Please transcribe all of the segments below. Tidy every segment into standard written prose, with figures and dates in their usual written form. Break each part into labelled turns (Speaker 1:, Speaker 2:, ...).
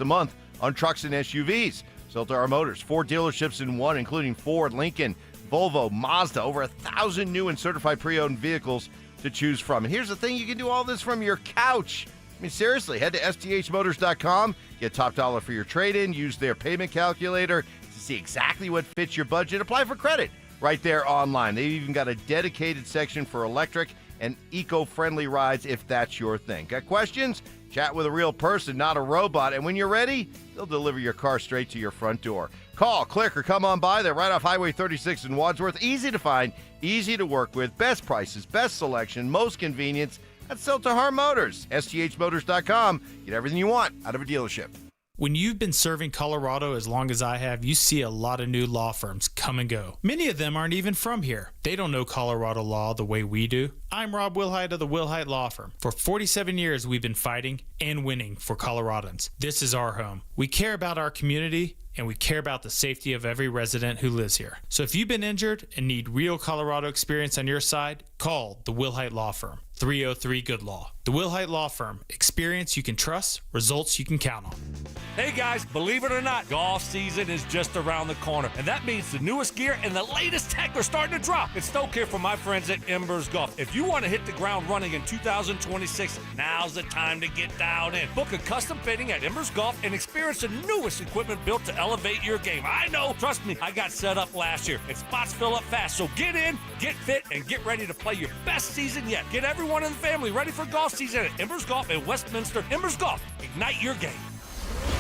Speaker 1: a month on trucks and SUVs. Cecil Motors, 4 dealerships in one, including Ford, Lincoln, Volvo, Mazda, over 1,000 new and certified pre-owned vehicles to choose from. And here's the thing, you can do all this from your couch. I mean, seriously, head to sthmotors.com, get top dollar for your trade-in, use their payment calculator to see exactly what fits your budget, apply for credit right there online. They've even got a dedicated section for electric and eco-friendly rides if that's your thing. Got questions? Chat with a real person, not a robot. And when you're ready, they'll deliver your car straight to your front door. Call, click, or come on by. They're right off Highway 36 in Wadsworth. Easy to find, easy to work with, best prices, best selection, most convenience. That's Cecil Motors. sthmotors.com. Get everything you want out of a dealership.
Speaker 2: When you've been serving Colorado as long as I have, you see a lot of new law firms come and go. Many of them aren't even from here. They don't know Colorado law the way we do. I'm Rob Wilhite of the Wilhite Law Firm. For 47 years, we've been fighting and winning for Coloradans. This is our home. We care about our community, and we care about the safety of every resident who lives here. So if you've been injured and need real Colorado experience on your side, call the Wilhite Law Firm, 303-GOOD-LAW. The Wilhite Law Firm. Experience you can trust, results you can count on.
Speaker 3: Hey guys, believe it or not, golf season is just around the corner, and that means the newest gear and the latest tech are starting to drop. It's Stoke here from my friends at Embers Golf. If you want to hit the ground running in 2026, now's the time to get dialed in. Book a custom fitting at Embers Golf and experience the newest equipment built to elevate your game. I know, trust me, I got set up last year, and spots fill up fast. So get in, get fit, and get ready to play your best season yet. Get everyone in the family ready for golf season at Embers Golf in Westminster. Embers Golf, ignite your game.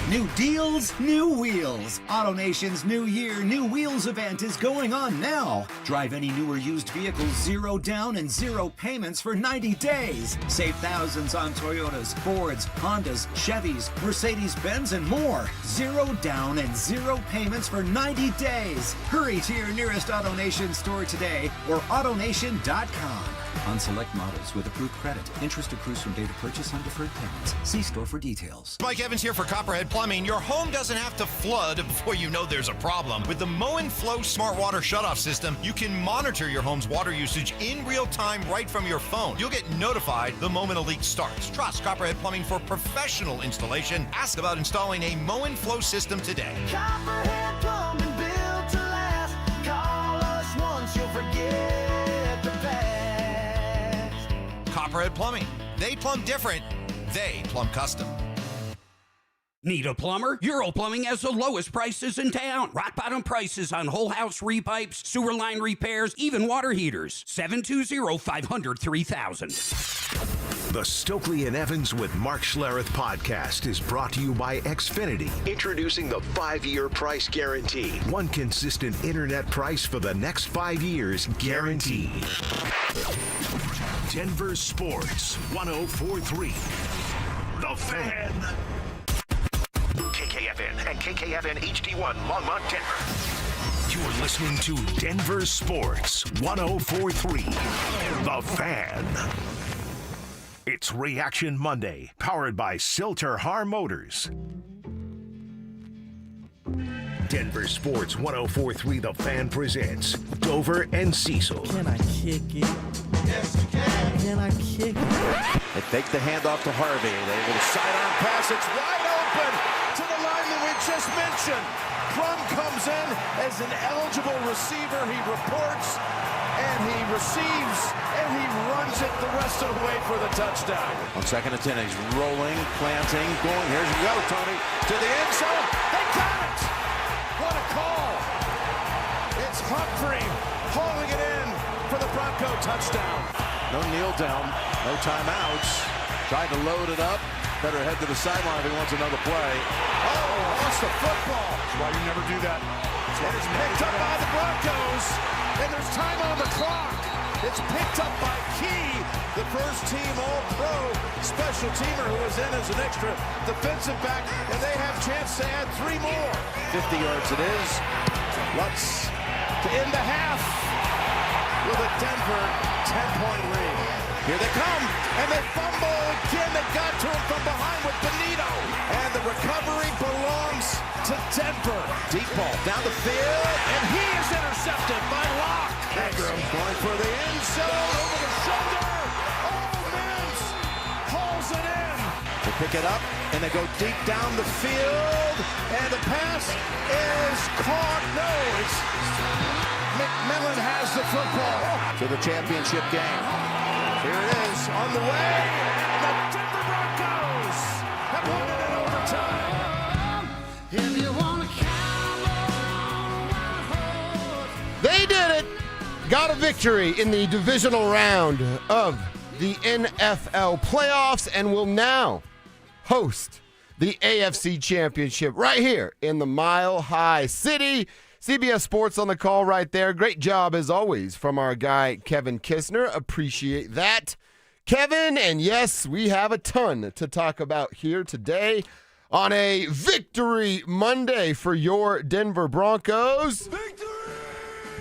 Speaker 4: New deals, new wheels. AutoNation's New Year, New Wheels event is going on now. Drive any new or used vehicle 0 down and 0 payments for 90 days. Save thousands on Toyotas, Fords, Hondas, Chevys, Mercedes-Benz, and more. 0 down and 0 payments for 90 days. Hurry to your nearest AutoNation store today or AutoNation.com. On select models with approved credit. Interest accrues from date of purchase on deferred payments. See store for details.
Speaker 5: Mike Evans here for Copperhead Plumbing. Your home doesn't have to flood before you know there's a problem. With the Mow and Flow Smart Water Shutoff System, you can monitor your home's water usage in real time right from your phone. You'll get notified the moment a leak starts. Trust Copperhead Plumbing for professional installation. Ask about installing a Mow and Flow system today.
Speaker 6: Copperhead Plumbing, built to last. Call us once, you'll forget the past.
Speaker 5: Copperhead Plumbing. They plumb different. They plumb custom.
Speaker 7: Need a plumber? Euro Plumbing has the lowest prices in town. Rock bottom prices on whole house repipes, sewer line repairs, even water heaters. 720-500-3000.
Speaker 8: The Stokely and Evans with Mark Schlereth podcast is brought to you by Xfinity. Introducing the 5-year price guarantee. One consistent internet price for the next 5 years guaranteed. Denver Sports 104.3. The Fan. KKFN and KKFN HD1 Longmont, Denver. You're listening to Denver Sports 104.3. The Fan. It's Reaction Monday, powered by Cecil Motors. Denver Sports 104.3 The Fan presents Dover and Cecil.
Speaker 9: Can I kick it? Yes, you can. Can I kick it?
Speaker 10: They fake the handoff to Harvey. They with a sidearm pass. It's wide open to the lineman we just mentioned. Crum comes in as an eligible receiver. He reports and he receives and he runs it the rest of the way for the touchdown.
Speaker 11: On 2nd and 10, he's rolling, planting, going. Here you go, Tony, to the end zone.
Speaker 10: They got it! What a call! It's Humphrey hauling it in for the Bronco touchdown.
Speaker 11: No kneel down, no timeouts. Trying to load it up. Better head to the sideline if he wants another play.
Speaker 10: Oh, lost the football. That's why you never do that. It is picked up by the Broncos, and there's time on the clock. It's picked up by Key, the first team All-Pro special teamer who was in as an extra defensive back, and they have a chance to add 3 more.
Speaker 11: 50 yards it is.
Speaker 10: Lutz to end the half with a Denver 10-point lead.
Speaker 11: Here they come,
Speaker 10: and they fumble again. They got to him from behind with Benito, and the recovery belongs to Denver.
Speaker 11: Deep ball down the field,
Speaker 10: and he is intercepted by Locke.
Speaker 11: Going for the end zone,
Speaker 10: over the shoulder. Oh, Mims hauls it in.
Speaker 11: The Pick it up, and they go deep down the field, and the pass is caught. No, it's McMillan has the football to the championship game. Here it is on the way, and the Denver Broncos have won it in overtime.
Speaker 6: If you want to count on one horse.
Speaker 12: They did it. Got a victory in the divisional round of the NFL playoffs and will now host the AFC Championship right here in the Mile High City. CBS Sports on the call right there. Great job, as always, from our guy, Kevin Kistner. Appreciate that, Kevin. And yes, we have a ton to talk about here today on a Victory Monday for your Denver Broncos. Victory!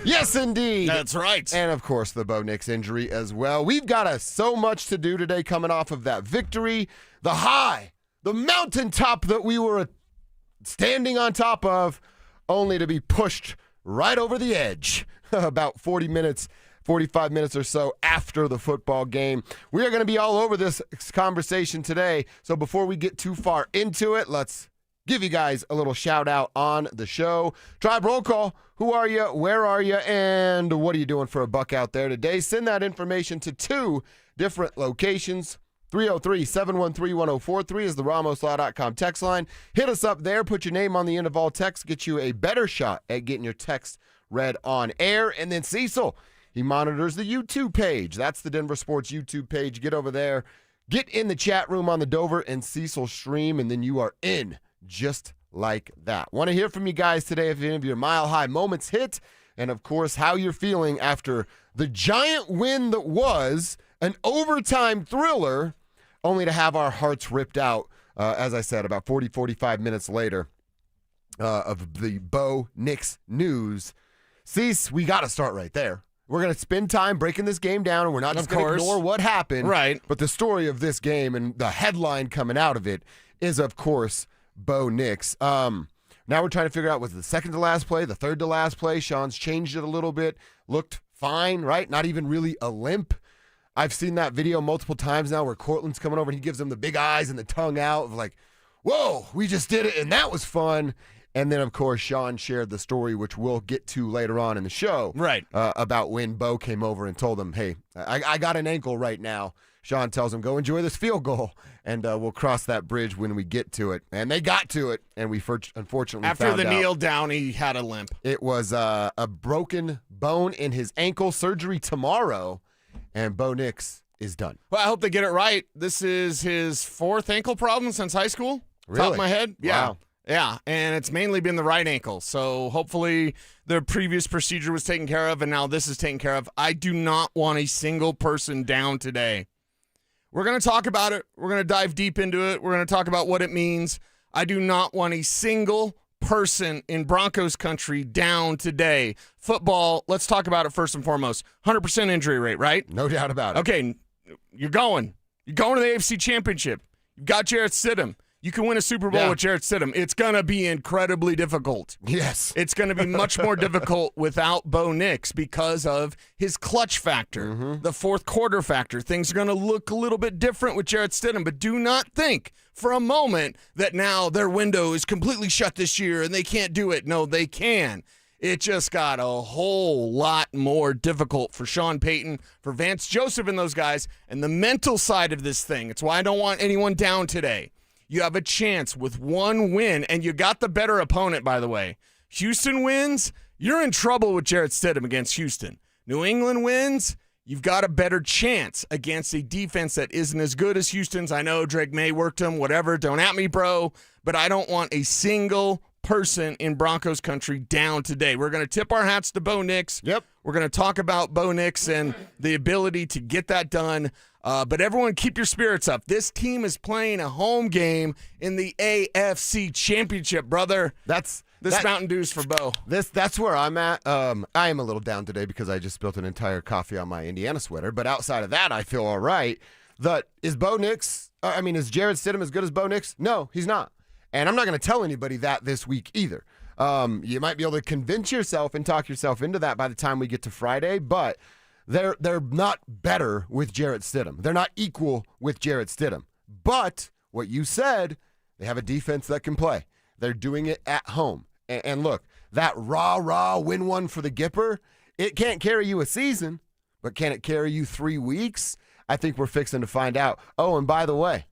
Speaker 12: Yes, indeed.
Speaker 13: That's right.
Speaker 12: And, of course, the Bo Nix injury as well. We've got so much to do today coming off of that victory. The high, the mountaintop that we were standing on top of, only to be pushed right over the edge about 45 minutes or so after the football game. We are going to be all over this conversation today. So before we get too far into it, let's give you guys a little shout out on the show. Tribe Roll Call. Who are you? Where are you? And what are you doing for a buck out there today? Send that information to 2 different locations. 303-713-1043 is the RamosLaw.com text line. Hit us up there. Put your name on the end of all texts. Get you a better shot at getting your text read on air. And then Cecil, he monitors the YouTube page. That's the Denver Sports YouTube page. Get over there. Get in the chat room on the Dover and Cecil stream, and then you are in just like that. Want to hear from you guys today if any of your Mile High moments hit, and of course how you're feeling after the giant win that was an overtime thriller, only to have our hearts ripped out, as I said, about 45 minutes later of the Bo Nix news. Cease, we got to start right there. We're going to spend time breaking this game down, and we're not just going to ignore what happened.
Speaker 13: Right.
Speaker 12: But the story of this game and the headline coming out of it is, of course, Bo Nix. Now we're trying to figure out, was it the second to last play, the third to last play? Sean's changed it a little bit. Looked fine, right? Not even really a limp. I've seen that video multiple times now where Cortland's coming over and he gives them the big eyes and the tongue out of like, whoa, we just did it, and that was fun. And then, of course, Sean shared the story, which we'll get to later on in the show.
Speaker 13: Right.
Speaker 12: About when Bo came over and told him, hey, I got an ankle right now. Sean tells him, go enjoy this field goal, and we'll cross that bridge when we get to it. And they got to it, and we unfortunately
Speaker 13: After
Speaker 12: found
Speaker 13: the
Speaker 12: out
Speaker 13: kneel down, he had a limp.
Speaker 12: It was a broken bone in his ankle, surgery tomorrow, and Bo Nix is done.
Speaker 13: Well, I hope they get it right. This is his 4th ankle problem since high school.
Speaker 12: Really?
Speaker 13: Top of my head. Yeah.
Speaker 12: Wow.
Speaker 13: Yeah, and it's mainly been the right ankle. So hopefully the previous procedure was taken care of, and now this is taken care of. I do not want a single person down today. We're going to talk about it. We're going to dive deep into it. We're going to talk about what it means. I do not want a single person in Broncos country down today. Football, let's talk about it first and foremost. 100% injury rate, right?
Speaker 12: No doubt about it.
Speaker 13: Okay, you're going. You're going to the AFC Championship. You've got Jarrett Stidham. You can win a Super Bowl with Jarrett Stidham. It's going to be incredibly difficult.
Speaker 12: Yes.
Speaker 13: It's going to be much more difficult without Bo Nix because of his clutch factor, the fourth quarter factor. Things are going to look a little bit different with Jarrett Stidham, but do not think for a moment that now their window is completely shut this year and they can't do it. No, they can. It just got a whole lot more difficult for Sean Payton, for Vance Joseph and those guys, and the mental side of this thing. It's why I don't want anyone down today. You have a chance with one win, and you got the better opponent, by the way. Houston wins, you're in trouble with Jarrett Stidham against Houston. New England wins, you've got a better chance against a defense that isn't as good as Houston's. I know Drake May worked him, whatever. Don't at me, bro. But I don't want a single person in Broncos country down today. We're going to tip our hats to Bo Nix.
Speaker 12: Yep.
Speaker 13: We're going to talk about Bo Nix and the ability to get that done. But everyone keep your spirits up. This team is playing a home game in the AFC Championship, brother. This Mountain Dew's for Bo.
Speaker 12: That's where I'm at. I am a little down today because I just spilled an entire coffee on my Indiana sweater. But outside of that, I feel all right. Is Bo Nix, is Jarrett Stidham as good as Bo Nix? No, he's not. And I'm not going to tell anybody that this week either. You might be able to convince yourself and talk yourself into that by the time we get to Friday, but they're not better with Jarrett Stidham. They're not equal with Jarrett Stidham. But what you said, they have a defense that can play. They're doing it at home. And look, that rah-rah win one for the Gipper, it can't carry you a season, but can it carry you 3 weeks? I think we're fixing to find out. Oh, and by the way,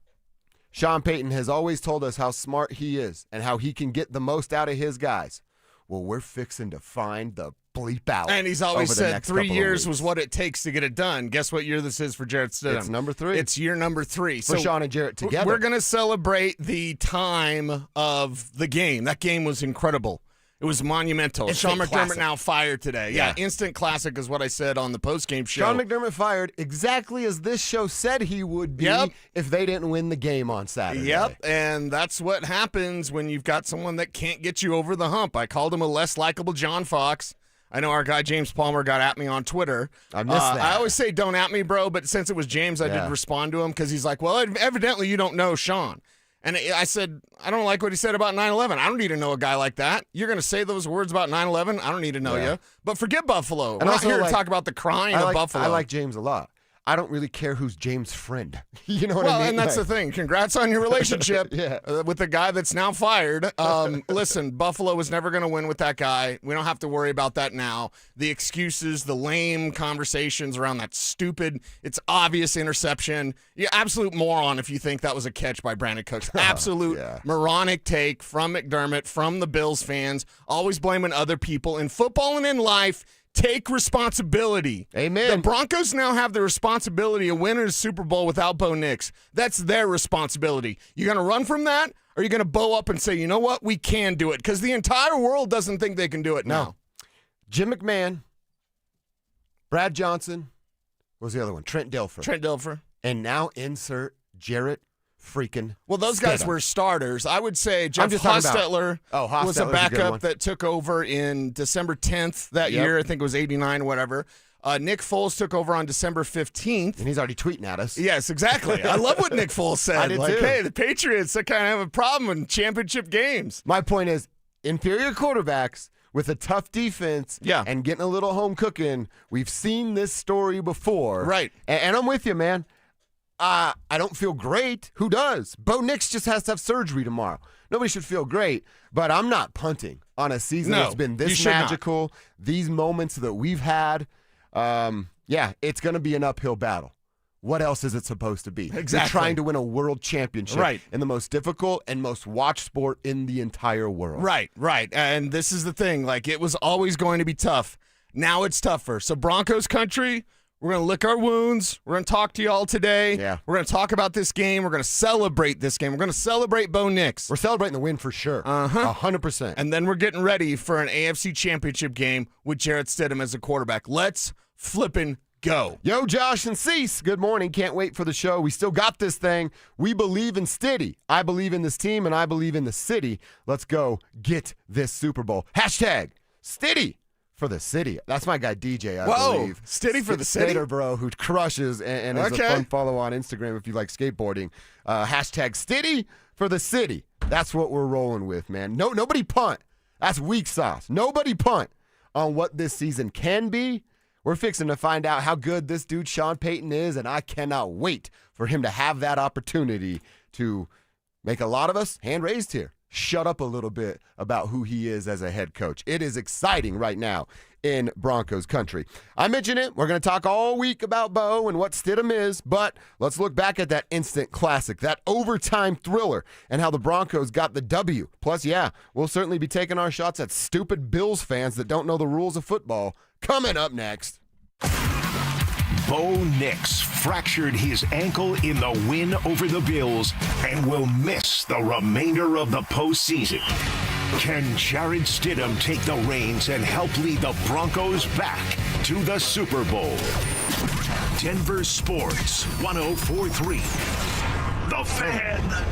Speaker 12: Sean Payton has always told us how smart he is and how he can get the most out of his guys. Well, we're fixing to find the bleep out.
Speaker 13: And he's always said 3 years was what it takes to get it done. Guess what year this is for Jarrett Stidham?
Speaker 12: It's number 3.
Speaker 13: It's year number 3.
Speaker 12: For Sean and Jarrett together.
Speaker 13: We're going to celebrate the time of the game. That game was incredible. It was monumental. Sean McDermott
Speaker 12: classic.
Speaker 13: now fired today. Yeah, instant classic is what I said on the postgame show.
Speaker 12: Sean McDermott fired exactly as this show said he would be if they didn't win the game on Saturday.
Speaker 13: Yep, and that's what happens when you've got someone that can't get you over the hump. I called him a less likable John Fox. I know our guy James Palmer got at me on Twitter.
Speaker 12: I missed that.
Speaker 13: I always say don't at me, bro, but since it was James, I did respond to him because he's like, well, evidently you don't know Sean. And I said, I don't like what he said about 9/11. I don't need to know a guy like that. You're going to say those words about 9/11? I don't need to know you. But forget Buffalo. We're not here to talk about the crying of Buffalo.
Speaker 12: I like James a lot. I don't really care who's James' friend. You know what I mean?
Speaker 13: Well, and that's the thing. Congrats on your relationship
Speaker 12: Yeah.
Speaker 13: with the guy that's now fired. Listen, Buffalo was never going to win with that guy. We don't have to worry about that now. The excuses, the lame conversations around that stupid, it's obvious interception. You're absolute moron if you think that was a catch by Brandon Cooks. Absolute moronic take from McDermott, from the Bills fans, always blaming other people. In football and in life, take responsibility.
Speaker 12: Amen.
Speaker 13: The Broncos now have the responsibility of winning a Super Bowl without Bo Nix. That's their responsibility. You going to run from that, or are you going to bow up and say, you know what, we can do it? Because the entire world doesn't think they can do it now.
Speaker 12: Jim McMahon, Brad Johnson, what was the other one? Trent Dilfer. And now insert Jarrett freaking
Speaker 13: those guys were starters. I would say Jeff Hostetler was a backup that took over in December 10th that year. I think it was 89 or whatever. Nick Foles took over on December 15th.
Speaker 12: And he's already tweeting at us.
Speaker 13: Yes, exactly. I love what Nick Foles said.
Speaker 12: I did too.
Speaker 13: Hey, the Patriots kind of have a problem in championship games.
Speaker 12: My point is, inferior quarterbacks with a tough defense and getting a little home cooking, we've seen this story before.
Speaker 13: Right.
Speaker 12: And I'm with you, man. I don't feel great. Who does? Bo Nix just has to have surgery tomorrow. Nobody should feel great, but I'm not punting on a season that's been this magical. These moments that we've had, it's going to be an uphill battle. What else is it supposed to be?
Speaker 13: Exactly.
Speaker 12: You're trying to win a world championship in the most difficult and most watched sport in the entire world.
Speaker 13: Right. And this is the thing. Like, it was always going to be tough. Now it's tougher. So Broncos country, we're going to lick our wounds. We're going to talk to y'all today.
Speaker 12: Yeah.
Speaker 13: We're going to talk about this game. We're going to celebrate this game. We're going to celebrate Bo Nix.
Speaker 12: We're celebrating the win for sure. 100%.
Speaker 13: And then we're getting ready for an AFC championship game with Jarrett Stidham as a quarterback. Let's flippin' go.
Speaker 12: Yo, Josh and Cease, good morning. Can't wait for the show. We still got this thing. We believe in Stiddy. I believe in this team, and I believe in the city. Let's go get this Super Bowl. Hashtag Stiddy for the city. That's my guy DJ, I believe.
Speaker 13: Stiddy for the city?
Speaker 12: Skater bro who crushes and is a fun follow on Instagram if you like skateboarding. Hashtag Stiddy for the city. That's what we're rolling with, man. Nobody punt. That's weak sauce. Nobody punt on what this season can be. We're fixing to find out how good this dude Sean Payton is, and I cannot wait for him to have that opportunity to make a lot of us, hand raised here, shut up a little bit about who he is as a head coach. It is exciting right now in Broncos country. I mentioned it. We're going to talk all week about Bo and what Stidham is, but let's look back at that instant classic, that overtime thriller, and how the Broncos got the W. Plus, we'll certainly be taking our shots at stupid Bills fans that don't know the rules of football. Coming up next.
Speaker 8: Bo Nix fractured his ankle in the win over the Bills and will miss the remainder of the postseason. Can Jarrett Stidham take the reins and help lead the Broncos back to the Super Bowl? Denver Sports 104.3. The Fan.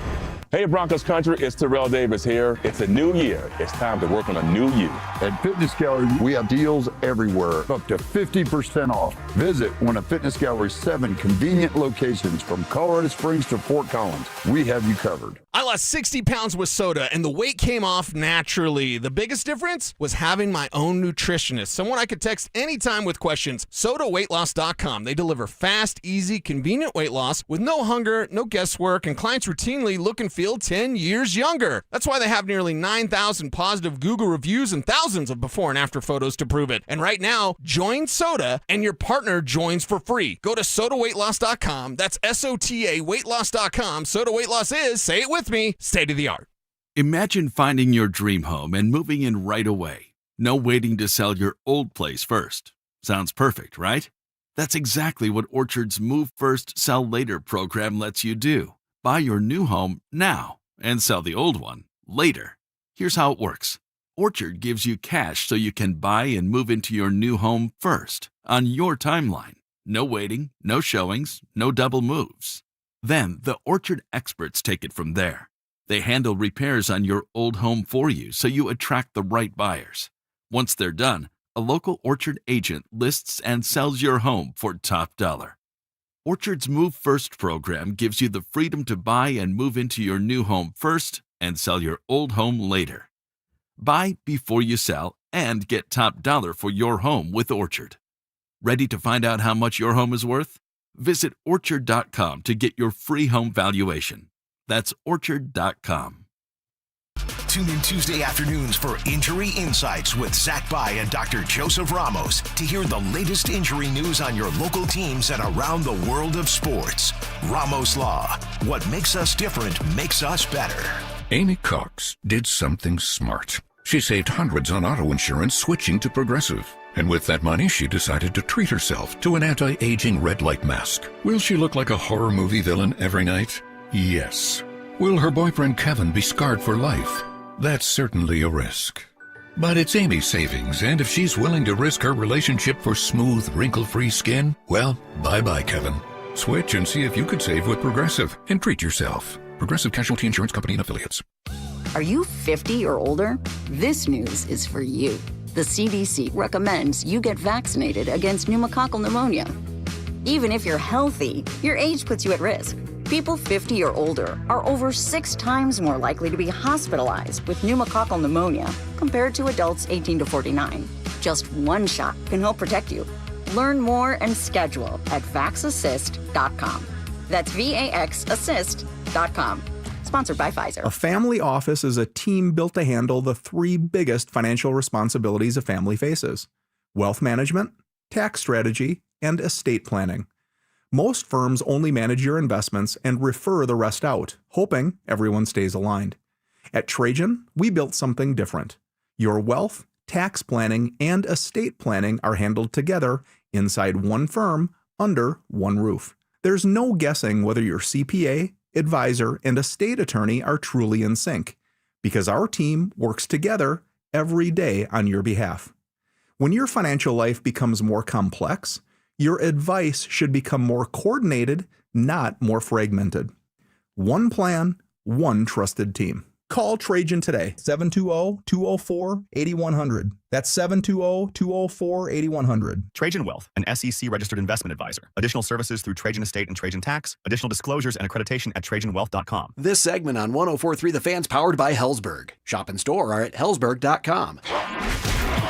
Speaker 14: Hey Broncos country, it's Terrell Davis here. It's a new year. It's time to work on a new you.
Speaker 15: At Fitness Gallery, we have deals everywhere, up to 50% off. Visit one of Fitness Gallery's 7 convenient locations from Colorado Springs to Fort Collins. We have you covered.
Speaker 13: I lost 60 pounds with soda, and the weight came off naturally. The biggest difference was having my own nutritionist, someone I could text anytime with questions. SodaWeightLoss.com. They deliver fast, easy, convenient weight loss with no hunger, no guesswork, and clients routinely look and feel 10 years younger. That's why they have nearly 9,000 positive Google reviews and thousands of before and after photos to prove it. And right now, join Soda, and your partner joins for free. Go to SodaWeightLoss.com. That's SOTA weightloss.com. Soda Weight Loss is, say it with me, state of the art.
Speaker 16: Imagine finding your dream home and moving in right away. No waiting to sell your old place first. Sounds perfect, right? That's exactly what Orchard's Move First, Sell Later program lets you do. Buy your new home now and sell the old one later. Here's how it works. Orchard gives you cash so you can buy and move into your new home first, on your timeline. No waiting, no showings, no double moves. Then the Orchard experts take it from there. They handle repairs on your old home for you so you attract the right buyers. Once they're done, a local Orchard agent lists and sells your home for top dollar. Orchard's Move First program gives you the freedom to buy and move into your new home first and sell your old home later. Buy before you sell and get top dollar for your home with Orchard. Ready to find out how much your home is worth? Visit Orchard.com to get your free home valuation. That's Orchard.com.
Speaker 8: Tune in Tuesday afternoons for Injury Insights with Zach Bai and Dr. Joseph Ramos to hear the latest injury news on your local teams and around the world of sports. Ramos Law. What makes us different makes us better.
Speaker 17: Amy Cox did something smart. She saved hundreds on auto insurance switching to Progressive. And with that money, she decided to treat herself to an anti-aging red light mask. Will she look like a horror movie villain every night? Yes. Will her boyfriend Kevin be scarred for life? That's certainly a risk. But it's Amy's savings, and if she's willing to risk her relationship for smooth, wrinkle-free skin, well, bye-bye, Kevin. Switch and see if you could save with Progressive and treat yourself. Progressive Casualty Insurance Company and Affiliates.
Speaker 18: Are you 50 or older? This news is for you. The CDC recommends you get vaccinated against pneumococcal pneumonia. Even if you're healthy, your age puts you at risk. People 50 or older are over 6 times more likely to be hospitalized with pneumococcal pneumonia compared to adults 18 to 49. Just one shot can help protect you. Learn more and schedule at vaxassist.com. That's VAXassist.com. Sponsored by Pfizer.
Speaker 19: A family office is a team built to handle the 3 biggest financial responsibilities a family faces: wealth management, tax strategy, and estate planning. Most firms only manage your investments and refer the rest out, hoping everyone stays aligned. At Trajan, we built something different. Your wealth, tax planning, and estate planning are handled together inside one firm under one roof. There's no guessing whether your CPA, advisor, and estate attorney are truly in sync, because our team works together every day on your behalf. When your financial life becomes more complex, your advice should become more coordinated, not more fragmented. One plan, one trusted team. Call Trajan today, 720-204-8100. That's 720-204-8100.
Speaker 20: Trajan Wealth, an SEC-registered investment advisor. Additional services through Trajan Estate and Trajan Tax. Additional disclosures and accreditation at TrajanWealth.com.
Speaker 21: This segment on 104.3 The Fan's powered by Hellsberg. Shop and store are at Hellsberg.com.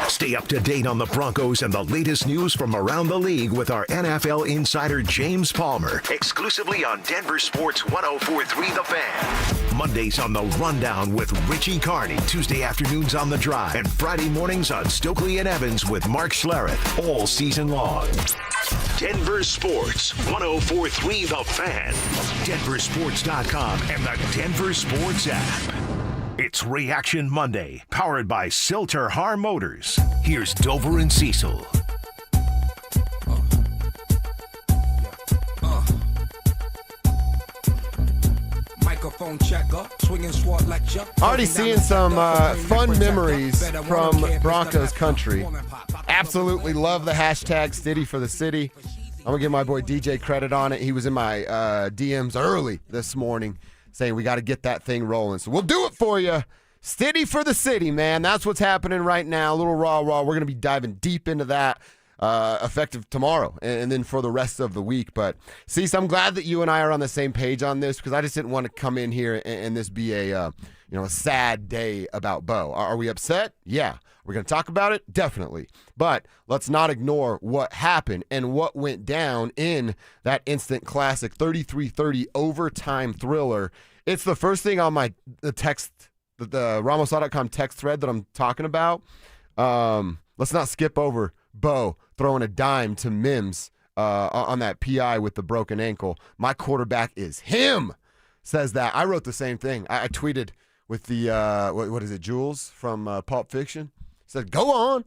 Speaker 8: Stay up to date on the Broncos and the latest news from around the league with our NFL insider James Palmer, exclusively on Denver Sports 104.3 The Fan. Mondays on The Rundown with Richie Carney, Tuesday afternoons on The Drive, and Friday mornings on Stokely and Evans with Mark Schlereth, all season long. Denver Sports 104.3 The Fan, DenverSports.com, and the Denver Sports app. It's Reaction Monday, powered by Silter Har Motors. Here's Dover and Cecil.
Speaker 22: Microphone checker, swinging sword lecture.
Speaker 12: Already seeing some fun memories from Broncos country. Absolutely love the hashtag Stiddy for the City. I'm going to give my boy DJ credit on it. He was in my DMs early this morning saying we got to get that thing rolling. So we'll do it for you. City for the city, man. That's what's happening right now. A little raw. We're going to be diving deep into that effective tomorrow and then for the rest of the week. But, Cease, I'm glad that you and I are on the same page on this because I just didn't want to come in here and this be a sad day about Bo. Are we upset? Yeah. We're going to talk about it? Definitely. But let's not ignore what happened and what went down in that instant classic 33-30 overtime thriller. It's the first thing on the Ramoslaw.com text thread that I'm talking about. Let's not skip over Bo throwing a dime to Mims on that PI with the broken ankle. My quarterback is him, says that. I wrote the same thing. I tweeted with the, what is it, Jules from Pulp Fiction? Said, go on.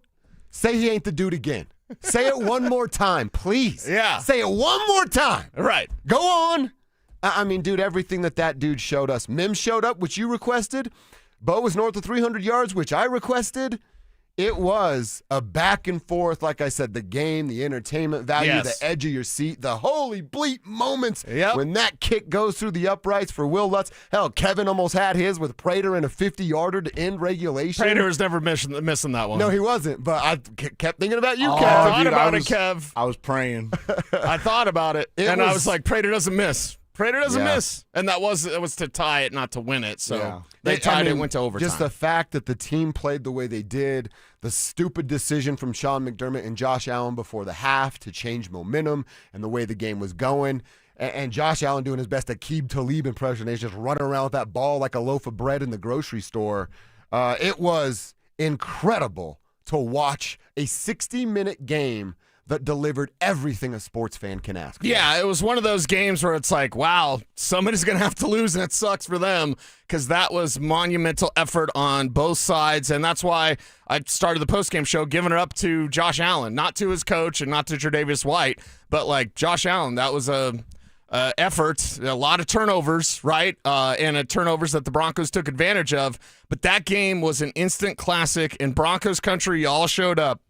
Speaker 12: Say he ain't the dude again. Say it one more time, please.
Speaker 13: Yeah.
Speaker 12: Say it one more time.
Speaker 13: Right.
Speaker 12: Go on. I mean, dude, everything that dude showed us. Mims showed up, which you requested. Bo was north of 300 yards, which I requested. It was a back and forth, like I said, the game, the entertainment value, the edge of your seat, the holy bleep moments when that kick goes through the uprights for Will Lutz. Hell, Kevin almost had his with Prater in a 50-yarder to end regulation.
Speaker 13: Prater was never missing that one.
Speaker 12: No, he wasn't, but I kept thinking about you, Kev.
Speaker 13: I thought about it, Kev.
Speaker 10: I was praying.
Speaker 13: I thought about it, I was like, Prater doesn't miss. Prater doesn't miss. And it was to tie it, not to win it. So they tied it, went to overtime.
Speaker 12: Just the fact that the team played the way they did, the stupid decision from Sean McDermott and Josh Allen before the half to change momentum and the way the game was going. And Josh Allen doing his best Aqib Talib impersonation, just running around with that ball like a loaf of bread in the grocery store. It was incredible to watch a 60-minute game that delivered everything a sports fan can ask for.
Speaker 13: Yeah, it was one of those games where it's like, wow, somebody's going to have to lose, and it sucks for them because that was monumental effort on both sides, and that's why I started the postgame show giving it up to Josh Allen, not to his coach and not to Tre'Davious White, but like Josh Allen. That was a effort, a lot of turnovers, right? And turnovers that the Broncos took advantage of, but that game was an instant classic in Broncos country. Y'all showed up.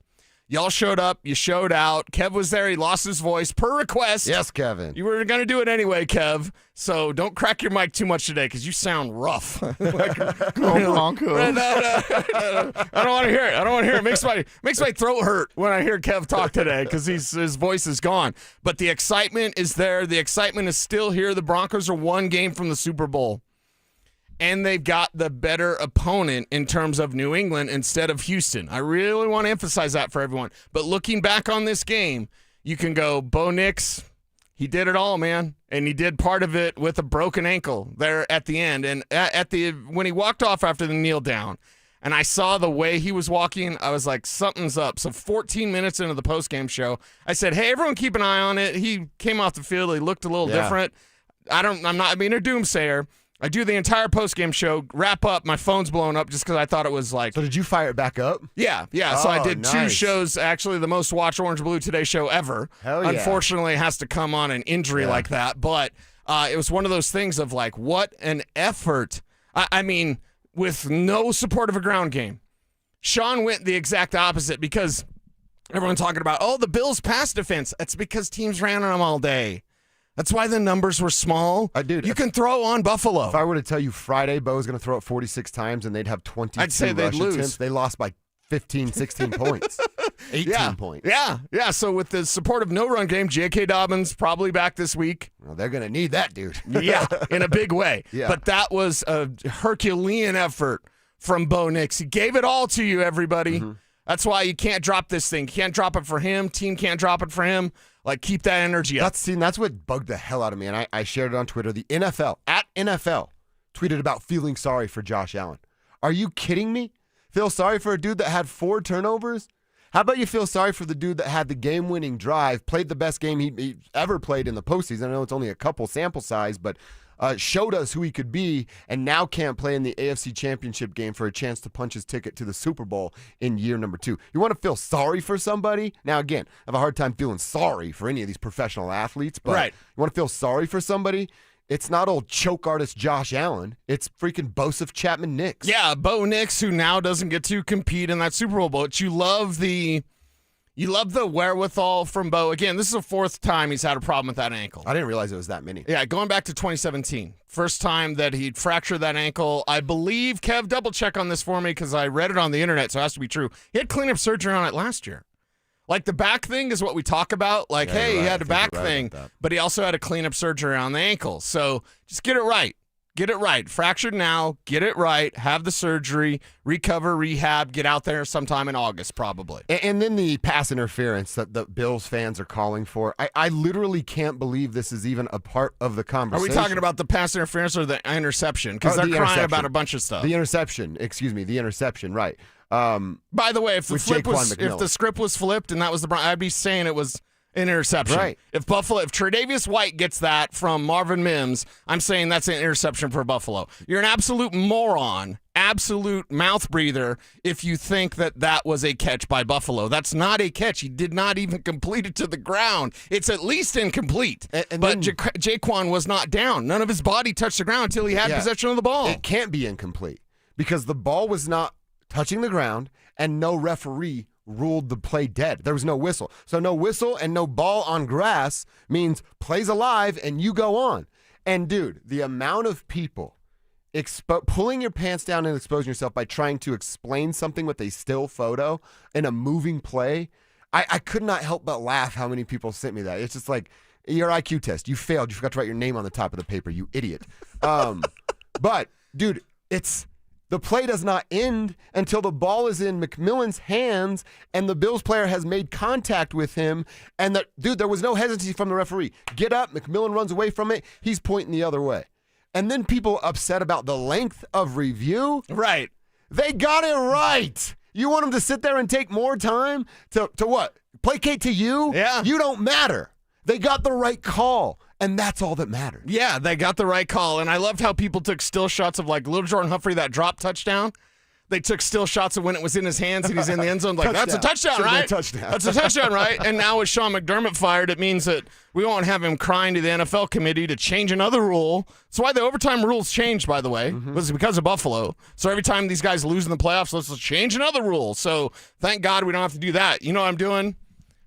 Speaker 13: Y'all showed up. You showed out. Kev was there. He lost his voice per request.
Speaker 12: Yes, Kevin.
Speaker 13: You were going to do it anyway, Kev. So don't crack your mic too much today because you sound rough.
Speaker 10: Bronco.
Speaker 13: I don't want to hear it. I don't want to hear it. Makes my throat hurt when I hear Kev talk today because his voice is gone. But the excitement is there. The excitement is still here. The Broncos are one game from the Super Bowl. And they've got the better opponent in terms of New England instead of Houston. I really want to emphasize that for everyone. But looking back on this game, you can go, Bo Nix, he did it all, man. And he did part of it with a broken ankle there at the end. And when he walked off after the kneel down, and I saw the way he was walking, I was like, something's up. So 14 minutes into the postgame show, I said, hey, everyone keep an eye on it. He came off the field. He looked a little different. I'm not being a doomsayer. I do the entire postgame show, wrap up, my phone's blown up just because I thought it was like...
Speaker 12: So did you fire it back up?
Speaker 13: Yeah. So I did 2 shows, actually the most watched Orange Blue Today show ever.
Speaker 12: Hell yeah.
Speaker 13: Unfortunately, it has to come on an injury like that, but it was one of those things of like, what an effort. I mean, with no support of a ground game. Sean went the exact opposite because everyone's talking about, the Bills' pass defense. That's because teams ran on them all day. That's why the numbers were small.
Speaker 12: Dude,
Speaker 13: you can throw on Buffalo.
Speaker 12: If I were to tell you Friday Bo was going to throw it 46 times and they'd have 22
Speaker 13: I'd say they'd lose.
Speaker 12: attempts, they lost by 15, 16 points. 18 points.
Speaker 13: Yeah. So with the support of no run game, J.K. Dobbins probably back this week.
Speaker 12: Well, they're going to need that, dude.
Speaker 13: Yeah, in a big way.
Speaker 12: Yeah.
Speaker 13: But that was a Herculean effort from Bo Nix. He gave it all to you, everybody. Mm-hmm. That's why you can't drop this thing. You can't drop it for him. Team can't drop it for him. Like, keep that energy up.
Speaker 12: That's what bugged the hell out of me, and I shared it on Twitter. The NFL, @NFL, tweeted about feeling sorry for Josh Allen. Are you kidding me? Feel sorry for a dude that had 4 turnovers? How about you feel sorry for the dude that had the game-winning drive, played the best game he ever played in the postseason? I know it's only a couple sample size, but showed us who he could be, and now can't play in the AFC Championship game for a chance to punch his ticket to the Super Bowl in year number 2. You want to feel sorry for somebody? Now, again, I have a hard time feeling sorry for any of these professional athletes, but you want to feel sorry for somebody? It's not old choke artist Josh Allen. It's freaking Bosef Chapman Nix.
Speaker 13: Yeah, Bo Nix, who now doesn't get to compete in that Super Bowl, but you love the You love the wherewithal from Bo. Again, this is the fourth time he's had a problem with that ankle.
Speaker 12: I didn't realize it was that many.
Speaker 13: Yeah, going back to 2017. First time that he'd fractured that ankle. I believe, Kev, double check on this for me because I read it on the internet, so it has to be true. He had cleanup surgery on it last year. Like the back thing is what we talk about. Like, hey, he had a back thing, but he also had a cleanup surgery on the ankle. So just get it right. Get it right. Fractured now. Get it right. Have the surgery. Recover, rehab. Get out there sometime in August, probably.
Speaker 12: And then the pass interference that the Bills fans are calling for. I literally can't believe this is even a part of the conversation.
Speaker 13: Are we talking about the pass interference or the interception? Because they're crying about a bunch of stuff.
Speaker 12: The interception. Excuse me. The interception. Right.
Speaker 13: By the way, if the script was flipped and that was the Broncos, I'd be saying it was an interception.
Speaker 12: Right.
Speaker 13: If Tre'Davious White gets that from Marvin Mims, I'm saying that's an interception for Buffalo. You're an absolute moron, absolute mouth breather if you think that was a catch by Buffalo. That's not a catch. He did not even complete it to the ground. It's at least incomplete. But Jaquan was not down. None of his body touched the ground until he had possession of the ball.
Speaker 12: It can't be incomplete because the ball was not touching the ground and no referee ruled the play dead. There was no whistle. So no whistle and no ball on grass means play's alive and you go on. And dude, the amount of people pulling your pants down and exposing yourself by trying to explain something with a still photo in a moving play, I could not help but laugh how many people sent me that. It's just like, your IQ test, you failed. You forgot to write your name on the top of the paper, you idiot. But dude, the play does not end until the ball is in McMillan's hands and the Bills player has made contact with him. And there was no hesitancy from the referee. Get up, McMillan runs away from it. He's pointing the other way. And then people upset about the length of review.
Speaker 13: Right.
Speaker 12: They got it right. You want them to sit there and take more time to what? Placate to you?
Speaker 13: Yeah.
Speaker 12: You don't matter. They got the right call. And that's all that mattered.
Speaker 13: Yeah, they got the right call. And I loved how people took still shots of like little Jordan Humphrey, that drop touchdown. They took still shots of when it was in his hands and he's in the end zone. Like, that's a touchdown, right? That's a touchdown, right? And now with Sean McDermott fired, it means that we won't have him crying to the NFL committee to change another rule. That's why the overtime rules changed, by the way, was because of Buffalo. So every time these guys lose in the playoffs, let's change another rule. So thank God we don't have to do that. You know what I'm doing?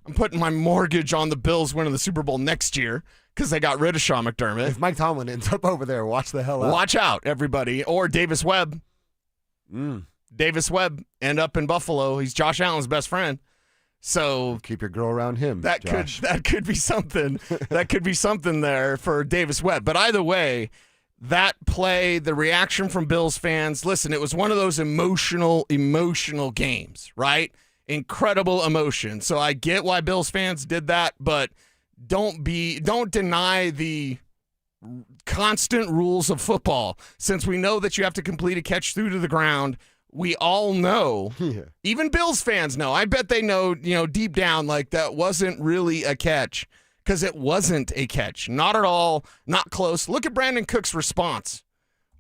Speaker 13: I'm putting my mortgage on the Bills winning the Super Bowl next year, because they got rid of Sean McDermott.
Speaker 12: If Mike Tomlin ends up over there, watch the hell out.
Speaker 13: Watch out, everybody. Or Davis Webb. Davis Webb end up in Buffalo. He's Josh Allen's best friend. So
Speaker 12: keep your girl around him.
Speaker 13: That could be something. That could be something there for Davis Webb. But either way, that play, the reaction from Bills fans, listen, it was one of those emotional games, right? Incredible emotion. So I get why Bills fans did that, but don't deny the constant rules of football. Since we know that you have to complete a catch through to the ground, we all know, even Bills fans know, I bet they know, deep down, like that wasn't really a catch, because it wasn't a catch. Not at all, not close. Look at Brandon Cook's response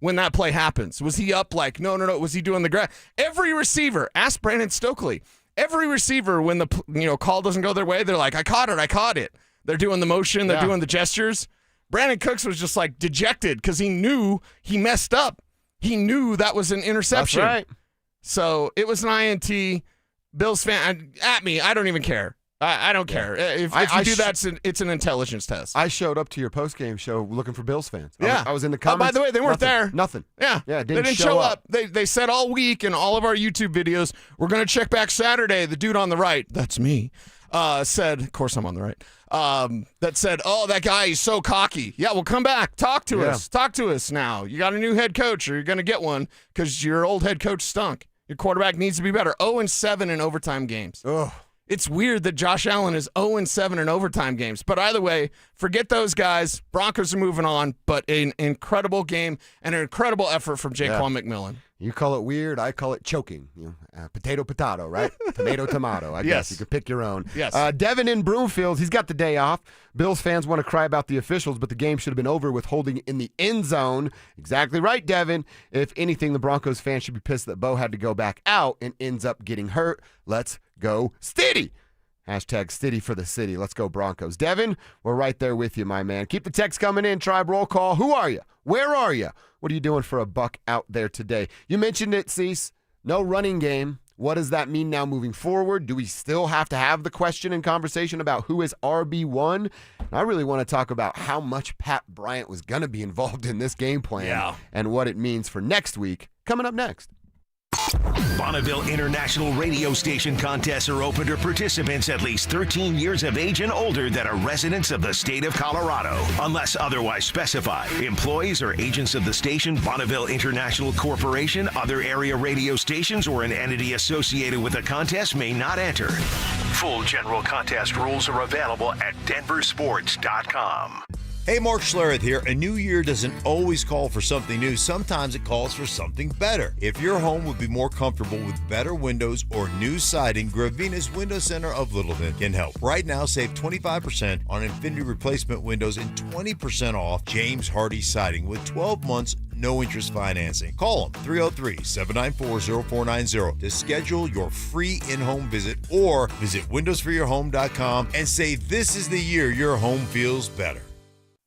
Speaker 13: when that play happens. Was he up like, no, was he doing the grab? Every receiver, ask Brandon Stokely, every receiver, when the call doesn't go their way, they're like, I caught it. They're doing the motion. They're doing the gestures. Brandon Cooks was just like dejected because he knew he messed up. He knew that was an interception.
Speaker 12: That's right.
Speaker 13: So it was an INT. Bills fan, at me, I don't even care. I don't care. If you do that, it's an intelligence test.
Speaker 12: I showed up to your post-game show looking for Bills fans.
Speaker 13: Yeah.
Speaker 12: I was in the comments.
Speaker 13: By the way, they weren't there.
Speaker 12: Nothing.
Speaker 13: Yeah.
Speaker 12: They
Speaker 13: didn't show up. They said all week in all of our YouTube videos, we're going to check back Saturday. The dude on the right, that's me, said, of course I'm on the right, that said, oh, that guy, he's so cocky. Yeah, well, come back. Talk to us. Talk to us now. You got a new head coach, or you're going to get one because your old head coach stunk. Your quarterback needs to be better. 0-7 in overtime games.
Speaker 12: Ugh.
Speaker 13: It's weird that Josh Allen is 0-7 in overtime games. But either way, forget those guys. Broncos are moving on, but an incredible game and an incredible effort from Jaquan McMillan.
Speaker 12: You call it weird, I call it choking. Potato, right? Tomato, I guess. You can pick your own.
Speaker 13: Yes.
Speaker 12: Devin in Broomfield, he's got the day off. Bills fans want to cry about the officials, but the game should have been over with holding in the end zone. Exactly right, Devin. If anything, the Broncos fans should be pissed that Bo had to go back out and ends up getting hurt. Let's go Stiddy. Hashtag Stiddy for the city. Let's go Broncos. Devin, we're right there with you, my man. Keep the text coming in. Tribe roll call. Who are you? Where are you? What are you doing for a buck out there today? You mentioned it, Cease. No running game. What does that mean now moving forward? Do we still have to have the question and conversation about who is RB1? I really want to talk about how much Pat Bryant was going to be involved in this game plan and what it means for next week. Coming up next.
Speaker 8: Bonneville International Radio Station contests are open to participants at least 13 years of age and older that are residents of the state of Colorado. Unless otherwise specified, employees or agents of the station, Bonneville International Corporation, other area radio stations, or an entity associated with the contest may not enter. Full general contest rules are available at DenverSports.com.
Speaker 1: Hey, Mark Schlereth here. A new year doesn't always call for something new. Sometimes it calls for something better. If your home would be more comfortable with better windows or new siding, Gravina's Window Center of Littleton can help. Right now, save 25% on Infinity replacement windows and 20% off James Hardy siding with 12 months no interest financing. Call them 303-794-0490 to schedule your free in-home visit or visit windowsforyourhome.com and say this is the year your home feels better.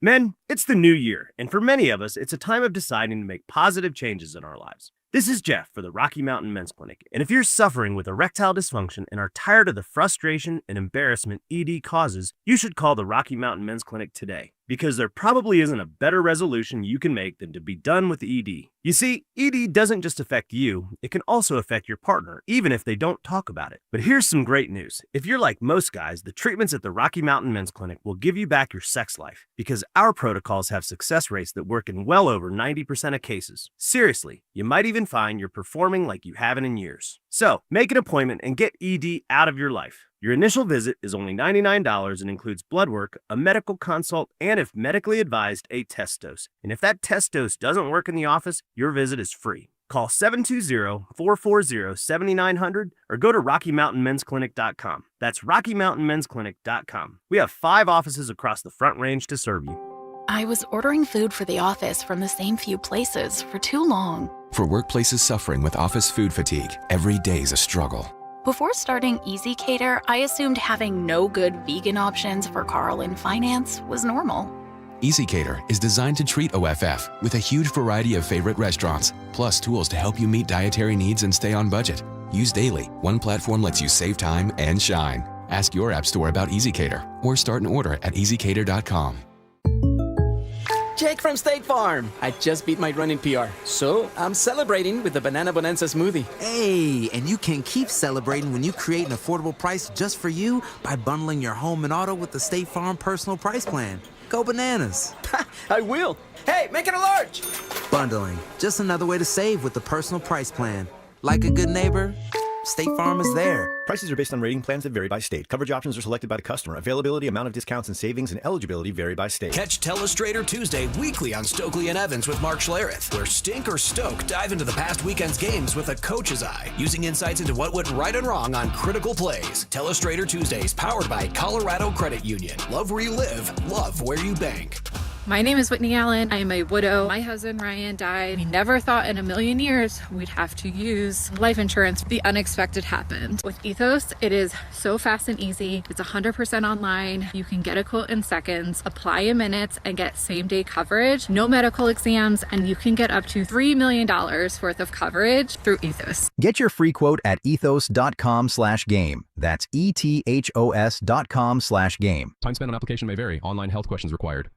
Speaker 2: Men, it's the new year, and for many of us, it's a time of deciding to make positive changes in our lives. This is Jeff for the Rocky Mountain Men's Clinic, and if you're suffering with erectile dysfunction and are tired of the frustration and embarrassment ED causes, you should call the Rocky Mountain Men's Clinic today, because there probably isn't a better resolution you can make than to be done with ED. You see, ED doesn't just affect you, it can also affect your partner, even if they don't talk about it. But here's some great news. If you're like most guys, the treatments at the Rocky Mountain Men's Clinic will give you back your sex life, because our protocols have success rates that work in well over 90% of cases. Seriously, you might even find you're performing like you haven't in years. So, make an appointment and get ED out of your life. Your initial visit is only $99 and includes blood work, a medical consult, and if medically advised, a test dose. And if that test dose doesn't work in the office, your visit is free. Call 720-440-7900 or go to RockyMountainMen'sClinic.com. That's RockyMountainMen'sClinic.com. We have 5 offices across the Front Range to serve you.
Speaker 23: I was ordering food for the office from the same few places for too long.
Speaker 24: For workplaces suffering with office food fatigue, every day's a struggle.
Speaker 23: Before starting Easy Cater, I assumed having no good vegan options for Carl in finance was normal.
Speaker 24: Easy Cater is designed to treat OFF with a huge variety of favorite restaurants, plus tools to help you meet dietary needs and stay on budget. Used daily, one platform lets you save time and shine. Ask your app store about Easy Cater or start an order at easycater.com.
Speaker 21: Jake from State Farm. I just beat my running PR, so I'm celebrating with the Banana Bonanza smoothie.
Speaker 25: Hey, and you can keep celebrating when you create an affordable price just for you by bundling your home and auto with the State Farm Personal Price Plan. Go bananas.
Speaker 21: I will. Hey, make it a large.
Speaker 25: Bundling, just another way to save with the Personal Price Plan. Like a good neighbor, State Farm is there.
Speaker 20: Prices are based on rating plans that vary by state. Coverage options are selected by the customer. Availability, amount of discounts and savings, and eligibility vary by state.
Speaker 21: Catch Telestrator Tuesday weekly on Stokely and Evans with Mark Schlereth, where Stink or Stoke dive into the past weekend's games with a coach's eye, using insights into what went right and wrong on critical plays. Telestrator Tuesdays, powered by Colorado Credit Union. Love where you live, love where you bank.
Speaker 26: My name is Whitney Allen. I am a widow. My husband Ryan died. We never thought in a million years we'd have to use life insurance. The unexpected happened. With Ethos, it is so fast and easy. It's 100% online. You can get a quote in seconds, apply in minutes, and get same-day coverage. No medical exams, and you can get up to $3 million worth of coverage through Ethos.
Speaker 27: Get your free quote at ethos.com/game. That's ETHOS.com/game.
Speaker 28: Time spent on application may vary. Online health questions required.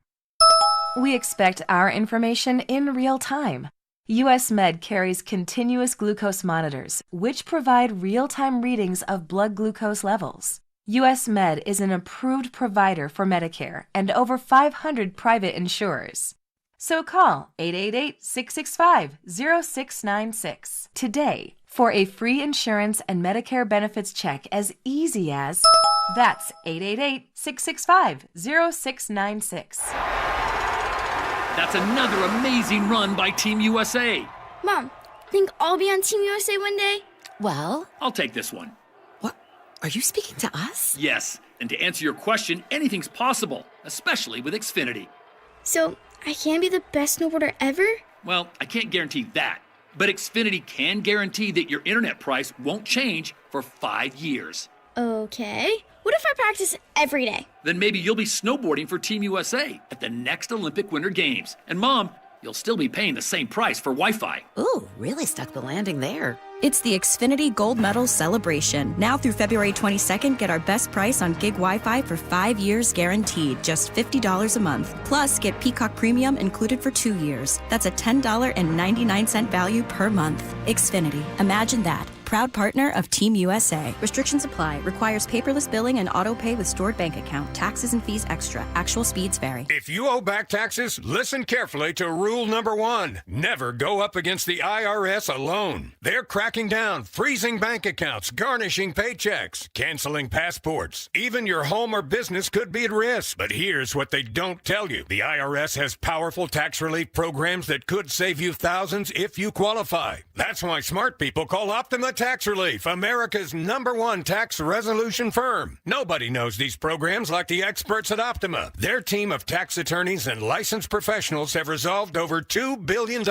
Speaker 29: We expect our information in real time. US Med carries continuous glucose monitors, which provide real-time readings of blood glucose levels. US Med is an approved provider for Medicare and over 500 private insurers. So call 888-665-0696 today for a free insurance and Medicare benefits check as easy as... That's 888-665-0696.
Speaker 30: That's another amazing run by Team USA.
Speaker 31: Mom, think I'll be on Team USA one day?
Speaker 30: Well, I'll take this one.
Speaker 31: What? Are you speaking to us?
Speaker 30: Yes, and to answer your question, anything's possible, especially with Xfinity.
Speaker 31: So, I can be the best snowboarder ever?
Speaker 30: Well, I can't guarantee that, but Xfinity can guarantee that your internet price won't change for 5 years.
Speaker 31: Okay. What if I practice every day?
Speaker 30: Then maybe you'll be snowboarding for Team USA at the next Olympic Winter Games. And Mom, you'll still be paying the same price for Wi-Fi.
Speaker 32: Ooh, really stuck the landing there.
Speaker 3: It's the Xfinity Gold Medal Celebration. Now through February 22nd, get our best price on gig Wi-Fi for 5 years guaranteed, just $50 a month. Plus, get Peacock Premium included for 2 years. That's a $10.99 value per month. Xfinity. Imagine that. Proud partner of Team USA. Restrictions apply. Requires paperless billing and auto pay with stored bank account. Taxes and fees extra. Actual speeds vary.
Speaker 4: If you owe back taxes, listen carefully to rule number 1. Never go up against the IRS alone. They're cracking down, freezing bank accounts, garnishing paychecks, canceling passports. Even your home or business could be at risk. But here's what they don't tell you. The IRS has powerful tax relief programs that could save you thousands if you qualify. That's why smart people call Optima Tax Relief, America's #1 tax resolution firm. Nobody knows these programs like the experts at Optima. Their team of tax attorneys and licensed professionals have resolved over $2 billion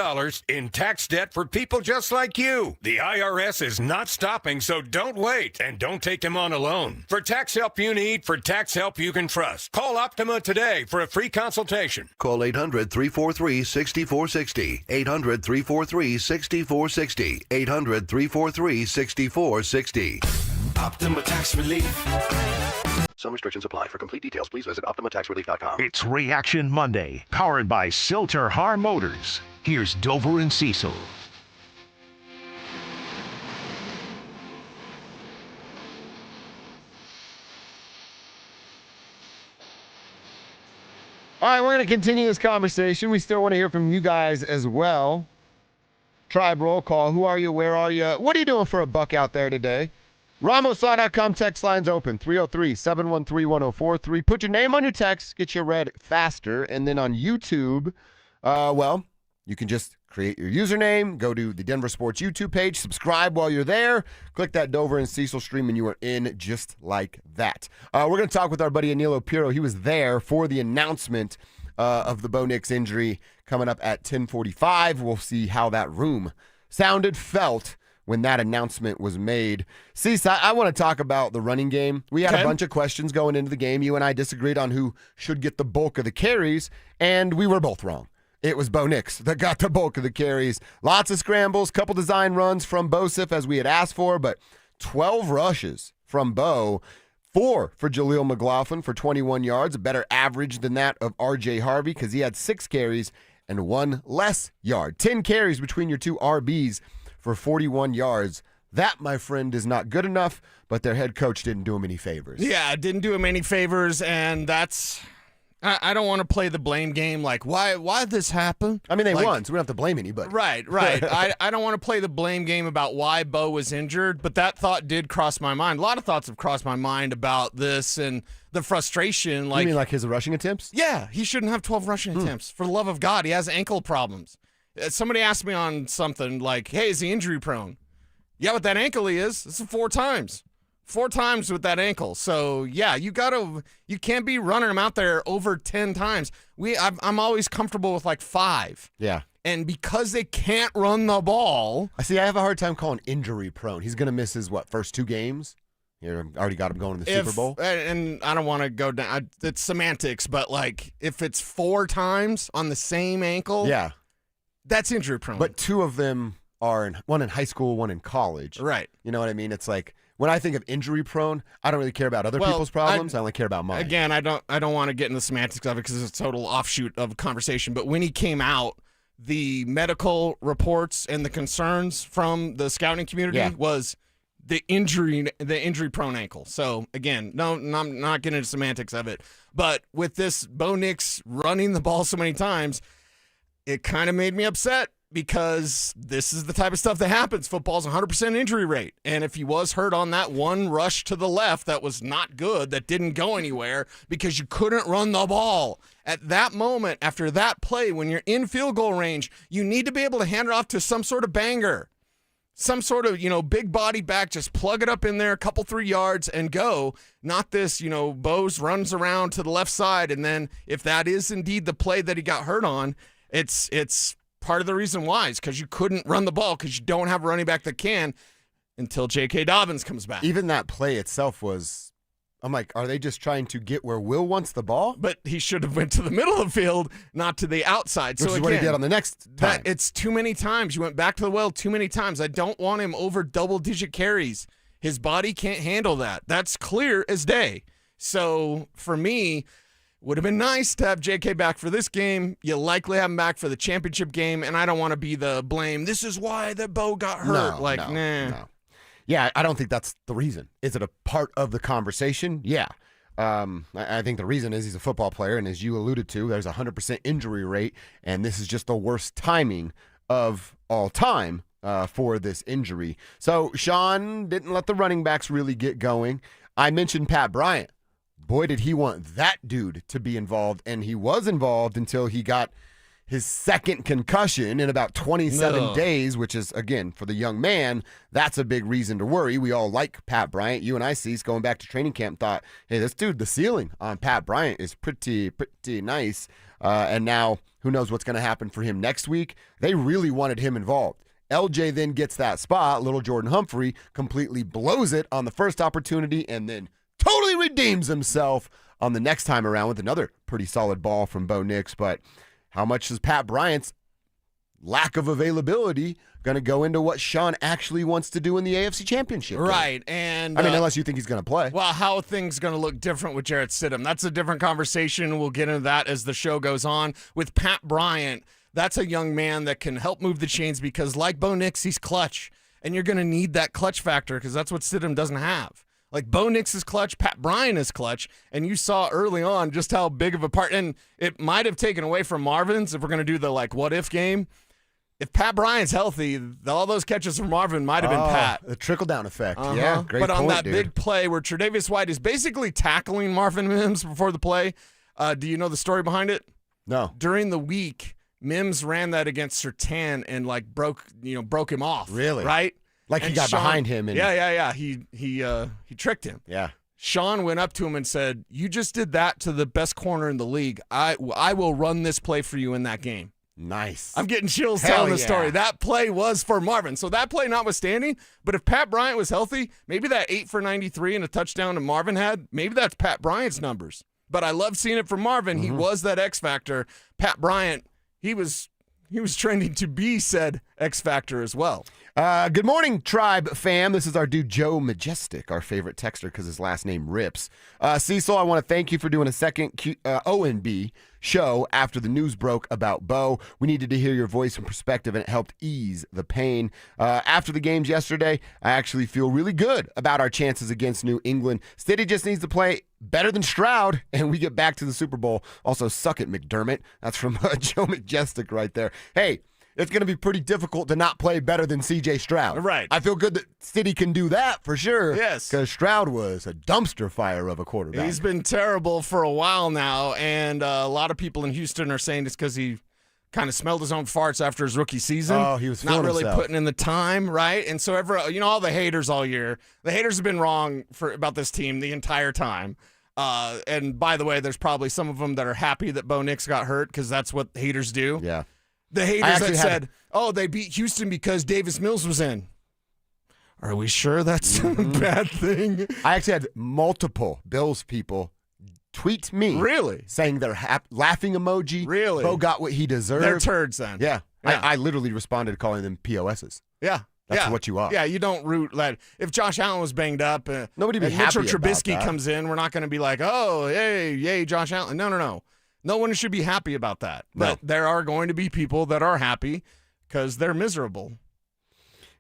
Speaker 4: in tax debt for people just like you. The IRS is not stopping, so don't wait, and don't take them on alone. For tax help you need, for tax help you can trust, call Optima today for a free consultation.
Speaker 5: Call 800-343-6460. 800-343-6460. 800-343-6460.
Speaker 8: Optima Tax Relief.
Speaker 5: Some restrictions apply. For complete details, please visit OptimaTaxRelief.com.
Speaker 8: It's Reaction Monday, powered by Silter Har Motors. Here's Dover and Cecil.
Speaker 12: All right, we're going to continue this conversation. We still want to hear from you guys as well. Tribe roll call. Who are you? Where are you? What are you doing for a buck out there today? RamosLaw.com text line's open. 303-713-1043. Put your name on your text. Get you read faster. And then on YouTube, you can just create your username. Go to the Denver Sports YouTube page. Subscribe while you're there. Click that Dover and Cecil stream, and you are in just like that. We're going to talk with our buddy Anilo Piro. He was there for the announcement of the Bo Nix injury coming up at 10:45. We'll see how that room felt when that announcement was made. Cecil, I want to talk about the running game. We had a bunch of questions going into the game. You and I disagreed on who should get the bulk of the carries, and we were both wrong. It was Bo Nix that got the bulk of the carries. Lots of scrambles, couple design runs from Bosif as we had asked for, but 12 rushes from Bo. 4 for Jaleel McLaughlin for 21 yards, a better average than that of R.J. Harvey because he had 6 carries and 1 less yard. 10 carries between your two RBs for 41 yards. That, my friend, is not good enough, but their head coach didn't do him any favors.
Speaker 13: Yeah, didn't do him any favors, and that's... I don't want to play the blame game like, why did this happen?
Speaker 12: I mean, they won, so we don't have to blame anybody.
Speaker 13: Right. I don't want to play the blame game about why Bo was injured, but that thought did cross my mind. A lot of thoughts have crossed my mind about this and the frustration.
Speaker 12: You mean like his rushing attempts?
Speaker 13: Yeah, he shouldn't have 12 rushing attempts. For the love of God, he has ankle problems. Somebody asked me on something like, hey, is he injury prone? Yeah, with that ankle he is. This is 4 times. 4 times with that ankle. So, yeah, you can't be running him out there over 10 times. I'm always comfortable with like 5.
Speaker 12: Yeah.
Speaker 13: And because they can't run the ball.
Speaker 12: I have a hard time calling injury prone. He's going to miss his, first 2 games? You already got him going to the Super Bowl?
Speaker 13: And I don't want to go down. It's semantics, but if it's 4 times on the same ankle.
Speaker 12: Yeah.
Speaker 13: That's injury prone.
Speaker 12: But 2 of them are one in high school, one in college.
Speaker 13: Right.
Speaker 12: You know what I mean? It's like, when I think of injury prone, I don't really care about other people's problems. I only care about mine.
Speaker 13: Again, I don't want to get into the semantics of it because it's a total offshoot of a conversation. But when he came out, the medical reports and the concerns from the scouting community was the injury prone ankle. So again, no, I'm not getting into semantics of it. But with this Bo Nix running the ball so many times, it kind of made me upset. Because this is the type of stuff that happens. Football's 100% injury rate. And if he was hurt on that one rush to the left that was not good, that didn't go anywhere because you couldn't run the ball. At that moment, after that play, when you're in field goal range, you need to be able to hand it off to some sort of banger. Some sort of, big body back, just plug it up in there, a couple 3 yards and go. Not this, Bose runs around to the left side. And then if that is indeed the play that he got hurt on, it's part of the reason why is because you couldn't run the ball because you don't have a running back that can until J.K. Dobbins comes back.
Speaker 12: Even that play itself was I'm like, are they just trying to get where Will wants the ball?
Speaker 13: But he should have went to the middle of the field, not to the outside.
Speaker 12: Which is what he did on the next time.
Speaker 13: It's too many times. You went back to the well too many times. I don't want him over double-digit carries. His body can't handle that. That's clear as day. So for me, would have been nice to have JK back for this game. You likely have him back for the championship game, and I don't want to be the blame. This is why that Bo got hurt.
Speaker 12: No. Yeah, I don't think that's the reason. Is it a part of the conversation? Yeah. I think the reason is he's a football player, and as you alluded to, there's a 100% injury rate, and this is just the worst timing of all time for this injury. So Sean didn't let the running backs really get going. I mentioned Pat Bryant. Boy, did he want that dude to be involved, and he was involved until he got his second concussion in about 27 days, which is, again, for the young man, that's a big reason to worry. We all like Pat Bryant. You and I, Cecil, going back to training camp, thought, hey, this dude, the ceiling on Pat Bryant is pretty nice. And now, who knows what's going to happen for him next week? They really wanted him involved. LJ then gets that spot. Little Jordan Humphrey completely blows it on the first opportunity and then totally redeems himself on the next time around with another pretty solid ball from Bo Nix. But how much is Pat Bryant's lack of availability going to go into what Sean actually wants to do in the AFC Championship game?
Speaker 13: Right, and
Speaker 12: I mean, unless you think he's going to play.
Speaker 13: Well, how are things going to look different with Jarrett Stidham? That's a different conversation. We'll get into that as the show goes on. With Pat Bryant, that's a young man that can help move the chains because, like Bo Nix, he's clutch, and you're going to need that clutch factor because that's what Stidham doesn't have. Like, Bo Nix is clutch, Pat Bryant is clutch, and you saw early on just how big of a part, and it might have taken away from Marvin's if we're going to do the, what-if game. If Pat Bryant's healthy, all those catches from Marvin might have been Pat.
Speaker 12: The trickle-down effect. Yeah, great
Speaker 13: But on
Speaker 12: point,
Speaker 13: that
Speaker 12: dude.
Speaker 13: big play where Tre'Davious White is basically tackling Marvin Mims before the play, do you know the story behind it?
Speaker 12: No.
Speaker 13: During the week, Mims ran that against Surtain and, broke him off.
Speaker 12: Really?
Speaker 13: Right?
Speaker 12: Like he got behind him. And
Speaker 13: Yeah. He tricked him.
Speaker 12: Yeah.
Speaker 13: Sean went up to him and said, "You just did that to the best corner in the league. I will run this play for you in that game."
Speaker 12: Nice.
Speaker 13: I'm getting chills telling the story. That play was for Marvin. So that play notwithstanding, but if Pat Bryant was healthy, maybe that 8 for 93 and a touchdown that Marvin had, maybe that's Pat Bryant's numbers. But I love seeing it from Marvin. He was that X factor. Pat Bryant, he was trending to be said X factor as well.
Speaker 12: Good morning, Tribe fam. This is our dude Joe Majestic, our favorite texter because his last name rips. Cecil, I want to thank you for doing a second O&B show after the news broke about Bo. We needed to hear your voice and perspective, and it helped ease the pain. After the games yesterday, I actually feel really good about our chances against New England. Stiddy just needs to play better than Stroud, and we get back to the Super Bowl. Also, suck it, McDermott. That's from Joe Majestic right there. Hey, it's going to be pretty difficult to not play better than C.J. Stroud.
Speaker 13: Right.
Speaker 12: I feel good that Stiddy can do that for sure.
Speaker 13: Yes.
Speaker 12: Because Stroud was a dumpster fire of a quarterback.
Speaker 13: He's been terrible for a while now, and a lot of people in Houston are saying it's because he kind of smelled his own farts after his rookie season.
Speaker 12: Oh, he was
Speaker 13: not really
Speaker 12: himself.
Speaker 13: putting in the time, right? And so all the haters all year, the haters have been wrong about this team the entire time. And by the way, there's probably some of them that are happy that Bo Nix got hurt because that's what haters do.
Speaker 12: Yeah.
Speaker 13: The haters that said, they beat Houston because Davis Mills was in. Are we sure that's a bad thing?
Speaker 12: I actually had multiple Bills people tweet me.
Speaker 13: Really?
Speaker 12: Saying their laughing emoji.
Speaker 13: Really?
Speaker 12: Bo got what he deserved.
Speaker 13: They're turds then.
Speaker 12: Yeah. I literally responded calling them POSs.
Speaker 13: Yeah.
Speaker 12: That's what you are.
Speaker 13: Yeah, you don't root that. If Josh Allen was banged up,
Speaker 12: nobody be
Speaker 13: and
Speaker 12: happy
Speaker 13: Mitchell
Speaker 12: about
Speaker 13: Trubisky
Speaker 12: that.
Speaker 13: comes in, we're not going to be like, oh, yay, Josh Allen. No. No one should be happy about that. But there are going to be people that are happy because they're miserable.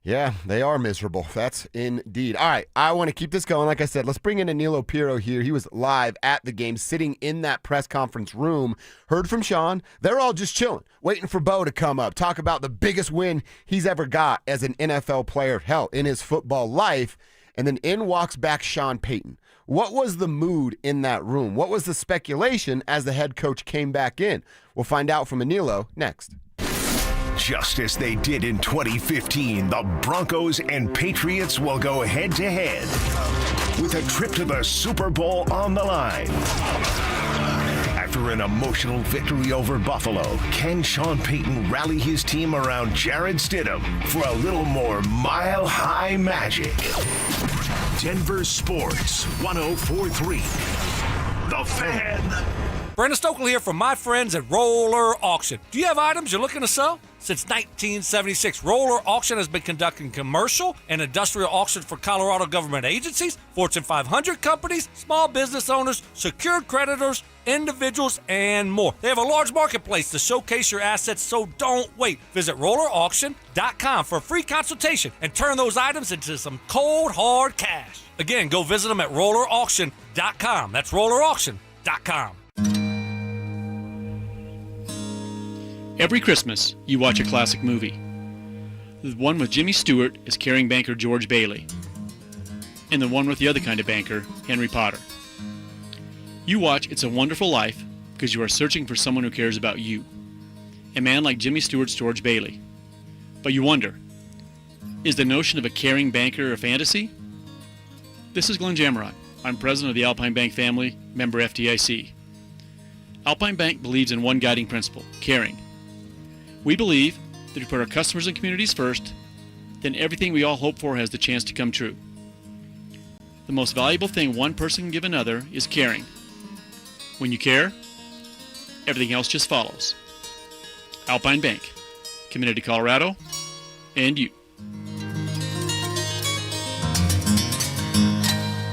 Speaker 12: Yeah, they are miserable. That's indeed. All right, I want to keep this going. Like I said, let's bring in Anilo Piro here. He was live at the game, sitting in that press conference room. Heard from Sean. They're all just chilling, waiting for Bo to come up, talk about the biggest win he's ever got as an NFL player, hell, in his football life. And then in walks back Sean Payton. What was the mood in that room? What was the speculation as the head coach came back in? We'll find out from Anilo next.
Speaker 8: Just as they did in 2015, the Broncos and Patriots will go head-to-head with a trip to the Super Bowl on the line. After an emotional victory over Buffalo, can Sean Payton rally his team around Jarrett Stidham for a little more mile-high magic? Denver Sports 104.3. The Fan.
Speaker 6: Brandon Stokely here from my friends at Roller Auction. Do you have items you're looking to sell? Since 1976, Roller Auction has been conducting commercial and industrial auctions for Colorado government agencies, Fortune 500 companies, small business owners, secured creditors, individuals, and more. They have a large marketplace to showcase your assets, so don't wait. Visit rollerauction.com for a free consultation and turn those items into some cold, hard cash. Again, go visit them at rollerauction.com. That's rollerauction.com.
Speaker 7: Every Christmas, you watch a classic movie. The one with Jimmy Stewart as caring banker George Bailey, and the one with the other kind of banker, Henry Potter. You watch It's a Wonderful Life because you are searching for someone who cares about you, a man like Jimmy Stewart's George Bailey. But you wonder, is the notion of a caring banker a fantasy? This is Glenn Jammerot. I'm president of the Alpine Bank family, member FDIC. Alpine Bank believes in one guiding principle, caring. We believe that if we put our customers and communities first, then everything we all hope for has the chance to come true. The most valuable thing one person can give another is caring. When you care, everything else just follows. Alpine Bank, committed to Colorado and you.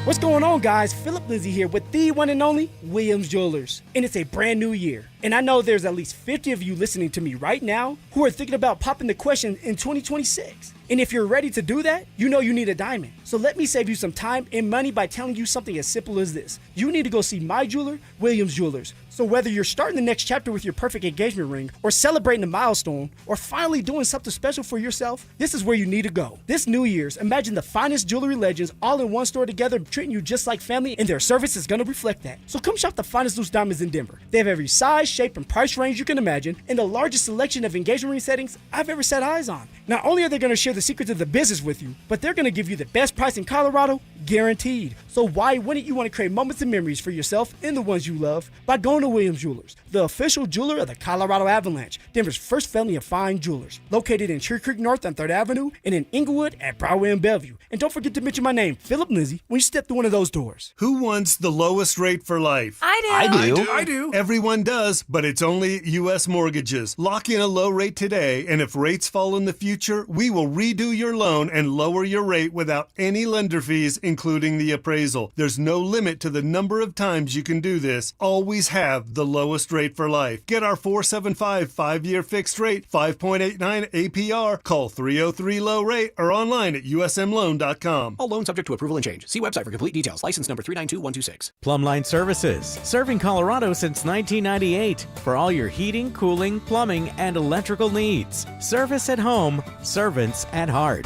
Speaker 9: What's going on, guys? Philip Lindsay here with the one and only Williams Jewelers. And it's a brand new year. And I know there's at least 50 of you listening to me right now who are thinking about popping the question in 2026. And if you're ready to do that, you know you need a diamond. So let me save you some time and money by telling you something as simple as this. You need to go see my jeweler, Williams Jewelers. So whether you're starting the next chapter with your perfect engagement ring, or celebrating a milestone, or finally doing something special for yourself, this is where you need to go. This New Year's, imagine the finest jewelry legends all in one store together, treating you just like family, and their service is going to reflect that. So come shop the finest loose diamonds in Denver. They have every size, shape, and price range you can imagine, and the largest selection of engagement ring settings I've ever set eyes on. Not only are they going to share the secrets of the business with you, but they're going to give you the best price in Colorado, guaranteed. So why wouldn't you want to create moments and memories for yourself and the ones you love by going to Williams Jewelers, the official jeweler of the Colorado Avalanche, Denver's first family of fine jewelers, located in Cherry Creek North on 3rd Avenue and in Inglewood at Broadway and Bellevue. And don't forget to mention my name, Philip Lindsay, when you step through one of those doors.
Speaker 11: Who wants the lowest rate for life?
Speaker 9: I
Speaker 11: do. Everyone does, but it's only U.S. Mortgages. Lock in a low rate today, and if rates fall in the future, we will redo your loan and lower your rate without any lender fees, including the appraisal. There's no limit to the number of times you can do this. Always have the lowest rate for life. Get our 475 5-year fixed rate, 5.89 APR. Call 303-LOW-RATE or online at usmloan.com.
Speaker 21: All loans subject to approval and change. See website for complete details. License number 392126.
Speaker 14: Plumbline Services, serving Colorado since 1998 for all your heating, cooling, plumbing, and electrical needs. Service at home, servants at heart.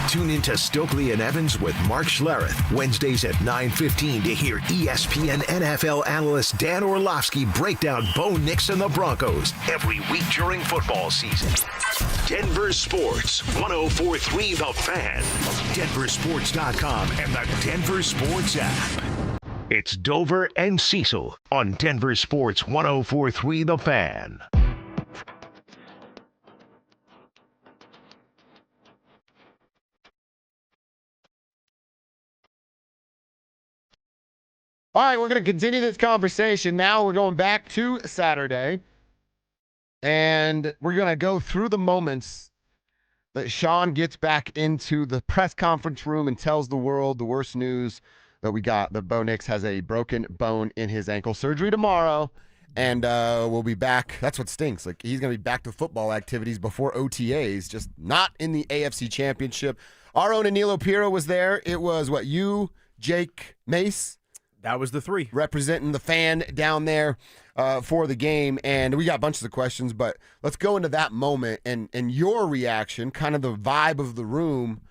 Speaker 8: Tune into Stokely and Evans with Mark Schlereth, Wednesdays at 9:15 to hear ESPN NFL analyst Dan Orlovsky break down Bo Nix and the Broncos every week during football season. Denver Sports 104.3 The Fan, DenverSports.com, and the Denver Sports app. It's Dover and Cecil on Denver Sports 104.3 The Fan.
Speaker 12: All right, we're going to continue this conversation. Now we're going back to Saturday, and we're going to go through the moments that Sean gets back into the press conference room and tells the world the worst news that we got, that Bo Nix has a broken bone in his ankle. Surgery tomorrow, and we'll be back. That's what stinks. Like, he's going to be back to football activities before OTAs, just not in the AFC Championship. Our own Anilo Piro was there. It was, you, Jake, Mace?
Speaker 2: That was the three.
Speaker 12: Representing the Fan down there for the game. And we got bunches of questions, but let's go into that moment and your reaction, kind of the vibe of the room,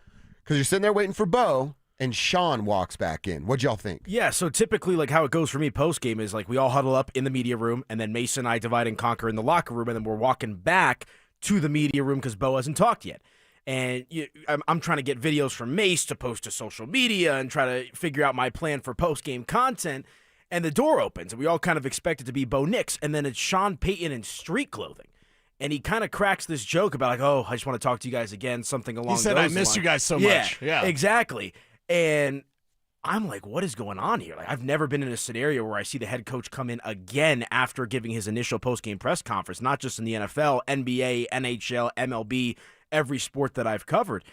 Speaker 12: because you're sitting there waiting for Bo, and Sean walks back in. What'd y'all think?
Speaker 2: Yeah, so typically, how it goes for me post-game is, we all huddle up in the media room, and then Mason and I divide and conquer in the locker room, and then we're walking back to the media room because Bo hasn't talked yet. And I'm trying to get videos from Mace to post to social media and try to figure out my plan for post-game content. And the door opens, and we all kind of expect it to be Bo Nix. And then it's Sean Payton in street clothing. And he kind of cracks this joke about, I just want to talk to you guys again, something along those lines.
Speaker 13: He said, I miss you guys so much.
Speaker 2: Yeah, exactly.
Speaker 1: And I'm like, what is going on here? Like, I've never been in a scenario where I see the head coach come in again after giving his initial post-game press conference, not just in the NFL, NBA, NHL, MLB, every sport that I've covered.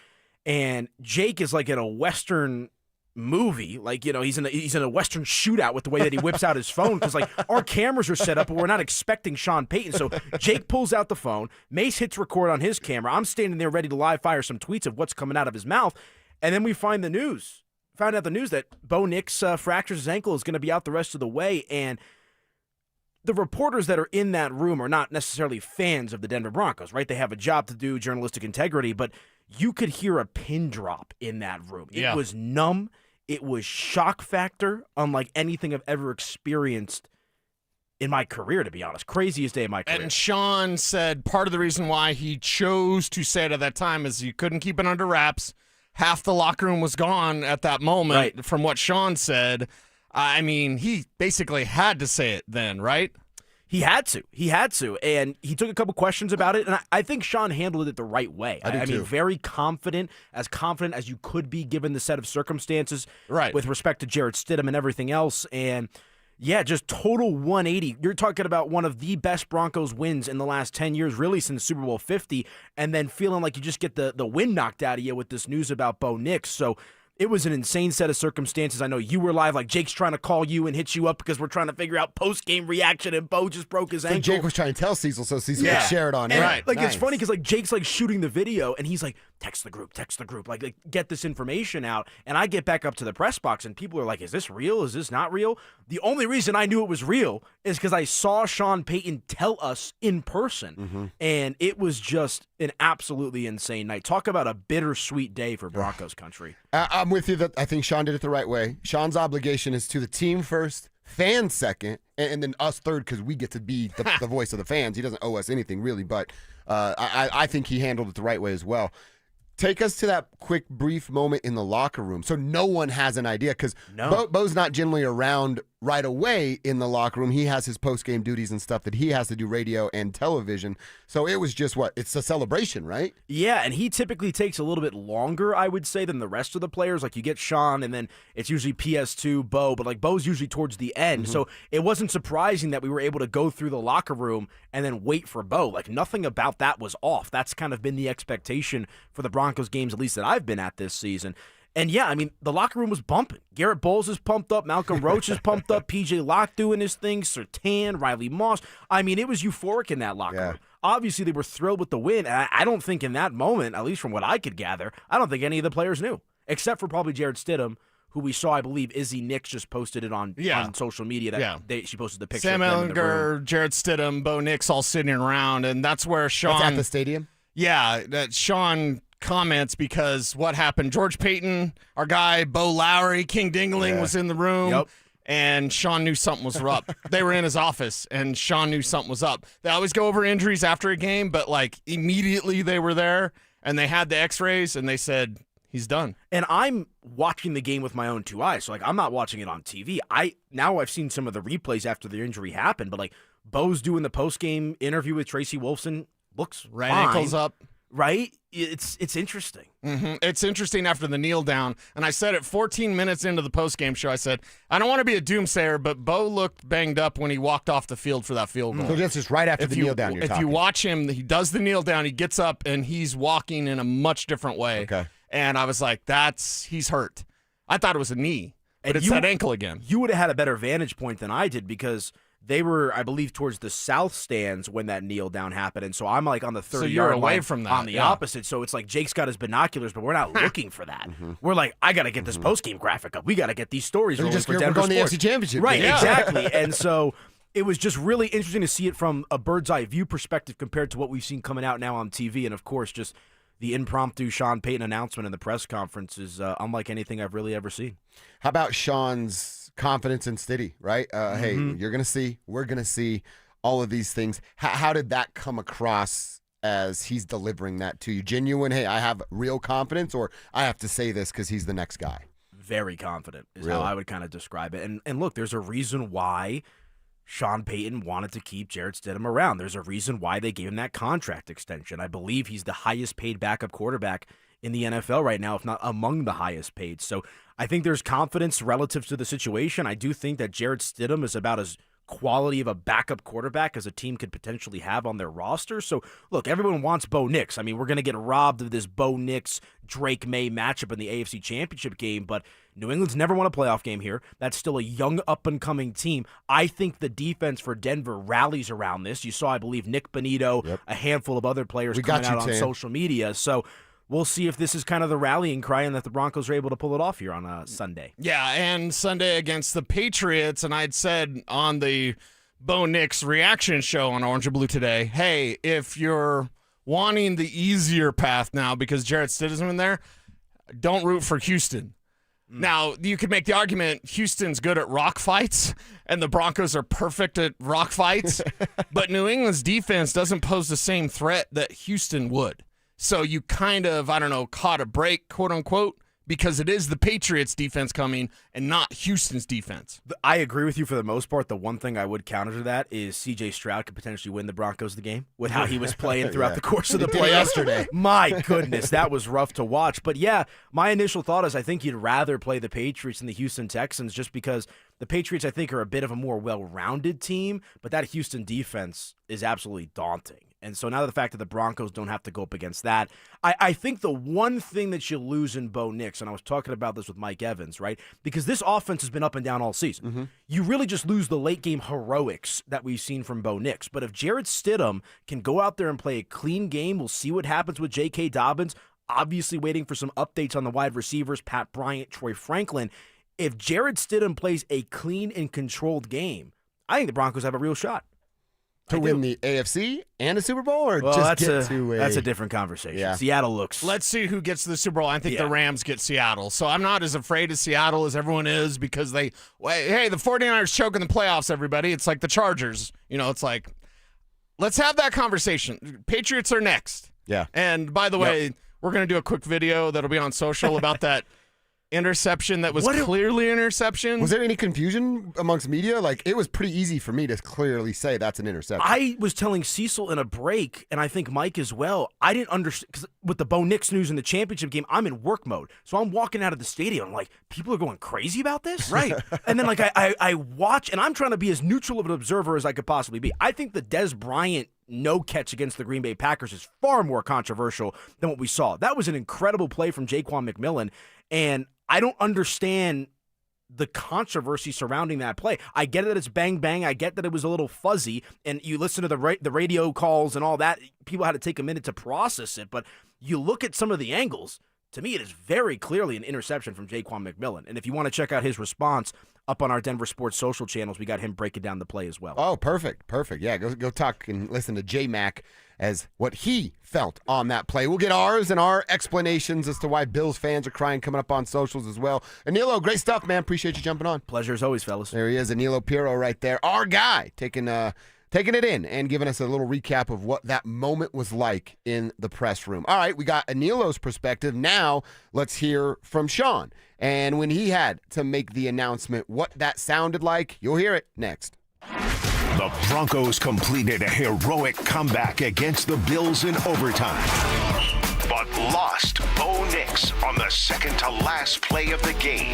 Speaker 1: And Jake is like in a Western movie, like, he's in a Western shootout with the way that he whips out his phone, because like our cameras are set up, but we're not expecting Sean Payton. So Jake pulls out the phone, Mace hits record on his camera. I'm standing there ready to live fire some tweets of what's coming out of his mouth, and then we found out the news that Bo Nix fractures his ankle, is going to be out the rest of the way. And the reporters that are in that room are not necessarily fans of the Denver Broncos, right? They have a job to do, journalistic integrity, but you could hear a pin drop in that room. It was numb. It was shock factor, unlike anything I've ever experienced in my career, to be honest. Craziest day of my career.
Speaker 13: And Sean said part of the reason why he chose to say it at that time is he couldn't keep it under wraps. Half the locker room was gone at that moment, right, from what Sean said. I mean, he basically had to say it then, right?
Speaker 1: He had to, and he took a couple questions about it, and I think Sean handled it the right way. I mean, very confident as you could be given the set of circumstances,
Speaker 13: right,
Speaker 1: with respect to Jarrett Stidham and everything else, and yeah, just total 180. You're talking about one of the best Broncos wins in the last 10 years, really since Super Bowl 50, and then feeling like you just get the wind knocked out of you with this news about Bo Nix. So it was an insane set of circumstances. I know you were live, like Jake's trying to call you and hit you up because we're trying to figure out post-game reaction, and Bo just broke his ankle.
Speaker 12: Jake was trying to tell Cecil, so Cecil could share it on air.
Speaker 1: Right. Like,
Speaker 12: nice.
Speaker 1: It's funny because like Jake's like shooting the video, and he's like, text the group, like get this information out. And I get back up to the press box, and people are like, is this real? Is this not real? The only reason I knew it was real is because I saw Sean Payton tell us in person, and it was just an absolutely insane night. Talk about a bittersweet day for Broncos country.
Speaker 12: I'm with you that I think Sean did it the right way. Sean's obligation is to the team first, fans second, and then us third, because we get to be the voice of the fans. He doesn't owe us anything, really, but I think he handled it the right way as well. Take us to that quick, brief moment in the locker room. So no one has an idea, because Bo's not generally around right away in the locker room. He has his post-game duties and stuff that he has to do, radio and television. So it was just it's a celebration, right?
Speaker 1: Yeah, and he typically takes a little bit longer, I would say, than the rest of the players. Like, you get Sean, and then it's usually PS2, Bo, but like Bo's usually towards the end. So it wasn't surprising that we were able to go through the locker room and then wait for Bo. Like, nothing about that was off. That's kind of been the expectation for the Broncos games, at least that I've been at this season. And yeah, I mean, the locker room was bumping. Garrett Bowles is pumped up. Malcolm Roach is pumped up. PJ Locke doing his thing. Surtain, Riley Moss. I mean, it was euphoric in that locker room. Obviously, they were thrilled with the win. And I don't think in that moment, at least from what I could gather, I don't think any of the players knew, except for probably Jarrett Stidham, who we saw, I believe, Izzy Nix just posted it on social media. She posted the picture.
Speaker 13: Sam Ehlinger, Jarrett Stidham, Bo Nix all sitting around, and that's where Sean.
Speaker 12: That's at the stadium?
Speaker 13: Yeah, that Sean comments, because what happened, George Payton, our guy, Bo Lowry, King Dingling was in the room, and Sean knew something was up. They were in his office, and Sean knew something was up. They always go over injuries after a game, but like immediately they were there, and they had the x-rays, and they said, he's done.
Speaker 1: And I'm watching the game with my own two eyes, so like I'm not watching it on TV. I've seen some of the replays after the injury happened, but like Bo's doing the post-game interview with Tracy Wolfson, looks
Speaker 13: right
Speaker 1: fine.
Speaker 13: Ankles up.
Speaker 1: Right? It's interesting.
Speaker 13: It's interesting after the kneel down. And I said it 14 minutes into the postgame show. I said, I don't want to be a doomsayer, but Bo looked banged up when he walked off the field for that field goal.
Speaker 12: So that's just right after the kneel down
Speaker 13: If you watch him, he does the kneel down, he gets up, and he's walking in a much different way.
Speaker 12: Okay.
Speaker 13: And I was like, he's hurt. I thought it was a knee, but it's that ankle again.
Speaker 1: You would have had a better vantage point than I did, because they were, I believe, towards the south stands when that kneel down happened, and so I'm like on the 30-yard line
Speaker 13: from that,
Speaker 1: on the opposite. So it's like Jake's got his binoculars, but we're not looking for that. We're like, I got to get this post-game graphic up. We got to get these stories rolling for Denver
Speaker 12: going to the
Speaker 1: Sports.
Speaker 12: AFC Championship.
Speaker 1: Right, exactly. And so it was just really interesting to see it from a bird's eye view perspective compared to what we've seen coming out now on TV, and of course, just the impromptu Sean Payton announcement in the press conference is unlike anything I've really ever seen.
Speaker 12: How about Sean's confidence in Stiddy, right? Hey, we're going to see all of these things. How did that come across as he's delivering that to you? Genuine, hey, I have real confidence, or I have to say this because he's the next guy?
Speaker 1: Very confident is how I would kind of describe it. And look, there's a reason why Sean Payton wanted to keep Jarrett Stidham around. There's a reason why they gave him that contract extension. I believe he's the highest paid backup quarterback in the NFL right now, if not among the highest paid. So I think there's confidence relative to the situation. I do think that Jarrett Stidham is about as quality of a backup quarterback as a team could potentially have on their roster. So, look, everyone wants Bo Nix. I mean, we're going to get robbed of this Bo Nix, Drake May matchup in the AFC Championship game, but New England's never won a playoff game here. That's still a young, up-and-coming team. I think the defense for Denver rallies around this. You saw, I believe, Nick Bonito, a handful of other players coming out on social media. So we'll see if this is kind of the rallying cry and that the Broncos are able to pull it off here on Sunday.
Speaker 13: Yeah, and Sunday against the Patriots, and I'd said on the Bo Nix reaction show on Orange and Blue today, hey, if you're wanting the easier path now because Jarrett Stidham's in there, don't root for Houston. Now, you could make the argument Houston's good at rock fights, and the Broncos are perfect at rock fights, but New England's defense doesn't pose the same threat that Houston would. So you kind of, caught a break, quote unquote, because it is the Patriots defense coming and not Houston's defense.
Speaker 1: I agree with you for the most part. The one thing I would counter to that is C.J. Stroud could potentially win the Broncos the game with how he was playing throughout the course of the play
Speaker 12: yesterday.
Speaker 1: My goodness, that was rough to watch. But yeah, my initial thought is I think you'd rather play the Patriots than the Houston Texans just because the Patriots, I think, are a bit of a more well-rounded team, but that Houston defense is absolutely daunting. And so now that the fact that the Broncos don't have to go up against that, I think the one thing that you lose in Bo Nix, and I was talking about this with Mike Evans, right? Because this offense has been up and down all season.
Speaker 12: Mm-hmm.
Speaker 1: You really just lose the late-game heroics that we've seen from Bo Nix. But if Jarrett Stidham can go out there and play a clean game, we'll see what happens with J.K. Dobbins. Obviously waiting for some updates on the wide receivers, Pat Bryant, Troy Franklin. If Jarrett Stidham plays a clean and controlled game, I think the Broncos have a real shot.
Speaker 12: To win the AFC and a Super Bowl, or
Speaker 1: well,
Speaker 12: just get to a...
Speaker 1: That's a different conversation.
Speaker 12: Yeah.
Speaker 1: Seattle looks...
Speaker 13: Let's see who gets to the Super Bowl. I think the Rams get Seattle. So I'm not as afraid of Seattle as everyone is because the 49ers choke in the playoffs, everybody. It's like the Chargers. It's like, let's have that conversation. Patriots are next.
Speaker 12: Yeah.
Speaker 13: And by the way, we're going to do a quick video that'll be on social about that interception that was clearly interception.
Speaker 12: Was there any confusion amongst media? Like, it was pretty easy for me to clearly say that's an interception.
Speaker 1: I was telling Cecil in a break, and I think Mike as well, I didn't understand, because with the Bo Nix news in the championship game, I'm in work mode. So I'm walking out of the stadium, I'm like, people are going crazy about this?
Speaker 13: Right.
Speaker 1: And then, I watch, and I'm trying to be as neutral of an observer as I could possibly be. I think the Dez Bryant no catch against the Green Bay Packers is far more controversial than what we saw. That was an incredible play from Jaquan McMillan, and I don't understand the controversy surrounding that play. I get that it's bang bang. I get that it was a little fuzzy, and you listen to the radio calls and all that. People had to take a minute to process it, but you look at some of the angles. To me, it is very clearly an interception from Jaquan McMillan. And if you want to check out his response up on our Denver Sports social channels, we got him breaking down the play as well.
Speaker 12: Oh, perfect. Yeah, go talk and listen to J-Mac as what he felt on that play. We'll get ours and our explanations as to why Bills fans are crying coming up on socials as well. Anilo, great stuff, man. Appreciate you jumping on.
Speaker 1: Pleasure as always, fellas.
Speaker 12: There he is, Anilo Pirro right there. Our guy taking it in and giving us a little recap of what that moment was like in the press room. All right, we got Anilo's perspective. Now let's hear from Sean. And when he had to make the announcement, what that sounded like, you'll hear it next.
Speaker 8: The Broncos completed a heroic comeback against the Bills in overtime, but lost Bo Nix on the second-to-last play of the game.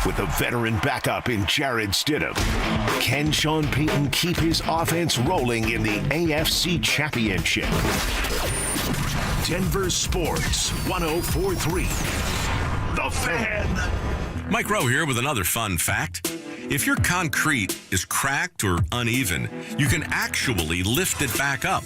Speaker 8: With a veteran backup in Jarrett Stidham, can Sean Payton keep his offense rolling in the AFC Championship? Denver Sports 104.3. The Fan.
Speaker 10: Mike Rowe here with another fun fact. If your concrete is cracked or uneven, you can actually lift it back up.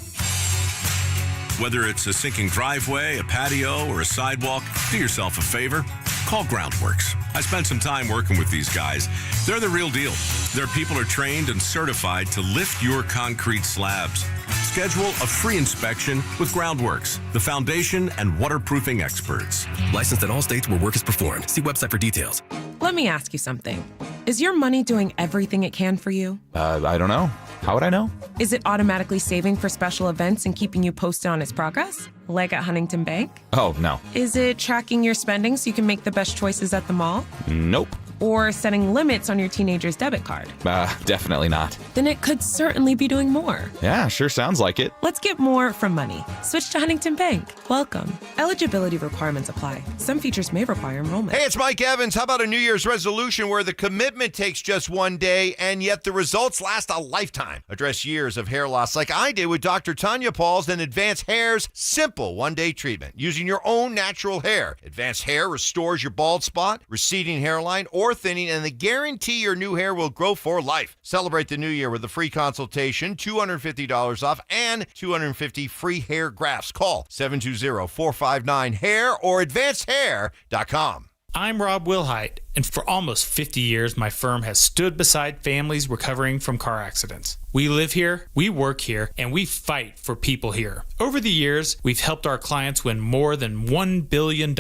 Speaker 10: Whether it's a sinking driveway, a patio, or a sidewalk, do yourself a favor. Call Groundworks. I spent some time working with these guys. They're the real deal. Their people are trained and certified to lift your concrete slabs. Schedule a free inspection with Groundworks, the foundation and waterproofing experts.
Speaker 21: Licensed in all states where work is performed. See website for details.
Speaker 15: Let me ask you something. Is your money doing everything it can for you?
Speaker 16: I don't know. How would I know?
Speaker 15: Is it automatically saving for special events and keeping you posted on its progress? Like at Huntington Bank?
Speaker 16: Oh, no.
Speaker 15: Is it tracking your spending so you can make the best choices at the mall?
Speaker 16: Nope.
Speaker 15: Or setting limits on your teenager's debit card?
Speaker 16: Definitely not.
Speaker 15: Then it could certainly be doing more.
Speaker 16: Yeah, sure sounds like it.
Speaker 15: Let's get more from money. Switch to Huntington Bank. Welcome. Eligibility requirements apply. Some features may require enrollment.
Speaker 17: Hey, it's Mike Evans. How about a New Year's resolution where the commitment takes just one day and yet the results last a lifetime? Address years of hair loss like I did with Dr. Tanya Pauls and Advanced Hair's simple one-day treatment using your own natural hair. Advanced Hair restores your bald spot, receding hairline, or thinning, and they guarantee your new hair will grow for life. Celebrate the new year with a free consultation, $250 off, and 250 free hair grafts. Call 720-459-HAIR or advancedhair.com.
Speaker 18: I'm Rob Wilhite, and for almost 50 years, my firm has stood beside families recovering from car accidents. We live here, we work here, and we fight for people here. Over the years, we've helped our clients win more than $1 billion,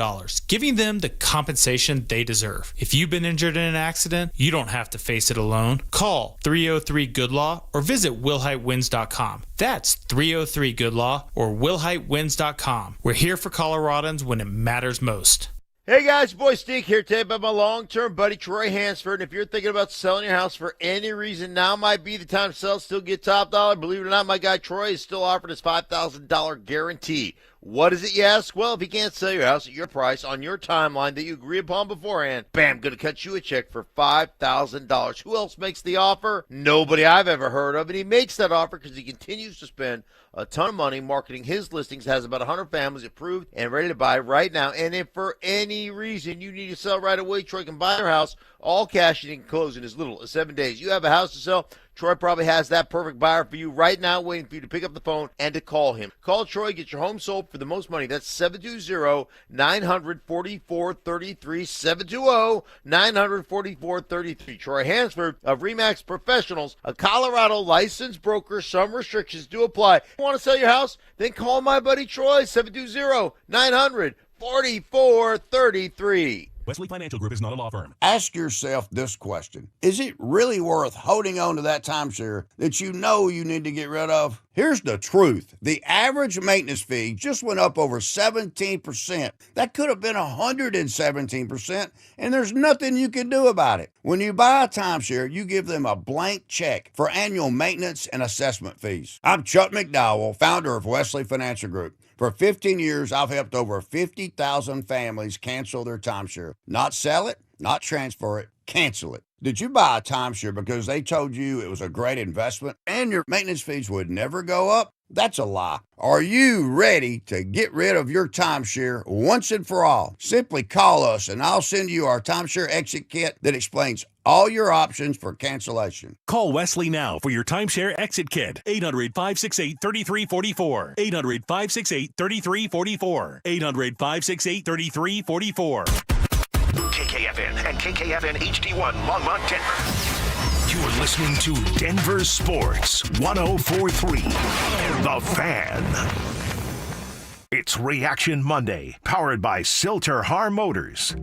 Speaker 18: giving them the compensation they deserve. If you've been injured in an accident, you don't have to face it alone. Call 303-GOOD-LAW or visit WilhiteWins.com. That's 303-GOOD-LAW or WilhiteWins.com. We're here for Coloradans when it matters most.
Speaker 19: Hey guys, boy Steve here today about my long-term buddy Troy Hansford. And if you're thinking about selling your house for any reason, now might be the time to sell, still get top dollar. Believe it or not, my guy Troy is still offering his $5,000 guarantee. What is it, you ask? Well, if he can't sell your house at your price on your timeline that you agree upon beforehand, bam, going to cut you a check for $5,000. Who else makes the offer? Nobody I've ever heard of. And he makes that offer because he continues to spend a ton of money marketing his listings, has about 100 families approved and ready to buy right now. And if for any reason you need to sell right away, Troy can buy your house, all cash, and he can close in as little as 7 days. You have a house to sell, Troy probably has that perfect buyer for you right now, waiting for you to pick up the phone and to call him. Call Troy, get your home sold for the most money. That's 720-900-4433, 720-900-4433. Troy Hansford of RE/MAX Professionals, a Colorado licensed broker. Some restrictions do apply. Want to sell your house? Then call my buddy Troy, 720-900-4433.
Speaker 20: Wesley Financial Group is not a law firm.
Speaker 22: Ask yourself this question. Is it really worth holding on to that timeshare that you know you need to get rid of? Here's the truth. The average maintenance fee just went up over 17%. That could have been 117%, and there's nothing you can do about it. When you buy a timeshare, you give them a blank check for annual maintenance and assessment fees. I'm Chuck McDowell, founder of Wesley Financial Group. For 15 years, I've helped over 50,000 families cancel their timeshare. Not sell it, not transfer it, cancel it. Did you buy a timeshare because they told you it was a great investment and your maintenance fees would never go up? That's a lie. Are you ready to get rid of your timeshare once and for all? Simply call us and I'll send you our timeshare exit kit that explains all your options for cancellation.
Speaker 20: Call Wesley now for your timeshare exit kit. 800-568-3344. 800-568-3344. 800-568-3344.
Speaker 8: KKFN and KKFN HD1 Longmont, Denver. You're listening to Denver Sports 104.3. The Fan. It's Reaction Monday, powered by Silter-Har Motors.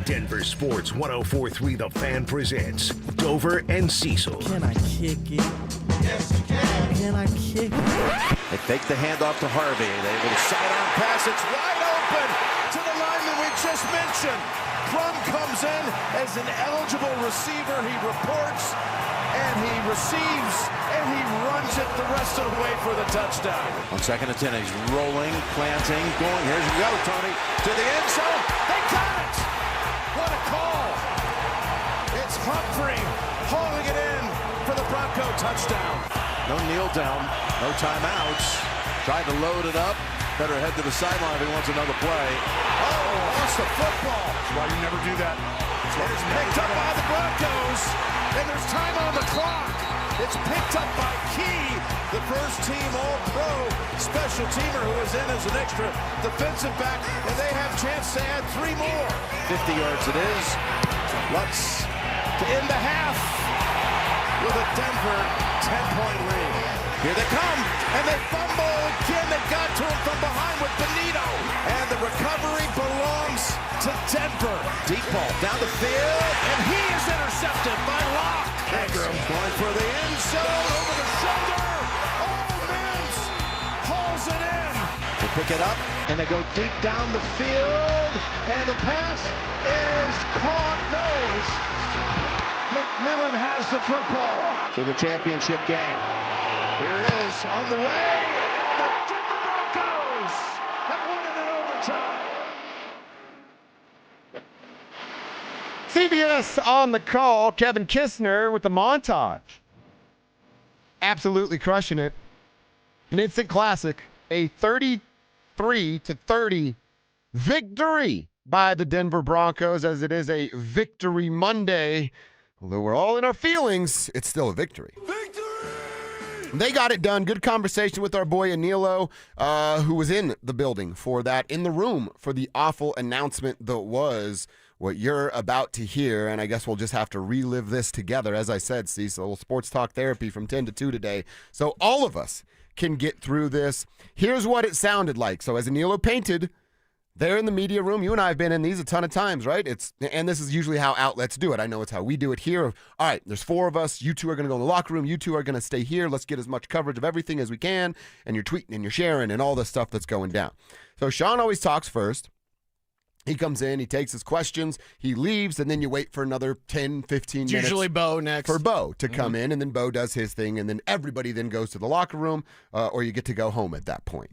Speaker 8: Denver Sports 104.3 The Fan presents Dover and Cecil.
Speaker 23: Can I kick it? Yes, you can. Can I kick it?
Speaker 24: They fake the handoff to Harvey. They able to sidearm pass. It's wide open to the lineman we just mentioned. Crum comes in as an eligible receiver. He reports and he receives and he runs it the rest of the way for the touchdown.
Speaker 21: On 2nd and 10, he's rolling, planting, going. Here's you go, Tony, to the end zone.
Speaker 24: They got it! What a call! It's Humphrey hauling it in for the Bronco touchdown.
Speaker 21: No kneel down, no timeouts. Tried to load it up. Better head to the sideline if he wants another play.
Speaker 24: Oh, lost the football. That's why you never do that. It is picked up by the Broncos, and there's time on the clock. It's picked up by Key, the first team All-Pro special teamer who is in as an extra defensive back, and they have a chance to add 3 more.
Speaker 21: 50 yards it is. Lutz
Speaker 24: to end the half with a Denver 10-point lead.
Speaker 21: Here they come,
Speaker 24: and they fumble again. They got to him from behind with Benito, and the recovery belongs to Denver.
Speaker 21: Deep ball down the field,
Speaker 24: and he is intercepted by Locke.
Speaker 21: Going for the end zone,
Speaker 24: over the shoulder. Oh, Mims hauls it in.
Speaker 21: The
Speaker 24: pick it up, and they go deep down the field, and the pass is caught. McMillan has the football for the championship game. Here it is on the way. The Denver Broncos have won it in overtime.
Speaker 3: CBS on the call. Kevin Kistner with the montage. Absolutely crushing it. An instant classic. A 33-30 victory by the Denver Broncos, as it is a Victory Monday. Although we're all in our feelings, it's still a victory. Victory! They got it done. Good conversation with our boy Anilo, who was in the building for that, in the room for the awful announcement that was what you're about to hear. And I guess we'll just have to relive this together. As I said, Cecil, sports talk therapy from 10 to 2 today. So all of us can get through this. Here's what it sounded like. So as Anilo painted, there in the media room, you and I have been in these a ton of times, right? And this is usually how outlets do it. I know it's how we do it here. All right, there's 4 of us. You 2 are going to go in the locker room. You 2 are going to stay here. Let's get as much coverage of everything as we can. And you're tweeting and you're sharing and all the stuff that's going down. So Sean always talks first. He comes in, he takes his questions, he leaves, and then you wait for another 10, 15 minutes.
Speaker 13: Usually Bo next.
Speaker 3: For Bo to come in, and then Bo does his thing, and then everybody then goes to the locker room, or you get to go home at that point.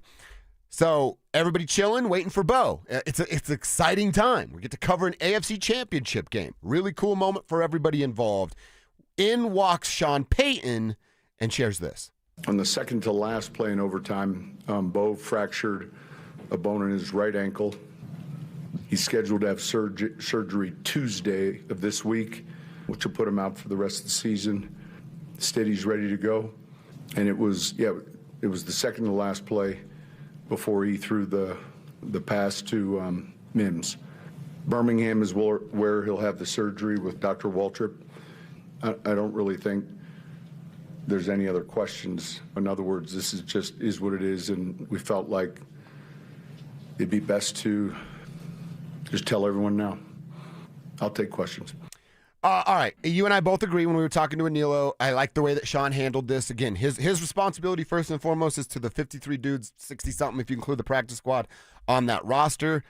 Speaker 3: So everybody chilling, waiting for Bo. It's an exciting time. We get to cover an AFC championship game. Really cool moment for everybody involved. In walks Sean Payton and shares this.
Speaker 4: On the second to last play in overtime, Bo fractured a bone in his right ankle. He's scheduled to have surgery Tuesday of this week, which will put him out for the rest of the season. Steady's ready to go. And it was the second to last play before he threw the pass to Mims. Birmingham is where he'll have the surgery with Dr. Waltrip. I don't really think there's any other questions. In other words, this is what it is, and we felt like it'd be best to just tell everyone now. I'll take questions.
Speaker 3: All right. You and I both agree when we were talking to Anilo. I like the way that Sean handled this. Again, his responsibility first and foremost is to the 53 dudes, 60-something if you include the practice squad, on that roster.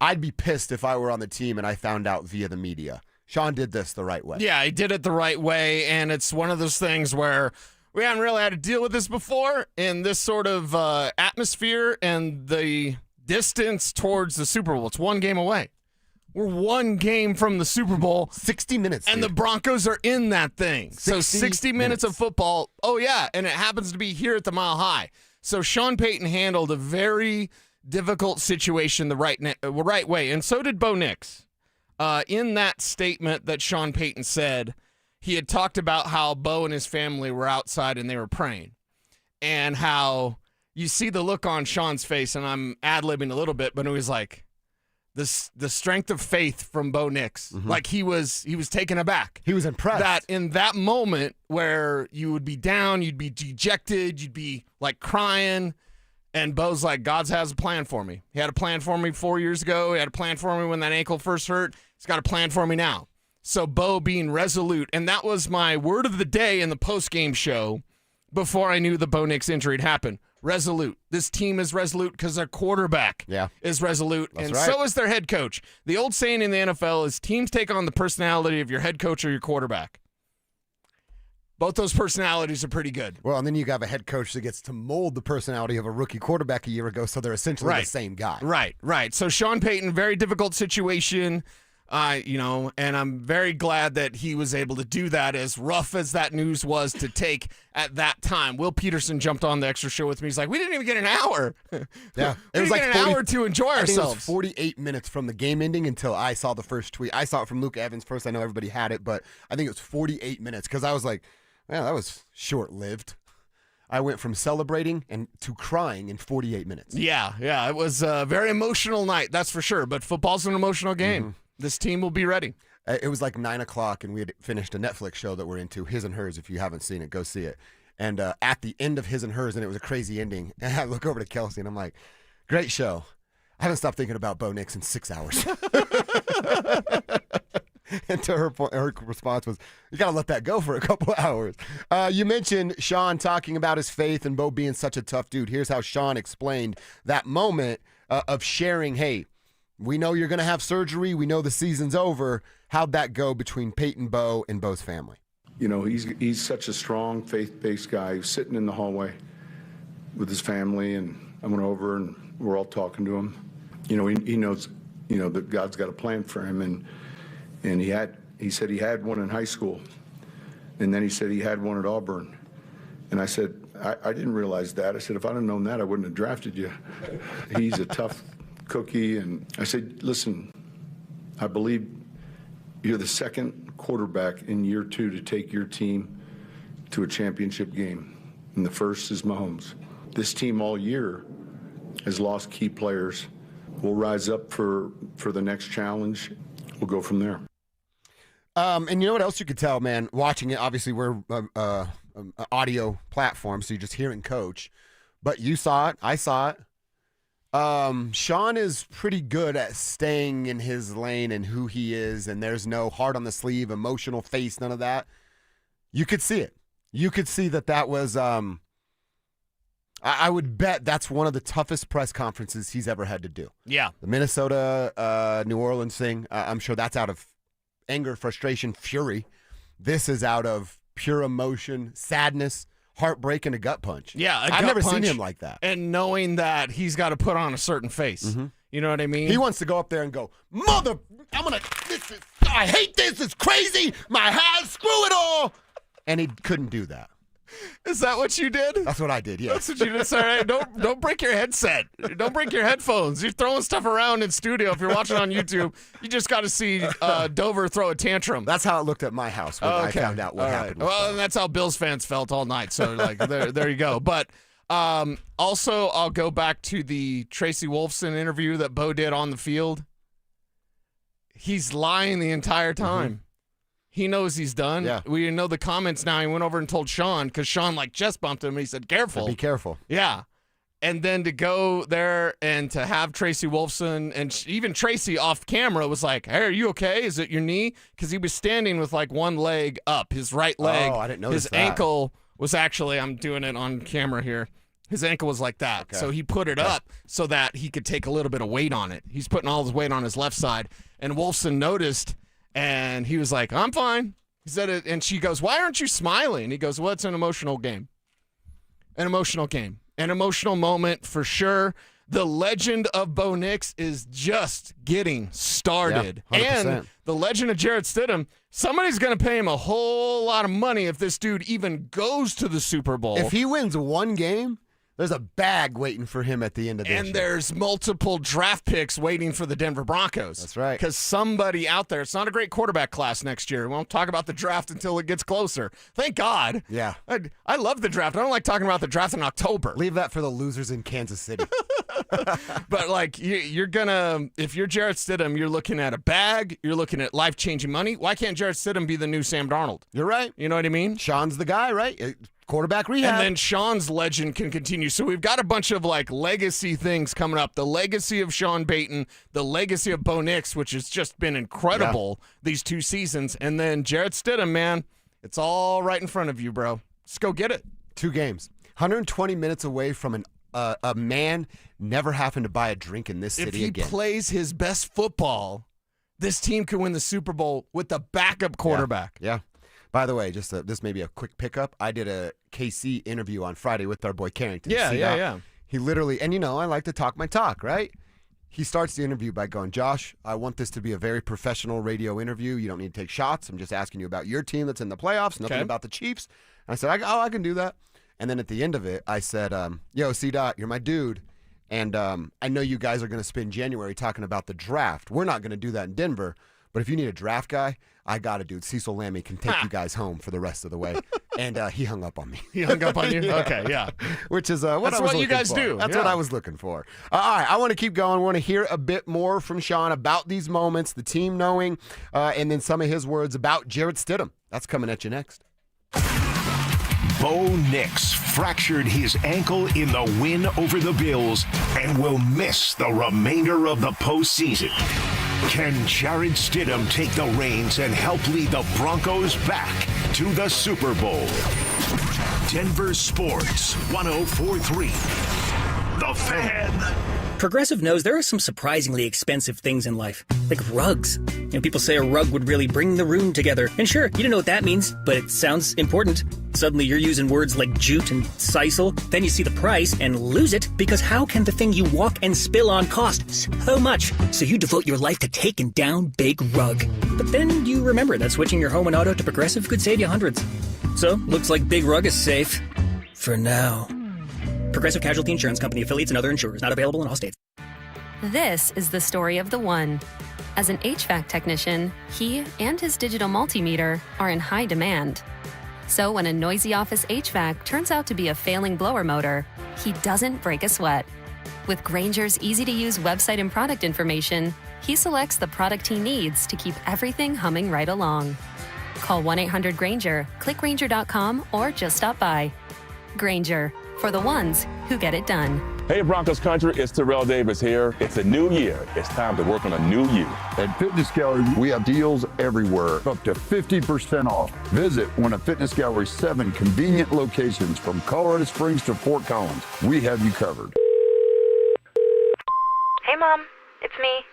Speaker 3: I'd be pissed if I were on the team and I found out via the media. Sean did this the right way.
Speaker 13: Yeah, he did it the right way, and it's one of those things where we haven't really had to deal with this before in this sort of atmosphere and the distance towards the Super Bowl. It's one game away. We're one game from the Super Bowl.
Speaker 3: 60 minutes.
Speaker 13: And
Speaker 3: dude.
Speaker 13: The Broncos are in that thing. So 60 minutes of football. Oh, yeah. And it happens to be here at the Mile High. So Sean Payton handled a very difficult situation the right way. And so did Bo Nix. In that statement that Sean Payton said, he had talked about how Bo and his family were outside and they were praying. And how you see the look on Sean's face, and I'm ad-libbing a little bit, but it was like, the strength of faith from Bo Nix. Mm-hmm. Like he was taken aback.
Speaker 3: He was impressed.
Speaker 13: That in that moment where you would be down, you'd be dejected, you'd be like crying, and Bo's like, God has a plan for me. He had a plan for me 4 years ago. He had a plan for me when that ankle first hurt. He's got a plan for me now. So Bo being resolute, and that was my word of the day in the post-game show before I knew the Bo Nix injury had happened. Resolute. This team is resolute because their quarterback is resolute, and so is their head coach. The old saying in the NFL is teams take on the personality of your head coach or your quarterback. Both those personalities are pretty good.
Speaker 3: Well, and then you have a head coach that gets to mold the personality of a rookie quarterback a year ago, so they're essentially the same guy.
Speaker 13: Right. So Sean Payton, very difficult situation. And I'm very glad that he was able to do that, as rough as that news was to take at that time. Will Peterson jumped on the extra show with me. He's like, we didn't even get an hour.
Speaker 3: Yeah. It was like
Speaker 13: an hour to enjoy ourselves.
Speaker 3: I think it was 48 minutes from the game ending until I saw the first tweet. I saw it from Luke Evans first. I know everybody had it, but I think it was 48 minutes because I was like, man, that was short-lived. I went from celebrating and to crying in 48 minutes.
Speaker 13: Yeah. It was a very emotional night, that's for sure. But football's an emotional game. Mm-hmm. This team will be ready.
Speaker 3: It was like 9 o'clock, and we had finished a Netflix show that we're into, His and Hers. If you haven't seen it, go see it. And at the end of His and Hers, and it was a crazy ending, and I look over to Kelsey, and I'm like, great show. I haven't stopped thinking about Bo Nix in 6 hours.
Speaker 12: And to her response was, you got to let that go for a couple of hours. You mentioned Sean talking about his faith and Bo being such a tough dude. Here's how Sean explained that moment of sharing, hey, we know you're going to have surgery. We know the season's over. How'd that go between Payton, Bo, and Bo's family?
Speaker 4: You know, he's such a strong, faith-based guy. He was sitting in the hallway with his family, and I went over, and we're all talking to him. You know, he knows, you know, that God's got a plan for him, and he said he had one in high school, and then he said he had one at Auburn. And I said, I didn't realize that. I said, if I'd have known that, I wouldn't have drafted you. He's a tough cookie. And I said, listen, I believe you're the second quarterback in year 2 to take your team to a championship game. And the first is Mahomes. This team all year has lost key players. We'll rise up for the next challenge. We'll go from there.
Speaker 12: And you know what else you could tell, man? Watching it, obviously we're an audio platform, so you're just hearing Coach. But you saw it. I saw it. Sean is pretty good at staying in his lane and who he is, and there's no heart on the sleeve, emotional face, none of that. You could see it. You could see that was, I would bet that's one of the toughest press conferences he's ever had to do.
Speaker 13: Yeah.
Speaker 12: The Minnesota, New Orleans thing, I'm sure that's out of anger, frustration, fury. This is out of pure emotion, sadness, heartbreak, and a gut punch.
Speaker 13: Yeah,
Speaker 12: I've never seen him like that.
Speaker 13: And knowing that he's got to put on a certain face.
Speaker 12: Mm-hmm.
Speaker 13: You know what I mean?
Speaker 12: He wants to go up there and go, I hate this, it's crazy, my head, screw it all. And he couldn't do that.
Speaker 13: Is that what you did?
Speaker 12: That's what I did, yeah.
Speaker 13: That's what you did. Sorry, don't break your headset. Don't break your headphones. You're throwing stuff around in studio. If you're watching on YouTube, you just got to see Dover throw a tantrum.
Speaker 12: That's how it looked at my house when I found out what happened.
Speaker 13: Well, and that's how Bills fans felt all night. So, like, there you go. But also, I'll go back to the Tracy Wolfson interview that Bo did on the field. He's lying the entire time. Mm-hmm. He knows he's done.
Speaker 12: Yeah.
Speaker 13: We know the comments now. He went over and told Sean because Sean chest bumped him. And he said, careful.
Speaker 12: Be careful.
Speaker 13: Yeah. And then to go there and to have Tracy Wolfson and even Tracy off camera was like, hey, are you okay? Is it your knee? Because he was standing with one leg up, his right leg.
Speaker 12: Oh, I didn't notice
Speaker 13: his
Speaker 12: that.
Speaker 13: Ankle was actually, I'm doing it on camera here. His ankle was like that.
Speaker 12: Okay.
Speaker 13: So he put it up so that he could take a little bit of weight on it. He's putting all his weight on his left side. And Wolfson noticed. And he was like, I'm fine. He said it, and she goes, why aren't you smiling? He goes, well, it's an emotional game. An emotional game. An emotional moment for sure. The legend of Bo Nix is just getting started.
Speaker 12: Yeah, 100%.
Speaker 13: And the legend of Jarrett Stidham, somebody's going to pay him a whole lot of money if this dude even goes to the Super Bowl.
Speaker 12: If he wins one game, there's a bag waiting for him at the end of this.
Speaker 13: And there's multiple draft picks waiting for the Denver Broncos.
Speaker 12: That's right.
Speaker 13: Because somebody out there, it's not a great quarterback class next year. We won't talk about the draft until it gets closer. Thank God.
Speaker 12: Yeah.
Speaker 13: I love the draft. I don't like talking about the draft in October.
Speaker 12: Leave that for the losers in Kansas City.
Speaker 13: But you're gonna, if you're Jarrett Stidham, you're looking at a bag, you're looking at life-changing money. Why can't Jarrett Stidham be the new Sam Darnold?
Speaker 12: You're right.
Speaker 13: You know what I mean?
Speaker 12: Sean's the guy, right? Quarterback rehab.
Speaker 13: And then Sean's legend can continue. So we've got a bunch of legacy things coming up. The legacy of Sean Payton, the legacy of Bo Nix, which has just been incredible these 2 seasons. And then Jarrett Stidham, man, it's all right in front of you, bro. Let's go get it.
Speaker 12: 2 games. 120 minutes away from a man never having to buy a drink in this city again.
Speaker 13: If he plays his best football, this team could win the Super Bowl with the backup quarterback.
Speaker 12: Yeah. By the way, just this may be a quick pickup. I did a KC interview on Friday with our boy Carrington.
Speaker 13: Yeah.
Speaker 12: He literally, and I like to talk my talk, right? He starts the interview by going, Josh, I want this to be a very professional radio interview. You don't need to take shots. I'm just asking you about your team that's in the playoffs, nothing about the Chiefs. And I said, I can do that. And then at the end of it, I said, yo, C-Dot, you're my dude. And I know you guys are going to spend January talking about the draft. We're not going to do that in Denver. But if you need a draft guy, I got a dude. Cecil Lammy can take you guys home for the rest of the way. And he hung up on me.
Speaker 13: He hung up on you?
Speaker 12: Yeah.
Speaker 13: Okay, yeah.
Speaker 12: Which is
Speaker 13: That's what you guys do.
Speaker 12: That's what I was looking for. All right, I want to keep going. I want to hear a bit more from Sean about these moments, the team knowing, and then some of his words about Jarrett Stidham. That's coming at you next.
Speaker 8: Bo Nix fractured his ankle in the win over the Bills and will miss the remainder of the postseason. Can Jared Stidham take the reins and help lead the Broncos back to the Super Bowl? Denver Sports 104.3. The Fan.
Speaker 5: Progressive knows there are some surprisingly expensive things in life, like rugs. People say a rug would really bring the room together. And sure, you don't know what that means, but it sounds important. Suddenly you're using words like jute and Cecil. Then you see the price and lose it, because how can the thing you walk and spill on cost so much? So you devote your life to taking down Big Rug. But then you remember that switching your home and auto to Progressive could save you hundreds. So, looks like Big Rug is safe. For now. Progressive Casualty Insurance Company, affiliates, and other insurers. Not available in all states.
Speaker 6: This is the story of the one. As an HVAC technician, he and his digital multimeter are in high demand. So when a noisy office HVAC turns out to be a failing blower motor, he doesn't break a sweat. With Grainger's easy-to-use website and product information, he selects the product he needs to keep everything humming right along. Call 1-800-GRAINGER, click Grainger.com, or just stop by. Grainger, for the ones who get it done.
Speaker 7: Hey Broncos country, it's Terrell Davis here. It's a new year. It's time to work on a new you.
Speaker 9: At Fitness Gallery, we have deals everywhere, up to 50% off. Visit one of Fitness Gallery's 7 convenient locations from Colorado Springs to Fort Collins. We have you covered.
Speaker 25: Hey Mom, it's me.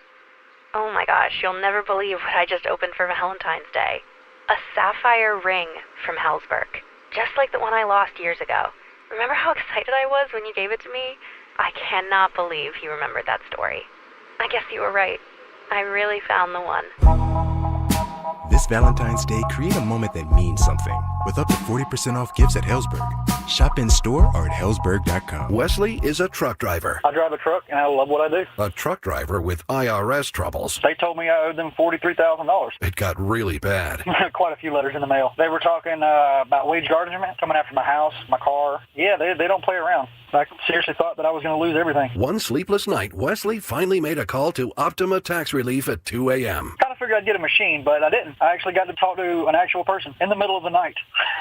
Speaker 25: Oh my gosh, you'll never believe what I just opened for Valentine's Day. A sapphire ring from Hellsberg, just like the one I lost years ago. Remember how excited I was when you gave it to me? I cannot believe you remembered that story. I guess you were right. I really found the one.
Speaker 26: This Valentine's Day, create a moment that means something with up to 40% off gifts at Hellsberg. Shop in store or at Hellsberg.com.
Speaker 27: Wesley is a truck driver.
Speaker 28: I drive a truck and I love what I do.
Speaker 27: A truck driver with IRS troubles.
Speaker 28: They told me I owed them $43,000.
Speaker 27: It got really bad.
Speaker 28: Quite a few letters in the mail. They were talking about wage garnishment coming after my house, my car. Yeah, they don't play around. I seriously thought that I was going to lose everything.
Speaker 27: One sleepless night, Wesley finally made a call to Optima Tax Relief at 2 a.m.
Speaker 28: Kind of figured I'd get a machine, but I didn't. I actually got to talk to an actual person in the middle of the night.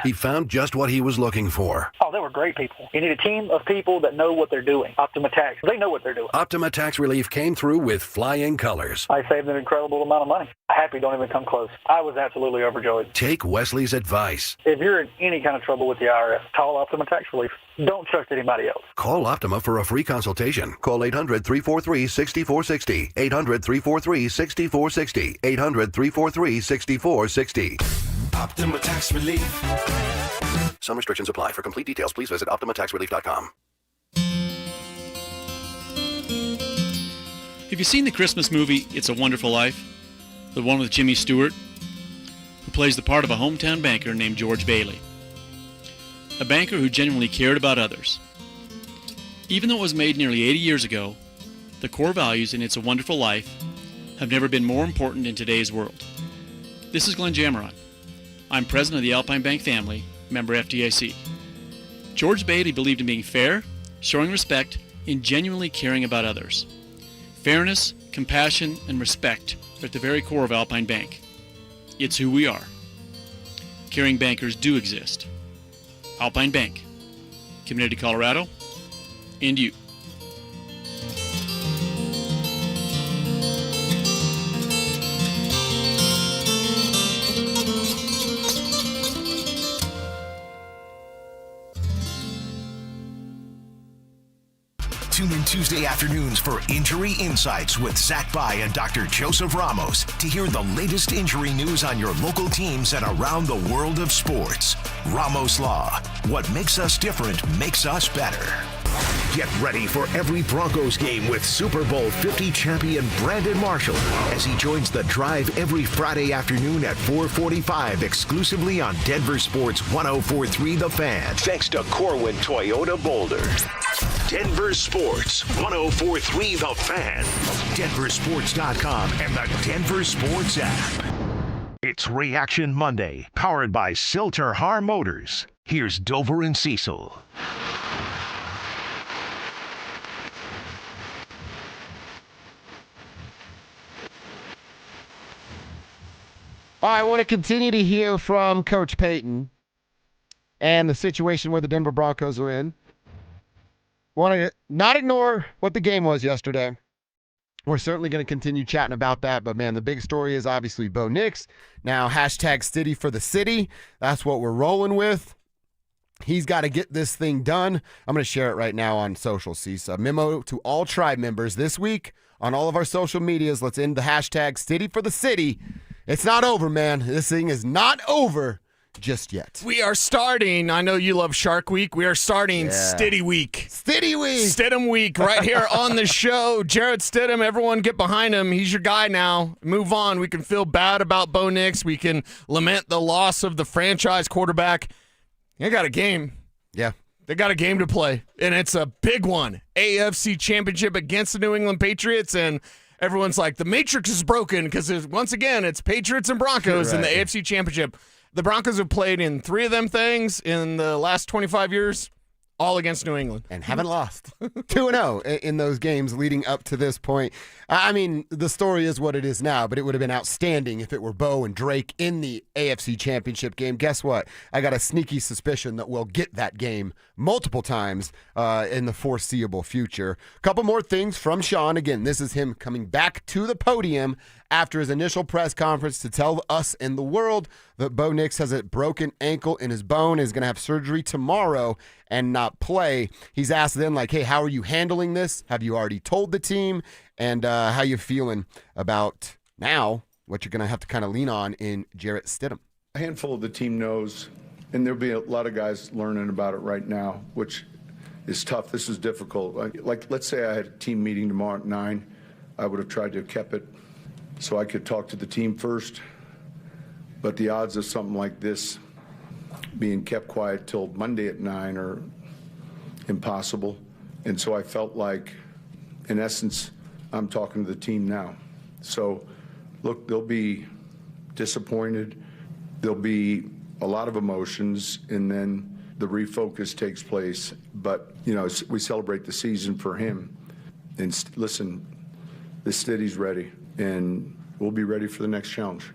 Speaker 27: He found just what he was looking for.
Speaker 28: Oh, they were great people. You need a team of people that know what they're doing. Optima Tax, they know what they're doing.
Speaker 27: Optima Tax Relief came through with flying colors.
Speaker 28: I saved an incredible amount of money. Happy don't even come close. I was absolutely overjoyed.
Speaker 27: Take Wesley's advice.
Speaker 28: If you're in any kind of trouble with the IRS, call Optima Tax Relief. Don't trust anybody else.
Speaker 27: Call Optima for a free consultation. Call 800-343-6460. 800-343-6460. 800-343-6460.
Speaker 26: Optima Tax Relief.
Speaker 27: Some restrictions apply. For complete details, please visit OptimaTaxRelief.com.
Speaker 29: Have you seen the Christmas movie It's a Wonderful Life? The one with Jimmy Stewart, who plays the part of a hometown banker named George Bailey. A banker who genuinely cared about others. Even though it was made nearly 80 years ago, the core values in It's a Wonderful Life have never been more important in today's world. This is Glenn Jameron. I'm president of the Alpine Bank family, member FDIC. George Bailey believed in being fair, showing respect, and genuinely caring about others. Fairness, compassion, and respect are at the very core of Alpine Bank. It's who we are. Caring bankers do exist. Alpine Bank, committed to Colorado, and you.
Speaker 8: Tune in Tuesday afternoons for Injury Insights with Zach Bai and Dr. Joseph Ramos to hear the latest injury news on your local teams and around the world of sports. Ramos Law. What makes us different makes us better. Get ready for every Broncos game with Super Bowl 50 champion Brandon Marshall as he joins the drive every Friday afternoon at 4:45 exclusively on Denver Sports 104.3 The Fan. Thanks to Corwin Toyota Boulder. Denver Sports 104.3 The Fan. DenverSports.com and the Denver Sports app. It's Reaction Monday, powered by Silter Har Motors. Here's Dover and Cecil.
Speaker 12: All right, I want to continue to hear from Coach Payton and the situation where the Denver Broncos are in. Want to not ignore what the game was yesterday.
Speaker 3: We're certainly going to continue chatting about that, but man, the big story is obviously Bo Nix. Now, hashtag City for the city. That's what we're rolling with. He's got to get this thing done. I'm going to share it right now on social. See, a memo to all tribe members this week on all of our social medias. Let's end the hashtag City for the city. It's not over, man. This thing is not over just yet.
Speaker 13: We are starting, I know you love Shark Week, we are starting Stiddy Week.
Speaker 3: Stiddy Week.
Speaker 13: Stidham Week right here on the show. Jarrett Stidham, everyone get behind him. He's your guy now. Move on. We can feel bad about Bo Nix. We can lament the loss of the franchise quarterback. They got a game.
Speaker 3: Yeah.
Speaker 13: They got a game to play, and it's a big one. AFC Championship against the New England Patriots, and everyone's like, the Matrix is broken because, once again, it's Patriots and Broncos in the AFC Championship. The Broncos have played in 3 of them things in the last 25 years, all against New England.
Speaker 3: And haven't lost. 2-0 in those games leading up to this point. I mean, the story is what it is now, but it would have been outstanding if it were Bo and Drake in the AFC Championship game. Guess what? I got a sneaky suspicion that we'll get that game multiple times in the foreseeable future. A couple more things from Sean. Again, this is him coming back to the podium after his initial press conference to tell us and the world that Bo Nix has a broken ankle in his bone, is going to have surgery tomorrow and not play. He's asked then, like, hey, how are you handling this? Have you already told the team? And how you feeling about now what you're going to have to kind of lean on in Jarrett Stidham?
Speaker 4: A handful of the team knows, and there'll be a lot of guys learning about it right now, which is tough. This is difficult. Like, let's say I had a team meeting tomorrow at 9. I would have tried to have kept it so I could talk to the team first. But the odds of something like this being kept quiet till Monday at 9 are impossible. And so I felt like, in essence, I'm talking to the team now. So, look, they'll be disappointed. There'll be a lot of emotions, and then the refocus takes place. But, you know, we celebrate the season for him. And listen, this city's ready, and we'll be ready for the next challenge.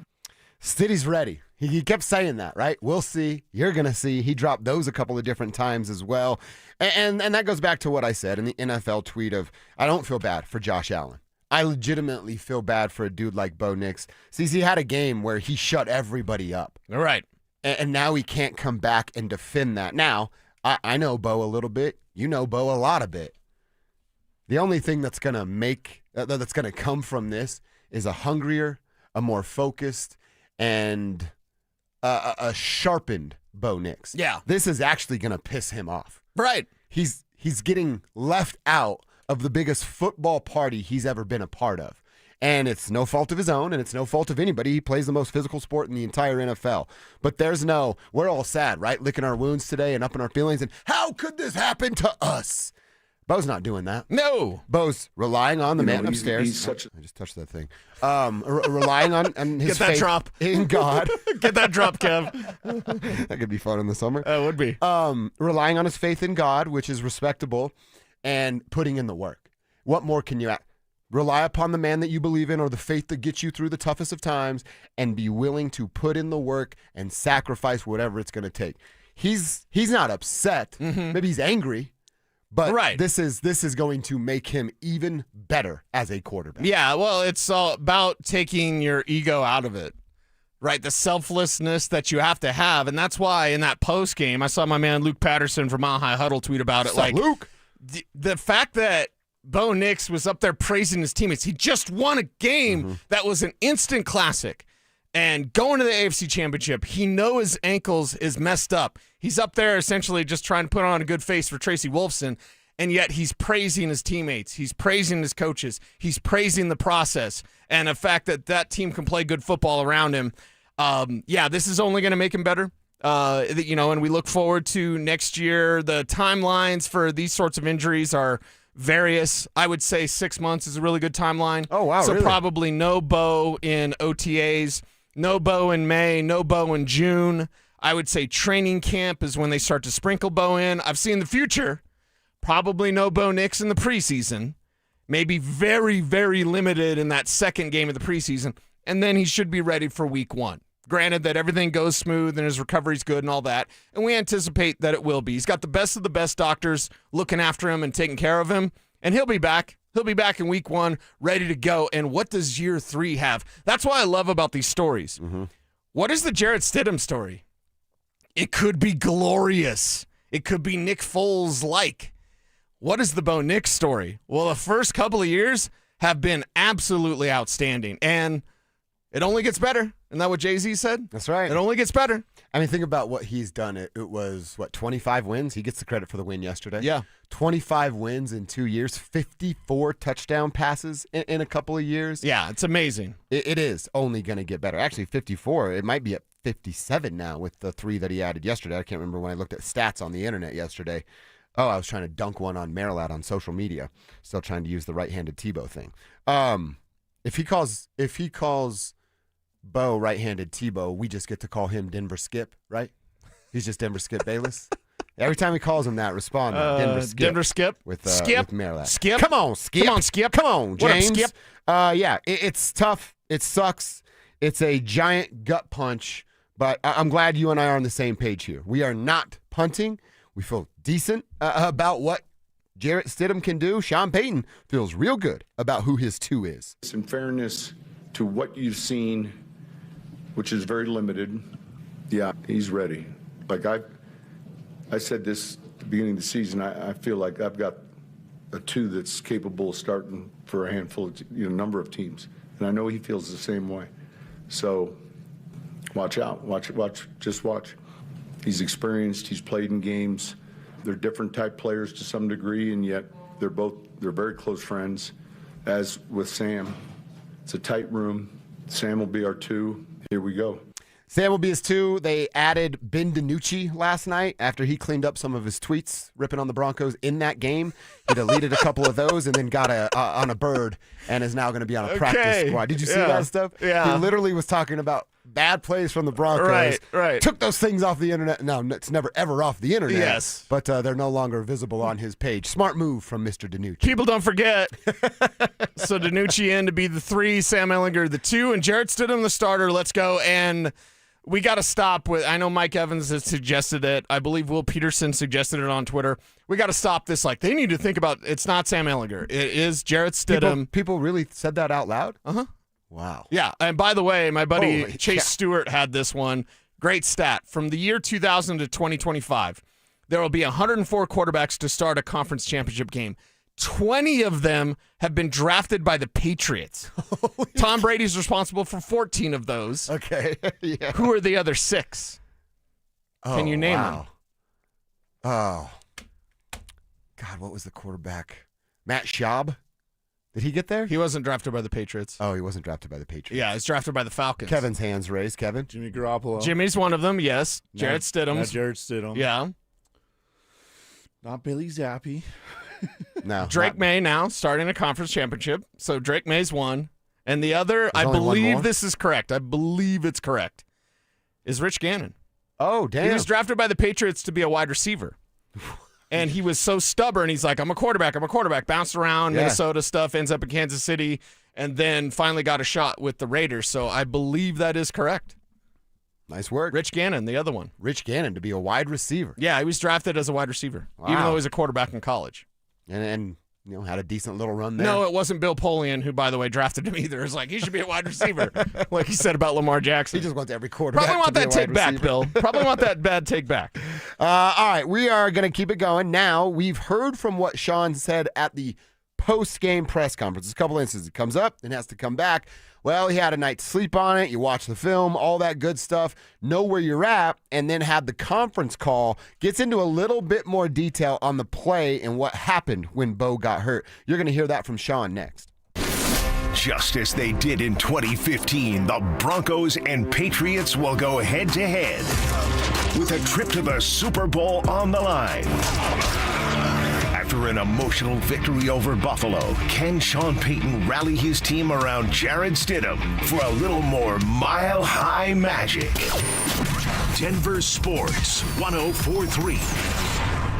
Speaker 3: Stiddy's ready. He kept saying that, right? We'll see. You're going to see. He dropped those a couple of different times as well. And that goes back to what I said in the NFL tweet of, I don't feel bad for Josh Allen. I legitimately feel bad for a dude like Bo Nix. Cecil had a game where he shut everybody up.
Speaker 13: All right.
Speaker 3: And now he can't come back and defend that. Now, I know Bo a little bit. You know Bo a lot a bit. The only thing that's going to come from this is a hungrier, a more focused, and a sharpened Bo Nix.
Speaker 13: Yeah.
Speaker 3: This is actually going to piss him off.
Speaker 13: Right.
Speaker 3: He's getting left out of the biggest football party he's ever been a part of. And it's no fault of his own, and it's no fault of anybody. He plays the most physical sport in the entire NFL. But we're all sad, right? Licking our wounds today and up in our feelings. And how could this happen to us? Bo's not doing that.
Speaker 13: No.
Speaker 3: Bo's relying on the man upstairs. I just touched that thing. Relying on his faith in God.
Speaker 13: Get that drop, Kev.
Speaker 3: That could be fun in the summer.
Speaker 13: It would be.
Speaker 3: Relying on his faith in God, which is respectable, and putting in the work. What more can you ask? Rely upon the man that you believe in or the faith that gets you through the toughest of times, and be willing to put in the work and sacrifice whatever it's going to take. He's not upset.
Speaker 13: Mm-hmm.
Speaker 3: Maybe he's angry. But
Speaker 13: right.
Speaker 3: this is going to make him even better as a quarterback.
Speaker 13: Yeah, well, it's all about taking your ego out of it, right? The selflessness that you have to have. And that's why in that post game, I saw my man Luke Patterson from Mile High Huddle tweet about it.
Speaker 3: Like, Luke?
Speaker 13: The fact that Bo Nix was up there praising his teammates. He just won a game that was an instant classic. And going to the AFC Championship, he knows his ankles is messed up. He's up there essentially just trying to put on a good face for Tracy Wolfson, and yet he's praising his teammates. He's praising his coaches. He's praising the process and the fact that team can play good football around him. This is only going to make him better. And we look forward to next year. The timelines for these sorts of injuries are various. I would say 6 months is a really good timeline.
Speaker 3: Oh, wow,
Speaker 13: So
Speaker 3: really?
Speaker 13: probably no Bo in OTAs. No Bo in May, no Bo in June. I would say training camp is when they start to sprinkle Bo in. I've seen the future. Probably no Bo Nix in the preseason. Maybe very, very limited in that second game of the preseason. And then he should be ready for week 1. Granted that everything goes smooth and his recovery's good and all that. And we anticipate that it will be. He's got the best of the best doctors looking after him and taking care of him. And he'll be back. He'll be back in week 1, ready to go. And what does year 3 have? That's what I love about these stories.
Speaker 12: Mm-hmm.
Speaker 13: What is the Jarrett Stidham story? It could be glorious. It could be Nick Foles-like. What is the Bo Nix story? Well, the first couple of years have been absolutely outstanding, and it only gets better. Isn't that what Jay-Z said?
Speaker 12: That's right.
Speaker 13: It only gets better.
Speaker 12: I mean, think about what he's done. It was, 25 wins? He gets the credit for the win yesterday.
Speaker 13: Yeah.
Speaker 12: 25 wins in 2 years, 54 touchdown passes in a couple of years.
Speaker 13: Yeah, it's amazing.
Speaker 12: It is only going to get better. Actually, 54, it might be at 57 now with the 3 that he added yesterday. I can't remember when I looked at stats on the internet yesterday. Oh, I was trying to dunk one on Marilat on social media. Still trying to use the right-handed Tebow thing. If he calls Bo right-handed Tebow, we just get to call him Denver Skip, right? He's just Denver Skip Bayless. Every time he calls him that, respond. Denver Skip.
Speaker 13: Denver Skip.
Speaker 12: With
Speaker 13: Skip.
Speaker 12: With Marilat.
Speaker 13: Skip.
Speaker 12: Come on, Skip.
Speaker 13: Come on, Skip.
Speaker 12: Come on, James.
Speaker 13: What up, Skip?
Speaker 12: Yeah, it's tough. It sucks. It's a giant gut punch, but I'm glad you and I are on the same page here. We are not punting. We feel decent about what Jarrett Stidham can do. Sean Payton feels real good about who his 2 is.
Speaker 4: In fairness to what you've seen, which is very limited, yeah, he's ready. Like I said this at the beginning of the season, I feel like I've got a 2 that's capable of starting for a handful of, number of teams. And I know he feels the same way. So watch out. Just watch. He's experienced. He's played in games. They're different type players to some degree, and yet they're very close friends. As with Sam, it's a tight room. Sam will be our 2. Here we go.
Speaker 12: Sam will be his 2. They added Ben DiNucci last night after he cleaned up some of his tweets ripping on the Broncos in that game. He deleted a couple of those and then got on a bird and is now going to be on a practice squad. Did you see that stuff?
Speaker 13: Yeah.
Speaker 12: He literally was talking about bad plays from the Broncos.
Speaker 13: Right.
Speaker 12: Took those things off the internet. No, it's never, ever off the internet.
Speaker 13: Yes.
Speaker 12: But they're no longer visible on his page. Smart move from Mr. DiNucci.
Speaker 13: People don't forget. So DiNucci in to be the 3, Sam Ehlinger the 2, and Jarrett Stidham the starter. Let's go. And we got to stop with, I know Mike Evans has suggested it. I believe Will Peterson suggested it on Twitter. We got to stop this. Like, they need to think about, it's not Sam Ehlinger. It is Jarrett Stidham.
Speaker 12: People really said that out loud?
Speaker 13: Uh-huh.
Speaker 12: Wow.
Speaker 13: Yeah, and by the way, my buddy
Speaker 12: Holy
Speaker 13: Chase
Speaker 12: cow.
Speaker 13: Stewart had this one. Great stat. From the year 2000 to 2025, there will be 104 quarterbacks to start a conference championship game. 20 of them have been drafted by the Patriots. Tom Brady's responsible for 14 of those.
Speaker 12: Okay. Yeah.
Speaker 13: Who are the other 6? Can you name them?
Speaker 12: Oh. God, what was the quarterback? Matt Schaub? Did he get there?
Speaker 13: He wasn't drafted by the Patriots.
Speaker 12: Oh, he wasn't drafted by the Patriots.
Speaker 13: Yeah, he's drafted by the Falcons.
Speaker 12: Kevin's hands raised. Kevin?
Speaker 1: Jimmy Garoppolo.
Speaker 13: Jimmy's one of them, yes. Jarrett Stidham.
Speaker 1: Not Jarrett Stidham.
Speaker 13: Yeah.
Speaker 1: Not Bailey Zappi.
Speaker 12: No.
Speaker 13: Drake May now starting a conference championship. So Drake May's one. And the other, I
Speaker 12: only one
Speaker 13: believe
Speaker 12: more?
Speaker 13: this is correct. I believe it's correct. Is Rich Gannon.
Speaker 12: Oh, damn.
Speaker 13: He was drafted by the Patriots to be a wide receiver. And he was so stubborn. He's like, I'm a quarterback. Bounced around Minnesota stuff, ends up in Kansas City, and then finally got a shot with the Raiders. So I believe that is correct.
Speaker 12: Nice work.
Speaker 13: Rich Gannon, the other one.
Speaker 12: Rich Gannon to be a wide receiver.
Speaker 13: Yeah, he was drafted as a wide receiver,
Speaker 12: Wow.
Speaker 13: even though he was a quarterback in college.
Speaker 12: And had a decent little run there.
Speaker 13: No, it wasn't Bill Polian, who, by the way, drafted him either. It's like, he should be a wide receiver, like he said about Lamar Jackson.
Speaker 12: He just wants every quarterback
Speaker 13: Probably want
Speaker 12: to be
Speaker 13: that
Speaker 12: a wide
Speaker 13: take back,
Speaker 12: receiver.
Speaker 13: Bill. Probably want that bad take back.
Speaker 12: All right, we are going to keep it going. Now, we've heard from what Sean said at the post-game press conference. There's a couple instances. It comes up and has to come back. Well, he had a night to sleep on it. You watch the film, all that good stuff, know where you're at, and then had the conference call. Gets into a little bit more detail on the play and what happened when Bo got hurt. You're going to hear that from Sean next.
Speaker 8: Just as they did in 2015, the Broncos and Patriots will go head-to-head with a trip to the Super Bowl on the line. After an emotional victory over Buffalo, can Sean Payton rally his team around Jarrett Stidham for a little more mile-high magic? Denver Sports 104.3.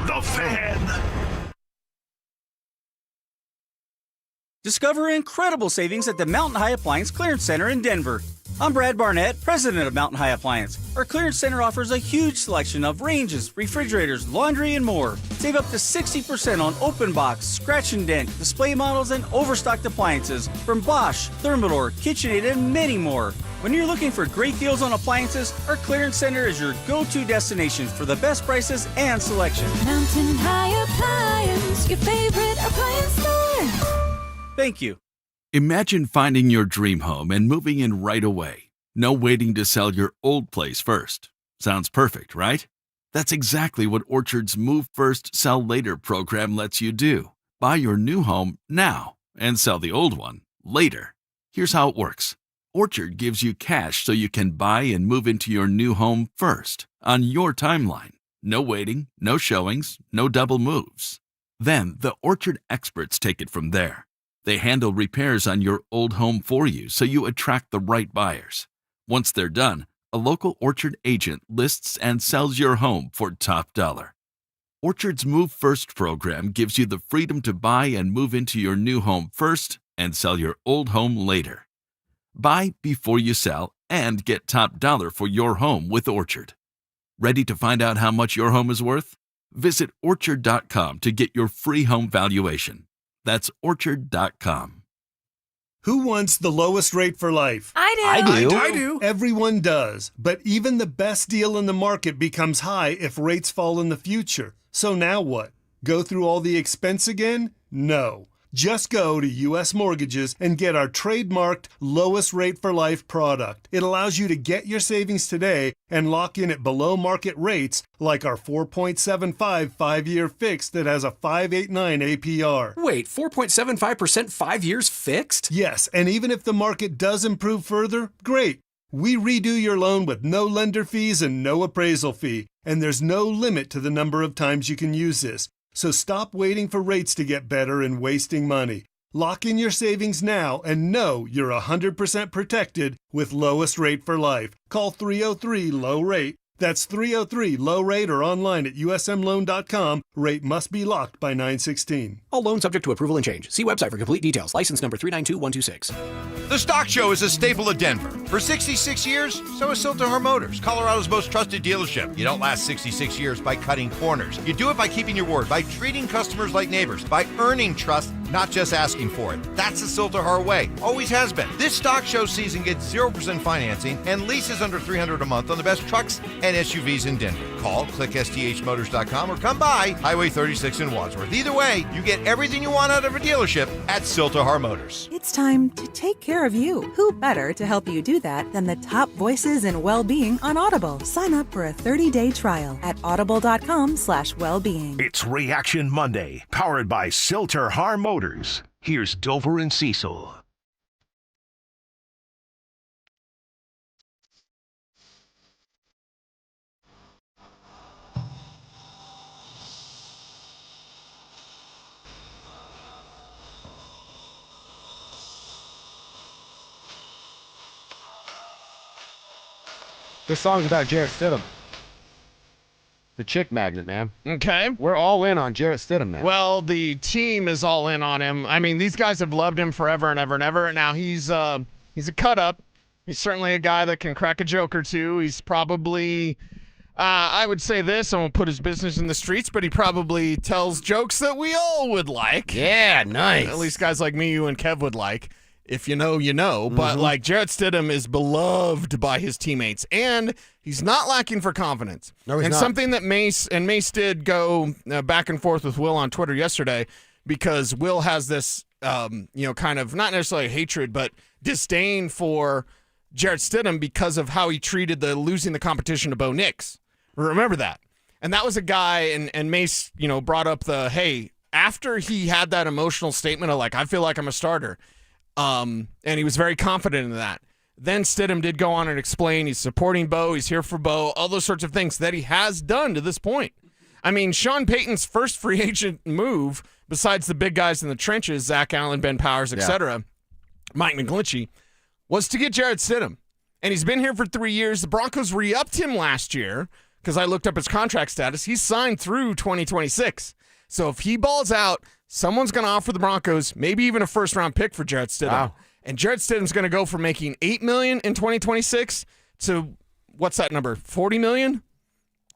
Speaker 8: The Fan.
Speaker 2: Discover incredible savings at the Mountain High Appliance Clearance Center in Denver. I'm Brad Barnett, president of Mountain High Appliance. Our clearance center offers a huge selection of ranges, refrigerators, laundry, and more. Save up to 60% on open box, scratch and dent, display models, and overstocked appliances from Bosch, Thermador, KitchenAid, and many more. When you're looking for great deals on appliances, our clearance center is your go-to destination for the best prices and selection.
Speaker 10: Mountain High Appliance, your favorite appliance store.
Speaker 2: Thank you.
Speaker 11: Imagine finding your dream home and moving in right away. No waiting to sell your old place first. Sounds perfect, right? That's exactly what Orchard's Move First, Sell Later program lets you do. Buy your new home now and sell the old one later. Here's how it works. Orchard gives you cash so you can buy and move into your new home first, on your timeline. No waiting, no showings, no double moves. Then the Orchard experts take it from there. They handle repairs on your old home for you so you attract the right buyers. Once they're done, a local Orchard agent lists and sells your home for top dollar. Orchard's Move First program gives you the freedom to buy and move into your new home first and sell your old home later. Buy before you sell and get top dollar for your home with Orchard. Ready to find out how much your home is worth? Visit Orchard.com to get your free home valuation. That's Orchard.com.
Speaker 14: Who wants the lowest rate for life?
Speaker 10: I
Speaker 14: do.
Speaker 10: I
Speaker 14: do. Everyone does. But even the best deal in the market becomes high if rates fall in the future. So now what? Go through all the expense again? No. Just go to U.S. Mortgages and get our trademarked lowest rate for life product. It allows you to get your savings today and lock in at below market rates like our 4.75 5-year fixed that has a 5.89 APR.
Speaker 21: Wait, 4.75% 5 years fixed?
Speaker 14: Yes, and even if the market does improve further, great. We redo your loan with no lender fees and no appraisal fee, and there's no limit to the number of times you can use this. So stop waiting for rates to get better and wasting money. Lock in your savings now and know you're 100% protected with lowest rate for life. Call 303-LOW-RATE. That's 303-LOW-RATE or online at usmloan.com. Rate must be locked by 9/16.
Speaker 21: All loans subject to approval and change. See website for complete details. License number 392126.
Speaker 15: The Stock Show is a staple of Denver. For 66 years, so is Siltahar Motors, Colorado's most trusted dealership. You don't last 66 years by cutting corners. You do it by keeping your word, by treating customers like neighbors, by earning trust, not just asking for it. That's the Siltahar way. Always has been. This Stock Show season gets 0% financing and leases under $300 a month on the best trucks and SUVs in Denver. Call, click STHmotors.com, or come by Highway 36 in Wadsworth. Either way, you get everything you want out of a dealership at Siltahar Motors.
Speaker 16: It's time to take care of you. Who better to help you do that than the top voices in well-being on Audible? Sign up for a 30-day trial at audible.com/wellbeing.
Speaker 8: It's Reaction Monday, powered by Siltahar Motors. Here's Dover and Cecil.
Speaker 12: This song's about Jarrett Stidham. The chick magnet, man.
Speaker 13: Okay.
Speaker 12: We're all in on Jarrett Stidham, man.
Speaker 13: Well, the team is all in on him. I mean, these guys have loved him forever and ever and ever. Now he's a cut-up. He's certainly a guy that can crack a joke or two. He's probably, I would say this, I won't put his business in the streets, but he probably tells jokes that we all would like.
Speaker 12: Yeah, nice.
Speaker 13: At least guys like me, you, and Kev would like. If you know, you know. But, like, Jarrett Stidham is beloved by his teammates, and he's not lacking for confidence.
Speaker 12: No, he's
Speaker 13: and
Speaker 12: not.
Speaker 13: Something that Mace did go back and forth with Will on Twitter yesterday, because Will has this, kind of not necessarily hatred, but disdain for Jarrett Stidham because of how he treated losing the competition to Bo Nix. Remember that. And that was a guy, and Mace, brought up hey, after he had that emotional statement of, I feel like I'm a starter, and he was very confident in that. Then Stidham did go on and explain he's supporting Bo, he's here for Bo, all those sorts of things that he has done to this point. I mean, Sean Payton's first free agent move, besides the big guys in the trenches, Zach Allen, Ben Powers, etc., Mike McGlinchey, was to get Jarrett Stidham. And he's been here for 3 years. The Broncos re-upped him last year because I looked up his contract status. He's signed through 2026. So if he balls out, someone's going to offer the Broncos maybe even a first-round pick for Jarrett Stidham.
Speaker 12: Wow.
Speaker 13: And Jarrett Stidham's going to go from making $8 million in 2026 to, what's that number, $40 million?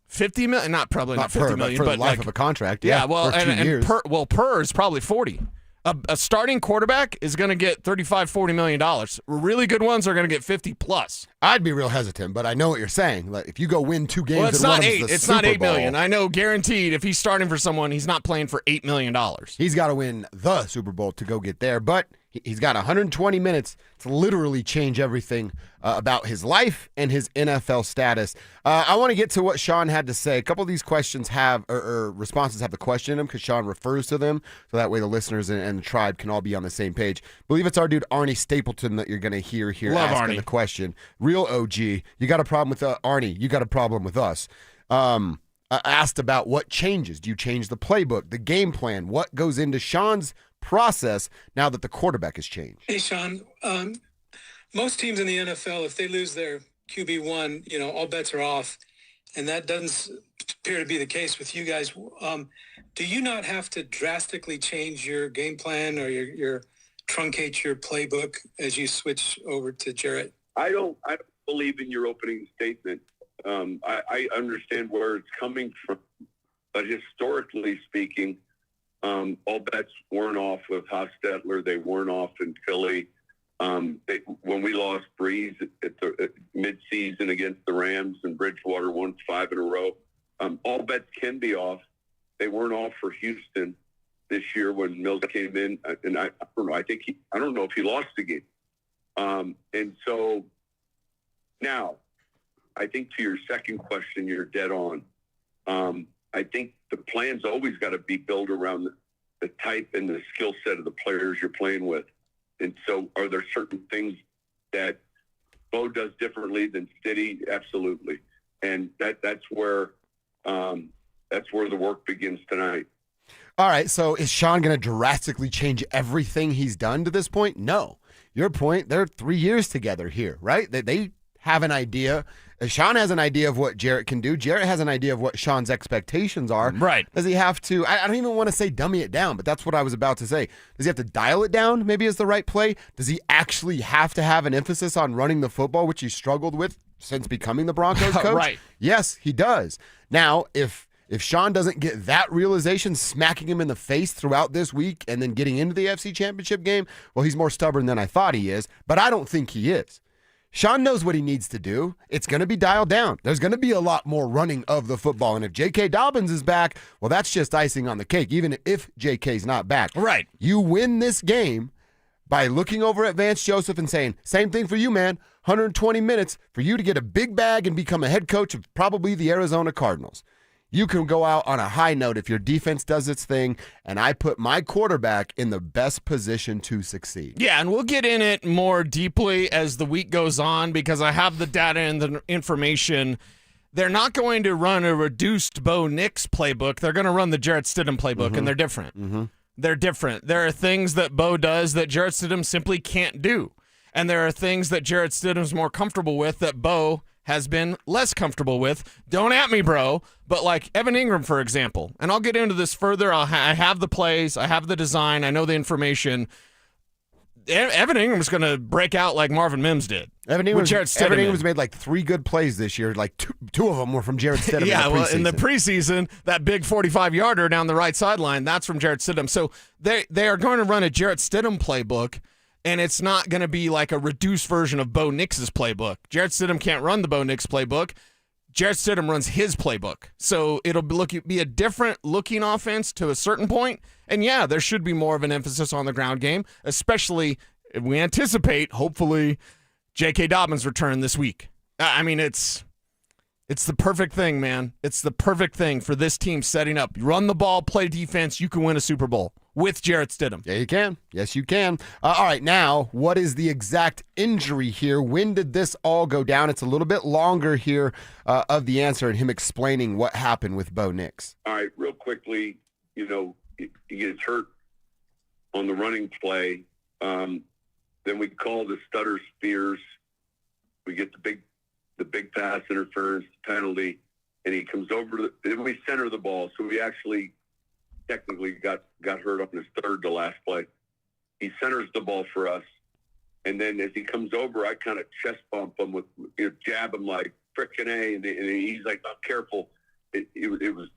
Speaker 13: $50 million? Not $50 million,
Speaker 12: for
Speaker 13: but
Speaker 12: the life of a contract.
Speaker 13: Yeah, well,
Speaker 12: for 2 years.
Speaker 13: Per is probably 40. A starting quarterback is going to get $35-40 million. Really good ones are going to get 50 plus.
Speaker 12: I'd be real hesitant, but I know what you're saying. Like, if you go win 2 games,
Speaker 13: Well, it's not 8. It's not $8
Speaker 12: Bowl,
Speaker 13: million. I know, guaranteed. If he's starting for someone, he's not playing for $8 million.
Speaker 12: He's got to win the Super Bowl to go get there, but he's got 120 minutes to literally change everything about his life and his NFL status. I want to get to what Sean had to say. A couple of these questions have, or responses have the question in them because Sean refers to them, so that way the listeners and the tribe can all be on the same page. I believe it's our dude Arnie Stapleton that you're going to hear here
Speaker 13: Love
Speaker 12: asking
Speaker 13: Arnie.
Speaker 12: the question. Real OG. You got a problem with Arnie. You got a problem with us. Asked about what changes. Do you change the playbook, the game plan? What goes into Sean's process now that the quarterback has changed?
Speaker 5: Hey, Sean. Most teams in the NFL, if they lose their QB1, all bets are off. And that doesn't appear to be the case with you guys. Do you not have to drastically change your game plan or your truncate your playbook as you switch over to Jarrett?
Speaker 6: I don't believe in your opening statement. I understand where it's coming from, but historically speaking, all bets weren't off with Hostetler. They weren't off in Philly. When we lost Breeze at mid-season against the Rams and Bridgewater won 5 in a row, all bets can be off. They weren't off for Houston this year when Mills came in, and I don't know. I don't know if he lost the game. And so now, I think to your second question, you're dead on. I think the plan's always got to be built around the type and the skill set of the players you're playing with. And so are there certain things that Bo does differently than Stiddy? Absolutely. And that's where the work begins tonight.
Speaker 12: All right, so is Sean going to drastically change everything he's done to this point? No. Your point, they're 3 years together here, right? They have an idea. Sean has an idea of what Jarrett can do. Jarrett has an idea of what Sean's expectations are.
Speaker 13: Right.
Speaker 12: Does he have to, I don't even want to say dummy it down, but that's what I was about to say. Does he have to dial it down, maybe is the right play? Does he actually have to have an emphasis on running the football, which he struggled with since becoming the Broncos coach?
Speaker 13: Right.
Speaker 12: Yes, he does. Now, if Sean doesn't get that realization smacking him in the face throughout this week and then getting into the FC Championship game, well, he's more stubborn than I thought he is, but I don't think he is. Sean knows what he needs to do. It's going to be dialed down. There's going to be a lot more running of the football. And if J.K. Dobbins is back, well, that's just icing on the cake, even if J.K.'s not back.
Speaker 13: Right.
Speaker 12: You win this game by looking over at Vance Joseph and saying, same thing for you, man. 120 minutes for you to get a big bag and become a head coach of probably the Arizona Cardinals. You can go out on a high note if your defense does its thing, and I put my quarterback in the best position to succeed.
Speaker 13: Yeah, and we'll get in it more deeply as the week goes on because I have the data and the information. They're not going to run a reduced Bo Nix playbook. They're going to run the Jarrett Stidham playbook, and they're different.
Speaker 12: Mm-hmm.
Speaker 13: They're different. There are things that Bo does that Jarrett Stidham simply can't do, and there are things that Jarrett Stidham's more comfortable with that Bo has been less comfortable with. Don't at me, bro. But like Evan Ingram, for example, and I'll get into this further. I have the plays. I have the design. I know the information. Evan Ingram's going to break out like Marvin Mims did.
Speaker 12: Evan Ingram's made like 3 good plays this year. Like two of them were from Jarrett Stidham.
Speaker 13: Yeah, well, in the preseason, that big 45-yarder down the right sideline, that's from Jarrett Stidham. So they are going to run a Jarrett Stidham playbook, and it's not going to be like a reduced version of Bo Nix's playbook. Jarrett Stidham can't run the Bo Nix playbook. Jarrett Stidham runs his playbook. So it'll be a different looking offense to a certain point. And yeah, there should be more of an emphasis on the ground game, especially if we anticipate, hopefully, J.K. Dobbins' return this week. I mean, it's the perfect thing, man. It's the perfect thing for this team setting up. You run the ball, play defense, you can win a Super Bowl with Jarrett Stidham.
Speaker 12: Yeah, you can. Yes, you can. All right, now, what is the exact injury here? When did this all go down? It's a little bit longer here of the answer and him explaining what happened with Bo Nix.
Speaker 6: All right, real quickly, he gets hurt on the running play. Then we call the stutter spears. We get the big pass interference penalty, and he comes over. Then we center the ball, so we actually technically got hurt up in his third to last play. He centers the ball for us. And then as he comes over, I kind of chest bump him with, jab him like frickin' A. And he's like, oh, careful. It was,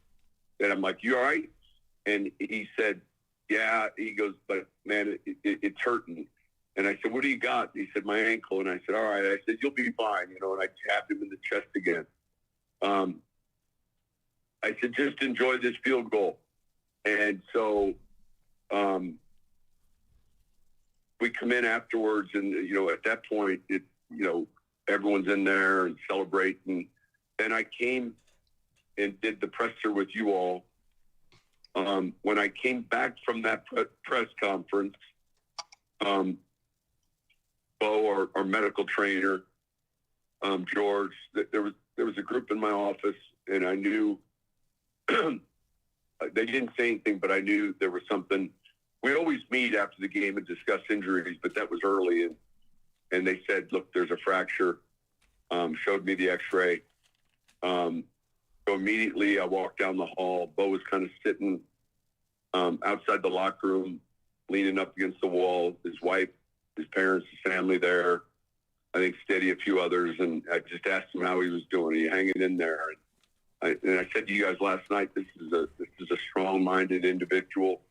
Speaker 6: and I'm like, you all right? And he said, yeah. He goes, but man, it's hurting. And I said, what do you got? He said, my ankle. And I said, all right. I said, you'll be fine. And I tapped him in the chest again. I said, just enjoy this field goal. And so we come in afterwards, and, at that point, everyone's in there and celebrating. Then I came and did the presser with you all. When I came back from that press conference, Bo, our medical trainer, George, there was a group in my office, and I knew they didn't say anything, but I knew there was something. We always meet after the game and discuss injuries, but that was early, and they said, look, there's a fracture. Showed me the x-ray. So immediately I walked down the hall. Bo was kind of sitting outside the locker room, leaning up against the wall. His wife, his parents, his family there. I think Steady, a few others. And I just asked him how he was doing. Are you hanging in there? And I said to you guys last night, this is a strong-minded individual.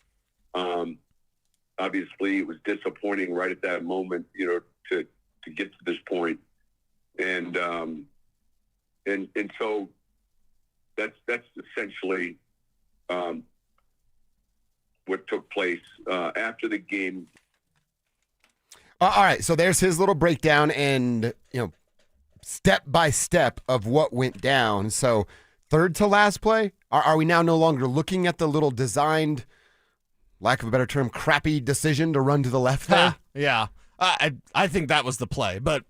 Speaker 6: Obviously, it was disappointing right at that moment, to get to this point. And so that's essentially what took place after the game.
Speaker 12: All right, so there's his little breakdown and, step by step of what went down. So third to last play, are we now no longer looking at the little designed, lack of a better term, crappy decision to run to the left there?
Speaker 13: Yeah, I think that was the play, but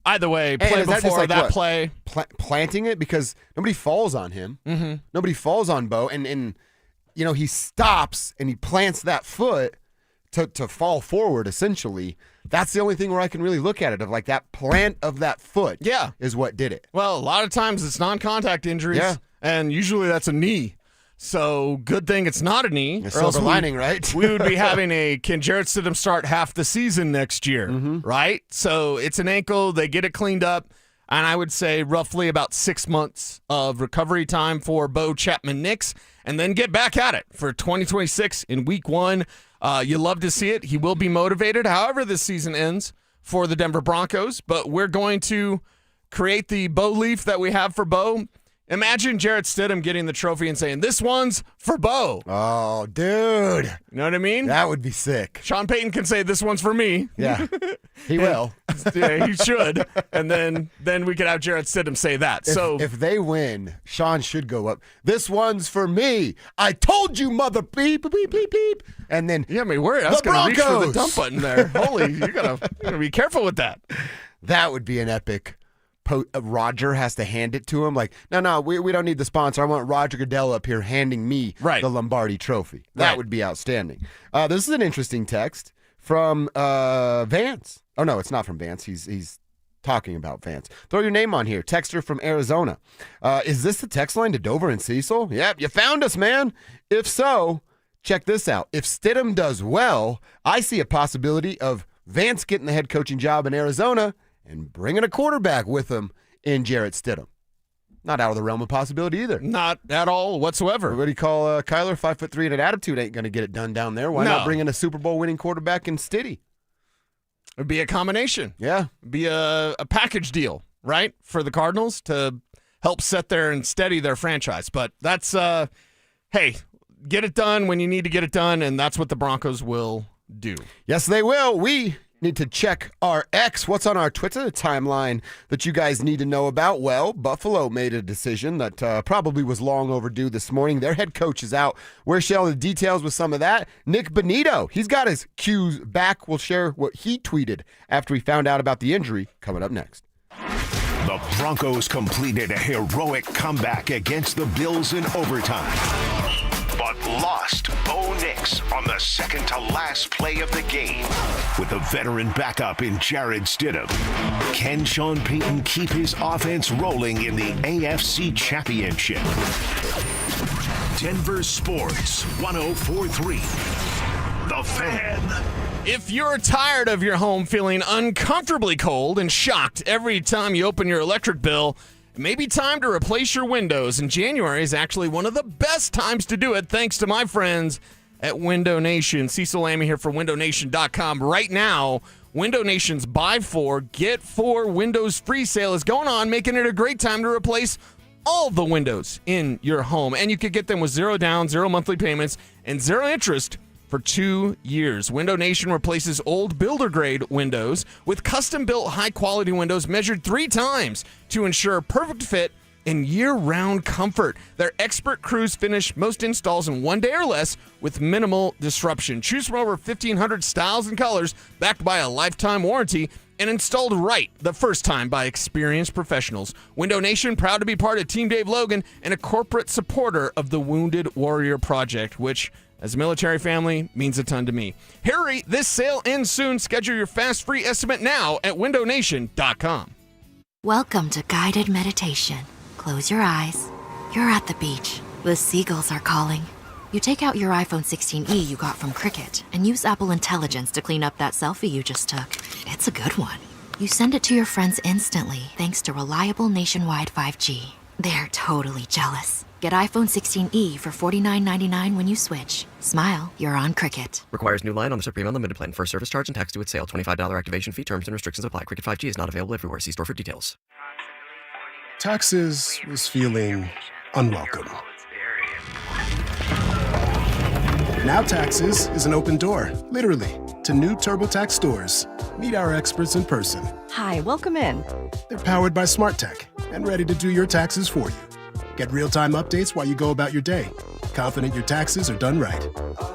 Speaker 13: either way, play
Speaker 12: that
Speaker 13: before that play.
Speaker 12: Planting it, because nobody falls on him.
Speaker 13: Mm-hmm.
Speaker 12: Nobody falls on Bo. And he stops and he plants that foot to fall forward, essentially. That's the only thing where I can really look at it, of like that plant of that foot is what did it.
Speaker 13: Well, a lot of times it's non-contact injuries, and usually that's a knee. So good thing it's not a knee.
Speaker 12: A silver lining, right?
Speaker 13: We would be having can Jarrett Stidham start half the season next year, right? So it's an ankle. They get it cleaned up, and I would say roughly about 6 months of recovery time for Bo Chapman-Nix, and then get back at it for 2026 in week 1. You love to see it. He will be motivated, however this season ends, for the Denver Broncos, but we're going to create the Bo leaf that we have for Bo. Imagine Jarrett Stidham getting the trophy and saying, this one's for Bo.
Speaker 12: Oh, dude.
Speaker 13: You know what I mean?
Speaker 12: That would be sick.
Speaker 13: Sean Payton can say, this one's for me.
Speaker 12: Yeah, he will.
Speaker 13: Yeah, he should. And then we could have Jarrett Stidham say that.
Speaker 12: If they win, Sean should go up. This one's for me. I told you, mother beep, beep, beep, beep. And then
Speaker 13: I was going to reach for the dump button there. Holy, you're gonna be careful with that.
Speaker 12: That would be an epic. Roger has to hand it to him. Like, no, we don't need the sponsor. I want Roger Goodell up here handing me the Lombardi trophy. That would be outstanding. This is an interesting text from Vance. Oh, no, it's not from Vance. He's talking about Vance. Throw your name on here. Texter from Arizona. Is this the text line to Dover and Cecil? Yep, you found us, man. If so, check this out. If Stidham does well, I see a possibility of Vance getting the head coaching job in Arizona and bringing a quarterback with him in Jarrett Stidham. Not out of the realm of possibility either.
Speaker 13: Not at all whatsoever.
Speaker 12: What do you call Kyler? 5'3" and an attitude ain't going to get it done down there. Why not bring in a Super Bowl winning quarterback in Stiddy?
Speaker 13: It'd be a combination.
Speaker 12: Yeah.
Speaker 13: It'd be a package deal, right, for the Cardinals to help set there and steady their franchise. But that's, hey, get it done when you need to get it done, and that's what the Broncos will do.
Speaker 12: Yes, they will. We need to check our X. What's on our Twitter timeline that you guys need to know about? Well, Buffalo made a decision that probably was long overdue this morning. Their head coach is out. We'll share the details with some of that. Nick Benito, he's got his cues back. We'll share what he tweeted after he found out about the injury coming up next.
Speaker 8: The Broncos completed a heroic comeback against the Bills in overtime, but lost Bo Nix on the second-to-last play of the game. With a veteran backup in Jarrett Stidham, can Sean Payton keep his offense rolling in the AFC Championship? Denver Sports 104.3. The Fan.
Speaker 13: If you're tired of your home feeling uncomfortably cold and shocked every time you open your electric bill, it may be time to replace your windows. And January is actually one of the best times to do it, thanks to my friends at Window Nation. Cecil Lamy here for WindowNation.com. Right now, Window Nation's Buy 4, Get 4 Windows free sale is going on, making it a great time to replace all the windows in your home. And you could get them with 0 down, 0 monthly payments, and 0 interest for 2 years. Window Nation replaces old builder-grade windows with custom-built high-quality windows measured 3 times to ensure perfect fit and year-round comfort. Their expert crews finish most installs in 1 day or less with minimal disruption. Choose from over 1,500 styles and colors, backed by a lifetime warranty, and installed right the first time by experienced professionals. Window Nation, proud to be part of Team Dave Logan and a corporate supporter of the Wounded Warrior Project, which, as a military family, means a ton to me. Hurry, this sale ends soon. Schedule your fast free estimate now at WindowNation.com.
Speaker 7: Welcome to guided meditation. Close your eyes. You're at the beach. The seagulls are calling. You take out your iPhone 16e you got from Cricket and use Apple Intelligence to clean up that selfie you just took. It's a good one. You send it to your friends instantly thanks to reliable nationwide 5G. They're totally jealous. Get iPhone 16e for $49.99 when you switch. Smile, you're on Cricket.
Speaker 9: Requires new line on the Supreme Unlimited plan. First service charge and tax due at sale. $25 activation fee. Terms and restrictions apply. Cricket 5G is not available everywhere. See store for details.
Speaker 17: Taxes was feeling unwelcome. Now Taxes is an open door, literally, to new TurboTax stores. Meet our experts in person.
Speaker 18: Hi, welcome in.
Speaker 17: They're powered by smart tech and ready to do your taxes for you. Get real-time updates while you go about your day. Confident your taxes are done right.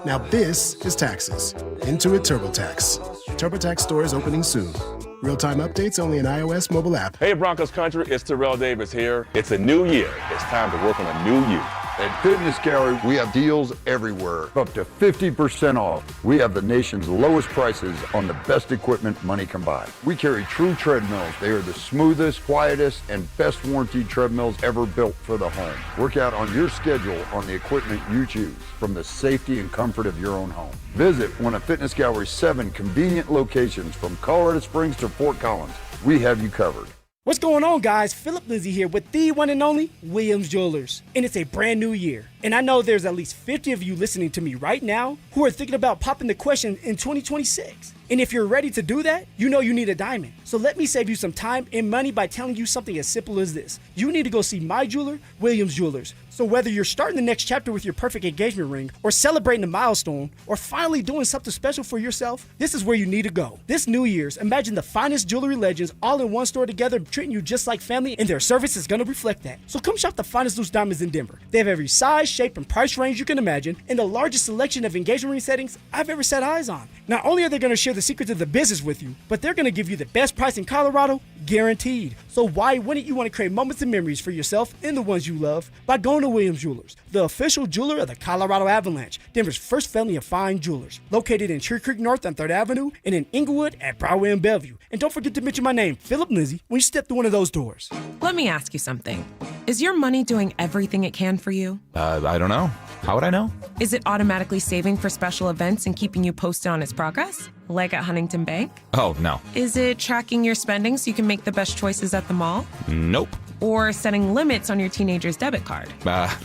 Speaker 17: Now this is Taxes. Intuit TurboTax. TurboTax stores opening soon. Real-time updates only in iOS mobile app.
Speaker 19: Hey Broncos country, it's Terrell Davis here. It's a new year. It's time to work on a new you.
Speaker 20: At Fitness Gallery, we have deals everywhere, up to 50% off. We have the nation's lowest prices on the best equipment money can buy. We carry true treadmills. They are the smoothest, quietest, and best warranted treadmills ever built for the home. Work out on your schedule on the equipment you choose from the safety and comfort of your own home. Visit one of Fitness Gallery's 7 convenient locations from Colorado Springs to Fort Collins. We have you covered.
Speaker 22: What's going on, guys? Philip Lindsay here with the one and only Williams Jewelers. And it's a brand new year. And I know there's at least 50 of you listening to me right now who are thinking about popping the question in 2026. And if you're ready to do that, you know you need a diamond. So let me save you some time and money by telling you something as simple as this. You need to go see my jeweler, Williams Jewelers. So whether you're starting the next chapter with your perfect engagement ring, or celebrating a milestone, or finally doing something special for yourself, this is where you need to go. This New Year's, imagine the finest jewelry legends all in one store together, treating you just like family, and their service is going to reflect that. So come shop the finest loose diamonds in Denver. They have every size, shape, and price range you can imagine, and the largest selection of engagement ring settings I've ever set eyes on. Not only are they going to share the secrets of the business with you, but they're going to give you the best price in Colorado, guaranteed. So why wouldn't you want to create moments and memories for yourself and the ones you love by going to Williams Jewelers, the official jeweler of the Colorado Avalanche, Denver's first family of fine jewelers, located in Cherry Creek North on 3rd Avenue and in Inglewood at Broadway and Bellevue. And don't forget to mention my name, Philip Lindsay, when you step through one of those doors.
Speaker 23: Let me ask you something. Is your money doing everything it can for you?
Speaker 24: I don't know. How would I know?
Speaker 23: Is it automatically saving for special events and keeping you posted on its progress? Like at Huntington Bank?
Speaker 24: Oh, no.
Speaker 23: Is it tracking your spending so you can make the best choices at the mall?
Speaker 24: Nope.
Speaker 23: Or setting limits on your teenager's debit card?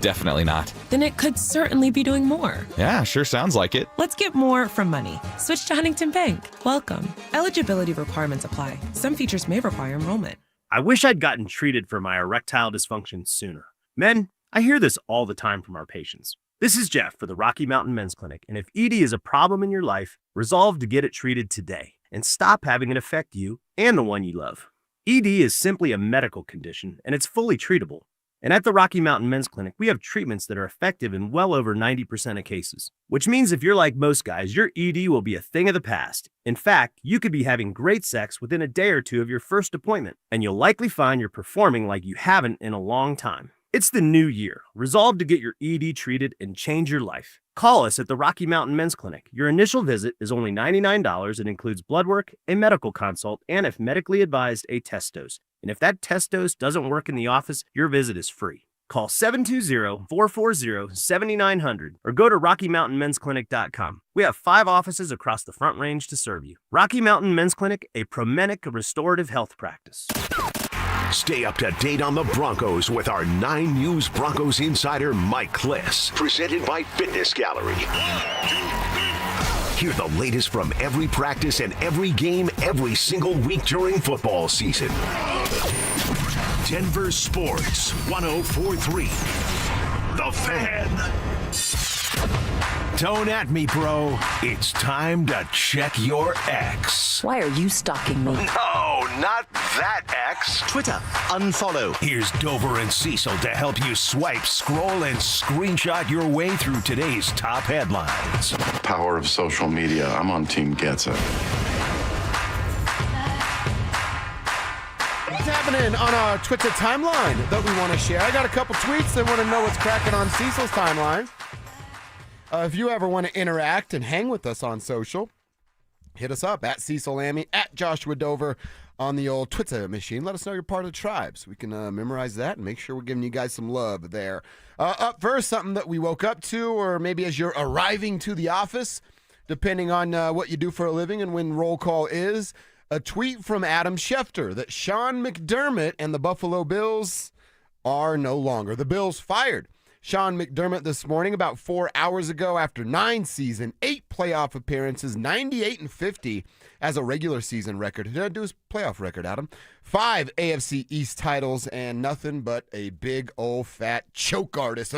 Speaker 24: Definitely not.
Speaker 23: Then it could certainly be doing more.
Speaker 24: Yeah, sure sounds like it.
Speaker 23: Let's get more from money. Switch to Huntington Bank. Welcome. Eligibility requirements apply. Some features may require enrollment.
Speaker 30: I wish I'd gotten treated for my erectile dysfunction sooner. Men, I hear this all the time from our patients. This is Jeff for the Rocky Mountain Men's Clinic, and if ED is a problem in your life, resolve to get it treated today and stop having it affect you and the one you love. ED is simply a medical condition, and it's fully treatable. And at the Rocky Mountain Men's Clinic, we have treatments that are effective in well over 90% of cases, which means if you're like most guys, your ED will be a thing of the past. In fact, you could be having great sex within a day or two of your first appointment, and you'll likely find you're performing like you haven't in a long time. It's the new year. Resolve to get your ED treated and change your life. Call us at the Rocky Mountain Men's Clinic. Your initial visit is only $99. It includes blood work, a medical consult, and if medically advised, a test dose. And if that test dose doesn't work in the office, your visit is free. Call 720-440-7900 or go to RockyMountainMen'sClinic.com. We have 5 offices across the Front Range to serve you. Rocky Mountain Men's Clinic, a Promenic restorative health practice.
Speaker 8: Stay up to date on the Broncos with our 9 News Broncos insider Mike Kliss, presented by Fitness Gallery. Hear the latest from every practice and every game every single week during football season. Denver Sports 104.3. The Fan. Don't at me, bro. It's time to check your X.
Speaker 1: Why are you stalking me?
Speaker 8: No, not that X. Twitter, unfollow. Here's Dover and Cecil to help you swipe, scroll, and screenshot your way through today's top headlines.
Speaker 2: Power of social media. I'm on Team Gets It.
Speaker 12: What's happening on our Twitter timeline that we want to share? I got a couple tweets that want to know what's cracking on Cecil's timeline. If you ever want to interact and hang with us on social, hit us up at Cecil Lammy, at Joshua Dover on the old Twitter machine. Let us know you're part of the tribe so we can memorize that and make sure we're giving you guys some love there. Up first, something that we woke up to, or maybe as you're arriving to the office, depending on what you do for a living and when roll call is, a tweet from Adam Schefter that Sean McDermott and the Buffalo Bills are no longer. The Bills fired Sean McDermott this morning about 4 hours ago after 9 seasons, 8 playoff appearances, 98-50 as a regular season record. Did I do his playoff record, Adam? 5 AFC East titles and nothing but a big old fat choke artist.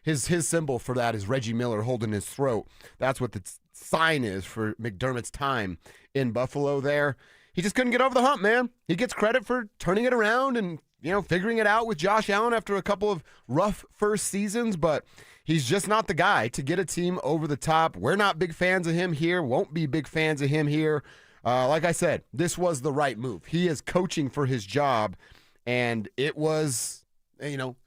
Speaker 12: His symbol for that is Reggie Miller holding his throat. That's what the sign is for McDermott's time in Buffalo there. He just couldn't get over the hump, man. He gets credit for turning it around and figuring it out with Josh Allen after a couple of rough first seasons, but he's just not the guy to get a team over the top. We're not big fans of him here, won't be big fans of him here. Like I said, this was the right move. He is coaching for his job, and it was,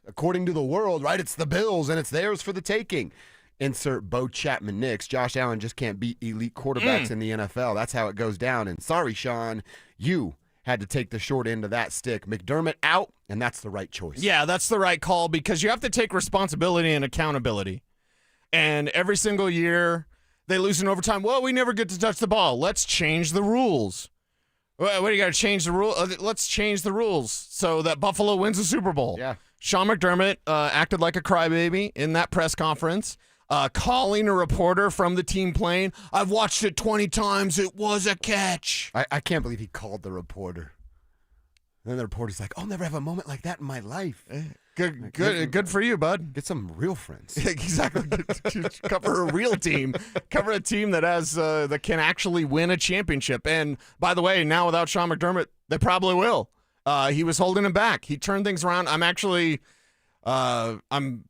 Speaker 12: according to the world, right, it's the Bills, and it's theirs for the taking. Insert Bo Chapman-Nix. Josh Allen just can't beat elite quarterbacks in the NFL. That's how it goes down, and sorry, Sean, you had to take the short end of that stick. McDermott out, and that's the right choice.
Speaker 13: Yeah, that's the right call because you have to take responsibility and accountability. And every single year, they lose in overtime. Well, we never get to touch the ball. Let's change the rules. What do you got to change the rule? Let's change the rules so that Buffalo wins the Super Bowl.
Speaker 12: Yeah.
Speaker 13: Sean McDermott acted like a crybaby in that press conference. Calling a reporter from the team plane. I've watched it 20 times. It was a catch.
Speaker 12: I can't believe he called the reporter. And then the reporter's like, I'll never have a moment like that in my life.
Speaker 13: Good for you, bud.
Speaker 12: Get some real friends.
Speaker 13: Exactly. Cover a real team. Cover a team that has that can actually win a championship. And by the way, now without Sean McDermott, they probably will. He was holding him back. He turned things around. I'm actually, I'm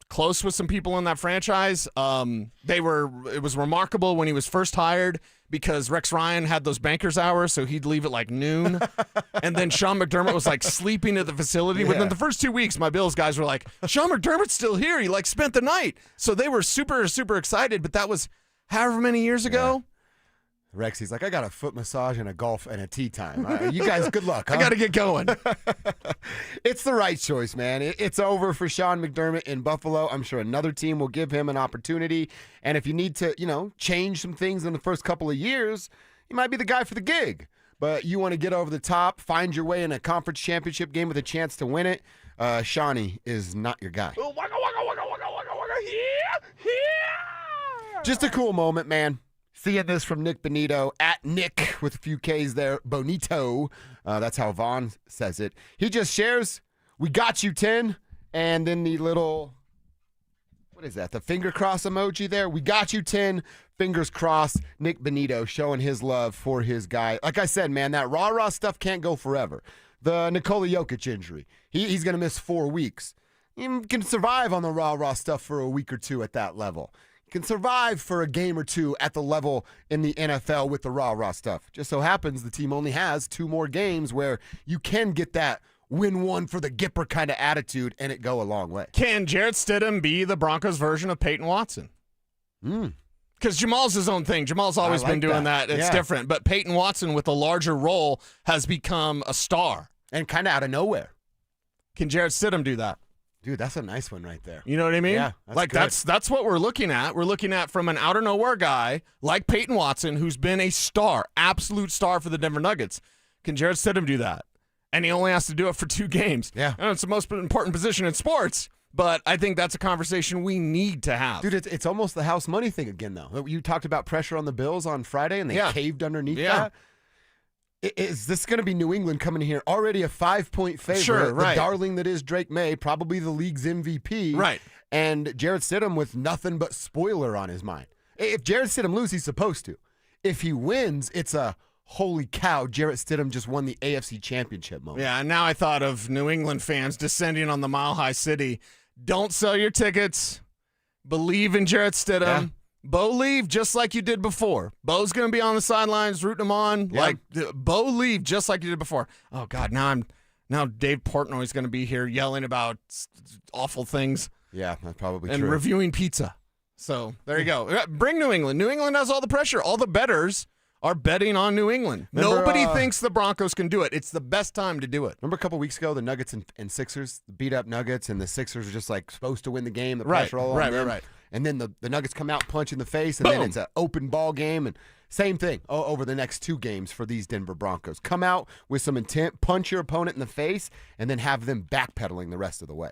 Speaker 13: close with some people in that franchise. It was remarkable when he was first hired because Rex Ryan had those banker's hours, so he'd leave at like noon. And then Sean McDermott was like sleeping at the facility.
Speaker 12: Yeah.
Speaker 13: Within the first 2 weeks, my Bills guys were like, Sean McDermott's still here. He like spent the night. So they were super, super excited, but that was however many years ago.
Speaker 12: Rex, he's like, I got a foot massage and a golf and a tea time. You guys, good luck. Huh?
Speaker 13: I got to get going.
Speaker 12: It's the right choice, man. It's over for Sean McDermott in Buffalo. I'm sure another team will give him an opportunity. And if you need to, change some things in the first couple of years, he might be the guy for the gig. But you want to get over the top, find your way in a conference championship game with a chance to win it, Shawnee is not your guy. Just a cool moment, man. Seeing this from Nick Bonito, at Nick with a few Ks there, Bonito. That's how Vaughn says it. He just shares, we got you 10, and then the little, what is that, the finger cross emoji there? We got you 10, fingers crossed. Nick Bonito showing his love for his guy. Like I said, man, that rah-rah stuff can't go forever. The Nikola Jokic injury, he's going to miss 4 weeks. He can survive on the rah-rah stuff for a week or two at that level. Can survive for a game or two at the level in the NFL with the rah-rah stuff. Just so happens the team only has 2 more games where you can get that win one for the Gipper kind of attitude and it go a long way.
Speaker 13: Can Jarrett Stidham be the Broncos version of Peyton Watson? Because Jamal's his own thing. Jamal's always been doing that. It's different. But Peyton Watson with a larger role has become a star.
Speaker 12: And kind of out of nowhere.
Speaker 13: Can Jarrett Stidham do that?
Speaker 12: Dude, that's a nice one right there.
Speaker 13: You know what I mean?
Speaker 12: Yeah,
Speaker 13: that's what we're looking at. We're looking at from an out of nowhere guy like Payton Watson, who's been a star, absolute star for the Denver Nuggets. Can Jarrett Stidham do that? And he only has to do it for 2 games.
Speaker 12: Yeah.
Speaker 13: I know it's the most important position in sports, but I think that's a conversation we need to have.
Speaker 12: Dude, it's almost the house money thing again, though. You talked about pressure on the Bills on Friday, and they caved underneath that. Is this going to be New England coming here already a 5-point favorite?
Speaker 13: Sure, right.
Speaker 12: The darling that is Drake May, probably the league's MVP.
Speaker 13: Right.
Speaker 12: And Jarrett Stidham with nothing but spoiler on his mind. If Jarrett Stidham loses, he's supposed to. If he wins, it's a holy cow, Jarrett Stidham just won the AFC Championship moment.
Speaker 13: Yeah, and now I thought of New England fans descending on the Mile High City. Don't sell your tickets. Believe in Jarrett Stidham.
Speaker 12: Yeah.
Speaker 13: Bo leave just like you did before. Bo's going to be on the sidelines rooting him on.
Speaker 12: Yeah.
Speaker 13: Like, Bo leave just like you did before. Oh, God, now Dave Portnoy's going to be here yelling about awful things.
Speaker 12: Yeah, that's probably
Speaker 13: and
Speaker 12: true.
Speaker 13: And reviewing pizza. So there you go. Bring New England. New England has all the pressure. All the bettors are betting on New England. Nobody thinks the Broncos can do it. It's the best time to do it.
Speaker 12: Remember a couple weeks ago, the Nuggets and Sixers beat up Nuggets, and the Sixers were just like supposed to win the game. The pressure all on them.
Speaker 13: Right.
Speaker 12: And then the Nuggets come out, punch in the face, and then it's an open ball game. And same thing over the next 2 games for these Denver Broncos. Come out with some intent, punch your opponent in the face, and then have them backpedaling the rest of the way.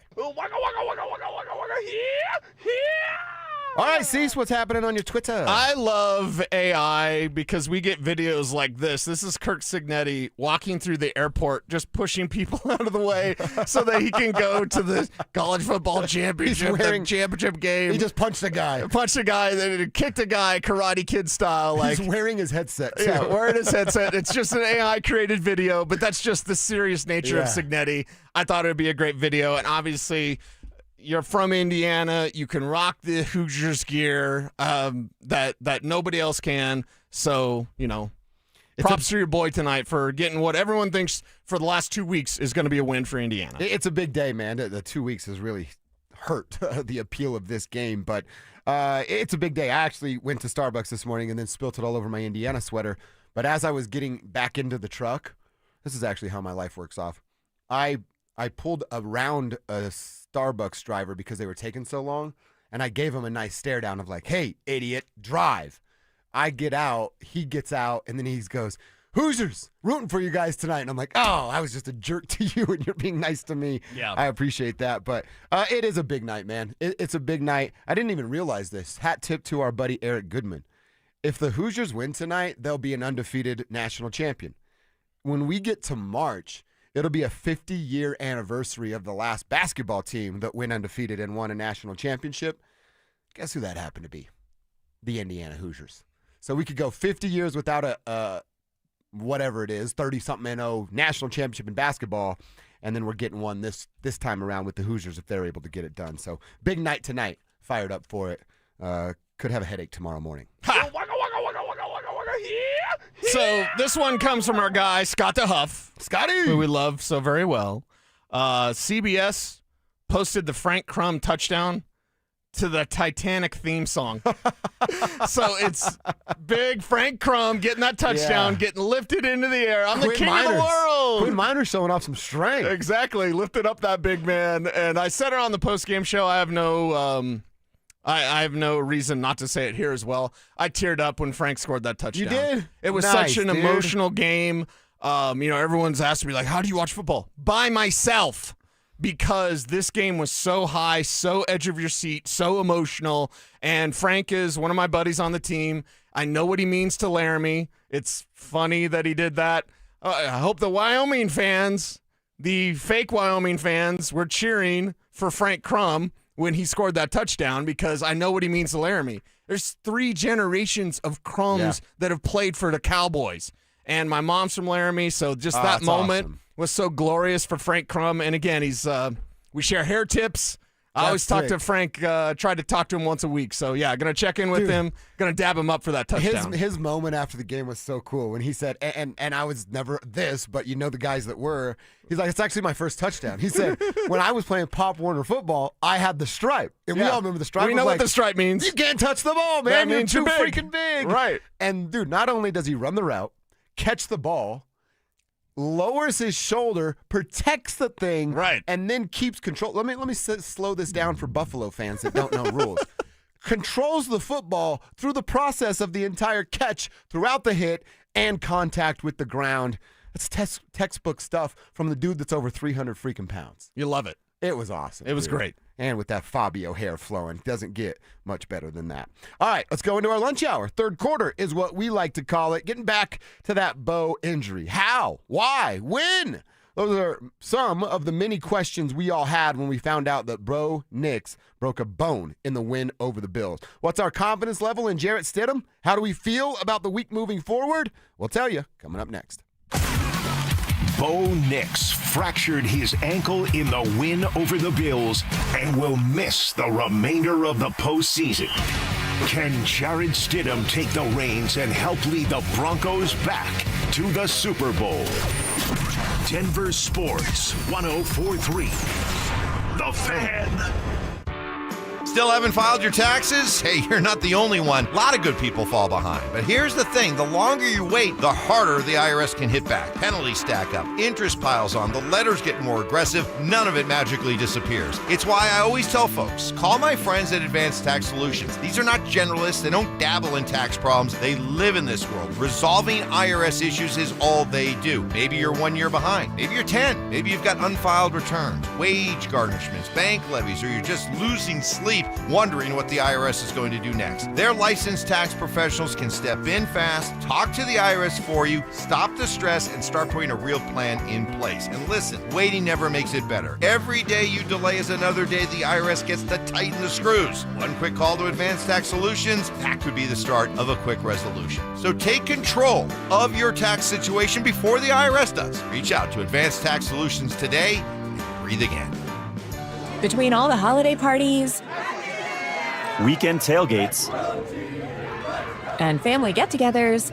Speaker 12: All right, Cease, what's happening on your Twitter?
Speaker 13: I love AI because we get videos like this. This is Kirk Signetti walking through the airport, just pushing people out of the way so that he can go to the college football championship, the championship game.
Speaker 12: He just punched a guy.
Speaker 13: Then kicked a guy, Karate Kid style. Like,
Speaker 12: he's wearing his headset, too.
Speaker 13: Yeah, wearing his headset. It's just an AI-created video, but that's just the serious nature of Signetti. I thought it would be a great video, and obviously you're from Indiana. You can rock the Hoosiers gear that nobody else can. So, props to your boy tonight for getting what everyone thinks for the last 2 weeks is going to be a win for Indiana.
Speaker 12: It's a big day, man. The 2 weeks has really hurt the appeal of this game, but it's a big day. I actually went to Starbucks this morning and then spilt it all over my Indiana sweater. But as I was getting back into the truck, this is actually how my life works off. I pulled around a Starbucks driver because they were taking so long, and I gave him a nice stare down of like, hey, idiot, drive. I get out, he gets out, and then he goes, Hoosiers, rooting for you guys tonight. And I'm like, oh, I was just a jerk to you, and you're being nice to me.
Speaker 13: Yeah.
Speaker 12: I appreciate that. But it is a big night, man. It's a big night. I didn't even realize this. Hat tip to our buddy Eric Goodman. If the Hoosiers win tonight, they'll be an undefeated national champion. When we get to March, it'll be a 50-year anniversary of the last basketball team that went undefeated and won a national championship. Guess who that happened to be? The Indiana Hoosiers. So we could go 50 years without a whatever it is, 30-something national championship in basketball, and then we're getting one this time around with the Hoosiers if they're able to get it done. So big night tonight. Fired up for it. Could have a headache tomorrow morning.
Speaker 13: Ha! So this one comes from our guy, Scott DeHuff.
Speaker 12: Scotty!
Speaker 13: Who we love so very well. CBS posted the Frank Crum touchdown to the Titanic theme song. So it's big Frank Crum getting that touchdown, getting lifted into the air. I'm the king of the world.
Speaker 12: Quinn Miner's showing off some strength.
Speaker 13: Exactly. Lifted up that big man. And I said it on the post-game show. I have no... I have no reason not to say it here as well. I teared up when Frank scored that touchdown.
Speaker 12: You did?
Speaker 13: It was
Speaker 12: Nice,
Speaker 13: such an
Speaker 12: dude.
Speaker 13: emotional game. Everyone's asked me, like, how do you watch football? By myself. Because this game was so high, so edge of your seat, so emotional. And Frank is one of my buddies on the team. I know what he means to Laramie. It's funny that he did that. I hope the Wyoming fans, the fake Wyoming fans, were cheering for Frank Crum when he scored that touchdown, because I know what he means to Laramie. There's 3 generations of Crums that have played for the Cowboys. And my mom's from Laramie, so just that moment was so glorious for Frank Crum. And again, he's we share hair tips. I always talk to Frank, try to talk to him once a week. So, yeah, going to check in with him, going to dab him up for that touchdown.
Speaker 12: His moment after the game was so cool when he said, and I was never this, but the guys that were, he's like, it's actually my first touchdown. He said, when I was playing Pop Warner football, I had the stripe. And we all remember the stripe.
Speaker 13: We know what the stripe means.
Speaker 12: You can't touch the ball, man.
Speaker 13: That
Speaker 12: You're
Speaker 13: means
Speaker 12: too
Speaker 13: you're big.
Speaker 12: freaking big.
Speaker 13: Right.
Speaker 12: And, dude, not only does he run the route, catch the ball, lowers his shoulder, protects the thing,
Speaker 13: right,
Speaker 12: and then keeps control. Let me slow this down for Buffalo fans that don't know rules. Controls the football through the process of the entire catch, throughout the hit, and contact with the ground. That's textbook stuff from the dude that's over 300 freaking pounds.
Speaker 13: You love it.
Speaker 12: It was awesome.
Speaker 13: It was great.
Speaker 12: And with that Fabio hair flowing, doesn't get much better than that. All right, let's go into our lunch hour. Third quarter is what we like to call it. Getting back to that Bo injury. How? Why? When? Those are some of the many questions we all had when we found out that Bo Nix broke a bone in the win over the Bills. What's our confidence level in Jarrett Stidham? How do we feel about the week moving forward? We'll tell you coming up next.
Speaker 8: Bo Nix fractured his ankle in the win over the Bills and will miss the remainder of the postseason. Can Jarrett Stidham take the reins and help lead the Broncos back to the Super Bowl? Denver Sports 104.3. The Fan.
Speaker 15: Still haven't filed your taxes? Hey, you're not the only one. A lot of good people fall behind. But here's the thing. The longer you wait, the harder the IRS can hit back. Penalties stack up. Interest piles on. The letters get more aggressive. None of it magically disappears. It's why I always tell folks, call my friends at Advanced Tax Solutions. These are not generalists. They don't dabble in tax problems. They live in this world. Resolving IRS issues is all they do. Maybe you're 1 year behind. Maybe you're 10. Maybe you've got unfiled returns, wage garnishments, bank levies, or you're just losing sleep wondering what the IRS is going to do next. Their licensed tax professionals can step in fast, talk to the IRS for you, stop the stress, and start putting a real plan in place. And listen, waiting never makes it better. Every day you delay is another day the IRS gets to tighten the screws. One quick call to Advanced Tax Solutions, that could be the start of a quick resolution. So take control of your tax situation before the IRS does. Reach out to Advanced Tax Solutions today and breathe again.
Speaker 1: Between all the holiday parties,
Speaker 3: weekend tailgates,
Speaker 1: and family get-togethers,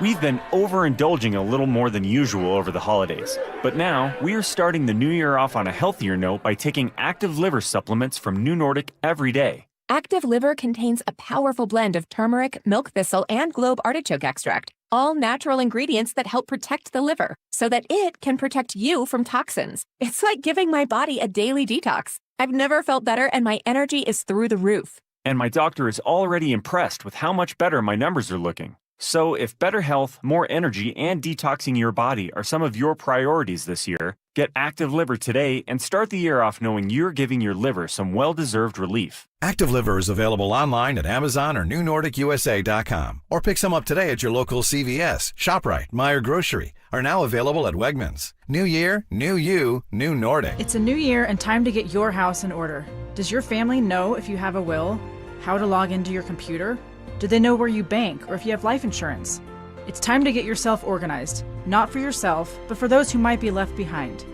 Speaker 3: we've been overindulging a little more than usual over the holidays. But now, we are starting the new year off on a healthier note by taking Active Liver supplements from New Nordic every day.
Speaker 1: Active Liver contains a powerful blend of turmeric, milk thistle, and globe artichoke extract, all natural ingredients that help protect the liver so that it can protect you from toxins. It's like giving my body a daily detox. I've never felt better, and my energy is through the roof.
Speaker 3: And my doctor is already impressed with how much better my numbers are looking. So if better health, more energy, and detoxing your body are some of your priorities this year, get Active Liver today and start the year off knowing you're giving your liver some well-deserved relief.
Speaker 4: Active Liver is available online at Amazon or NewNordicUSA.com. Or pick some up today at your local CVS, ShopRite, Meijer Grocery. Are now available at Wegmans. New year, new you, new Nordic.
Speaker 11: It's a new year and time to get your house in order. Does your family know if you have a will? How to log into your computer? Do they know where you bank or if you have life insurance? It's time to get yourself organized, not for yourself, but for those who might be left behind.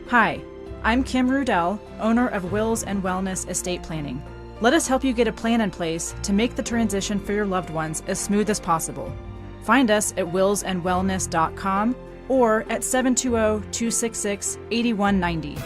Speaker 11: Hi, I'm Kim Rudell, owner of Wills and Wellness Estate Planning. Let us help you get a plan in place to make the transition for your loved ones as smooth as possible. Find us at willsandwellness.com or at 720-266-8190.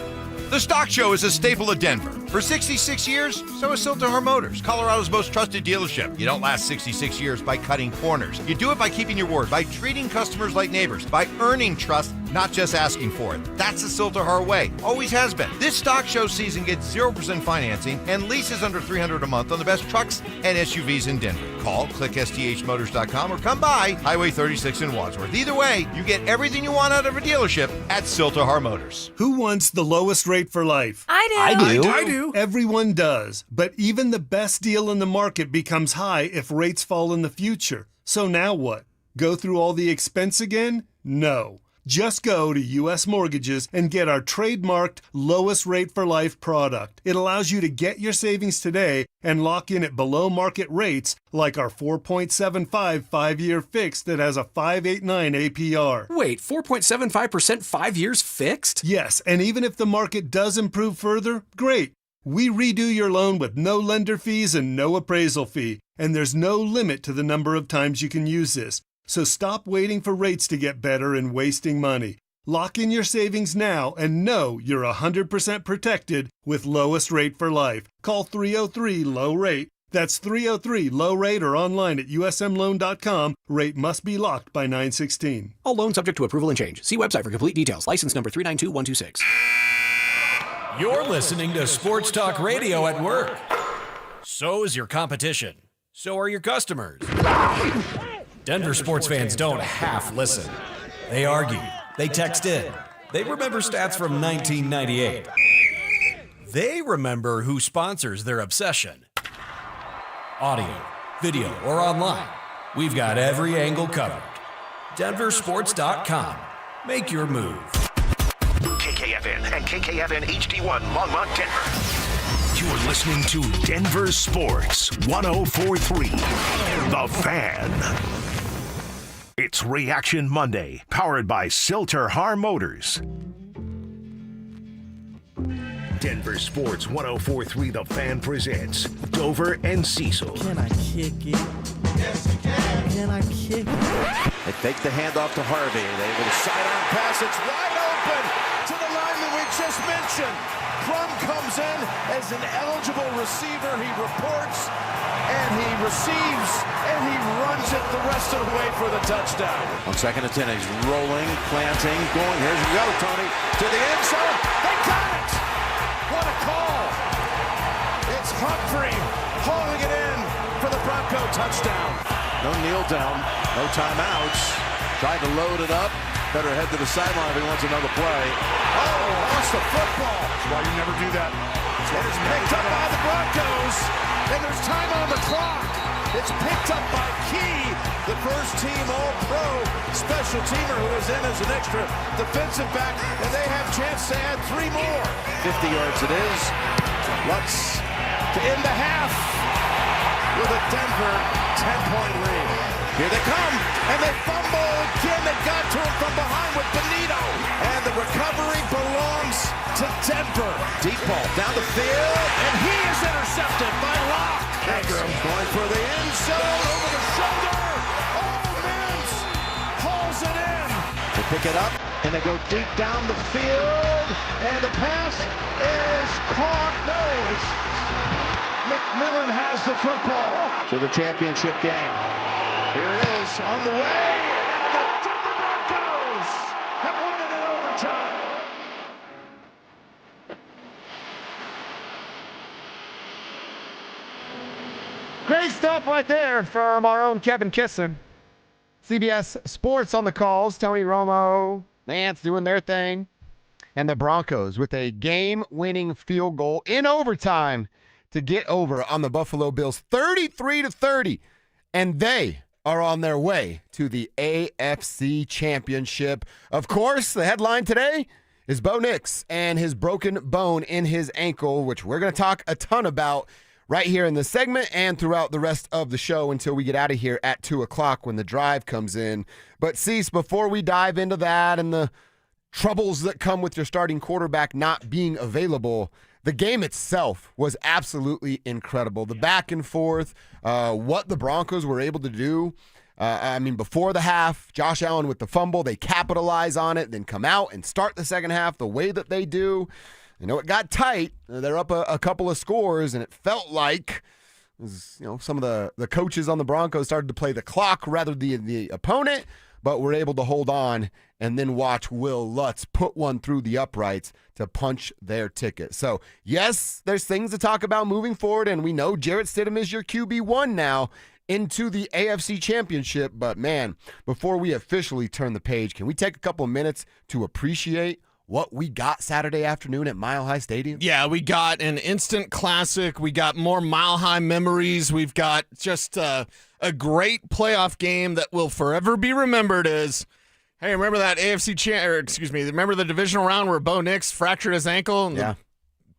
Speaker 15: The Stock Show is a staple of Denver. For 66 years, so is Siltahar Motors, Colorado's most trusted dealership. You don't last 66 years by cutting corners. You do it by keeping your word, by treating customers like neighbors, by earning trust, not just asking for it. That's the Siltahar way. Always has been. This Stock Show season gets 0% financing and leases under $300 a month on the best trucks and SUVs in Denver. Call, click STHmotors.com, or come by Highway 36 in Wadsworth. Either way, you get everything you want out of a dealership at Siltahar Motors.
Speaker 14: Who wants the lowest rate for life?
Speaker 1: I do.
Speaker 14: I do. Everyone does. But even the best deal in the market becomes high if rates fall in the future. So now what? Go through all the expense again? No. Just go to U.S. Mortgages and get our trademarked lowest rate for life product. It allows you to get your savings today and lock in at below market rates like our 4.75 5-year fixed that has a 5.89 APR.
Speaker 18: Wait, 4.75% 5 years fixed?
Speaker 14: Yes, and even if the market does improve further, great. We redo your loan with no lender fees and no appraisal fee, and there's no limit to the number of times you can use this. So stop waiting for rates to get better and wasting money. Lock in your savings now and know you're 100% protected with lowest rate for life. Call 303-LOW-RATE That's 303-LOW rate or online at usmloan.com. Rate must be locked by 9/16.
Speaker 18: All loans subject to approval and change. See website for complete details. License number 392126.
Speaker 5: You're listening to Sports Talk Radio at work. So is your competition. So are your customers. Denver sports fans don't half listen. They argue. They text in. They remember stats from 1998. They remember who sponsors their obsession. Audio, video, or online. We've got every angle covered. DenverSports.com. Make your move.
Speaker 8: KKFN and KKFN HD1 Longmont, Denver. You're listening to Denver Sports 104.3. The Fan. It's Reaction Monday, powered by Silter-Har Motors. Denver Sports 104.3 The Fan presents Dover and Cecil.
Speaker 6: Can I kick it? Yes, you can. Can I kick it?
Speaker 10: They fake the handoff to Harvey. They with a sidearm pass. It's wide open to the lineman we just mentioned. Crum comes in as an eligible receiver. He reports and he receives and he runs it the rest of the way for the touchdown. On 2nd and 10, he's rolling, planting, going. Here we go, Tony, to the end zone. They got it! What a call! It's Humphrey hauling it in for the Bronco touchdown. No kneel down, no timeouts. Tried to load it up. Better head to the sideline if he wants another play. Oh, lost the football.
Speaker 13: That's why you never do that.
Speaker 10: It is picked up by the Broncos, and there's time on the clock. It's picked up by Key, the first team All-Pro special teamer who is in as an extra defensive back, and they have a chance to add 3 more. 50 yards it is. Lutz to end the half with a Denver 10-point lead. Here they come, and they fumble again. They got to him from behind with Benito, and the recovery belongs to Denver. Deep ball down the field, and he is intercepted by Locke. Ingram going for the end zone, over the shoulder. Oh, Mims hauls it in. They pick it up, and they go deep down the field, and the pass is caught. No, McMillan has the football to the championship game. Here it is on the way, and the Denver Broncos have won it in overtime.
Speaker 12: Great stuff right there from our own Kevin Kissin. CBS Sports on the calls. Tony Romo, Nance doing their thing. And the Broncos with a game-winning field goal in overtime to get over on the Buffalo Bills 33-30. And they are on their way to the AFC Championship. Of course, the headline today is Bo Nix and his broken bone in his ankle, which we're going to talk a ton about right here in this segment and throughout the rest of the show until we get out of here at 2 o'clock when the drive comes in. But, Cease, before we dive into that and the troubles that come with your starting quarterback not being available, the game itself was absolutely incredible. The back and forth, what the Broncos were able to do. Before the half, Josh Allen with the fumble, they capitalize on it, then come out and start the second half the way that they do. It got tight. They're up a couple of scores, and it felt like some of the coaches on the Broncos started to play the clock rather than the opponent, but were able to hold on and then watch Will Lutz put one through the uprights to punch their ticket. So, yes, there's things to talk about moving forward, and we know Jarrett Stidham is your QB1 now into the AFC Championship. But, man, before we officially turn the page, can we take a couple of minutes to appreciate what we got Saturday afternoon at Mile High Stadium?
Speaker 13: Yeah, we got an instant classic. We got more Mile High memories. We've got just a great playoff game that will forever be remembered as, hey, remember that remember the divisional round where Bo Nix fractured his ankle and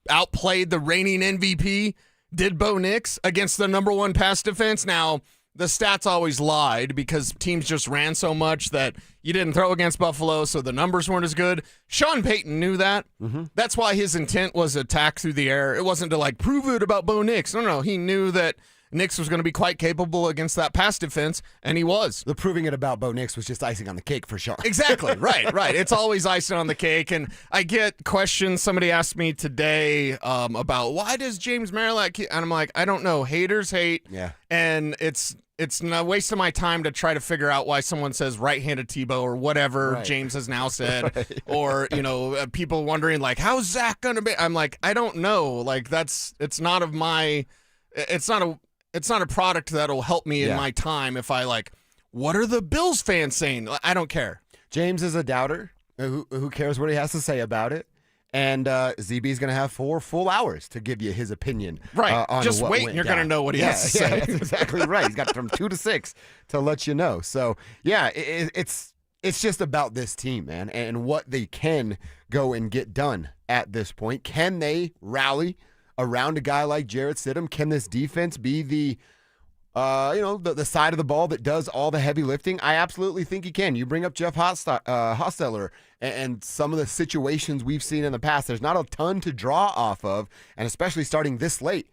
Speaker 13: outplayed the reigning MVP? Did Bo Nix against the number one pass defense? Now, the stats always lied because teams just ran so much that you didn't throw against Buffalo, so the numbers weren't as good. Sean Payton knew that. Mm-hmm. That's why his intent was attack through the air. It wasn't to prove it about Bo Nix. No, he knew that Nix was going to be quite capable against that pass defense, and he was.
Speaker 12: The proving it about Bo Nix was just icing on the cake for Sean.
Speaker 13: Exactly, right. It's always icing on the cake, and I get questions. Somebody asked me today about why does James Marillac, and I'm like, I don't know. Haters hate, and it's a waste of my time to try to figure out why someone says right-handed Tebow or whatever James has now said, or people wondering like, how's Zach gonna be? I'm like, I don't know. Like it's not a product that'll help me in my time if I like, what are the Bills fans saying? I don't care.
Speaker 12: James is a doubter. Who cares what he has to say about it? And ZB is going to have 4 full hours to give you his opinion.
Speaker 13: Right.
Speaker 12: On
Speaker 13: just
Speaker 12: what
Speaker 13: wait
Speaker 12: went
Speaker 13: and you're
Speaker 12: down.
Speaker 13: going to know what he has to say.
Speaker 12: That's exactly right. He's got from 2 to 6 to let you know. So, yeah, it's just about this team, man, and what they can go and get done at this point. Can they rally around a guy like Jarrett Stidham? Can this defense be the side of the ball that does all the heavy lifting? I absolutely think he can. You bring up Jeff Hostetler and some of the situations we've seen in the past. There's not a ton to draw off of, and especially starting this late.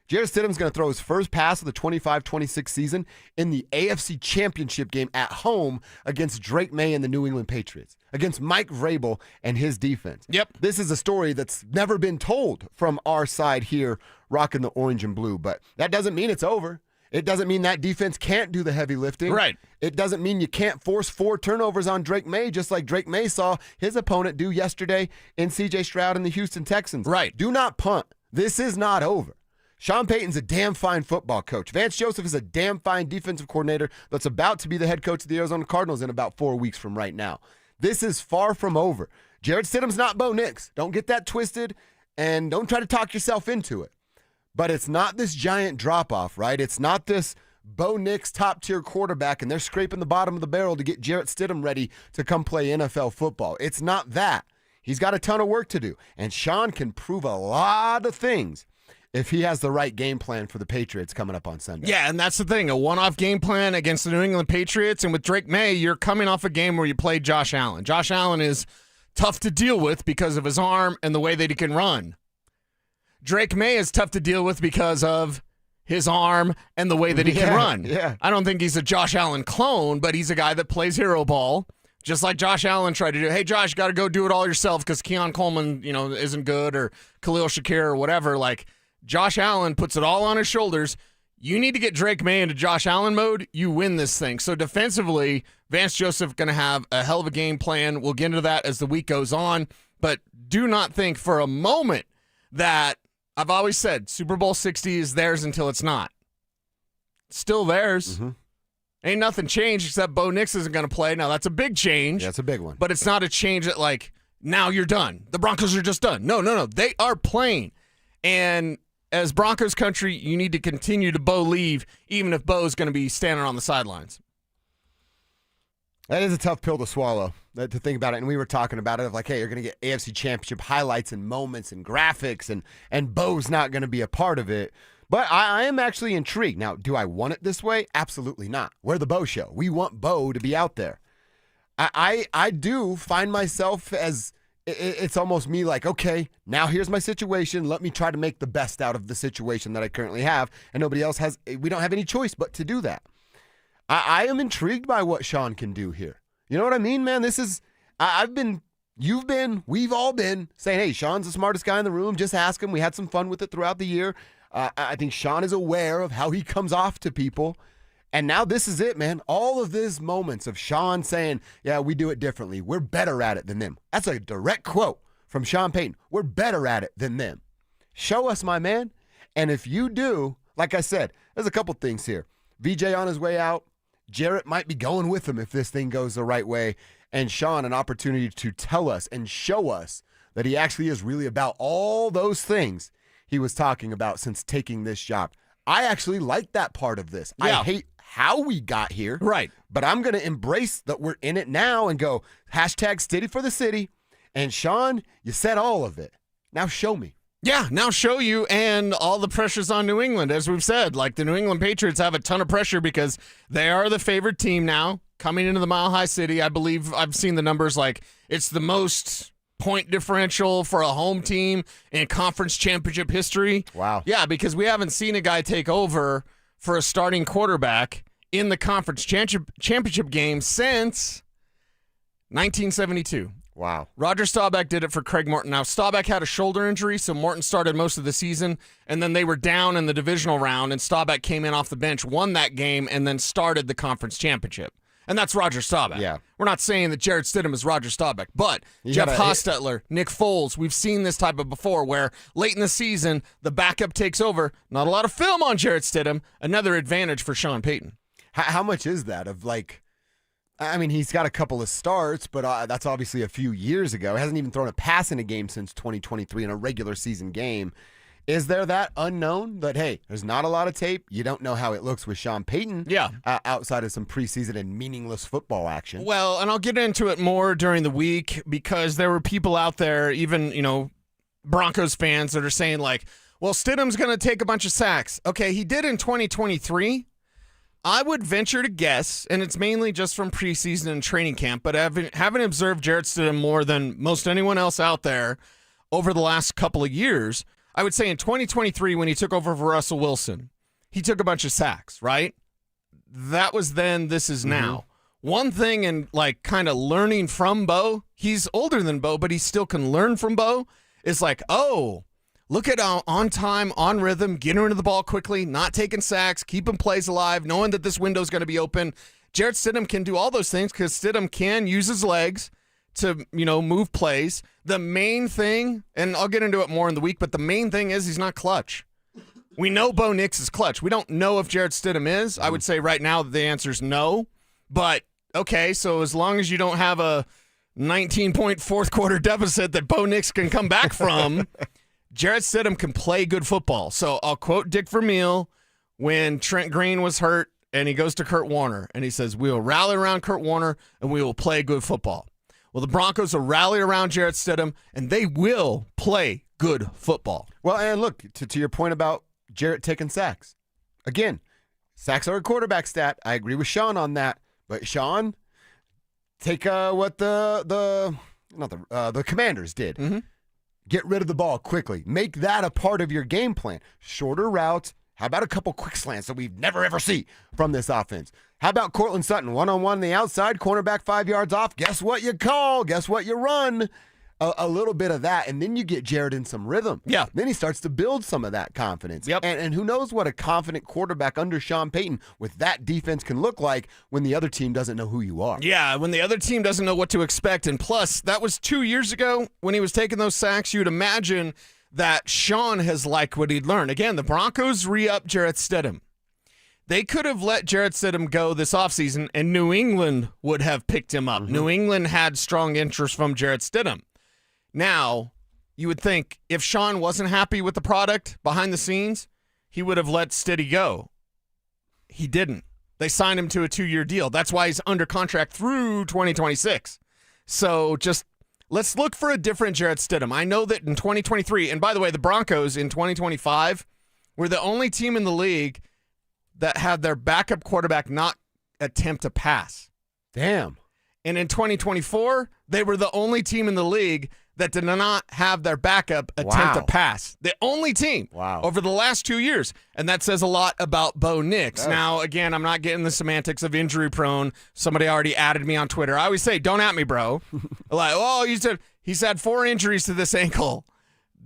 Speaker 12: Jarrett Stidham's going to throw his first pass of the 25-26 season in the AFC Championship game at home against Drake May and the New England Patriots, against Mike Vrabel and his defense.
Speaker 13: Yep.
Speaker 12: This is a story that's never been told from our side here, rocking the orange and blue, but that doesn't mean it's over. It doesn't mean that defense can't do the heavy lifting.
Speaker 13: Right.
Speaker 12: It doesn't mean you can't force 4 turnovers on Drake May, just like Drake May saw his opponent do yesterday in C.J. Stroud and the Houston Texans.
Speaker 13: Right.
Speaker 12: Do not punt. This is not over. Sean Payton's a damn fine football coach. Vance Joseph is a damn fine defensive coordinator that's about to be the head coach of the Arizona Cardinals in about 4 weeks from right now. This is far from over. Jarrett Stidham's not Bo Nix. Don't get that twisted, and don't try to talk yourself into it. But it's not this giant drop-off, right? It's not this Bo Nix top-tier quarterback, and they're scraping the bottom of the barrel to get Jarrett Stidham ready to come play NFL football. It's not that. He's got a ton of work to do, and Sean can prove a lot of things if he has the right game plan for the Patriots coming up on Sunday.
Speaker 13: Yeah, and that's the thing. A one-off game plan against the New England Patriots, and with Drake May, you're coming off a game where you played Josh Allen. Josh Allen is tough to deal with because of his arm and the way that he can run. Drake May is tough to deal with because of his arm and the way that he can run.
Speaker 12: Yeah.
Speaker 13: I don't think he's a Josh Allen clone, but he's a guy that plays hero ball, just like Josh Allen tried to do. Hey, Josh, you got to go do it all yourself because Keon Coleman, isn't good, or Khalil Shakir or whatever. Like, Josh Allen puts it all on his shoulders. You need to get Drake May into Josh Allen mode. You win this thing. So defensively, Vance Joseph going to have a hell of a game plan. We'll get into that as the week goes on. But do not think for a moment that I've always said Super Bowl 60 is theirs until it's not. It's still theirs.
Speaker 12: Mm-hmm.
Speaker 13: Ain't nothing changed except Bo Nix isn't going to play. Now, that's a big change.
Speaker 12: Yeah, that's a big one.
Speaker 13: But it's not a change that, like, now you're done. The Broncos are just done. No. They are playing. And as Broncos country, you need to continue to believe, even if Bo's going to be standing on the sidelines.
Speaker 12: That is a tough pill to swallow, to think about it. And we were talking about it of like, hey, you're going to get AFC Championship highlights and moments and graphics, and Bo's not going to be a part of it. But I am actually intrigued. Now, do I want it this way? Absolutely not. We're the Bo Show. We want Bo to be out there. I do find myself as it's almost me like, okay, now here's my situation. Let me try to make the best out of the situation that I currently have. And nobody else has. We don't have any choice but to do that. I am intrigued by what Sean can do here. You know what I mean, man? We've all been saying, hey, Sean's the smartest guy in the room. Just ask him. We had some fun with it throughout the year. I think Sean is aware of how he comes off to people. And now this is it, man. All of these moments of Sean saying, yeah, we do it differently. We're better at it than them. That's a direct quote from Sean Payton. We're better at it than them. Show us, my man. And if you do, like I said, there's a couple things here. VJ on his way out. Jarrett might be going with him if this thing goes the right way. And Sean, an opportunity to tell us and show us that he actually is really about all those things he was talking about since taking this job. I actually like that part of this.
Speaker 13: Yeah.
Speaker 12: I hate how we got here.
Speaker 13: Right.
Speaker 12: But I'm going to embrace that we're in it now and go, #City for the city. And Sean, you said all of it. Now show me.
Speaker 13: Yeah, now show you, and all the pressure's on New England, as we've said. Like, the New England Patriots have a ton of pressure because they are the favorite team now coming into the Mile High City. I believe I've seen the numbers, like, it's the most point differential for a home team in conference championship history.
Speaker 12: Wow.
Speaker 13: Yeah, because we haven't seen a guy take over for a starting quarterback in the conference championship game since 1972.
Speaker 12: Wow.
Speaker 13: Roger Staubach did it for Craig Morton. Now, Staubach had a shoulder injury, so Morton started most of the season, and then they were down in the divisional round, and Staubach came in off the bench, won that game, and then started the conference championship. And that's Roger Staubach.
Speaker 12: Yeah.
Speaker 13: We're not saying that Jarrett Stidham is Roger Staubach, but Jeff Hostetler, Nick Foles, we've seen this type of before where late in the season, the backup takes over. Not a lot of film on Jarrett Stidham. Another advantage for Sean Payton.
Speaker 12: How much is that of I mean, he's got a couple of starts, but that's obviously a few years ago. He hasn't even thrown a pass in a game since 2023 in a regular season game. Is there that unknown that, hey, there's not a lot of tape? You don't know how it looks with Sean Payton outside of some preseason and meaningless football action.
Speaker 13: Well, and I'll get into it more during the week because there were people out there, even, Broncos fans that are saying well, Stidham's going to take a bunch of sacks. Okay, he did in 2023. I would venture to guess, and it's mainly just from preseason and training camp, but having observed Jarrett Stidham more than most anyone else out there over the last couple of years, I would say in 2023 when he took over for Russell Wilson, he took a bunch of sacks, right? That was then, this is now. One thing in kind of learning from Bo, he's older than Bo, but he still can learn from Bo, is look at on time, on rhythm, getting rid of the ball quickly, not taking sacks, keeping plays alive, knowing that this window is going to be open. Jarrett Stidham can do all those things because Stidham can use his legs to, move plays. The main thing, and I'll get into it more in the week, but the main thing is he's not clutch. We know Bo Nix is clutch. We don't know if Jarrett Stidham is. I would say right now the answer is no. But, okay, so as long as you don't have a 19-point fourth quarter deficit that Bo Nix can come back from, Jarrett Stidham can play good football. So I'll quote Dick Vermeil when Trent Green was hurt and he goes to Kurt Warner and he says, "We will rally around Kurt Warner and we will play good football." Well, the Broncos will rally around Jarrett Stidham and they will play good football.
Speaker 12: Well, and look, to your point about Jarrett taking sacks. Again, sacks are a quarterback stat. I agree with Sean on that. But Sean, take what the Commanders did.
Speaker 13: Mm-hmm.
Speaker 12: Get rid of the ball quickly. Make that a part of your game plan. Shorter routes. How about a couple quick slants that we've never, ever see from this offense? How about Cortland Sutton, one-on-one on the outside, cornerback 5 yards off? Guess what you call? Guess what you run? A little bit of that, and then you get Jarrett in some rhythm.
Speaker 13: Yeah.
Speaker 12: Then he starts to build some of that confidence.
Speaker 13: Yep.
Speaker 12: And who knows what a confident quarterback under Sean Payton with that defense can look like when the other team doesn't know who you are.
Speaker 13: Yeah, when the other team doesn't know what to expect. And plus, that was 2 years ago when he was taking those sacks. You'd imagine that Sean has liked what he'd learned. Again, the Broncos re-up Jarrett Stidham. They could have let Jarrett Stidham go this offseason, and New England would have picked him up. New England had strong interest from Jarrett Stidham. Now, you would think if Sean wasn't happy with the product behind the scenes, he would have let Stiddy go. He didn't. They signed him to a 2-year deal. That's why he's under contract through 2026. So just let's look for a different Jarrett Stidham. I know that in 2023, and by the way, the Broncos in 2025 were the only team in the league that had their backup quarterback not attempt a pass.
Speaker 12: Damn.
Speaker 13: And in 2024, they were the only team in the league that did not have their backup attempt a pass. The only team over the last 2 years. And that says a lot about Bo Nix. Now, again, I'm not getting the semantics of injury prone. Somebody already added me on Twitter. I always say, don't at me, bro. He's had 4 injuries to this ankle.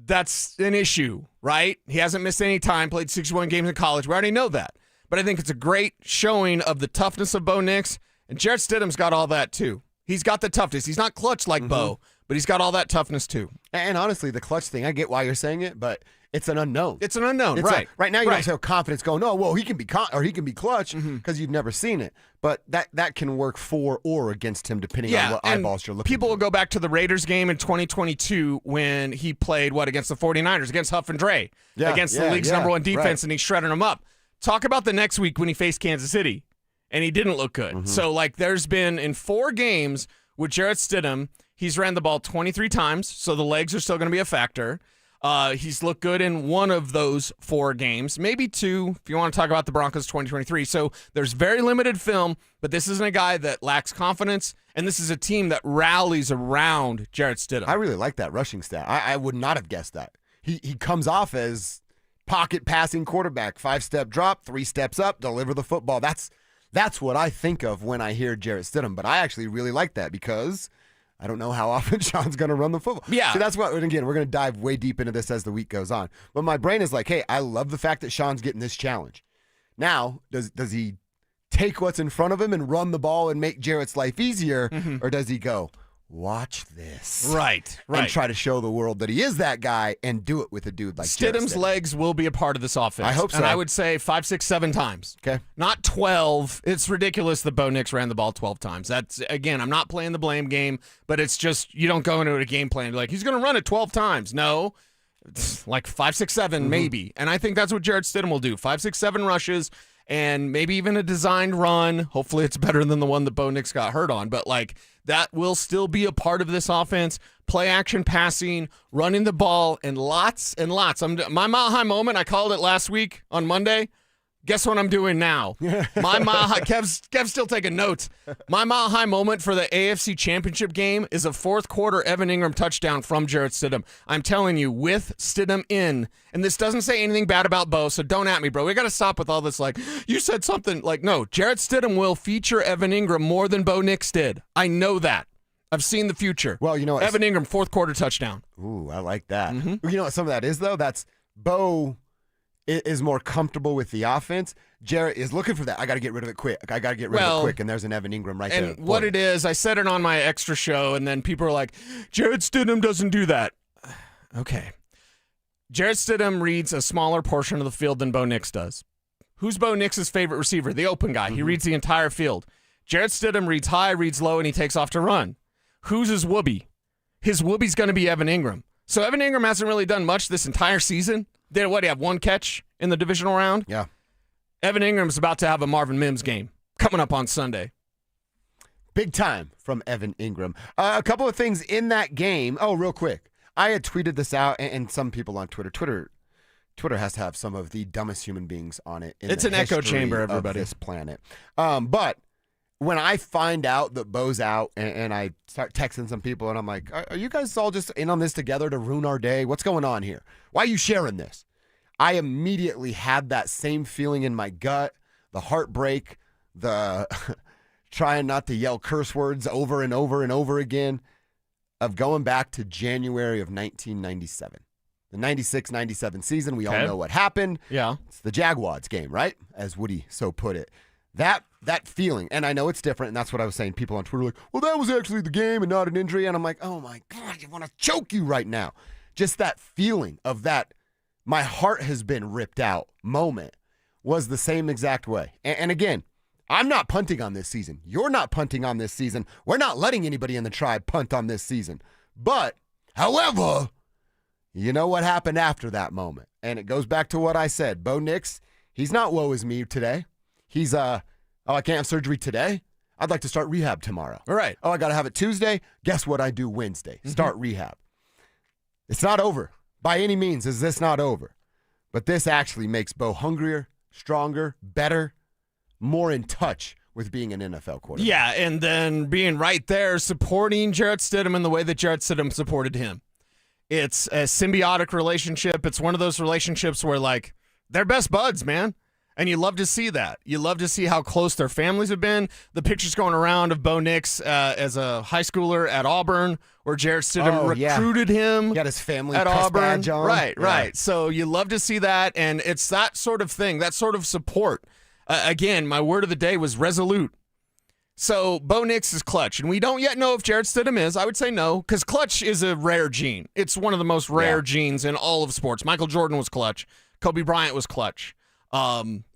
Speaker 13: That's an issue, right? He hasn't missed any time, played 61 games in college. We already know that. But I think it's a great showing of the toughness of Bo Nix. And Jarrett Stidham's got all that, too. He's got the toughness. He's not clutch like Bo, but he's got all that toughness, too.
Speaker 12: And honestly, the clutch thing, I get why you're saying it, but it's an unknown.
Speaker 13: It's an unknown, right.
Speaker 12: Right now, you don't have confidence going, oh, well, he can be clutch because you've never seen it. But that can work for or against him depending on what eyeballs you're looking
Speaker 13: People
Speaker 12: for.
Speaker 13: will go back to the Raiders game in 2022 when he played, against the 49ers, against Huff and Dre, against the league's number one defense, and he shredded them up. Talk about the next week when he faced Kansas City, and he didn't look good. So, there's been in 4 games with Jarrett Stidham, he's ran the ball 23 times, so the legs are still going to be a factor. He's looked good in 1 of those 4 games, maybe 2 if you want to talk about the Broncos 2023. So there's very limited film, but this isn't a guy that lacks confidence, and this is a team that rallies around Jarrett Stidham.
Speaker 12: I really like that rushing stat. I would not have guessed that. He comes off as pocket passing quarterback. 5-step drop, 3 steps up, deliver the football. That's what I think of when I hear Jarrett Stidham. But I actually really like that because I don't know how often Sean's going to run the football.
Speaker 13: Yeah.
Speaker 12: So that's what, and again, we're going to dive way deep into this as the week goes on. But my brain is like, hey, I love the fact that Sean's getting this challenge. Now, does he take what's in front of him and run the ball and make Jarrett's life easier, or does he go, watch this?
Speaker 13: Right.
Speaker 12: And try to show the world that he is that guy and do it with a dude like
Speaker 13: Stidham's
Speaker 12: Stidham.
Speaker 13: legs will be a part of this offense.
Speaker 12: I hope so.
Speaker 13: And I would say 5, 6, 7 times.
Speaker 12: Okay.
Speaker 13: Not 12. It's ridiculous that Bo Nix ran the ball 12 times. That's, again, I'm not playing the blame game, but it's just you don't go into a game plan like, he's going to run it 12 times. No. It's like 5, 6, 7 maybe. And I think that's what Jarrett Stidham will do. 5, 6, 7 rushes. And maybe even a designed run. Hopefully it's better than the one that Bo Nix got hurt on. But, like, that will still be a part of this offense. Play action passing, running the ball, and lots and lots. My Mile High moment, I called it last week on Monday. Guess what I'm doing now? My Mile High, Kev's still taking notes. My Mile High moment for the AFC Championship game is a fourth quarter Evan Ingram touchdown from Jarrett Stidham. I'm telling you, with Stidham in, and this doesn't say anything bad about Bo, so don't at me, bro. We got to stop with all this, like, you said something. Like, no, Jarrett Stidham will feature Evan Ingram more than Bo Nix did. I know that. I've seen the future.
Speaker 12: Well, you know what?
Speaker 13: Evan Ingram, fourth quarter touchdown.
Speaker 12: Ooh, I like that.
Speaker 13: Mm-hmm.
Speaker 12: You know what some of that is, though? That's Bo is more comfortable with the offense. Jarrett is looking for that. I got to get rid of it quick. I got to get rid of it quick, and there's an Evan Ingram right there.
Speaker 13: And what it is, I said it on my extra show, and then people are like, Jarrett Stidham doesn't do that. Okay. Jarrett Stidham reads a smaller portion of the field than Bo Nix does. Who's Bo Nix's favorite receiver? The open guy. He reads the entire field. Jarrett Stidham reads high, reads low, and he takes off to run. Who's his whoopee? His whoopie's going to be Evan Ingram. So Evan Ingram hasn't really done much this entire season. Did he have 1 catch in the divisional round?
Speaker 12: Yeah.
Speaker 13: Evan Ingram's about to have a Marvin Mims game coming up on Sunday.
Speaker 12: Big time from Evan Ingram. A couple of things in that game. Oh, real quick. I had tweeted this out, and some people on Twitter has to have some of the dumbest human beings on it.
Speaker 13: It's an echo chamber, everybody.
Speaker 12: Of this planet. But when I find out that Bo's out, and I start texting some people, and I'm like, are you guys all just in on this together to ruin our day? What's going on here? Why are you sharing this? I immediately had that same feeling in my gut, the heartbreak, the trying not to yell curse words over and over and over again, of going back to January of 1997. The 96-97 season, we all know what happened.
Speaker 13: Yeah.
Speaker 12: It's the Jaguars game, right? As Woody so put it. That feeling, and I know it's different, and that's what I was saying. People on Twitter were like, well, that was actually the game and not an injury. And I'm like, oh, my God, I want to choke you right now. Just that feeling of that my heart has been ripped out moment was the same exact way. And again, I'm not punting on this season. You're not punting on this season. We're not letting anybody in the tribe punt on this season. But, however, you know what happened after that moment. And it goes back to what I said. Bo Nix, he's not woe is me today. He's, I can't have surgery today. I'd like to start rehab tomorrow.
Speaker 13: All right.
Speaker 12: Oh, I got to have it Tuesday. Guess what I do Wednesday? Start rehab. It's not over. By any means is this not over. But this actually makes Bo hungrier, stronger, better, more in touch with being an NFL quarterback.
Speaker 13: Yeah, and then being right there supporting Jarrett Stidham in the way that Jarrett Stidham supported him. It's a symbiotic relationship. It's one of those relationships where, like, they're best buds, man. And you love to see that. You love to see how close their families have been. The pictures going around of Bo Nix as a high schooler at Auburn, where Jarrett Stidham recruited him.
Speaker 12: Got his family
Speaker 13: at
Speaker 12: press
Speaker 13: Auburn.
Speaker 12: badge on.
Speaker 13: Right. So you love to see that, and it's that sort of thing, that sort of support. Again, my word of the day was resolute. So Bo Nix is clutch, and we don't yet know if Jarrett Stidham is. I would say no, because clutch is a rare gene. It's one of the most rare genes in all of sports. Michael Jordan was clutch. Kobe Bryant was clutch.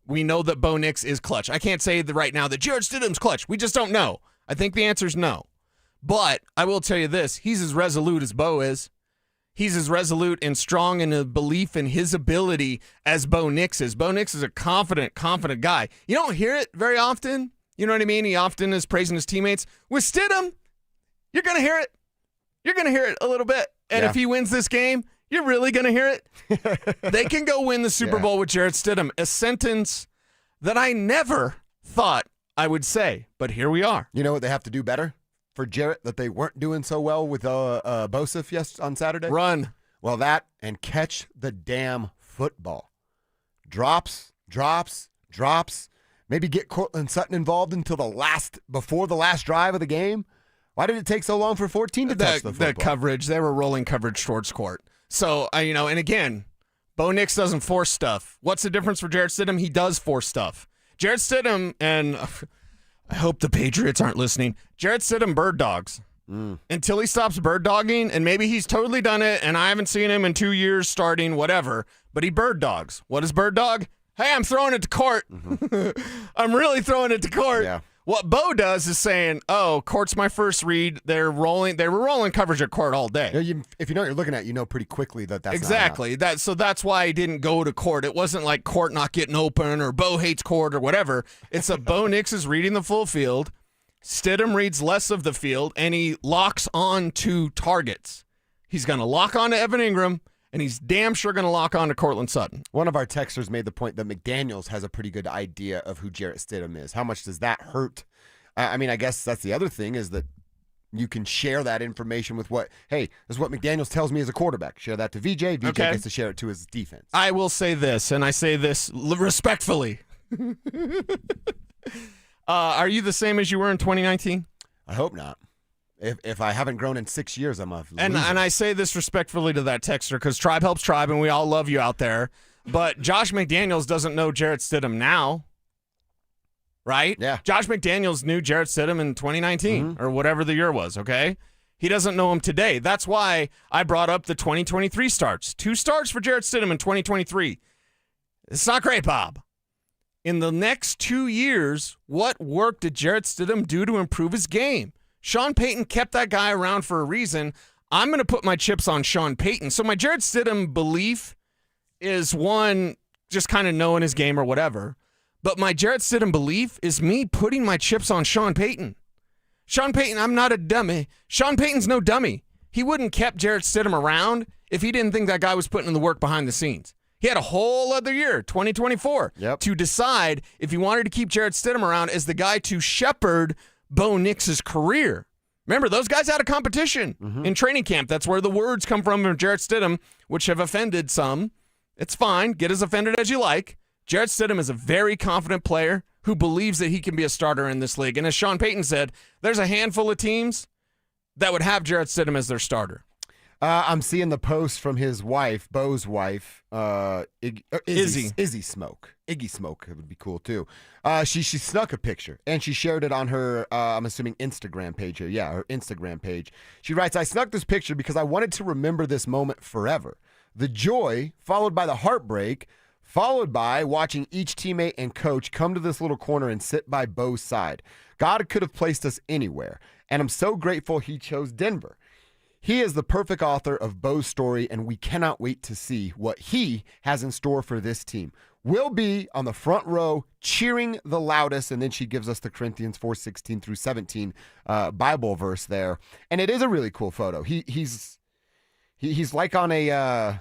Speaker 13: We know that Bo Nix is clutch. I can't say right now that Jarrett Stidham's clutch. We just don't know. I think the answer is no. But I will tell you this. He's as resolute as Bo is. He's as resolute and strong in a belief in his ability as Bo Nix is. Bo Nix is a confident guy. You don't hear it very often. You know what I mean? He often is praising his teammates. With Stidham, you're going to hear it. You're going to hear it a little bit. And if he wins this game, you're really going to hear it? They can go win the Super Bowl with Jarrett Stidham. A sentence that I never thought I would say, but here we are.
Speaker 12: You know what they have to do better for Jarrett that they weren't doing so well with Bosif on Saturday?
Speaker 13: Run.
Speaker 12: Well, that and catch the damn football. drops. Maybe get Cortland Sutton involved until before the last drive of the game. Why did it take so long for 14 to touch the football?
Speaker 13: The coverage, they were rolling coverage towards court. So, and again, Bo Nix doesn't force stuff. What's the difference for Jarrett Stidham? He does force stuff. Jarrett Stidham, and I hope the Patriots aren't listening, Jarrett Stidham bird dogs. Until he stops bird dogging, and maybe he's totally done it, and I haven't seen him in 2 years starting, whatever, but he bird dogs. What is bird dog? Hey, I'm throwing it to court. I'm really throwing it to court. Yeah. What Bo does is saying, oh, court's my first read. They were rolling coverage at court all day.
Speaker 12: If you know what you're looking at, you know pretty quickly that's
Speaker 13: exactly. So that's why he didn't go to court. It wasn't like court not getting open or Bo hates court or whatever. It's a Bo Nix is reading the full field. Stidham reads less of the field, and he locks on to targets. He's going to lock on to Evan Ingram, and he's damn sure going to lock on to Cortland Sutton.
Speaker 12: One of our texters made the point that McDaniels has a pretty good idea of who Jarrett Stidham is. How much does that hurt? I guess that's the other thing is that you can share that information with this is what McDaniels tells me as a quarterback. Share that to VJ. VJ gets to share it to his defense.
Speaker 13: I will say this, and I say this respectfully. Are you the same as you were in 2019?
Speaker 12: I hope not. If I haven't grown in 6 years, I'm a loser.
Speaker 13: And I say this respectfully to that texter because tribe helps tribe, and we all love you out there. But Josh McDaniels doesn't know Jarrett Stidham now, right?
Speaker 12: Yeah.
Speaker 13: Josh McDaniels knew Jarrett Stidham in 2019 or whatever the year was, okay? He doesn't know him today. That's why I brought up the 2023 starts. 2 starts for Jarrett Stidham in 2023. It's not great, Bob. In the next 2 years, what work did Jarrett Stidham do to improve his game? Sean Payton kept that guy around for a reason. I'm going to put my chips on Sean Payton. So my Jarrett Stidham belief is one, just kind of knowing his game or whatever. But my Jarrett Stidham belief is me putting my chips on Sean Payton. Sean Payton, I'm not a dummy. Sean Payton's no dummy. He wouldn't kept Jarrett Stidham around if he didn't think that guy was putting in the work behind the scenes. He had a whole other year, 2024, to decide if he wanted to keep Jarrett Stidham around as the guy to shepherd Bo Nix's career. Remember, those guys had a competition in training camp. That's where the words come from Jarrett Stidham, which have offended some. It's fine. Get as offended as you like. Jarrett Stidham is a very confident player who believes that he can be a starter in this league. And as Sean Payton said, there's a handful of teams that would have Jarrett Stidham as their starter.
Speaker 12: I'm seeing the post from his wife, Bo's wife, Izzy Smoke. Iggy Smoke would be cool too. She snuck a picture and she shared it on her, I'm assuming Instagram page here. Yeah, her Instagram page. She writes, I snuck this picture because I wanted to remember this moment forever. The joy followed by the heartbreak, followed by watching each teammate and coach come to this little corner and sit by Bo's side. God could have placed us anywhere, and I'm so grateful he chose Denver. He is the perfect author of Bo's story, and we cannot wait to see what he has in store for this team. We'll be on the front row cheering the loudest, and then she gives us the Corinthians 4:16 through 17 Bible verse there. And it is a really cool photo. He's like on a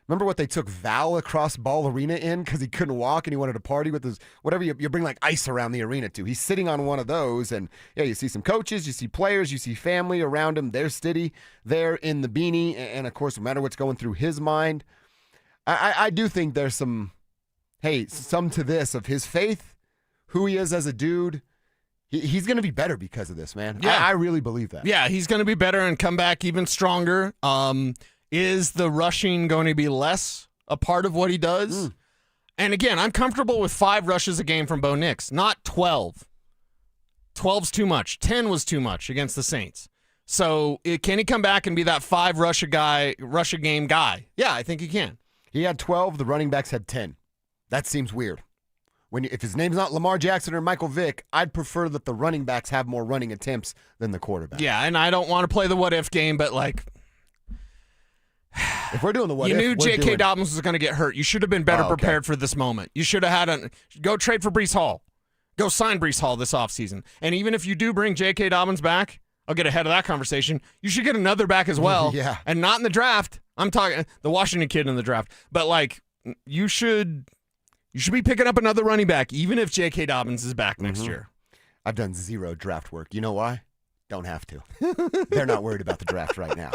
Speaker 12: remember what they took Val across Ball Arena in because he couldn't walk and he wanted to party with his whatever you bring like ice around the arena to. He's sitting on one of those, and yeah, you see some coaches, you see players, you see family around him. There's Stiddy there in the beanie, and of course, no matter what's going through his mind, I do think there's some to this of his faith, who he is as a dude. He's going to be better because of this, man. Yeah. I really believe that.
Speaker 13: Yeah, he's going to be better and come back even stronger. Is the rushing going to be less a part of what he does? And again, I'm comfortable with 5 rushes a game from Bo Nix, not 12. 12's too much. 10 was too much against the Saints. So can he come back and be that 5 rush a game guy? Yeah, I think he can.
Speaker 12: He had 12. The running backs had 10. That seems weird. If his name's not Lamar Jackson or Michael Vick, I'd prefer that the running backs have more running attempts than the quarterback.
Speaker 13: Yeah, and I don't want to play the what-if game, but like...
Speaker 12: If we're doing the what-if,
Speaker 13: you knew J.K. Dobbins was going to get hurt. You should have been better prepared for this moment. You should have had go trade for Breece Hall. Go sign Breece Hall this offseason. And even if you do bring J.K. Dobbins back, I'll get ahead of that conversation. You should get another back as well.
Speaker 12: Yeah.
Speaker 13: And not in the draft. I'm talking the Washington kid in the draft. But like you should be picking up another running back, even if J.K. Dobbins is back next year.
Speaker 12: I've done 0 draft work. You know why? Don't have to. They're not worried about the draft right now.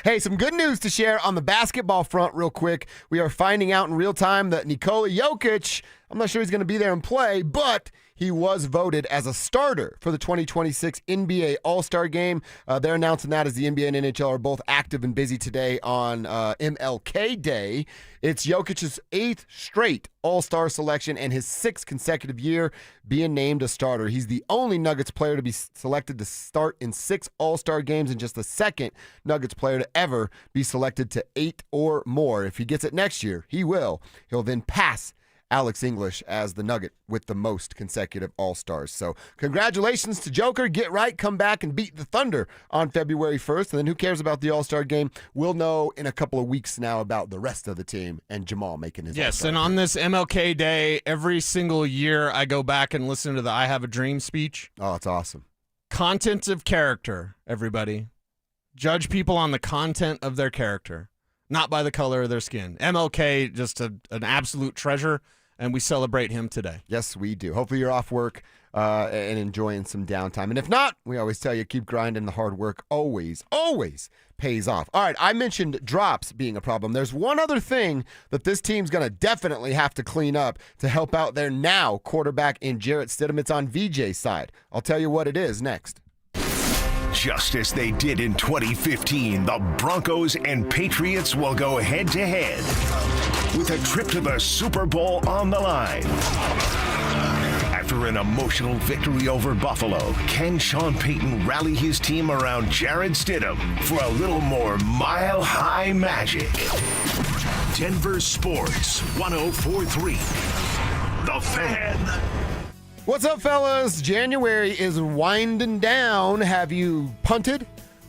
Speaker 12: Hey, some good news to share on the basketball front real quick. We are finding out in real time that Nikola Jokic, I'm not sure he's going to be there and play, but he was voted as a starter for the 2026 NBA All-Star Game. They're announcing that as the NBA and NHL are both active and busy today on MLK Day. It's Jokic's 8th straight All-Star selection and his 6th consecutive year being named a starter. He's the only Nuggets player to be selected to start in 6 All-Star games and just the second Nuggets player to ever be selected to 8 or more. If he gets it next year, he will. He'll then pass Alex English as the Nugget with the most consecutive All-Stars. So congratulations to Joker. Get right, come back and beat the Thunder on February 1st. And then who cares about the All-Star game? We'll know in a couple of weeks now about the rest of the team and Jamal making his
Speaker 13: Yes,
Speaker 12: All-Star
Speaker 13: and
Speaker 12: game.
Speaker 13: on this MLK Day, every single year I go back and listen to the I Have a Dream speech.
Speaker 12: Oh, it's awesome.
Speaker 13: Content of character, everybody. Judge people on the content of their character, not by the color of their skin. MLK, just an absolute treasure. And we celebrate him today.
Speaker 12: Yes, we do. Hopefully you're off work and enjoying some downtime. And if not, we always tell you, keep grinding. The hard work always pays off. All right, I mentioned drops being a problem. There's one other thing that this team's going to definitely have to clean up to help out their now quarterback in Jarrett Stidham. It's on VJ's side. I'll tell you what it is next.
Speaker 8: Just as they did in 2015, the Broncos and Patriots will go head-to-head with a trip to the Super Bowl on the line. After an emotional victory over Buffalo, can Sean Payton rally his team around Jarrett Stidham for a little more mile-high magic? Denver Sports 104.3. The Fan.
Speaker 12: What's up, fellas? January is winding down. Have you punted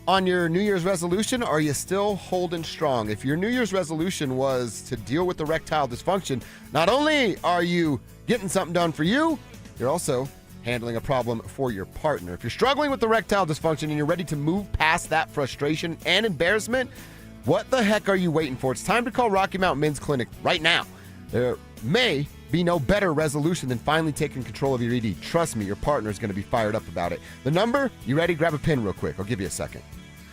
Speaker 12: on your New Year's resolution, or are you still holding strong? If your New Year's resolution was to deal with erectile dysfunction, not only are you getting something done for you, you're also handling a problem for your partner. If you're struggling with erectile dysfunction and you're ready to move past that frustration and embarrassment, what the heck are you waiting for? It's time to call Rocky Mountain Men's Clinic right now. There may be no better resolution than finally taking control of your ED. Trust me, your partner is going to be fired up about it. The number, you ready? Grab a pen real quick. I'll give you a second.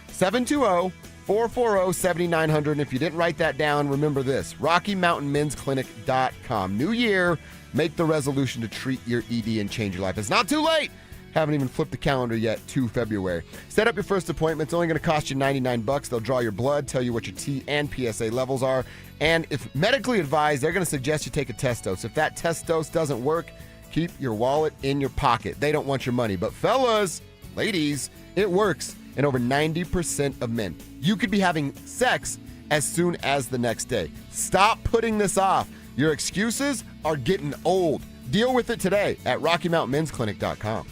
Speaker 12: 720-440-7900. And if you didn't write that down, remember this, RockyMountainMen'sClinic.com. New year, make the resolution to treat your ED and change your life. It's not too late. Haven't even flipped the calendar yet to February. Set up your first appointment. It's only going to cost you $99. They'll draw your blood, tell you what your T and PSA levels are. And if medically advised, they're going to suggest you take a test dose. If that test dose doesn't work, keep your wallet in your pocket. They don't want your money. But fellas, ladies, it works in over 90% of men. You could be having sex as soon as the next day. Stop putting this off. Your excuses are getting old. Deal with it today at RockyMountainMen'sClinic.com.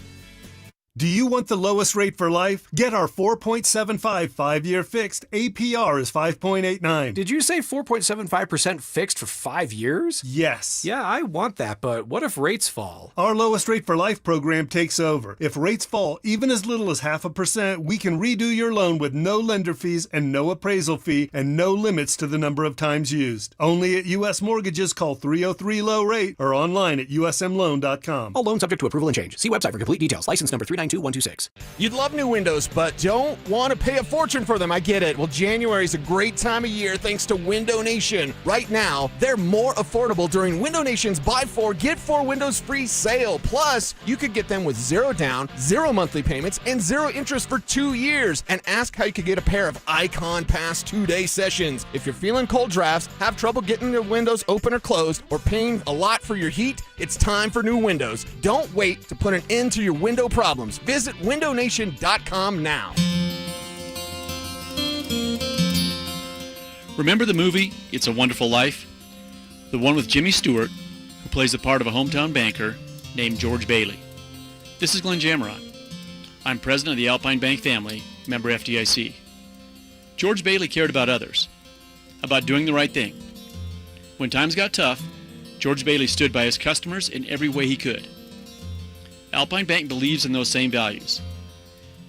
Speaker 14: Do you want the lowest rate for life? Get our 4.75 5-year fixed. APR is 5.89.
Speaker 18: Did you say 4.75% fixed for 5 years?
Speaker 14: Yes.
Speaker 18: Yeah, I want that, but what if rates fall?
Speaker 14: Our lowest rate for life program takes over. If rates fall even as little as 0.5%, we can redo your loan with no lender fees and no appraisal fee and no limits to the number of times used. Only at U.S. Mortgages. Call 303-LOW-RATE or online at usmloan.com.
Speaker 18: All loans subject to approval and change. See website for complete details. License number 392126.
Speaker 13: You'd love new windows, but don't want to pay a fortune for them. I get it. Well, January is a great time of year thanks to Window Nation. Right now, they're more affordable during Window Nation's Buy 4, Get 4 Windows Free sale. Plus, you could get them with 0 down, 0 monthly payments, and 0 interest for 2 years. And ask how you could get a pair of Icon Pass 2-day sessions. If you're feeling cold drafts, have trouble getting your windows open or closed, or paying a lot for your heat, it's time for new windows. Don't wait to put an end to your window problems. Visit windownation.com now.
Speaker 7: Remember the movie It's a Wonderful Life? The one with Jimmy Stewart, who plays the part of a hometown banker named George Bailey. This is Glenn Jameron. I'm president of the Alpine Bank family, member FDIC. George Bailey cared about others, about doing the right thing. When times got tough, George Bailey stood by his customers in every way he could. Alpine Bank believes in those same values.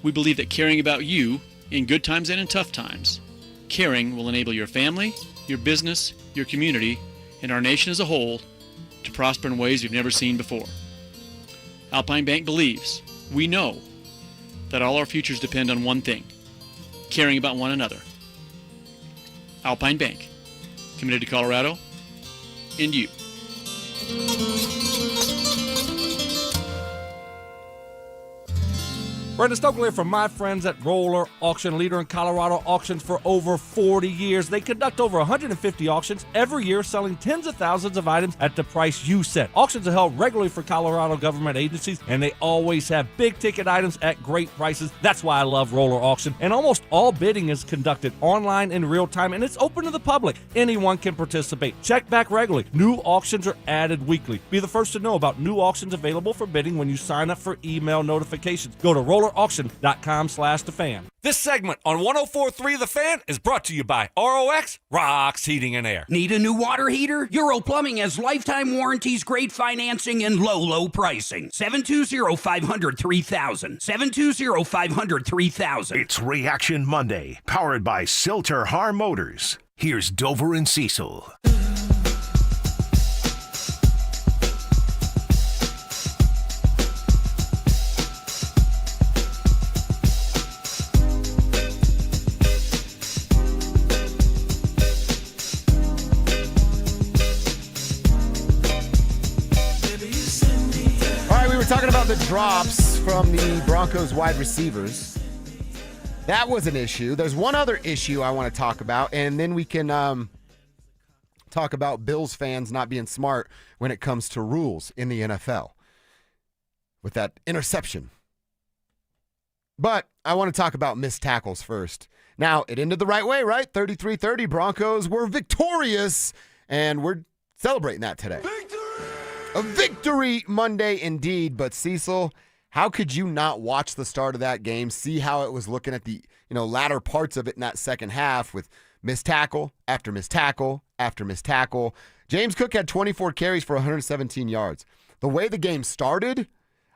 Speaker 7: We believe that caring about you, in good times and in tough times, caring will enable your family, your business, your community, and our nation as a whole to prosper in ways we've never seen before. Alpine Bank believes, we know, that all our futures depend on one thing: caring about one another. Alpine Bank, committed to Colorado and you.
Speaker 9: Brendan Stokely from my friends at Roller Auction, leader in Colorado auctions for over 40 years. They conduct over 150 auctions every year, selling tens of thousands of items at the price you set. Auctions are held regularly for Colorado government agencies, and they always have big-ticket items at great prices. That's why I love Roller Auction. And almost all bidding is conducted online in real time, and it's open to the public. Anyone can participate. Check back regularly. New auctions are added weekly. Be the first to know about new auctions available for bidding when you sign up for email notifications. Go to rollerauction.com/thefan. This segment on 104.3 The Fan is brought to you by ROX Rocks Heating and Air.
Speaker 16: Need a new water heater? Euro Plumbing has lifetime warranties, great financing, and low pricing. 720-500-3000. 720-500-3000.
Speaker 8: It's Reaction Monday, powered by Silter Har Motors. Here's Dover and Cecil.
Speaker 12: Talking about the drops from the Broncos wide receivers. That was an issue. There's one other issue I want to talk about, and then we can talk about Bills fans not being smart when it comes to rules in the NFL with that interception. But I want to talk about missed tackles first. Now, it ended the right way, right? 33-30, Broncos were victorious, and we're celebrating that today. A victory Monday indeed, but Cecil, how could you not watch the start of that game, see how it was looking at the latter parts of it in that second half with missed tackle after missed tackle after missed tackle? James Cook had 24 carries for 117 yards. The way the game started,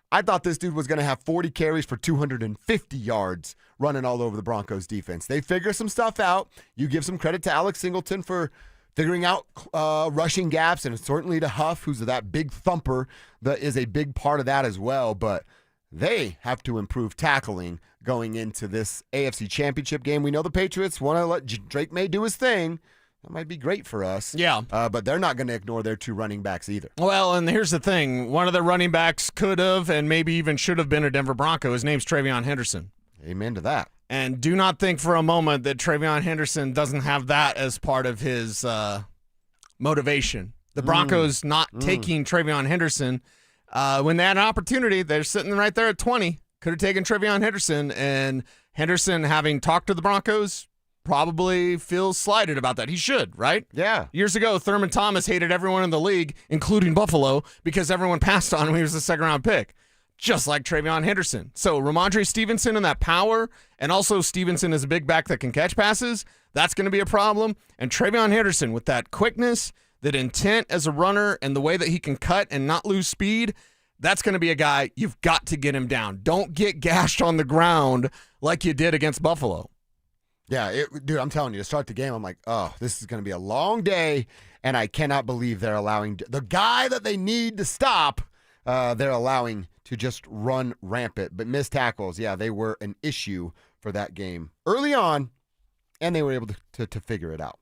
Speaker 12: I thought this dude was going to have 40 carries for 250 yards running all over the Broncos defense. They figure some stuff out. You give some credit to Alex Singleton for figuring out rushing gaps, and certainly to Huff, who's that big thumper, that is a big part of that as well. But they have to improve tackling going into this AFC Championship game. We know the Patriots want to let Drake May do his thing. That might be great for us.
Speaker 13: Yeah.
Speaker 12: But they're not going to ignore their two running backs either.
Speaker 13: Well, and here's the thing. One of the running backs could have and maybe even should have been a Denver Bronco. His name's Travion Henderson.
Speaker 12: Amen to that.
Speaker 13: And do not think for a moment that Travion Henderson doesn't have that as part of his motivation. The Broncos not taking Travion Henderson. When they had an opportunity, they're sitting right there at 20. Could have taken Travion Henderson. And Henderson, having talked to the Broncos, probably feels slighted about that. He should, right?
Speaker 12: Yeah.
Speaker 13: Years ago, Thurman Thomas hated everyone in the league, including Buffalo, because everyone passed on him. He was a second-round pick. Just like Travion Henderson. So Ramondre Stevenson and that power, and also Stevenson is a big back that can catch passes, that's going to be a problem. And Travion Henderson with that quickness, that intent as a runner, and the way that he can cut and not lose speed, that's going to be a guy you've got to get him down. Don't get gashed on the ground like you did against Buffalo.
Speaker 12: Yeah, dude, I'm telling you, to start the game, I'm like, oh, this is going to be a long day, and I cannot believe they're allowing the guy that they need to stop, they're allowing to just run rampant. But missed tackles, yeah, they were an issue for that game early on, and they were able to figure it out.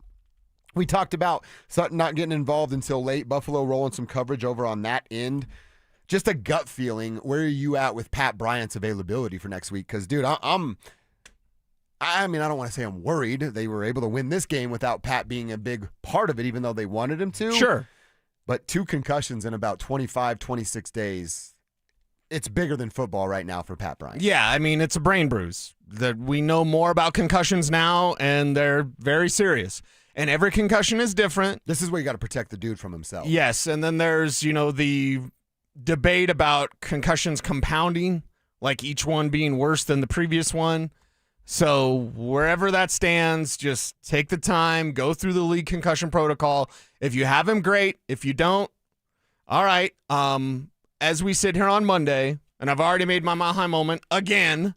Speaker 12: We talked about Sutton not getting involved until late, Buffalo rolling some coverage over on that end. Just a gut feeling, where are you at with Pat Bryant's availability for next week? Because, dude, I don't want to say I'm worried. They were able to win this game without Pat being a big part of it, even though they wanted him to.
Speaker 13: Sure.
Speaker 12: But 2 concussions in about 25, 26 days. It's bigger than football right now for Pat Bryant.
Speaker 13: Yeah, I mean, it's a brain bruise. We know more about concussions now, and they're very serious. And every concussion is different.
Speaker 12: This is where you got to protect the dude from himself.
Speaker 13: Yes, and then there's, the debate about concussions compounding, like each one being worse than the previous one. So wherever that stands, just take the time, go through the league concussion protocol. If you have him, great. If you don't, all right. As we sit here on Monday, and I've already made my Mile High moment again,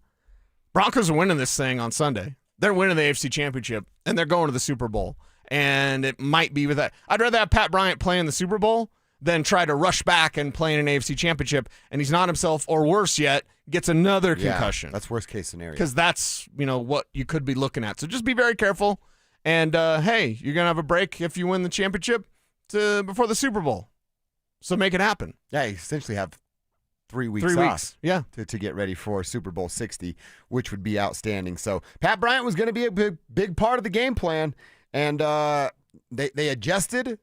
Speaker 13: Broncos are winning this thing on Sunday. They're winning the AFC Championship, and they're going to the Super Bowl. And it might be with that. I'd rather have Pat Bryant play in the Super Bowl than try to rush back and play in an AFC championship, and he's not himself, or worse yet, gets another concussion.
Speaker 12: That's worst case scenario.
Speaker 13: Because that's, what you could be looking at. So just be very careful. And, hey, you're going to have a break if you win the championship before the Super Bowl. So make it happen.
Speaker 12: Yeah, you essentially have 3 weeks
Speaker 13: 3
Speaker 12: off
Speaker 13: weeks, yeah,
Speaker 12: to get ready for Super Bowl 60, which would be outstanding. So Pat Bryant was going to be a big part of the game plan, and they adjusted.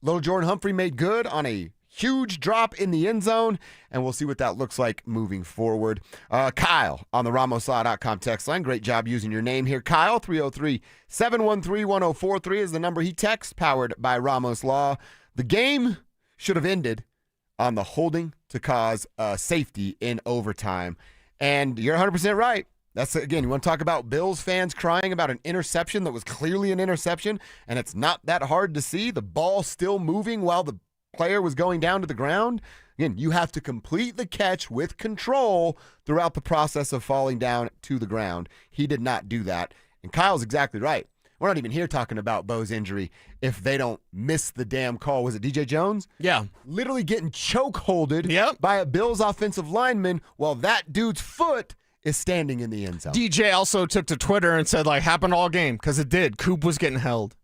Speaker 12: Little Jordan Humphrey made good on a huge drop in the end zone, and we'll see what that looks like moving forward. Kyle on the RamosLaw.com text line. Great job using your name here. Kyle, 303-713-1043 is the number he texts, powered by Ramos Law. The game should have ended on the holding to cause safety in overtime. And you're 100% right. That's, again, you want to talk about Bills fans crying about an interception that was clearly an interception, and it's not that hard to see. The ball still moving while the player was going down to the ground. Again, you have to complete the catch with control throughout the process of falling down to the ground. He did not do that. And Kyle's exactly right. We're not even here talking about Bo's injury if they don't miss the damn call. Was it DJ Jones?
Speaker 13: Yeah.
Speaker 12: Literally getting chokeholded by a Bills offensive lineman while that dude's foot is standing in the end zone.
Speaker 13: DJ also took to Twitter and said, happened all game, because it did. Coop was getting held.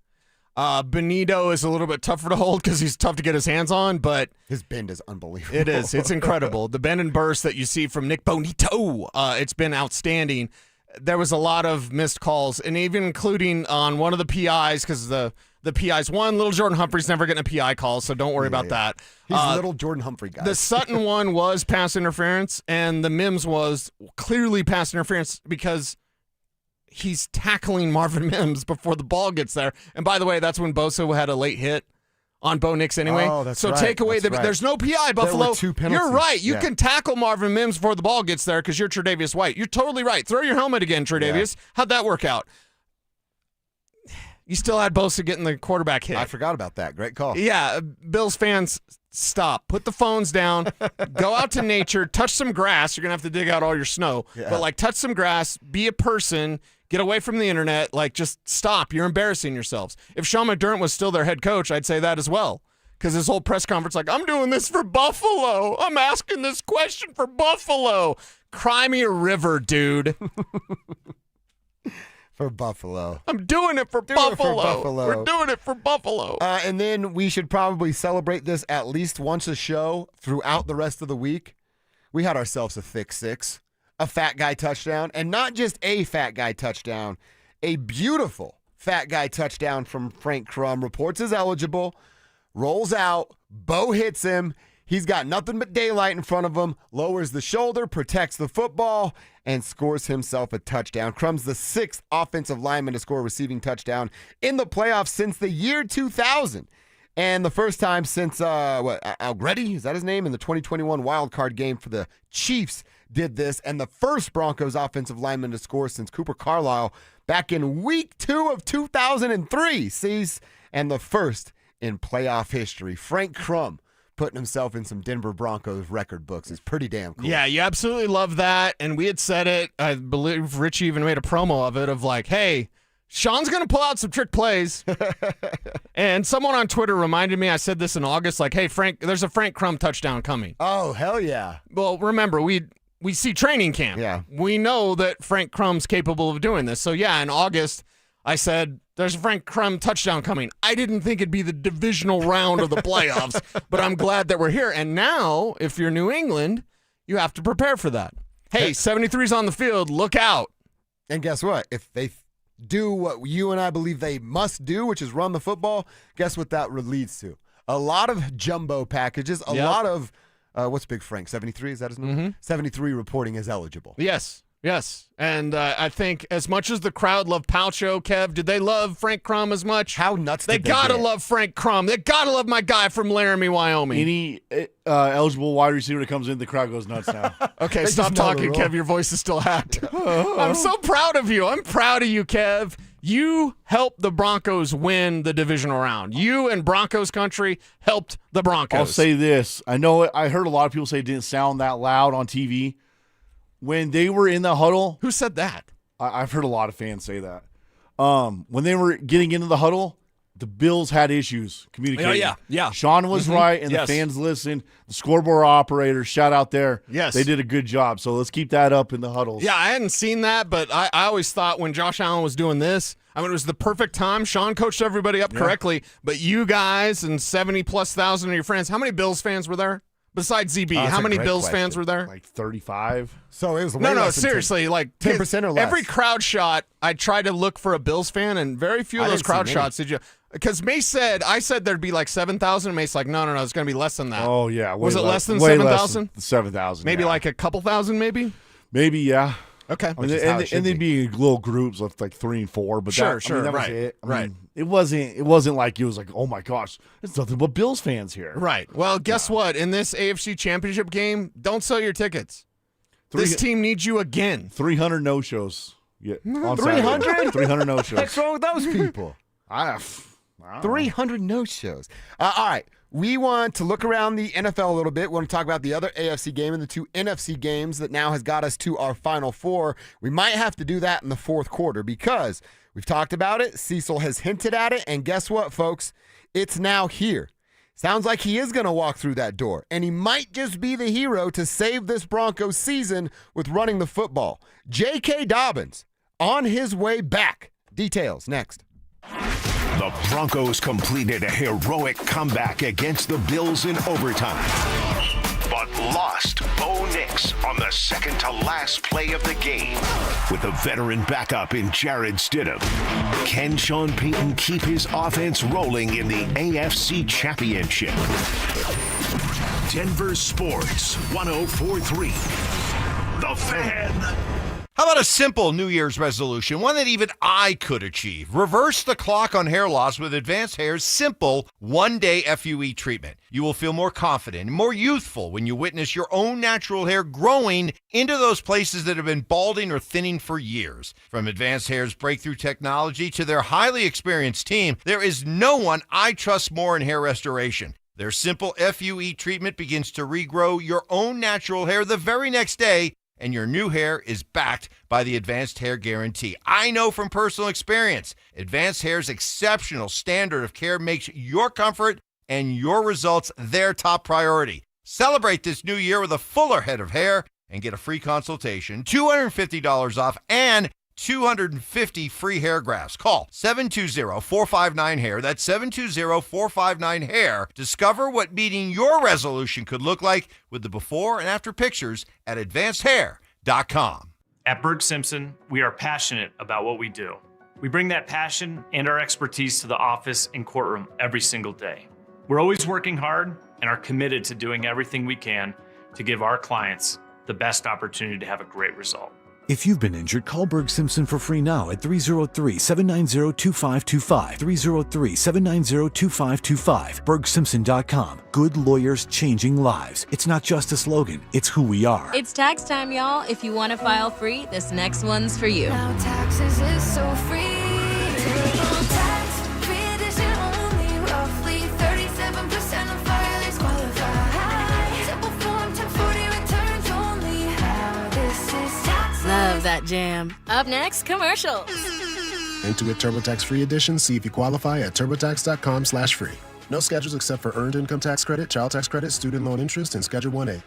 Speaker 13: Benito is a little bit tougher to hold because he's tough to get his hands on, but
Speaker 12: his bend is unbelievable.
Speaker 13: It is. It's incredible. The bend and burst that you see from Nick Bonito, it's been outstanding. There was a lot of missed calls, and even including on one of the PIs, because the PIs won. Little Jordan Humphrey's never getting a PI call, so don't worry about that.
Speaker 12: He's little Jordan Humphrey guy.
Speaker 13: The Sutton one was pass interference, and the Mims was clearly pass interference because he's tackling Marvin Mims before the ball gets there. And by the way, that's when Bosa had a late hit on Bo Nix anyway.
Speaker 12: Oh, that's
Speaker 13: so
Speaker 12: right.
Speaker 13: take away
Speaker 12: That's right.
Speaker 13: there's no PI, Buffalo.
Speaker 12: There were 2 penalties.
Speaker 13: You're right. You
Speaker 12: Yeah.
Speaker 13: can tackle Marvin Mims before the ball gets there because you're Tre'Davious White. You're totally right. Throw your helmet again, Tre'Davious. How'd that work out? You still had Bosa getting the quarterback hit.
Speaker 12: I forgot about that. Great call.
Speaker 13: Yeah, Bills fans, stop. Put the phones down. Go out to nature. Touch some grass. You're going to have to dig out all your snow.
Speaker 12: Yeah.
Speaker 13: But, touch some grass. Be a person. Get away from the internet. Just stop. You're embarrassing yourselves. If Sean McDermott was still their head coach, I'd say that as well. Because his whole press conference, I'm doing this for Buffalo. I'm asking this question for Buffalo. Cry me a river, dude.
Speaker 12: For Buffalo.
Speaker 13: I'm doing it for Buffalo. We're doing it for Buffalo.
Speaker 12: And then we should probably celebrate this at least once a show throughout the rest of the week. We had ourselves a thick 6, a fat guy touchdown, and not just a fat guy touchdown, a beautiful fat guy touchdown from Frank Crum. Reports is eligible, rolls out, Bo hits him. He's got nothing but daylight in front of him, lowers the shoulder, protects the football, and scores himself a touchdown. Crum's the 6th offensive lineman to score a receiving touchdown in the playoffs since the year 2000. And the first time since, Algretti, is that his name? In the 2021 wildcard game for the Chiefs did this. And the first Broncos offensive lineman to score since Cooper Carlisle back in week 2 of 2003. Sees, and the first in playoff history. Frank Crum putting himself in some Denver Broncos record books is pretty damn cool.
Speaker 13: Yeah, you absolutely love that. And we had said it. I believe Richie even made a promo of it of hey, Sean's going to pull out some trick plays. And someone on Twitter reminded me, I said this in August, hey, Frank, there's a Frank Crum touchdown coming.
Speaker 12: Oh, hell yeah.
Speaker 13: Well, remember, we see training camp.
Speaker 12: Yeah.
Speaker 13: We know that Frank Crum's capable of doing this. So, yeah, in August, I said, there's a Frank Crum touchdown coming. I didn't think it'd be the divisional round of the playoffs, but I'm glad that we're here. And now, if you're New England, you have to prepare for that. Hey, 73's on the field. Look out.
Speaker 12: And guess what? If they do what you and I believe they must do, which is run the football, guess what that leads to? A lot of jumbo packages, a lot of, what's Big Frank, 73, is that his name?
Speaker 13: Mm-hmm.
Speaker 12: 73 reporting as eligible.
Speaker 13: Yes. And I think as much as the crowd loved Palcho, Kev, did they love Frank Crum as much?
Speaker 12: How nuts
Speaker 13: they
Speaker 12: did they
Speaker 13: gotta
Speaker 12: get?
Speaker 13: love Frank Crum. They gotta love my guy from Laramie, Wyoming.
Speaker 17: Any eligible wide receiver that comes in, the crowd goes nuts now.
Speaker 13: Okay, stop talking, Kev. Your voice is still hacked. I'm so proud of you. I'm proud of you, Kev. You helped the Broncos win the divisional round. You and Broncos country helped the Broncos.
Speaker 17: I'll say this. I know I heard a lot of people say it didn't sound that loud on TV. When they were in the huddle.
Speaker 13: Who said that?
Speaker 17: I've heard a lot of fans say that. When they were getting into the huddle, the Bills had issues communicating.
Speaker 13: Yeah.
Speaker 17: Sean was right, and the fans listened. The scoreboard operators, shout out there.
Speaker 13: Yes.
Speaker 17: They did a good job. So let's keep that up in the huddles.
Speaker 13: Yeah, I hadn't seen that, but I always thought when Josh Allen was doing this, I mean, it was the perfect time. Sean coached everybody up correctly, but you guys and 70+ thousand of your friends, how many Bills fans were there? Besides ZB, how many Bills fans were there?
Speaker 17: Like 35.
Speaker 12: So it was
Speaker 13: No, seriously,
Speaker 12: 10%,
Speaker 13: like
Speaker 12: 10% or less.
Speaker 13: Every crowd shot, I tried to look for a Bills fan, and very few of those crowd shots did you. Because Mace said, I said there'd be like 7,000, and Mace like, no, it's going to be less than that.
Speaker 17: Oh, yeah.
Speaker 13: Was it less than 7,000?
Speaker 17: 7,000.
Speaker 13: Maybe like a couple thousand, maybe?
Speaker 17: Maybe, yeah.
Speaker 13: Okay.
Speaker 17: And they'd be in little groups of like 3 and 4, but that was it. I mean, it wasn't like it was like, oh my gosh, it's nothing but Bills fans here.
Speaker 13: Right. Well, guess what? In this AFC Championship game, don't sell your tickets. This team needs you again.
Speaker 17: 300 no-shows. Yeah,
Speaker 12: 300?
Speaker 17: 300 no-shows.
Speaker 12: What's wrong with those people? 300 no-shows. All right. We want to look around the NFL a little bit. We want to talk about the other AFC game and the 2 NFC games that now has got us to our Final Four. We might have to do that in the fourth quarter because we've talked about it. Cecil has hinted at it. And guess what, folks? It's now here. Sounds like he is going to walk through that door. And he might just be the hero to save this Broncos season with running the football. J.K. Dobbins on his way back. Details next.
Speaker 8: The Broncos completed a heroic comeback against the Bills in overtime, but lost Bo Nix on the second-to-last play of the game. With a veteran backup in Jared Stidham, can Sean Payton keep his offense rolling in the AFC Championship? Denver Sports 104.3. The Fan.
Speaker 15: How about a simple New Year's resolution, one that even I could achieve? Reverse the clock on hair loss with Advanced Hair's simple one-day FUE treatment. You will feel more confident and more youthful when you witness your own natural hair growing into those places that have been balding or thinning for years. From Advanced Hair's breakthrough technology to their highly experienced team, there is no one I trust more in hair restoration. Their simple FUE treatment begins to regrow your own natural hair the very next day, and your new hair is backed by the Advanced Hair Guarantee. I know from personal experience, Advanced Hair's exceptional standard of care makes your comfort and your results their top priority. Celebrate this new year with a fuller head of hair and get a free consultation, $250 off, and 250 free hair grafts. Call 720-459-HAIR. That's 720-459-HAIR. Discover what meeting your resolution could look like with the before and after pictures at advancedhair.com.
Speaker 3: At Berg Simpson, we are passionate about what we do. We bring that passion and our expertise to the office and courtroom every single day. We're always working hard and are committed to doing everything we can to give our clients the best opportunity to have a great result.
Speaker 19: If you've been injured, call Berg Simpson for free now at 303-790-2525. 303-790-2525. BergSimpson.com. Good lawyers changing lives. It's not just a slogan, it's who we are.
Speaker 20: It's tax time, y'all. If you want to file free, this next one's for you.
Speaker 21: Now taxes is so free. Tax-free edition only. Roughly 37% of filers qualify. Simple form 1040 returns only. How this is tax.
Speaker 20: Love that jam. Up next, commercials.
Speaker 22: Intuit TurboTax Free Edition. See if you qualify at TurboTax.com/free. No schedules except for earned income tax credit, child tax credit, student loan interest, and Schedule 1A.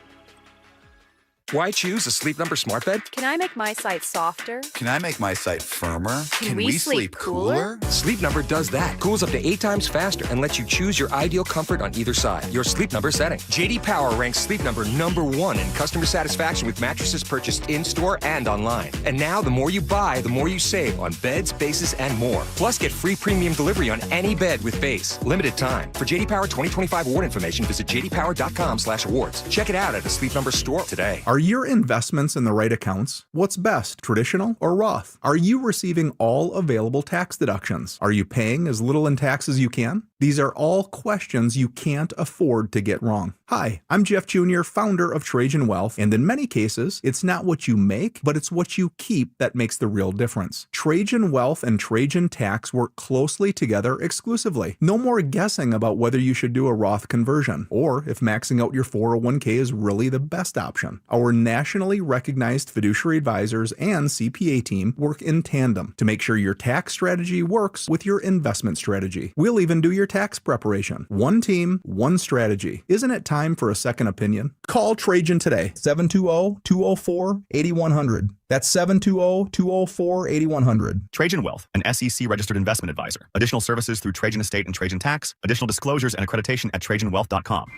Speaker 24: Why choose a Sleep Number smart bed?
Speaker 25: Can I make my site softer?
Speaker 26: Can I make my site firmer?
Speaker 25: Can we sleep cooler?
Speaker 24: Sleep Number does that. Cools up to 8 times faster and lets you choose your ideal comfort on either side. Your Sleep Number setting. JD Power ranks Sleep Number #1 in customer satisfaction with mattresses purchased in-store and online. And now, the more you buy, the more you save on beds, bases, and more. Plus, get free premium delivery on any bed with base. Limited time. For JD Power 2025 award information, visit jdpower.com/awards. Check it out at a Sleep Number store today.
Speaker 27: Are your investments in the right accounts? What's best, traditional or Roth? Are you receiving all available tax deductions? Are you paying as little in tax as you can? These are all questions you can't afford to get wrong. Hi, I'm Jeff Jr., founder of Trajan Wealth, and in many cases, it's not what you make, but it's what you keep that makes the real difference. Trajan Wealth and Trajan Tax work closely together exclusively. No more guessing about whether you should do a Roth conversion, or if maxing out your 401k is really the best option. Our nationally recognized fiduciary advisors and CPA team work in tandem to make sure your tax strategy works with your investment strategy. We'll even do your tax preparation. One team, one strategy. Isn't it time for a second opinion? Call Trajan today, 720-204-8100. That's 720-204-8100.
Speaker 1: Trajan Wealth, an SEC-registered investment advisor. Additional services through Trajan Estate and Trajan Tax. Additional disclosures and accreditation at TrajanWealth.com.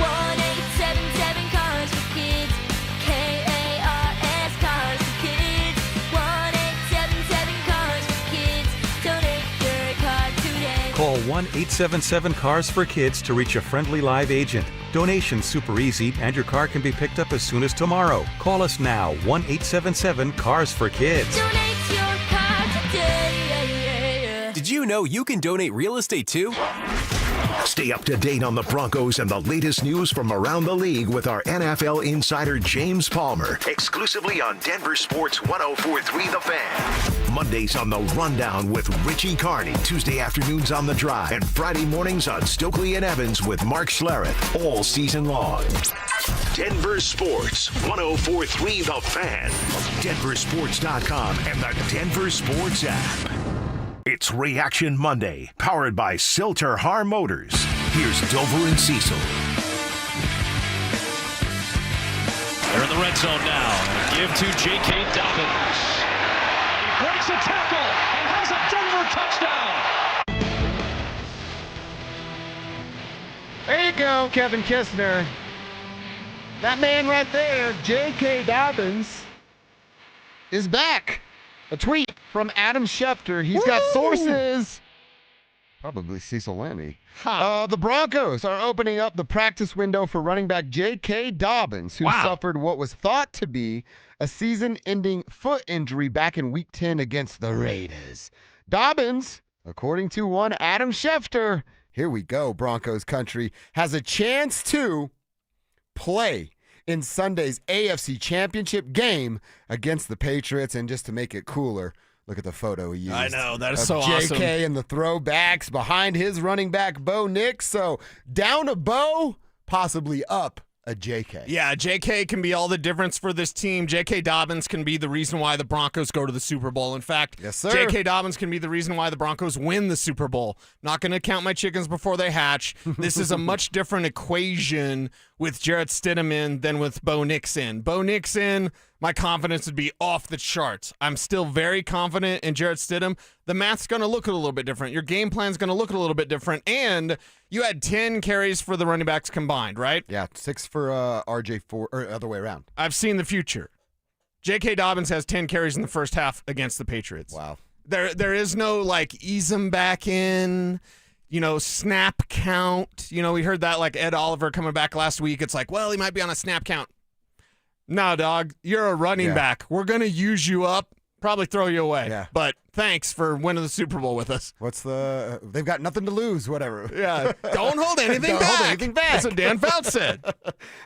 Speaker 21: 1-877 Cars for Kids. KARS Cars for Kids. 1-877 Cars for Kids. Donate your car today.
Speaker 2: Call 1-877-CARS-FOR-KIDS to reach a friendly live agent. Donation's super easy, and your car can be picked up as soon as tomorrow. Call us now, 1-877-CARS-FOR-KIDS.
Speaker 21: Donate your car today.
Speaker 18: Did you know you can donate real estate too?
Speaker 8: Stay up to date on the Broncos and the latest news from around the league with our NFL insider James Palmer, exclusively on Denver Sports 104.3 The Fan. Mondays on The Rundown with Richie Carney, Tuesday afternoons on The Drive, and Friday mornings on Stokely and Evans with Mark Schlereth, all season long. Denver Sports 104.3 The Fan, DenverSports.com, and the Denver Sports app. It's Reaction Monday, powered by Silter Har Motors. Here's Dover and Cecil.
Speaker 4: They're in the red zone now. Give to J.K. Dobbins. He breaks a tackle and has a Denver touchdown.
Speaker 12: There you go, Kevin Kistner. That man right there, J.K. Dobbins, is back. A tweet from Adam Schefter. He's got sources. Probably Cecil Lemmy. The Broncos are opening up the practice window for running back J.K. Dobbins, who suffered what was thought to be a season-ending foot injury back in Week 10 against the Raiders. Dobbins, according to one Adam Schefter, here we go, Broncos country, has a chance to play in Sunday's AFC Championship game against the Patriots. And just to make it cooler, look at the photo he used.
Speaker 13: I know, that is so
Speaker 12: JK
Speaker 13: awesome.
Speaker 12: JK and the throwbacks behind his running back, Bo Nix. So down a Bo, possibly up a JK.
Speaker 13: Yeah, JK can be all the difference for this team. JK Dobbins can be the reason why the Broncos go to the Super Bowl. In fact,
Speaker 12: yes, sir.
Speaker 13: JK Dobbins can be the reason why the Broncos win the Super Bowl. Not going to count my chickens before they hatch. This is a much different equation with Jarrett Stidham in than with Bo Nix in. Bo Nix in, my confidence would be off the charts. I'm still very confident in Jarrett Stidham. The math's going to look a little bit different. Your game plan's going to look a little bit different. And you had 10 carries for the running backs combined, right?
Speaker 12: Yeah, 6 for RJ4, or other way around.
Speaker 13: I've seen the future. J.K. Dobbins has 10 carries in the first half against the Patriots.
Speaker 12: Wow.
Speaker 13: There is no, ease him back in, snap count. We heard that, Ed Oliver coming back last week. It's like, well, he might be on a snap count. No, dog, you're a running back. We're going to use you up, probably throw you away.
Speaker 12: Yeah.
Speaker 13: But thanks for winning the Super Bowl with us.
Speaker 12: They've got nothing to lose, whatever.
Speaker 13: Yeah, don't hold anything back.
Speaker 12: Don't hold anything back.
Speaker 13: That's what Dan Fouts said.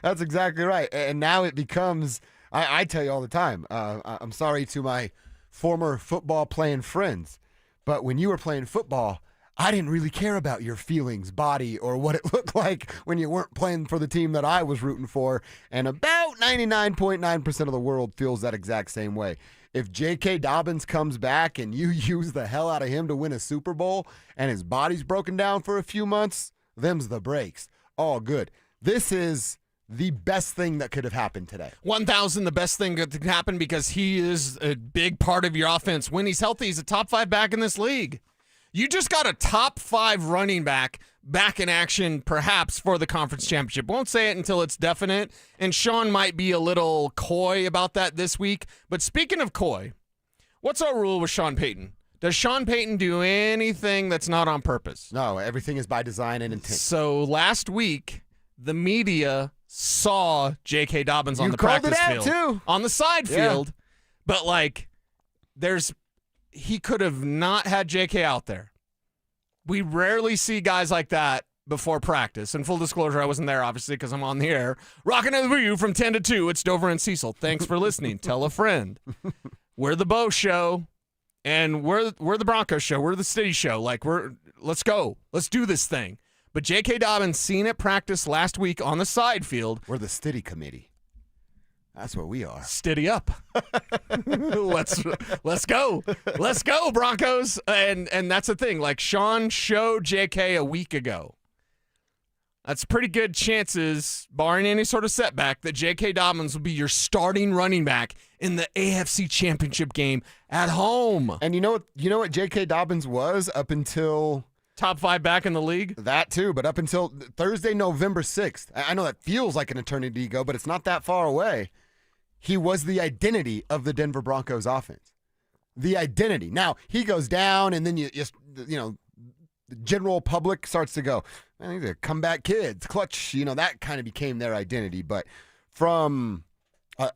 Speaker 12: That's exactly right. And now it becomes, I tell you all the time, I'm sorry to my former football playing friends, but when you were playing football, I didn't really care about your feelings, body, or what it looked like when you weren't playing for the team that I was rooting for. And about 99.9% of the world feels that exact same way. If J.K. Dobbins comes back and you use the hell out of him to win a Super Bowl and his body's broken down for a few months, them's the breaks. All good. This is the best thing that could have happened today.
Speaker 13: 1,000, the best thing that could happen because he is a big part of your offense. When he's healthy, he's a top 5 back in this league. You just got a top 5 running back in action, perhaps, for the conference championship. Won't say it until it's definite, and Sean might be a little coy about that this week. But speaking of coy, what's our rule with Sean Payton? Does Sean Payton do anything that's not on purpose?
Speaker 12: No, everything is by design and intent.
Speaker 13: So last week, the media saw J.K. Dobbins on the practice field.
Speaker 12: Too.
Speaker 13: On the side field. But, he could have not had J.K. out there. We rarely see guys like that before practice. And full disclosure, I wasn't there, obviously, because I'm on the air. Rocking it with you from 10 to 2. It's Dover and Cecil. Thanks for listening. Tell a friend. We're the Bo Show, and we're the Broncos Show. We're the City Show. Like, let's go. Let's do this thing. But J.K. Dobbins seen at practice last week on the side field.
Speaker 12: We're the Stiddy Committee. That's what we are.
Speaker 13: Stiddy up. Let's go. Let's go, Broncos. And that's the thing. Like, Sean showed J.K. a week ago. That's pretty good chances, barring any sort of setback, that J.K. Dobbins will be your starting running back in the AFC Championship game at home.
Speaker 12: And you know what J.K. Dobbins was up until
Speaker 13: top 5 back in the league?
Speaker 12: That too, but up until Thursday, November 6th. I know that feels like an eternity ago, but it's not that far away. He was the identity of the Denver Broncos offense. The identity. Now, he goes down, and then the general public starts to go, man, these are comeback kids, clutch, that kind of became their identity. But from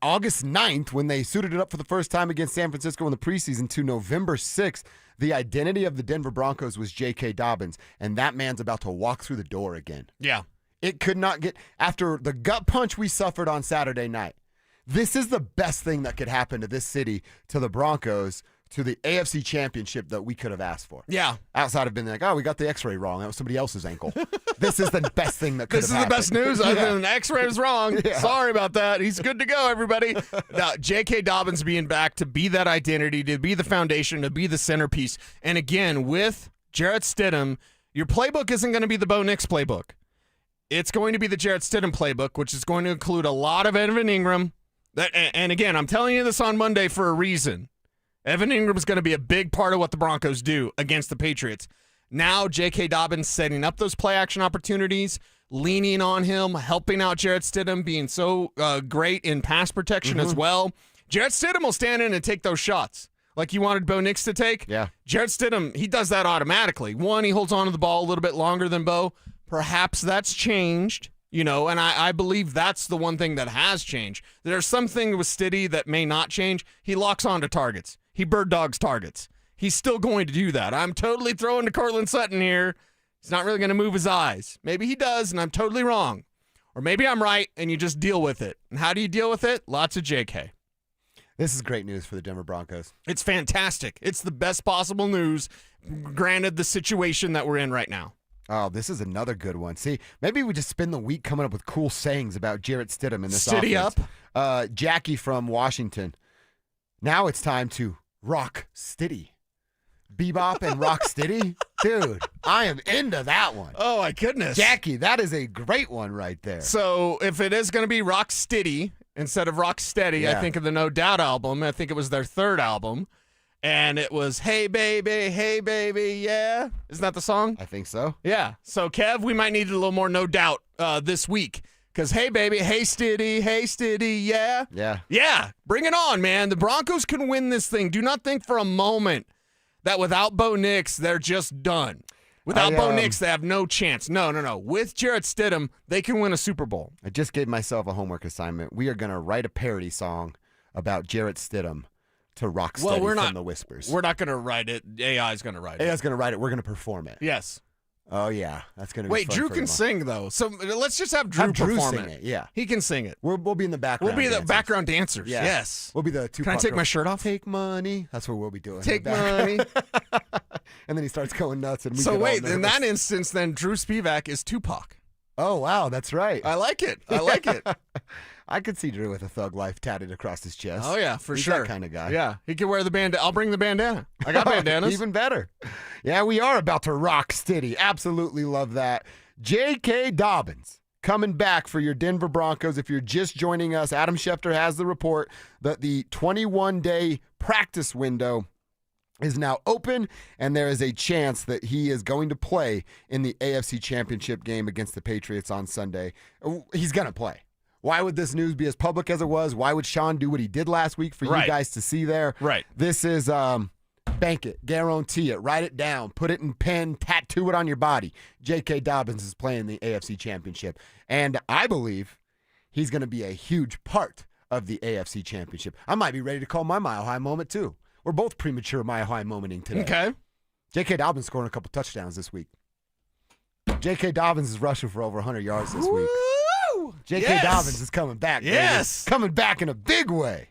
Speaker 12: August 9th, when they suited it up for the first time against San Francisco in the preseason, to November 6th, the identity of the Denver Broncos was J.K. Dobbins, and that man's about to walk through the door again.
Speaker 13: Yeah.
Speaker 12: It could not get, after the gut punch we suffered on Saturday night, this is the best thing that could happen to this city, to the Broncos, to the AFC Championship that we could have asked for.
Speaker 13: Yeah.
Speaker 12: Outside of being like, oh, we got the X-ray wrong. That was somebody else's ankle. This is the best thing that could have happened.
Speaker 13: This is the best news other than the X-ray was wrong.
Speaker 12: Yeah.
Speaker 13: Sorry about that. He's good to go, everybody. Now, J.K. Dobbins being back to be that identity, to be the foundation, to be the centerpiece. And again, with Jarrett Stidham, your playbook isn't going to be the Bo Nix playbook. It's going to be the Jarrett Stidham playbook, which is going to include a lot of Evan Ingram. And again, I'm telling you this on Monday for a reason. Evan Ingram is going to be a big part of what the Broncos do against the Patriots. Now, J.K. Dobbins setting up those play-action opportunities, leaning on him, helping out Jarrett Stidham, being so great in pass protection as well. Jarrett Stidham will stand in and take those shots like you wanted Bo Nix to take.
Speaker 12: Yeah.
Speaker 13: Jarrett Stidham, he does that automatically. One, he holds on to the ball a little bit longer than Bo. Perhaps that's changed. And I believe that's the one thing that has changed. There's something with Stiddy that may not change. He locks onto targets. He bird dogs targets. He's still going to do that. I'm totally throwing to Cortland Sutton here. He's not really going to move his eyes. Maybe he does, and I'm totally wrong. Or maybe I'm right, and you just deal with it. And how do you deal with it? Lots of JK.
Speaker 12: This is great news for the Denver Broncos.
Speaker 13: It's fantastic. It's the best possible news, granted the situation that we're in right now.
Speaker 12: Oh, this is another good one. See, maybe we just spend the week coming up with cool sayings about Jarrett Stidham in this
Speaker 13: Stiddy
Speaker 12: offense.
Speaker 13: up.
Speaker 12: Jackie from Washington. Now it's time to rock Stiddy. Bebop and rock Stiddy? Dude, I am into that one.
Speaker 13: Oh, my goodness.
Speaker 12: Jackie, that is a great one right there.
Speaker 13: So if it is going to be rock Stiddy instead of rock steady, I think of the No Doubt album. I think it was their third album. And it was, hey, baby, yeah. Isn't that the song?
Speaker 12: I think so.
Speaker 13: Yeah. So, Kev, we might need a little more No Doubt this week. Because, hey, baby, hey, Stiddy, yeah.
Speaker 12: Yeah.
Speaker 13: Yeah. Bring it on, man. The Broncos can win this thing. Do not think for a moment that without Bo Nix, they're just done. Without Bo Nix, they have no chance. No. With Jarrett Stidham, they can win a Super Bowl.
Speaker 12: I just gave myself a homework assignment. We are going to write a parody song about Jarrett Stidham to rock steady from the Whispers.
Speaker 13: We're not going to write it. AI is going to write it.
Speaker 12: AI's going to write it. We're going to perform it.
Speaker 13: Yes.
Speaker 12: Oh, yeah. That's going to be
Speaker 13: Wait,
Speaker 12: fun.
Speaker 13: Drew can sing, though. So let's just have Drew perform
Speaker 12: sing it. Yeah.
Speaker 13: He can sing it.
Speaker 12: We'll be in the background.
Speaker 13: We'll be the background dancers.
Speaker 12: Yeah.
Speaker 13: Yes.
Speaker 12: We'll be the two.
Speaker 13: Can I take my shirt off?
Speaker 12: Take money. That's what we'll be doing.
Speaker 13: Take money.
Speaker 12: And then he starts going nuts. And we
Speaker 13: so
Speaker 12: get
Speaker 13: wait,
Speaker 12: all
Speaker 13: in that instance, then Drew Spivak is Tupac.
Speaker 12: Oh, wow. That's right.
Speaker 13: I like it.
Speaker 12: I could see Drew with a thug life tatted across his chest.
Speaker 13: Oh, yeah, for
Speaker 12: He's
Speaker 13: sure.
Speaker 12: that kind of guy.
Speaker 13: Yeah. He can wear the bandana. I'll bring the bandana. I got bandanas.
Speaker 12: Even better. Yeah, we are about to rock Stiddy. Absolutely love that. J.K. Dobbins coming back for your Denver Broncos. If you're just joining us, Adam Schefter has the report that the 21-day practice window is now open, and there is a chance that he is going to play in the AFC Championship game against the Patriots on Sunday. He's going to play. Why would this news be as public as it was? Why would Sean do what he did last week for you guys to see there?
Speaker 13: Right.
Speaker 12: This is bank it, guarantee it, write it down, put it in pen, tattoo it on your body. J.K. Dobbins is playing the AFC Championship, and I believe he's going to be a huge part of the AFC Championship. I might be ready to call my Mile High moment too. We're both premature Mile High momenting today.
Speaker 13: Okay.
Speaker 12: J.K. Dobbins scoring a couple touchdowns this week. J.K. Dobbins is rushing for over 100 yards this week. J.K. Dobbins is coming back, baby.
Speaker 13: Yes.
Speaker 12: Coming back in a big way.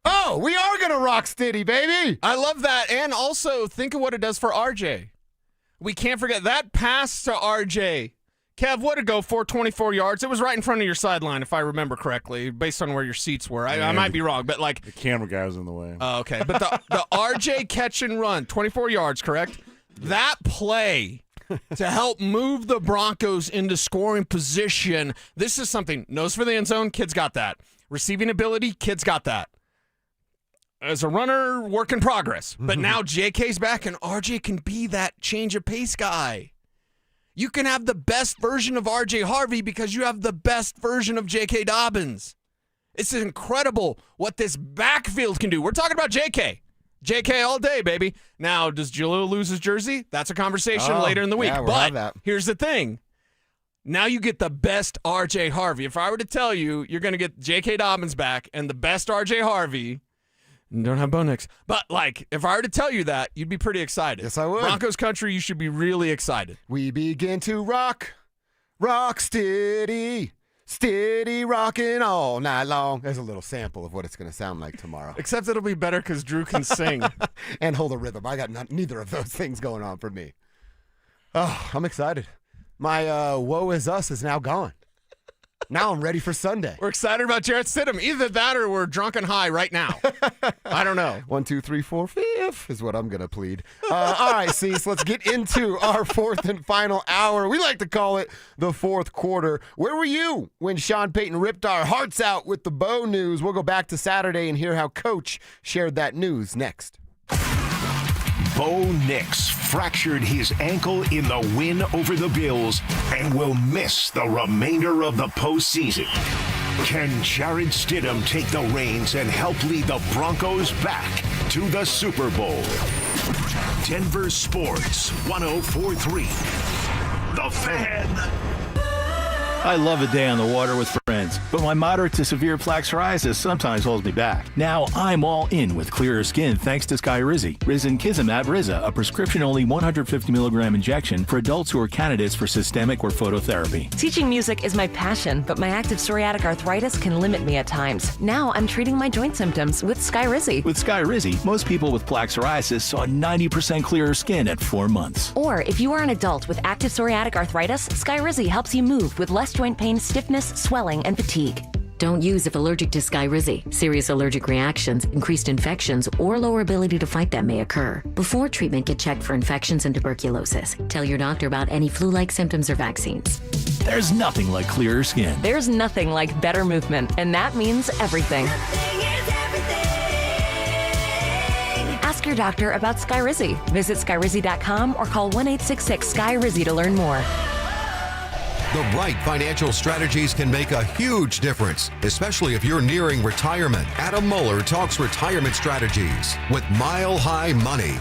Speaker 12: Oh, we are going to rock Stiddy, baby.
Speaker 13: I love that. And also, think of what it does for RJ. We can't forget that pass to RJ. Kev, what did it go for? 24 yards. It was right in front of your sideline, if I remember correctly, based on where your seats were. I might be wrong, but like
Speaker 17: the camera guy was in the way.
Speaker 13: Oh, okay. But the RJ catch and run, 24 yards, correct? That play to help move the Broncos into scoring position. This is something. Nose for the end zone, kids got that. Receiving ability, kids got that. As a runner, work in progress. But now JK's back and RJ can be that change of pace guy. You can have the best version of RJ Harvey because you have the best version of J.K. Dobbins. It's incredible what this backfield can do. We're talking about J.K. J.K. all day, baby. Now, does Jalil lose his jersey? That's a conversation later in the week.
Speaker 12: Yeah, we'll
Speaker 13: but
Speaker 12: have that.
Speaker 13: Here's the thing. Now you get the best RJ Harvey. If I were to tell you you're going to get J.K. Dobbins back and the best RJ Harvey, and don't have Bo Nix. But, like, if I were to tell you that, you'd be pretty excited.
Speaker 12: Yes, I would.
Speaker 13: Broncos country, you should be really excited.
Speaker 12: We begin to rock Stiddy rocking all night long. There's a little sample of what it's going to sound like tomorrow.
Speaker 13: Except it'll be better because Drew can sing.
Speaker 12: And hold a rhythm. I got neither of those things going on for me. Oh, I'm excited. My woe is us is now gone. Now I'm ready for Sunday.
Speaker 13: We're excited about Jarrett Stidham. Either that or we're drunk and high right now. I don't know.
Speaker 12: 1, 2, 3, 4, 5 is what I'm going to plead. All right, Cecil, let's get into our fourth and final hour. We like to call it the fourth quarter. Where were you when Sean Payton ripped our hearts out with the Bo news? We'll go back to Saturday and hear how Coach shared that news next.
Speaker 8: Bo Nix fractured his ankle in the win over the Bills and will miss the remainder of the postseason. Can Jarrett Stidham take the reins and help lead the Broncos back to the Super Bowl? Denver Sports 104.3. The Fan.
Speaker 5: I love a day on the water with friends, but my moderate to severe plaque psoriasis sometimes holds me back. Now I'm all in with clearer skin thanks to Skyrizi. Risankizumab Riza, a prescription-only 150 milligram injection for adults who are candidates for systemic or phototherapy.
Speaker 6: Teaching music is my passion, but my active psoriatic arthritis can limit me at times. Now I'm treating my joint symptoms with Skyrizi.
Speaker 5: With Skyrizi, most people with plaque psoriasis saw 90% clearer skin at 4 months.
Speaker 6: Or if you are an adult with active psoriatic arthritis, Skyrizi helps you move with less joint pain, stiffness, swelling, and fatigue.
Speaker 7: Don't use if allergic to Skyrizi. Serious allergic reactions, increased infections, or lower ability to fight them may occur. Before treatment, get checked for infections and tuberculosis. Tell your doctor about any flu-like symptoms or vaccines.
Speaker 5: There's nothing like clearer skin.
Speaker 6: There's nothing like better movement, and that means everything. Ask your doctor about Skyrizi. Visit Skyrizi.com or call 1-866-SKYRIZI to learn more.
Speaker 15: The right financial strategies can make a huge difference, especially if you're nearing retirement. Adam Mueller talks retirement strategies with Mile High Money.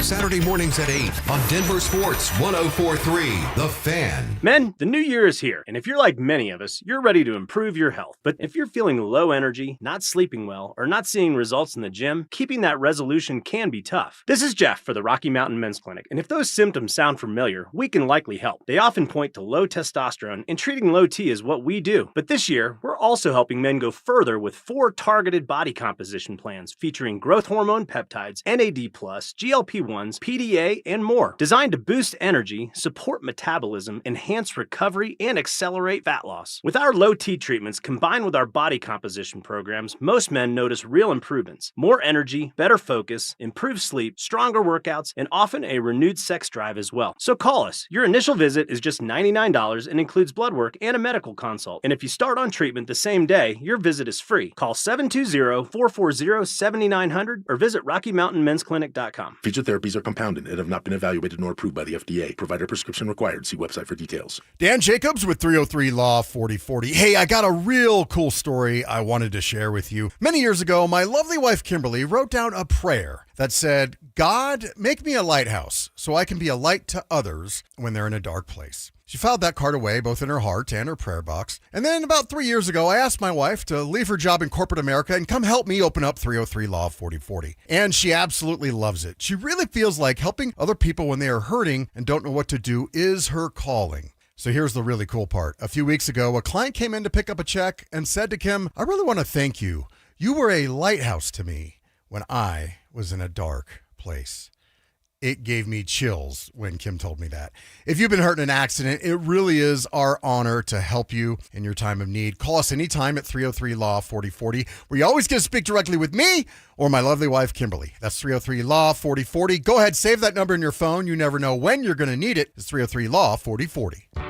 Speaker 15: Saturday mornings at 8 on Denver Sports 104.3, The Fan.
Speaker 10: Men, the new year is here, and if you're like many of us, you're ready to improve your health. But if you're feeling low energy, not sleeping well, or not seeing results in the gym, keeping that resolution can be tough. This is Jeff for the Rocky Mountain Men's Clinic, and if those symptoms sound familiar, we can likely help. They often point to low testosterone, and treating low T is what we do. But this year, we're also helping men go further with 4 targeted body composition plans featuring growth hormone peptides, NAD+, GLP-1s, PDA, and more, designed to boost energy, support metabolism, enhance recovery, and accelerate fat loss. With our low T treatments combined with our body composition programs, most men notice real improvements: more energy, better focus, improved sleep, stronger workouts, and often a renewed sex drive as well. So call us. Your initial visit is just $99 and includes blood work and a medical consult. And if you start on treatment the same day, your visit is free. Call 720-440-7900 or visit RockyMountainMen'sClinic.com.
Speaker 11: Featured therapies are compounded and have not been evaluated nor approved by the FDA. Provider prescription required. See website for details.
Speaker 14: Dan Jacobs with 303 Law 4040. Hey, I got a real cool story I wanted to share with you. Many years ago, my lovely wife Kimberly wrote down a prayer that said, "God, make me a lighthouse so I can be a light to others when they're in a dark place." She filed that card away both in her heart and her prayer box. And then about 3 years ago, I asked my wife to leave her job in corporate America and come help me open up 303 Law 4040. And she absolutely loves it. She really feels like helping other people when they are hurting and don't know what to do is her calling. So here's the really cool part. A few weeks ago, a client came in to pick up a check and said to Kim, I really want to thank you. You were a lighthouse to me when I was in a dark place. It gave me chills when Kim told me that. If you've been hurt in an accident, it really is our honor to help you in your time of need. Call us anytime at 303-LAW-4040, where you always get to speak directly with me or my lovely wife, Kimberly. That's 303-LAW-4040. Go ahead, save that number in your phone. You never know when you're going to need it. It's 303-LAW-4040.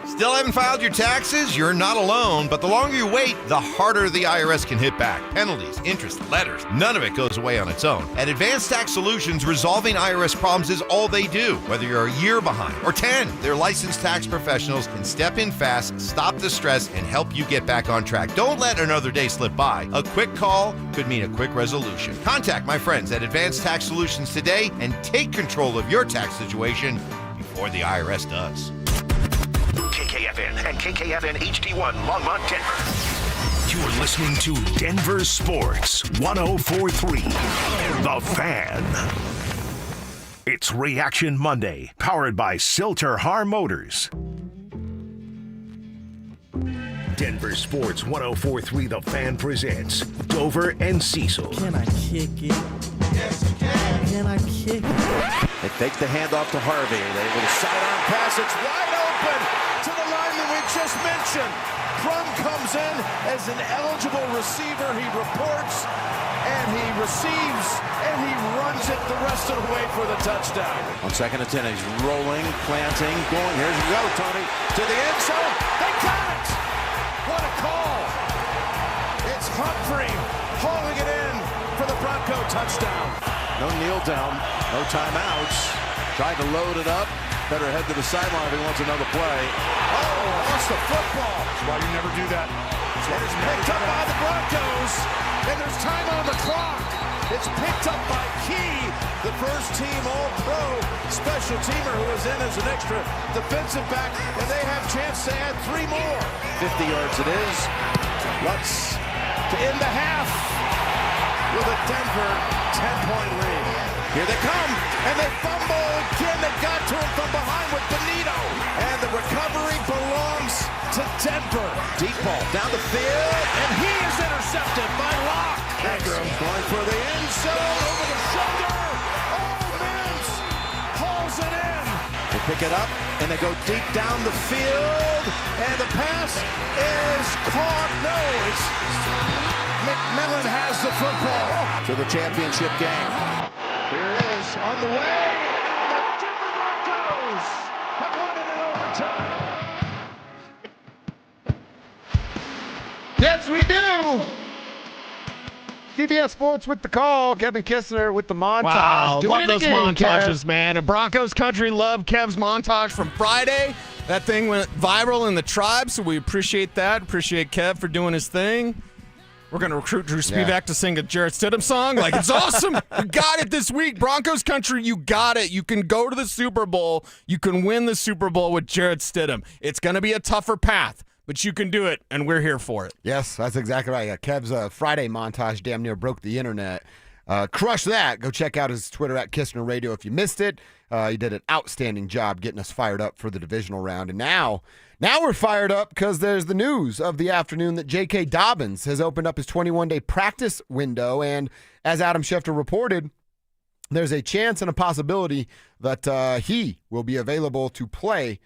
Speaker 15: Still haven't filed your taxes? You're not alone, but the longer you wait, the harder the IRS can hit back. Penalties, interest, letters, none of it goes away on its own. At Advanced Tax Solutions, resolving IRS problems is all they do. Whether you're a year behind or 10, their licensed tax professionals can step in fast, stop the stress, and help you get back on track. Don't let another day slip by. A quick call could mean a quick resolution. Contact my friends at Advanced Tax Solutions today and take control of your tax situation before the IRS does.
Speaker 8: KKFN and KKFN HD1 Longmont, Denver. You're listening to Denver Sports 104.3 The Fan. It's Reaction Monday, powered by Silter-Har Motors. Denver Sports 104.3 The Fan presents Dover and Cecil.
Speaker 3: Can I kick it? Yes, you can. Can I kick it? They fake the handoff to Harvey. They're able to sidearm pass. It's wide open to the lineman we just mentioned. Crum comes in as an eligible receiver. He reports, and he receives, and he runs it the rest of the way for the touchdown. On 2nd and 10, he's rolling, planting, going. Here's you go, Tony, to the end zone. They got it! What a call! It's Humphrey hauling it in for the Bronco touchdown. No kneel down, no timeouts. Tried to load it up. Better head to the sideline if he wants another play. Oh, lost the football. That's why you never do that. It is picked up by the Broncos, and there's time on the clock. It's picked up by Key, the first team All-Pro special teamer who was in as an extra defensive back, and they have a chance to add 3 more. 50 yards it is. Lutz to end the half with a Denver 10-point lead. Here they come, and they fumble again. They got to him from behind with Benito. And the recovery belongs to Denver. Deep ball down the field, and he is intercepted by Locke. Ingram going for the end zone, over the shoulder. Oh, Mims hauls it in. They pick it up, and they go deep down the field, and the pass is caught. No, it's McMillan has the football to the championship game. Here it is on the way. The Denver Broncos have won it in overtime. Yes, we do. CBS Sports with the call. Kevin Kistner with the montage.
Speaker 13: Wow,
Speaker 3: Do
Speaker 13: love
Speaker 3: it
Speaker 13: those
Speaker 3: again,
Speaker 13: montages,
Speaker 3: Kev.
Speaker 13: man. And Broncos country love Kev's montage from Friday. That thing went viral in the tribe, so we appreciate that. Appreciate Kev for doing his thing. We're going to recruit Drew Spivak to sing a Jarrett Stidham song. Like, it's awesome. You got it this week. Broncos country, you got it. You can go to the Super Bowl. You can win the Super Bowl with Jarrett Stidham. It's going to be a tougher path, but you can do it, and we're here for it.
Speaker 12: Yes, that's exactly right. Kev's Friday montage damn near broke the internet. Crush that. Go check out his Twitter at Kistner Radio if you missed it. He did an outstanding job getting us fired up for the divisional round. And now we're fired up because there's the news of the afternoon that J.K. Dobbins has opened up his 21-day practice window. And as Adam Schefter reported, there's a chance and a possibility that he will be available to play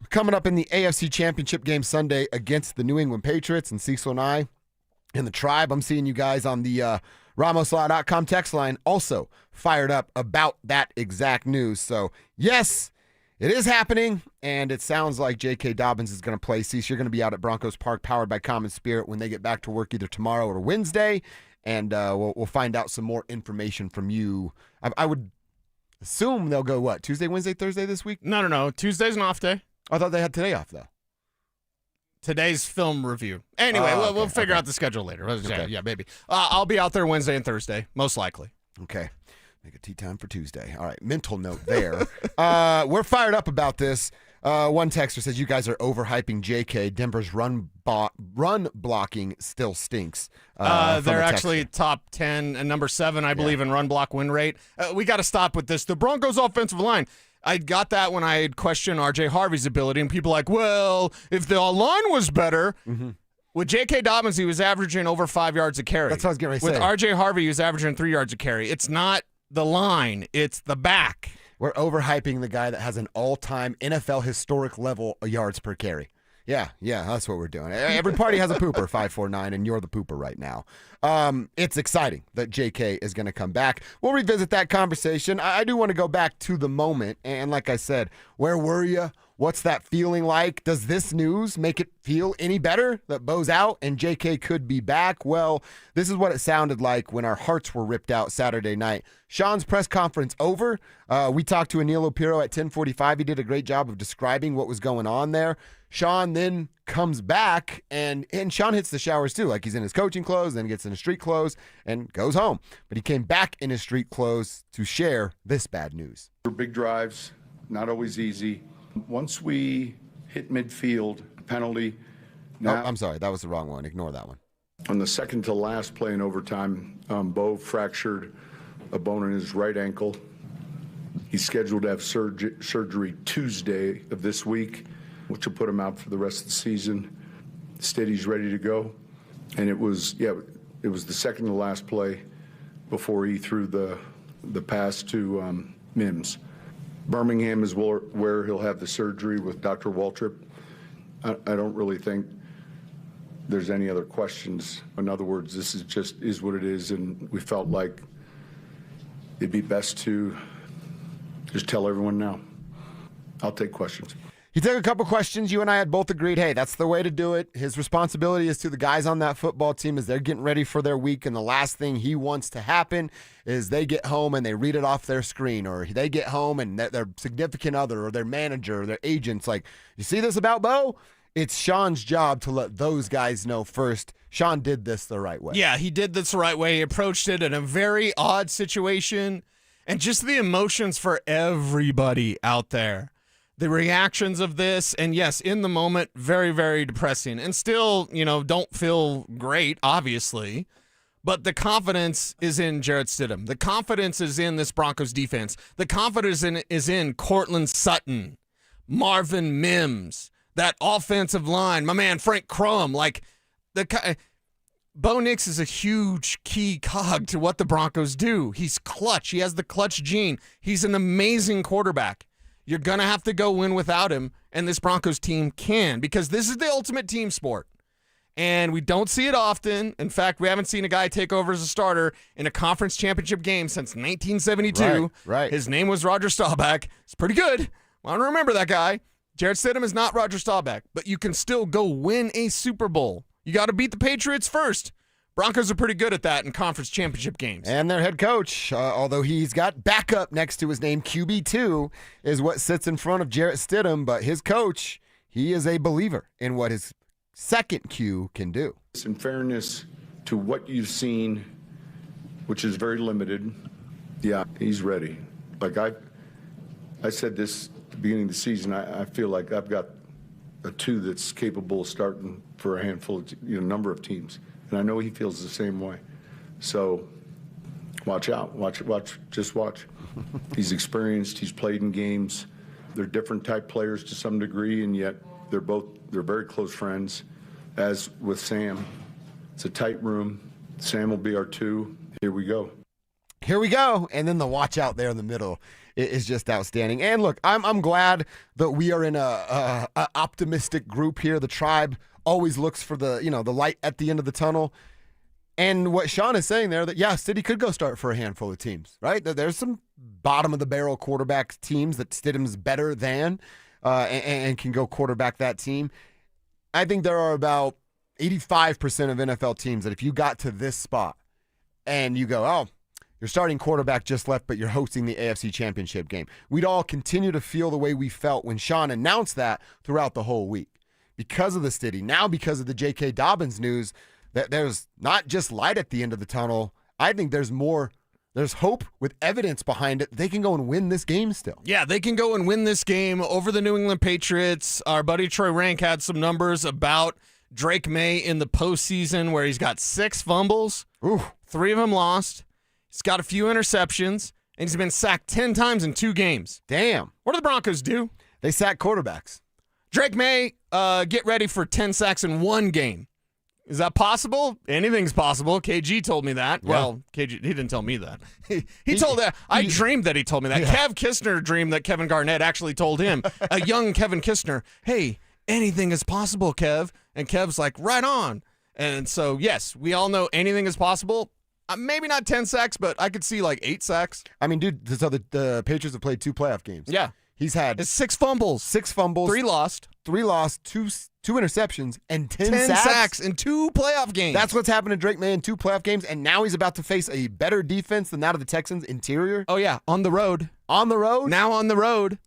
Speaker 12: coming up in the AFC Championship game Sunday against the New England Patriots. And Cecil and I in the tribe, I'm seeing you guys on the RamosLaw.com text line also fired up about that exact news. So, yes, it is happening, and it sounds like J.K. Dobbins is going to play. Cease, you're going to be out at Broncos Park, powered by Common Spirit, when they get back to work either tomorrow or Wednesday, and we'll find out some more information from you. I would assume they'll go, what, Tuesday, Wednesday, Thursday this week?
Speaker 13: No. Tuesday's an off day.
Speaker 12: I thought they had today off, though.
Speaker 13: Today's film review. Anyway, we'll figure out the schedule later.
Speaker 12: Okay.
Speaker 13: Yeah, maybe. I'll be out there Wednesday and Thursday, most likely.
Speaker 12: Okay. Make a tea time for Tuesday. All right, mental note there. We're fired up about this. One texter says, you guys are overhyping JK. Denver's run blocking still stinks.
Speaker 13: They're actually top 10 and number 7, I believe, in run block win rate. We got to stop with this. The Broncos offensive line. I got that when I had questioned R.J. Harvey's ability, and people like, well, if the line was better. Mm-hmm. With J.K. Dobbins, he was averaging over 5 yards a carry.
Speaker 12: That's what I was getting ready to say.
Speaker 13: With R.J. Harvey, he was averaging 3 yards a carry. It's not the line, it's the back.
Speaker 12: We're overhyping the guy that has an all-time NFL historic level of yards per carry. Yeah, that's what we're doing. Every party has a pooper, 549, and you're the pooper right now. It's exciting that JK is going to come back. We'll revisit that conversation. I do want to go back to the moment, and like I said, where were you? What's that feeling like? Does this news make it feel any better that Bo's out and JK could be back? Well, this is what it sounded like when our hearts were ripped out Saturday night. Sean's press conference over. We talked to Anil Opiro at 10:45. He did a great job of describing what was going on there. Sean then comes back, and Sean hits the showers too, like he's in his coaching clothes, then gets in his street clothes, and goes home. But he came back in his street clothes to share this bad news.
Speaker 9: Big drives, not always easy. Once we hit midfield, penalty.
Speaker 12: I'm sorry, that was the wrong one. Ignore that one.
Speaker 9: On the second to last play in overtime, Bo fractured a bone in his right ankle. He's scheduled to have surgery Tuesday of this week, which will put him out for the rest of the season. Steady's ready to go. And it was the second to last play before he threw the pass to Mims. Birmingham is where he'll have the surgery with Dr. Waltrip. I don't really think there's any other questions. In other words, this is what it is, and we felt like it'd be best to just tell everyone now. I'll take questions.
Speaker 12: He took a couple questions. You and I had both agreed, hey, that's the way to do it. His responsibility is to the guys on that football team as they're getting ready for their week, and the last thing he wants to happen is they get home and they read it off their screen, or they get home and their significant other or their manager or their agent's like, you see this about Bo? It's Sean's job to let those guys know first. Sean did this the right way.
Speaker 13: Yeah, he did this the right way. He approached it in a very odd situation, and just the emotions for everybody out there. The reactions of this, and yes, in the moment, very, very depressing. And still, don't feel great, obviously. But the confidence is in Jarrett Stidham. The confidence is in this Broncos defense. The confidence is in Cortland Sutton, Marvin Mims, that offensive line, my man Frank Crum. Bo Nix is a huge key cog to what the Broncos do. He's clutch. He has the clutch gene. He's an amazing quarterback. You're going to have to go win without him, and this Broncos team can, because this is the ultimate team sport. And we don't see it often. In fact, we haven't seen a guy take over as a starter in a conference championship game since 1972.
Speaker 12: Right.
Speaker 13: His name was Roger Staubach. It's pretty good. I don't remember that guy. Jarrett Stidham is not Roger Staubach, but you can still go win a Super Bowl. You got to beat the Patriots first. Broncos are pretty good at that in conference championship games.
Speaker 12: And their head coach, although he's got backup next to his name, QB2, is what sits in front of Jarrett Stidham. But his coach, he is a believer in what his second Q can do.
Speaker 9: In fairness to what you've seen, which is very limited, yeah, he's ready. Like I said this at the beginning of the season, I feel like I've got a 2 that's capable of starting for a handful of number of teams. And I know he feels the same way. So watch out. Just watch. He's experienced. He's played in games. They're different type players to some degree, and yet they're very close friends. As with Sam, it's a tight room. Sam will be our 2. Here we go.
Speaker 12: And then the watch out there in the middle is just outstanding. And look, I'm glad that we are in a optimistic group here. The tribe always looks for the light at the end of the tunnel. And what Sean is saying there, that City could go start for a handful of teams, right? There's some bottom of the barrel quarterback teams that Stidham's better than and can go quarterback that team. I think there are about 85% of NFL teams that if you got to this spot and you go, oh, your starting quarterback just left, but you're hosting the AFC Championship game, we'd all continue to feel the way we felt when Sean announced that throughout the whole week. Because of the Stiddy, now because of the J.K. Dobbins news, that there's not just light at the end of the tunnel. I think there's more There's hope with evidence behind it. They can go and win this game still.
Speaker 13: Yeah, they can go and win this game over the New England Patriots. Our buddy Troy Rank had some numbers about Drake May in the postseason where he's got 6 fumbles, 3 of them lost. He's got a few interceptions, and he's been sacked 10 times in 2 games.
Speaker 12: Damn.
Speaker 13: What do the Broncos do?
Speaker 12: They sack quarterbacks.
Speaker 13: Drake May, get ready for 10 sacks in 1 game. Is that possible? Anything's possible. KG told me that. Yeah. Well, KG, he didn't tell me that. He told that. I dreamed that he told me that. Yeah. Kev Kistner dreamed that Kevin Garnett actually told him, a young Kevin Kistner, hey, anything is possible, Kev. And Kev's like, right on. And so, yes, we all know anything is possible. Maybe not 10 sacks, but I could see like 8 sacks.
Speaker 12: I mean, dude, so the Patriots have played 2 playoff games.
Speaker 13: Yeah.
Speaker 12: He's had
Speaker 13: 6 fumbles.
Speaker 12: 6 fumbles.
Speaker 13: 3 lost.
Speaker 12: 3 lost, 2 interceptions, and 10
Speaker 13: sacks in 2 playoff games.
Speaker 12: That's what's happened to Drake May in 2 playoff games, and now he's about to face a better defense than that of the Texans interior.
Speaker 13: Oh, yeah, on the road.
Speaker 12: On the road?
Speaker 13: Now on the road.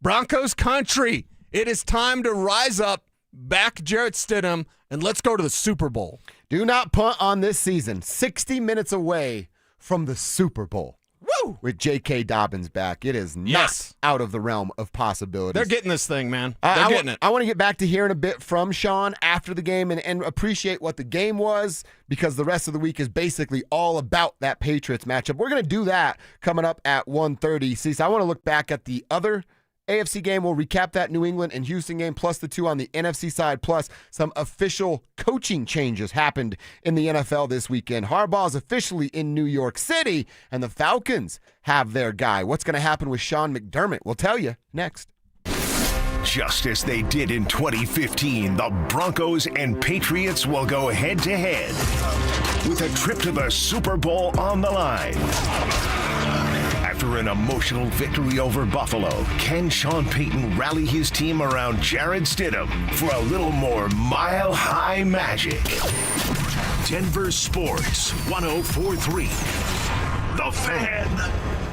Speaker 13: Broncos country. It is time to rise up, back Jarrett Stidham, and let's go to the Super Bowl.
Speaker 12: Do not punt on this season. 60 minutes away from the Super Bowl.
Speaker 13: Woo!
Speaker 12: With J.K. Dobbins back. It is not out of the realm of possibilities.
Speaker 13: They're getting this thing, man. They're getting it.
Speaker 12: I want to get back to hearing a bit from Sean after the game and appreciate what the game was, because the rest of the week is basically all about that Patriots matchup. We're going to do that coming up at 1:30. Cecil, I want to look back at the other AFC game. We'll recap that New England and Houston game, plus the 2 on the NFC side, plus some official coaching changes happened in the NFL this weekend. Harbaugh's officially in New York City, and the Falcons have their guy. What's going to happen with Sean McDermott? We'll tell you next.
Speaker 8: Just as they did in 2015, the Broncos and Patriots will go head-to-head with a trip to the Super Bowl on the line. After an emotional victory over Buffalo, can Sean Payton rally his team around Jarrett Stidham for a little more mile-high magic? Denver Sports 104.3. The Fan.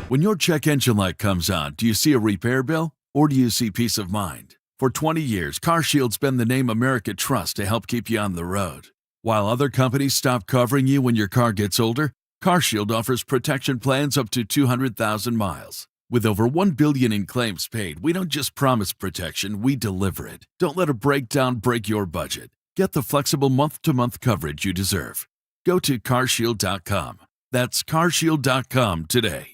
Speaker 16: When your check engine light comes on, do you see a repair bill or do you see peace of mind? For 20 years, CarShield's been the name America trusts to help keep you on the road. While other companies stop covering you when your car gets older, CarShield offers protection plans up to 200,000 miles. With over $1 billion in claims paid, we don't just promise protection, we deliver it. Don't let a breakdown break your budget. Get the flexible month-to-month coverage you deserve. Go to CarShield.com. That's CarShield.com today.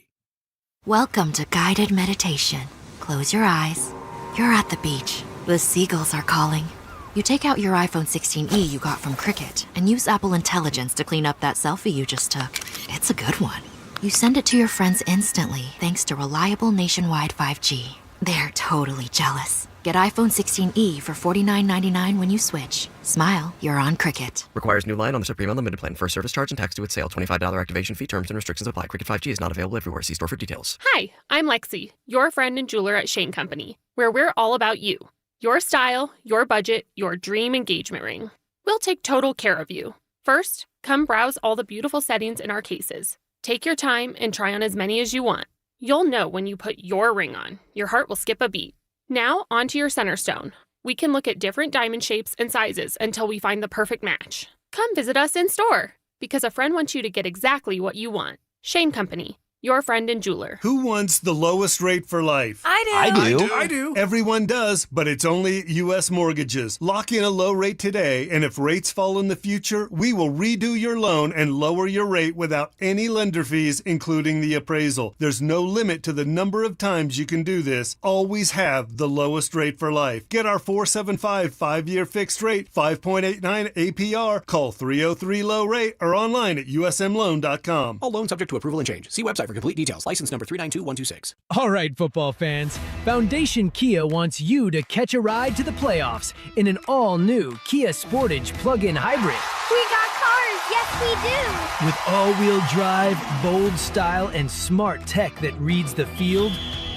Speaker 19: Welcome to guided meditation. Close your eyes. You're at the beach. The seagulls are calling. You take out your iPhone 16e you got from Cricket and use Apple Intelligence to clean up that selfie you just took. It's a good one. You send it to your friends instantly thanks to reliable nationwide 5G. They're totally jealous. Get iPhone 16e for $49.99 when you switch. Smile, you're on Cricket.
Speaker 20: Requires new line on the Supreme Unlimited plan. First service charge and tax due with sale. $25 activation fee. Terms and restrictions apply. Cricket 5G is not available everywhere. See store for details.
Speaker 22: Hi, I'm Lexi, your friend and jeweler at Shane Company, where we're all about you. Your style, your budget, your dream engagement ring. We'll take total care of you. First, come browse all the beautiful settings in our cases. Take your time and try on as many as you want. You'll know when you put your ring on. Your heart will skip a beat. Now, onto your center stone. We can look at different diamond shapes and sizes until we find the perfect match. Come visit us in store, because a friend wants you to get exactly what you want. Shane Company, your friend and jeweler.
Speaker 23: Who wants the lowest rate for life?
Speaker 22: I
Speaker 23: do. Everyone does, but it's only U.S. Mortgages. Lock in a low rate today, and if rates fall in the future, we will redo your loan and lower your rate without any lender fees, including the appraisal. There's no limit to the number of times you can do this. Always have the lowest rate for life. Get our 475 5-year fixed rate, 5.89 APR. Call 303-LOW-RATE or online at usmloan.com.
Speaker 18: All loans subject to approval and change. See website for complete details. License number 392126.
Speaker 25: All right, football fans. Foundation Kia wants you to catch a ride to the playoffs in an all-new Kia Sportage plug-in hybrid.
Speaker 21: We got cars, yes we do!
Speaker 25: With all-wheel drive, bold style, and smart tech that reads the field,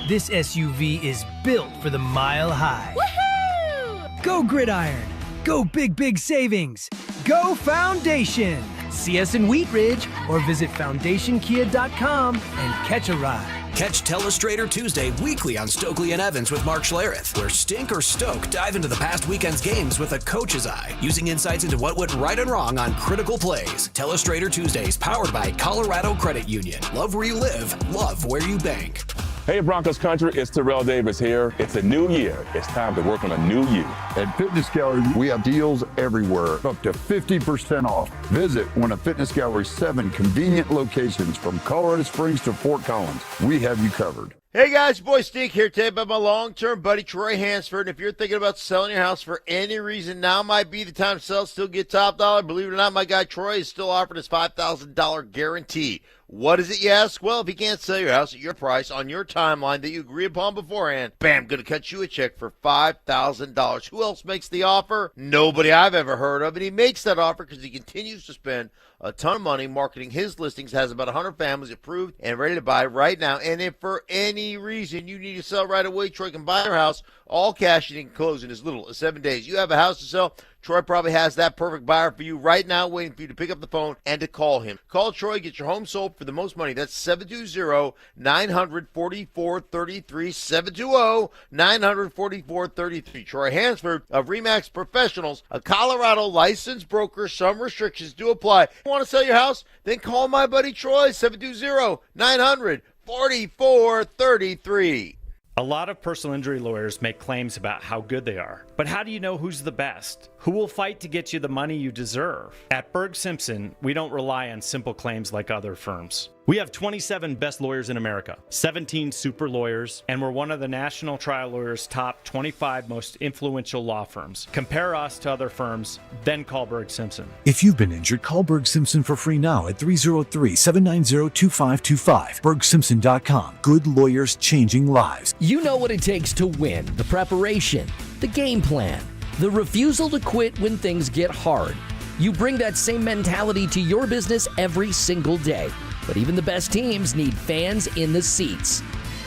Speaker 25: this SUV is built for the mile high.
Speaker 21: Woohoo!
Speaker 25: Go Gridiron! Go big savings! Go Foundation! See us in Wheat Ridge or visit foundationkia.com and catch a ride.
Speaker 18: Catch Telestrator Tuesday weekly on Stokely and Evans with Mark Schlereth, where Stink or Stoke dive into the past weekend's games with a coach's eye, using insights into what went right and wrong on critical plays. Telestrator Tuesdays, powered by Colorado Credit Union. Love where you live, love where you bank.
Speaker 1: Hey Broncos country, it's Terrell Davis here. It's a new year. It's time to work on a new you.
Speaker 2: At Fitness Gallery, we have deals everywhere, up to 50% off. Visit one of Fitness Gallery's 7 convenient locations from Colorado Springs to Fort Collins. We have you covered.
Speaker 3: Hey guys, boy Stink here today about my long-term buddy Troy Hansford. And if you're thinking about selling your house for any reason, now might be the time to sell, still get top dollar. Believe it or not, my guy Troy is still offering his $5,000 guarantee. What is it, you ask? Well, if he can't sell your house at your price on your timeline that you agree upon beforehand, bam, going to cut you a check for $5,000. Who else makes the offer? Nobody I've ever heard of. And he makes that offer because he continues to spend a ton of money marketing his listings, has about 100 families approved and ready to buy right now. And if for any reason you need to sell right away, Troy can buy your house, all cash, and he can close in as little as 7 days. You have a house to sell, Troy probably has that perfect buyer for you right now, waiting for you to pick up the phone and to call him. Call Troy, get your home sold for the most money. That's 720-900-4433, 720-900-4433. Troy Hansford of RE/MAX Professionals, a Colorado licensed broker. Some restrictions do apply. You want to sell your house? Then call my buddy Troy, 720-900-4433.
Speaker 4: A lot of personal injury lawyers make claims about how good they are. But how do you know who's the best? Who will fight to get you the money you deserve? At Berg Simpson, we don't rely on simple claims like other firms. We have 27 best lawyers in America, 17 super lawyers, and we're one of the National Trial Lawyers' top 25 most influential law firms. Compare us to other firms, then call Berg Simpson.
Speaker 17: If you've been injured, call Berg Simpson for free now at 303-790-2525. BergSimpson.com. Good lawyers changing lives.
Speaker 24: You know what it takes to win: the preparation, the game plan, the refusal to quit when things get hard. You bring that same mentality to your business every single day. But even the best teams need fans in the seats.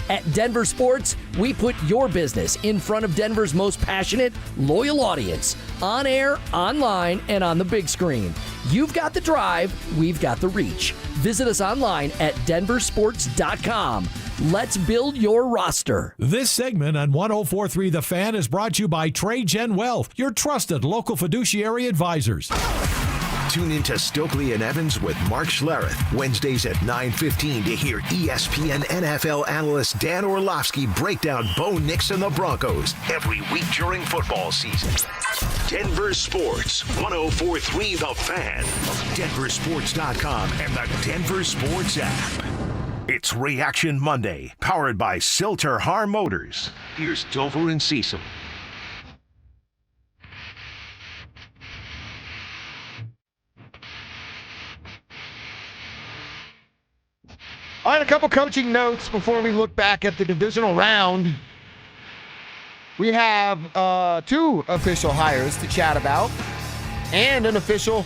Speaker 24: At DenverSports, we put your business in front of Denver's most passionate, loyal audience, on air, online, and on the big screen. You've got the drive, we've got the reach. Visit us online at DenverSports.com. Let's build your roster.
Speaker 26: This segment on 104.3 The Fan is brought to you by TradeGen Wealth, your trusted local fiduciary advisors.
Speaker 8: Tune into Stokely and Evans with Mark Schlereth, Wednesdays at 9:15 to hear ESPN NFL analyst Dan Orlovsky break down Bo Nix and the Broncos every week during football season. Denver Sports, 104.3 The Fan, DenverSports.com, and the Denver Sports app. It's Reaction Monday, powered by Silter Har Motors. Here's Dover and Cecil.
Speaker 12: All right, a couple coaching notes before we look back at the divisional round. We have 2 official hires to chat about and an official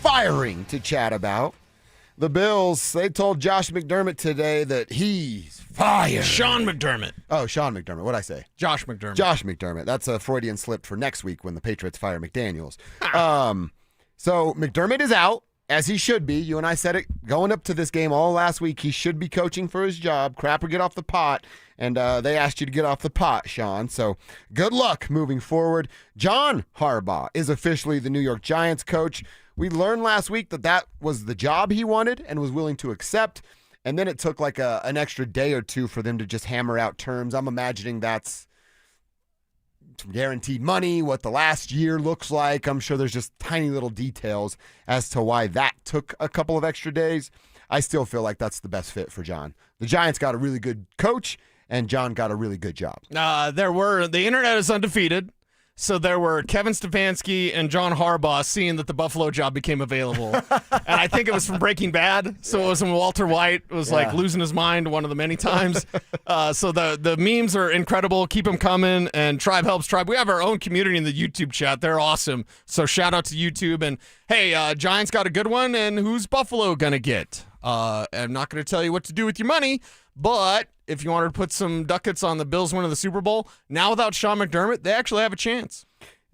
Speaker 12: firing to chat about. The Bills, they told Josh McDermott today that he's fired.
Speaker 13: Sean McDermott.
Speaker 12: Oh, Sean McDermott. What'd I say?
Speaker 13: Josh McDermott.
Speaker 12: Josh McDermott. That's a Freudian slip for next week when the Patriots fire McDaniels. So McDermott is out, as he should be. You and I said it going up to this game all last week. He should be coaching for his job. Crap or get off the pot. And they asked you to get off the pot, Sean. So good luck moving forward. John Harbaugh is officially the New York Giants coach. We learned last week that that was the job he wanted and was willing to accept. And then it took like an extra day or two for them to just hammer out terms. I'm imagining that's some guaranteed money, what the last year looks like. I'm sure there's just tiny little details as to why that took a couple of extra days. I still feel like that's the best fit for John. The Giants got a really good coach, and John got a really good job.
Speaker 13: The internet is undefeated. So there were Kevin Stefanski and John Harbaugh seeing that the Buffalo job became available. And I think it was from Breaking Bad. So it was when Walter White was like losing his mind one of the many times. So the memes are incredible. Keep them coming. And Tribe Helps Tribe. We have our own community in the YouTube chat. They're awesome. So shout out to YouTube. And hey, Giants got a good one. And who's Buffalo going to get? I'm not going to tell you what to do with your money, but if you wanted to put some ducats on the Bills winning the Super Bowl, now without Sean McDermott, they actually have a chance.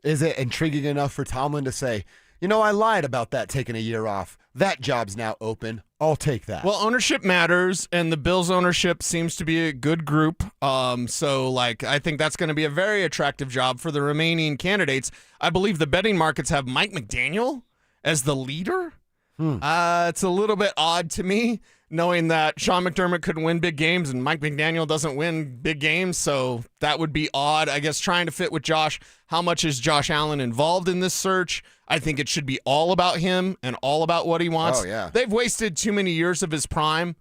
Speaker 12: Is it intriguing enough for Tomlin to say, you know, I lied about that taking a year off. That job's now open. I'll take that.
Speaker 13: Well, ownership matters, and the Bills ownership seems to be a good group. So I think that's going to be a very attractive job for the remaining candidates. I believe the betting markets have Mike McDaniel as the leader. It's a little bit odd to me, knowing that Sean McDermott couldn't win big games and Mike McDaniel doesn't win big games. So that would be odd. I guess trying to fit with Josh. How much is Josh Allen involved in this search? I think it should be all about him and all about what he wants.
Speaker 12: Oh, yeah.
Speaker 13: They've wasted too many years of his prime.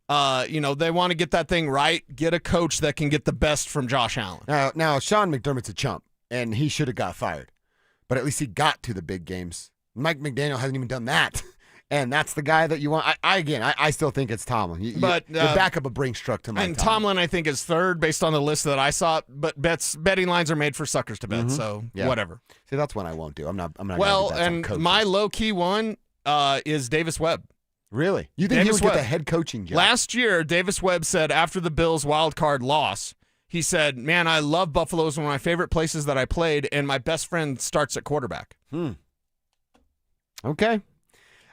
Speaker 13: They want to get that thing right. Get a coach that can get the best from Josh Allen.
Speaker 12: Now Sean McDermott's a chump, and he should have got fired. But at least he got to the big games. Mike McDaniel hasn't even done that. And that's the guy that you want. I still think it's Tomlin. You back up a Brinks truck to Mike
Speaker 13: And Tomlin, I think, is third based on the list that I saw. But betting lines are made for suckers to bet, so whatever.
Speaker 12: See, that's one I won't do. I'm not.
Speaker 13: Well, and my low key one is Davis Webb.
Speaker 12: Really? You think
Speaker 13: Davis
Speaker 12: he would
Speaker 13: Webb.
Speaker 12: get the head coaching job?
Speaker 13: Last year, Davis Webb said after the Bills' wild card loss, he said, "Man, I love Buffalo. It's one of my favorite places that I played, and my best friend starts at quarterback."
Speaker 12: Okay.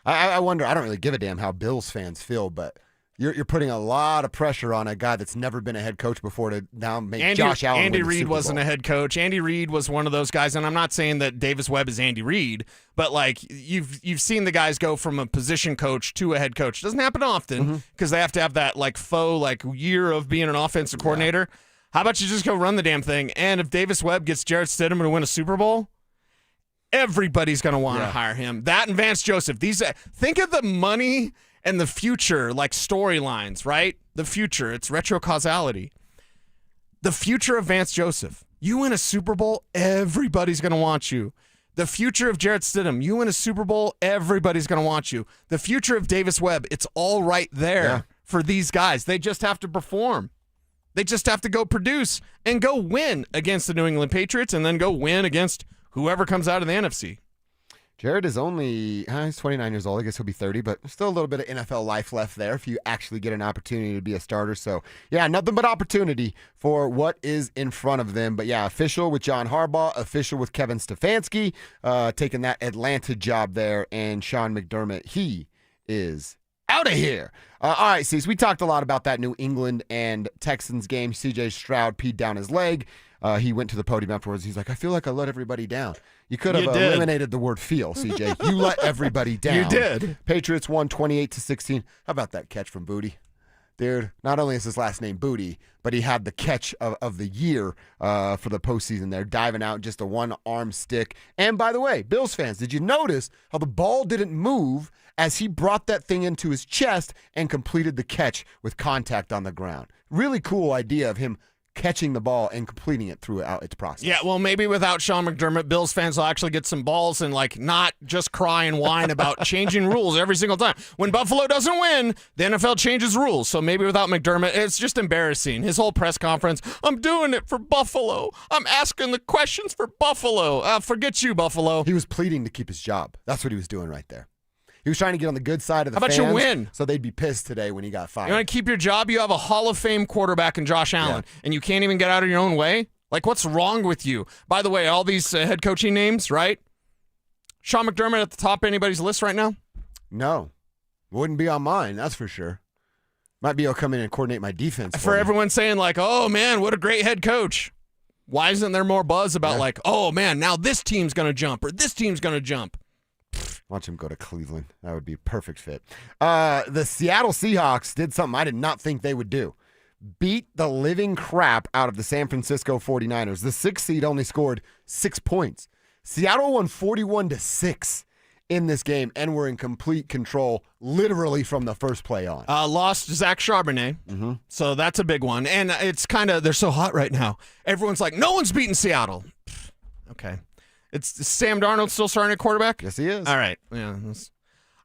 Speaker 12: I wonder. I don't really give a damn how Bills fans feel, but you're putting a lot of pressure on a guy that's never been a head coach before to now make Josh Allen
Speaker 13: Andy
Speaker 12: win the
Speaker 13: Reid
Speaker 12: Super Bowl.
Speaker 13: wasn't a head coach. Andy Reid was one of those guys, and I'm not saying that Davis Webb is Andy Reid, but you've seen the guys go from a position coach to a head coach. It doesn't happen often because they have to have that faux year of being an offensive coordinator. How about you just go run the damn thing? And if Davis Webb gets Jarrett Stidham to win a Super Bowl, everybody's going to want to hire him. That and Vance Joseph. Think of the money and the future, storylines, right? The future. It's retro causality. The future of Vance Joseph. You win a Super Bowl, everybody's going to want you. The future of Jarrett Stidham. You win a Super Bowl, everybody's going to want you. The future of Davis Webb. It's all right there for these guys. They just have to perform. They just have to go produce and go win against the New England Patriots and then go win against whoever comes out of the NFC.
Speaker 12: Jared is only, he's 29 years old. I guess he'll be 30, but still a little bit of NFL life left there if you actually get an opportunity to be a starter. So, nothing but opportunity for what is in front of them. But, official with John Harbaugh, official with Kevin Stefanski, taking that Atlanta job there. And Sean McDermott, he is out of here. All right, Cecil, we talked a lot about that New England and Texans game. C.J. Stroud peed down his leg. He went to the podium afterwards. He's like, I feel like I let everybody down. You could have eliminated the word feel, CJ. You let everybody down.
Speaker 13: You did.
Speaker 12: Patriots won 28-16. How about that catch from Booty? Dude, not only is his last name Booty, but he had the catch of the year for the postseason there, diving out just a one-arm stick. And by the way, Bills fans, did you notice how the ball didn't move as he brought that thing into his chest and completed the catch with contact on the ground? Really cool idea of him catching the ball and completing it throughout its process.
Speaker 13: Yeah, well, maybe without Sean McDermott, Bills fans will actually get some balls and not just cry and whine about changing rules every single time. When Buffalo doesn't win, the NFL changes rules. So maybe without McDermott, it's just embarrassing. His whole press conference, I'm doing it for Buffalo. I'm asking the questions for Buffalo. Forget you, Buffalo.
Speaker 12: He was pleading to keep his job. That's what he was doing right there. He was trying to get on the good side of the
Speaker 13: fans.
Speaker 12: How
Speaker 13: about you win?
Speaker 12: So they'd be pissed today when he got fired.
Speaker 13: You want to keep your job? You have a Hall of Fame quarterback in Josh Allen, and you can't even get out of your own way? What's wrong with you? By the way, all these head coaching names, right? Sean McDermott at the top of anybody's list right now?
Speaker 12: No. Wouldn't be on mine, that's for sure. Might be able to come in and coordinate my defense.
Speaker 13: For everyone saying, oh, man, what a great head coach. Why isn't there more buzz about, oh, man, now this team's going to jump or this team's going to jump?
Speaker 12: Watch him go to Cleveland. That would be a perfect fit. The Seattle Seahawks did something I did not think they would do. Beat the living crap out of the San Francisco 49ers. The 6th seed only scored 6 points. Seattle won 41-6 in this game and were in complete control literally from the first play on.
Speaker 13: Lost Zach Charbonnet, so that's a big one. And it's they're so hot right now. Everyone's like, no one's beating Seattle. Okay. It's Sam Darnold still starting at quarterback?
Speaker 12: Yes, he is.
Speaker 13: All right. Yeah.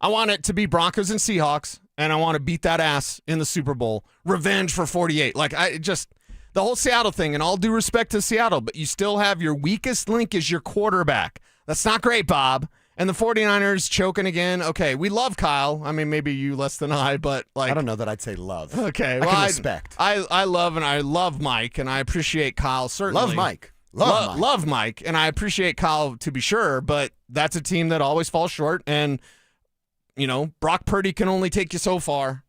Speaker 13: I want it to be Broncos and Seahawks, and I want to beat that ass in the Super Bowl. Revenge for 48. The whole Seattle thing, and all due respect to Seattle, but you still have your weakest link is your quarterback. That's not great, Bob. And the 49ers choking again. Okay, we love Kyle. I mean, maybe you less than I, but
Speaker 12: I don't know that I'd say love.
Speaker 13: Okay.
Speaker 12: I can respect.
Speaker 13: I love Mike, and I appreciate Kyle, certainly.
Speaker 12: Love Mike.
Speaker 13: Love Mike, and I appreciate Kyle to be sure, but that's a team that always falls short, and Brock Purdy can only take you so far.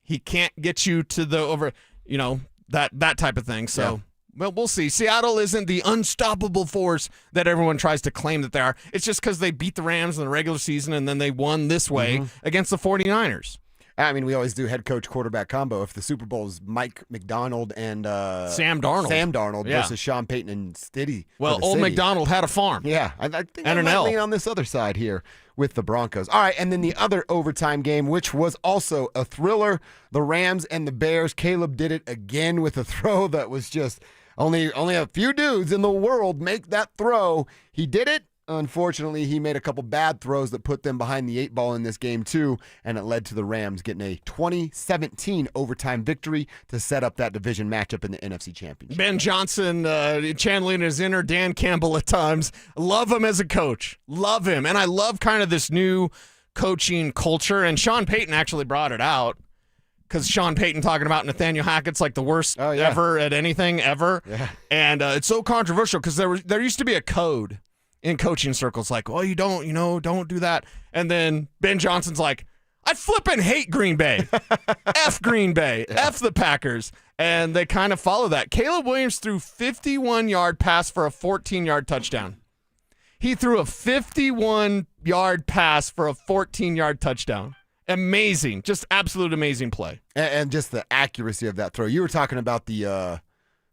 Speaker 13: He can't get you to the over, that type of thing. So, well, we'll see. Seattle isn't the unstoppable force that everyone tries to claim that they are. It's just because they beat the Rams in the regular season and then they won this way against the 49ers.
Speaker 12: I mean, we always do head coach quarterback combo. If the Super Bowl is Mike McDonald and
Speaker 13: Sam Darnold
Speaker 12: versus Sean Payton and Stiddy.
Speaker 13: Well, old McDonald had a farm.
Speaker 12: Yeah, I think I might lean on this other side here with the Broncos. All right, and then the other overtime game, which was also a thriller, the Rams and the Bears. Caleb did it again with a throw that was just only a few dudes in the world make that throw. He did it. Unfortunately, he made a couple bad throws that put them behind the 8 ball in this game too, and it led to the Rams getting a 2017 overtime victory to set up that division matchup in the NFC Championship.
Speaker 13: Ben Johnson channeling his inner Dan Campbell at times. Love him as a coach. Love him. And I love kind of this new coaching culture, and Sean Payton actually brought it out. Because Sean Payton talking about Nathaniel Hackett's like the worst ever at anything ever. Yeah. And it's so controversial because there used to be a code in coaching circles like, well, don't do that. And then Ben Johnson's like, I flipping hate Green Bay. F Green Bay. F the Packers. And they kind of follow that. Caleb Williams threw 51-yard pass for a 14-yard touchdown. He threw a 51-yard pass for a 14-yard touchdown. Amazing. Just absolute amazing play.
Speaker 12: And just the accuracy of that throw. You were talking about the,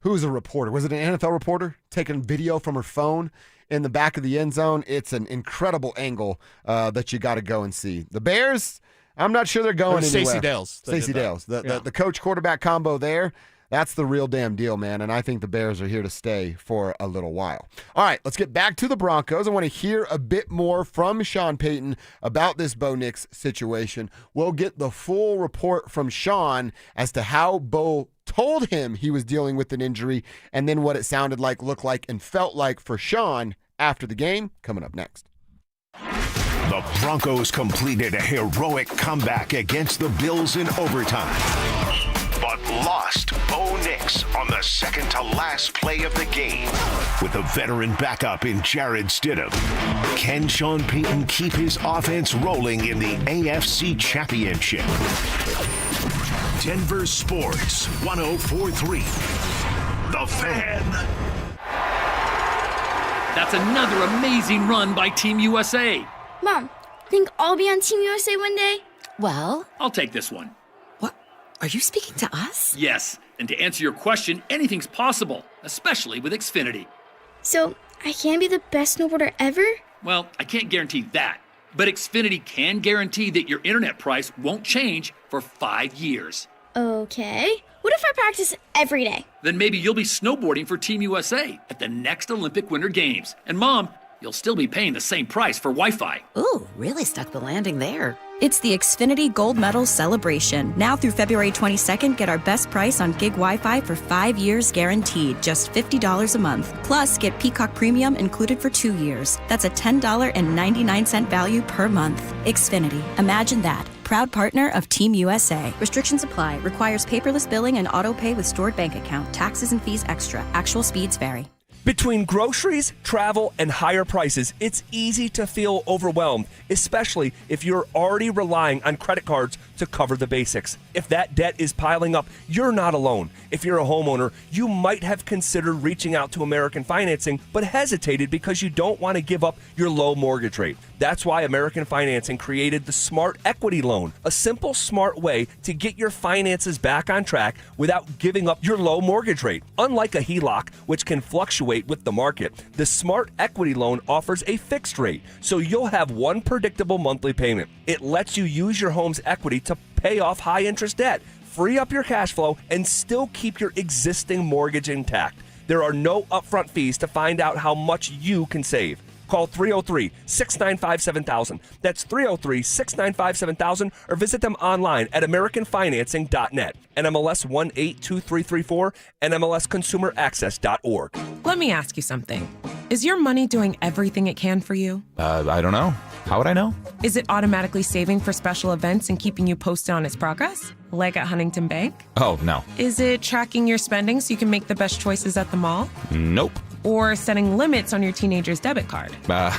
Speaker 12: who was a reporter? Was it an NFL reporter taking video from her phone in the back of the end zone? It's an incredible angle that you got to go and see. The Bears, I'm not sure they're going anywhere.
Speaker 13: Stacey Dales.
Speaker 12: The coach quarterback combo there. That's the real damn deal, man, and I think the Bears are here to stay for a little while. All right, let's get back to the Broncos. I want to hear a bit more from Sean Payton about this Bo Nix situation. We'll get the full report from Sean as to how Bo told him he was dealing with an injury and then what it sounded like, looked like, and felt like for Sean after the game, coming up next.
Speaker 8: The Broncos completed a heroic comeback against the Bills in overtime, but lost Bo Nix on the second-to-last play of the game. With a veteran backup in Jared Stidham, can Sean Payton keep his offense rolling in the AFC Championship? Denver Sports 104.3. The Fan.
Speaker 5: That's another amazing run by Team USA.
Speaker 21: Mom, think I'll be on Team USA one day?
Speaker 6: Well,
Speaker 5: I'll take this one.
Speaker 6: are you speaking to us?
Speaker 5: Yes, and to answer your question, anything's possible, especially with Xfinity.
Speaker 21: So, I can be the best snowboarder ever?
Speaker 5: Well, I can't guarantee that, but Xfinity can guarantee that your internet price won't change for 5 years.
Speaker 21: Okay. What if I practice every day?
Speaker 5: Then maybe you'll be snowboarding for Team USA at the next Olympic Winter Games. And Mom, you'll still be paying the same price for Wi-Fi.
Speaker 6: Ooh, really stuck the landing there.
Speaker 7: It's the Xfinity Gold Medal Celebration. Now through February 22nd, get our best price on gig Wi-Fi for 5 years guaranteed, just $50 a month. Plus, get Peacock Premium included for 2 years. That's a $10.99 value per month. Xfinity. Imagine that. Proud partner of Team USA. Restrictions apply. Requires paperless billing and auto pay with stored bank account. Taxes and fees extra. Actual speeds vary.
Speaker 10: Between groceries, travel, and higher prices, it's easy to feel overwhelmed, especially if you're already relying on credit cards to cover the basics. If that debt is piling up, you're not alone. If you're a homeowner, you might have considered reaching out to American Financing, but hesitated because you don't want to give up your low mortgage rate. That's why American Financing created the Smart Equity Loan, a simple, smart way to get your finances back on track without giving up your low mortgage rate. Unlike a HELOC, which can fluctuate with the market, the Smart Equity Loan offers a fixed rate, so you'll have one predictable monthly payment. It lets you use your home's equity to pay off high-interest debt, free up your cash flow, and still keep your existing mortgage intact. There are no upfront fees to find out how much you can save. Call 303-695-7000. That's 303-695-7000, or visit them online at americanfinancing.net. NMLS 182334, NMLSconsumeraccess.org.
Speaker 11: Let me ask you something. Is your money doing everything it can for you?
Speaker 14: I don't know. How would I know?
Speaker 11: Is it automatically saving for special events and keeping you posted on its progress? Like at Huntington Bank?
Speaker 14: Oh, no.
Speaker 11: Is it tracking your spending so you can make the best choices at the mall?
Speaker 14: Nope.
Speaker 11: Or setting limits on your teenager's debit card?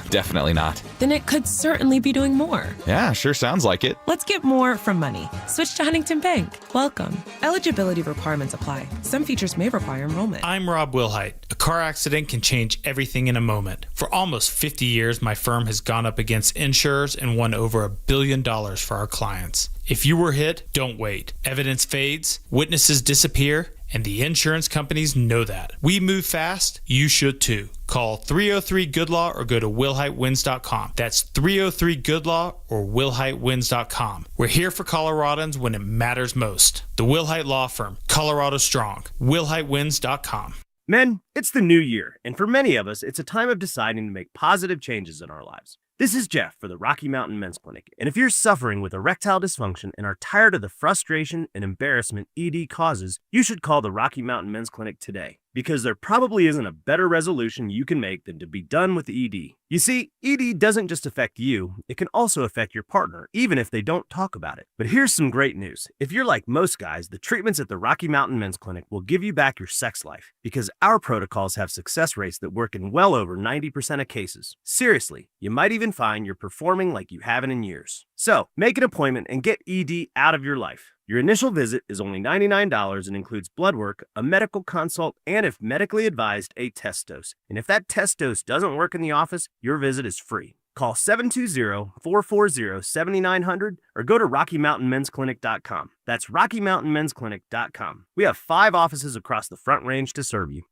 Speaker 14: Definitely not.
Speaker 11: Then it could certainly be doing more.
Speaker 14: Yeah, sure sounds like it.
Speaker 11: Let's get more from money. Switch to Huntington Bank. Welcome. Eligibility requirements apply. Some features may require enrollment.
Speaker 9: I'm Rob Wilhite. A car accident can change everything in a moment. For almost 50 years, my firm has gone up against insurers and won over $1 billion for our clients. If you were hit, don't wait. Evidence fades, witnesses disappear, and the insurance companies know that. We move fast, you should too. Call 303-GOOD-LAW or go to willheitwins.com. That's 303-GOOD-LAW or willheitwins.com. We're here for Coloradans when it matters most. The Wilhite Law Firm, Colorado Strong. willheitwins.com.
Speaker 15: Men, it's the new year, and for many of us, it's a time of deciding to make positive changes in our lives. This is Jeff for the Rocky Mountain Men's Clinic, and if you're suffering with erectile dysfunction and are tired of the frustration and embarrassment ED causes, you should call the Rocky Mountain Men's Clinic today, because there probably isn't a better resolution you can make than to be done with ED. You see, ED doesn't just affect you, it can also affect your partner, even if they don't talk about it. But here's some great news. If you're like most guys, the treatments at the Rocky Mountain Men's Clinic will give you back your sex life, because our protocols have success rates that work in well over 90% of cases. Seriously, you might even find you're performing like you haven't in years. So, make an appointment and get ED out of your life. Your initial visit is only $99 and includes blood work, a medical consult, and if medically advised, a test dose. And if that test dose doesn't work in the office, your visit is free. Call 720-440-7900 or go to RockyMountainMen'sClinic.com. That's RockyMountainMen'sClinic.com. We have 5 offices across the Front Range to serve you.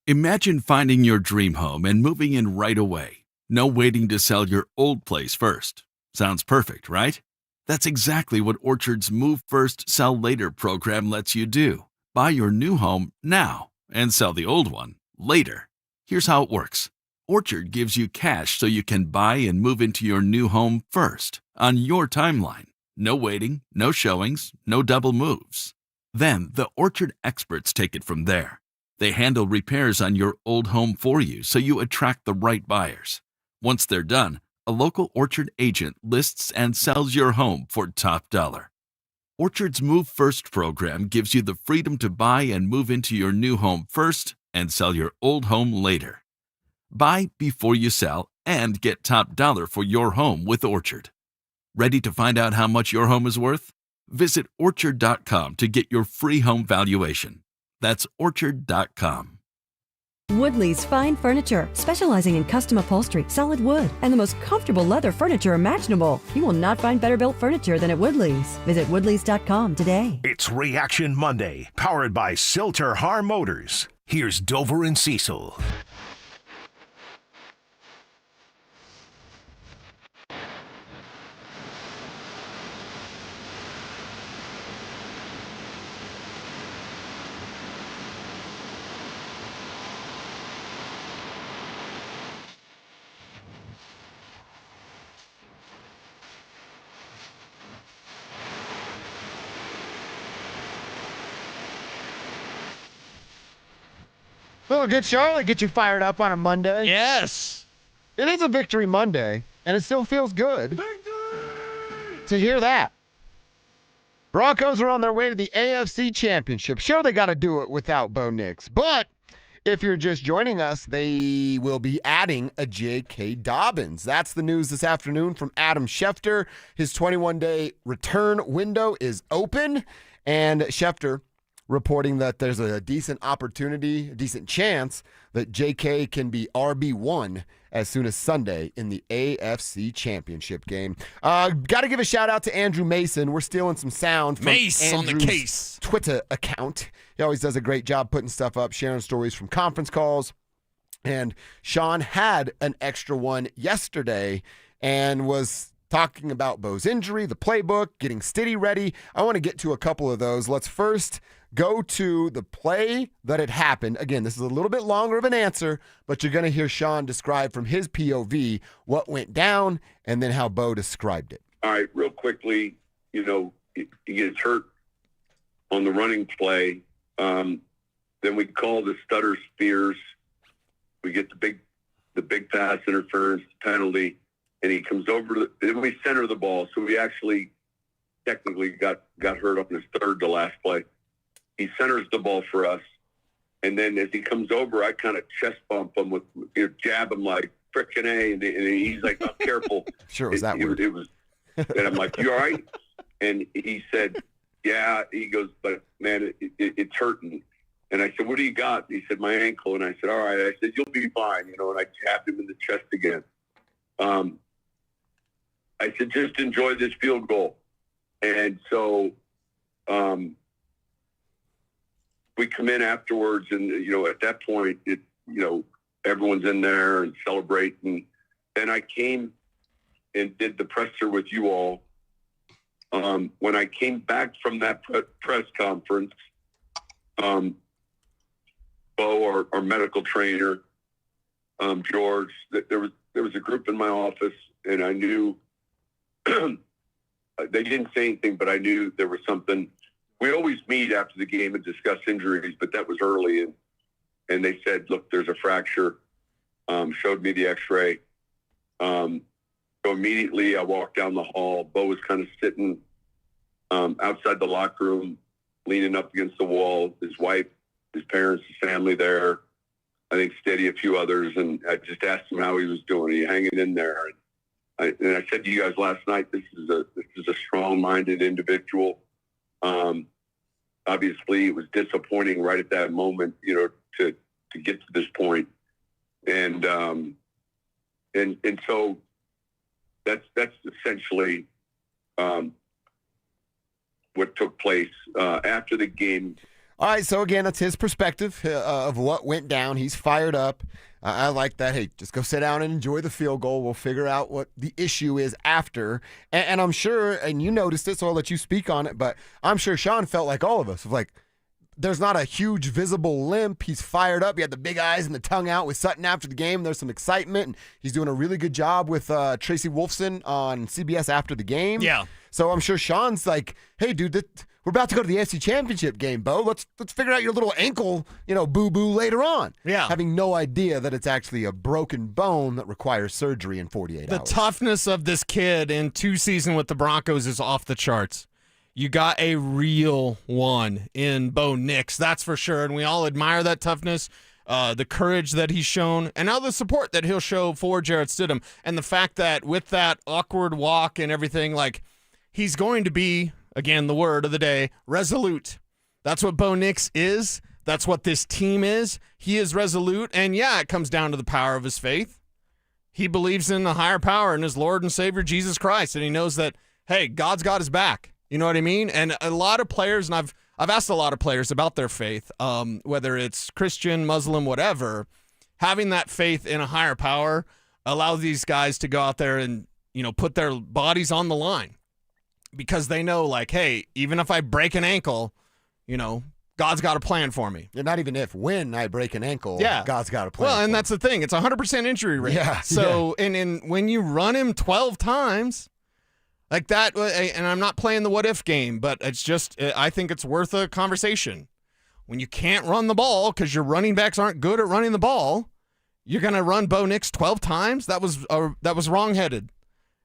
Speaker 16: Imagine finding your dream home and moving in right away. No waiting to sell your old place first. Sounds perfect, right? That's exactly what Orchard's Move First, Sell Later program lets you do. Buy your new home now and sell the old one later. Here's how it works. Orchard gives you cash so you can buy and move into your new home first, on your timeline. No waiting, no showings, no double moves. Then the Orchard experts take it from there. They handle repairs on your old home for you so you attract the right buyers. Once they're done, a local Orchard agent lists and sells your home for top dollar. Orchard's Move First program gives you the freedom to buy and move into your new home first and sell your old home later. Buy before you sell and get top dollar for your home with Orchard. Ready to find out how much your home is worth? Visit Orchard.com to get your free home valuation. That's Orchard.com.
Speaker 19: Woodley's Fine Furniture, specializing in custom upholstery, solid wood, and the most comfortable leather furniture imaginable. You will not find better built furniture than at Woodley's. Visit Woodleys.com today.
Speaker 8: It's Reaction Monday, powered by Silter Har Motors. Here's Dover and Cecil.
Speaker 12: Well, good Charlotte, get you fired up on a Monday.
Speaker 13: Yes.
Speaker 12: It is a Victory Monday, and it still feels good to hear that. Broncos are on their way to the AFC Championship. Sure, they got to do it without Bo Nix, but if you're just joining us, they will be adding a J.K. Dobbins. That's the news this afternoon from Adam Schefter. His 21-day return window is open, and Schefter reporting that there's a decent opportunity, a decent chance that J.K. can be RB1 as soon as Sunday in the AFC Championship game. Got to give a shout out to Andrew Mason. We're stealing some sound from
Speaker 13: Mace on the
Speaker 12: Andrew's
Speaker 13: case.
Speaker 12: Twitter account. He always does a great job putting stuff up, sharing stories from conference calls. And Sean had an extra one yesterday and was talking about Bo's injury, the playbook, getting Stiddy ready. I want to get to a couple of those. Let's first go to the play that had happened. Again, this is a little bit longer of an answer, but you're going to hear Sean describe from his POV what went down and then how Bo described it.
Speaker 20: All right, real quickly, he gets hurt on the running play. Then we call the stutter spears. We get the big pass interference penalty, and he comes over then we center the ball. So we actually technically got hurt on his third to last play. He centers the ball for us, And then as he comes over, I kind of chest bump him jab him like frickin' A, and he's like, "Oh, careful."
Speaker 12: Sure, it was that word.
Speaker 20: It was, and I'm like, "You all right?" And he said, "Yeah." He goes, "But man, it's hurting." And I said, "What do you got?" He said, "My ankle." And I said, "All right." I said, "You'll be fine," And I jabbed him in the chest again. I said, "Just enjoy this field goal." And so we come in afterwards, and at that point, everyone's in there and celebrating. Then I came and did the presser with you all. When I came back from that press conference, Bo, our medical trainer, George, there was a group in my office, and I knew they didn't say anything, but I knew there was something. We always meet after the game and discuss injuries, but that was early, and they said, "Look, there's a fracture." Showed me the X-ray. So immediately I walked down the hall. Bo was kind of sitting outside the locker room, leaning up against the wall. His wife, his parents, his family there. I think Steady, a few others, and I just asked him how he was doing. Are you hanging in there? And I said to you guys last night, this is a strong-minded individual. Obviously, it was disappointing right at that moment, to get to this point, and so that's essentially what took place after the game.
Speaker 12: All right, so again, that's his perspective of what went down. He's fired up. I like that. Hey, just go sit down and enjoy the field goal. We'll figure out what the issue is after. And I'm sure, and you noticed it, so I'll let you speak on it, but I'm sure Sean felt like all of us, of like, there's not a huge visible limp. He's fired up. He had the big eyes and the tongue out with Sutton after the game. There's some excitement, and he's doing a really good job with Tracy Wolfson on CBS after the game.
Speaker 13: Yeah.
Speaker 12: So I'm sure Sean's like, hey, dude, we're about to go to the NFC Championship game, Bo. Let's figure out your little ankle, boo-boo later on.
Speaker 13: Yeah.
Speaker 12: Having no idea that it's actually a broken bone that requires surgery in 48 hours.
Speaker 13: The toughness of this kid in 2 seasons with the Broncos is off the charts. You got a real one in Bo Nix, that's for sure, and we all admire that toughness, the courage that he's shown, and now the support that he'll show for Jarrett Stidham, and the fact that with that awkward walk and everything, like, he's going to be, again, the word of the day, resolute. That's what Bo Nix is. That's what this team is. He is resolute, and yeah, it comes down to the power of his faith. He believes in the higher power and his Lord and Savior, Jesus Christ, and he knows that, hey, God's got his back. You know what I mean? And a lot of players, and I've asked a lot of players about their faith, whether it's Christian, Muslim, whatever, having that faith in a higher power allows these guys to go out there and, put their bodies on the line because they know, like, hey, even if I break an ankle, God's got a plan for me.
Speaker 12: Yeah, not even if, when I break an ankle,
Speaker 13: yeah.
Speaker 12: God's got a plan.
Speaker 13: Well, and that's the thing. It's 100% injury rate.
Speaker 12: Yeah.
Speaker 13: So, and when you run him 12 times, like that, and I'm not playing the what-if game, but it's just, I think it's worth a conversation. When you can't run the ball because your running backs aren't good at running the ball, you're going to run Bo Nix 12 times? That was wrong-headed.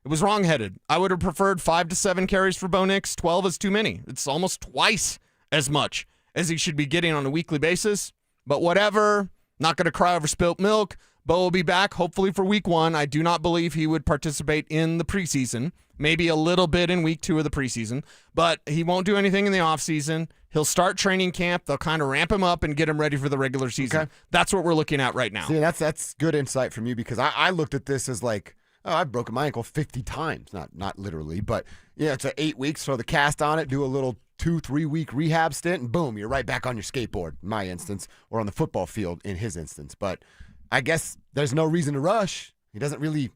Speaker 13: It was wrong-headed. I would have preferred 5 to 7 carries for Bo Nix. 12 is too many. It's almost twice as much as he should be getting on a weekly basis. But whatever, not going to cry over spilt milk. Bo will be back, hopefully, for week 1. I do not believe he would participate in the preseason. Maybe a little bit in week 2 of the preseason. But he won't do anything in the offseason. He'll start training camp. They'll kind of ramp him up and get him ready for the regular season. Okay. That's what we're looking at right now.
Speaker 12: See, that's good insight from you because I looked at this as like, oh, I've broken my ankle 50 times. Not literally, but yeah, it's 8 weeks, throw the cast on it, do a little 2-3 week rehab stint, and boom, you're right back on your skateboard, in my instance, or on the football field in his instance. But I guess there's no reason to rush. He doesn't really,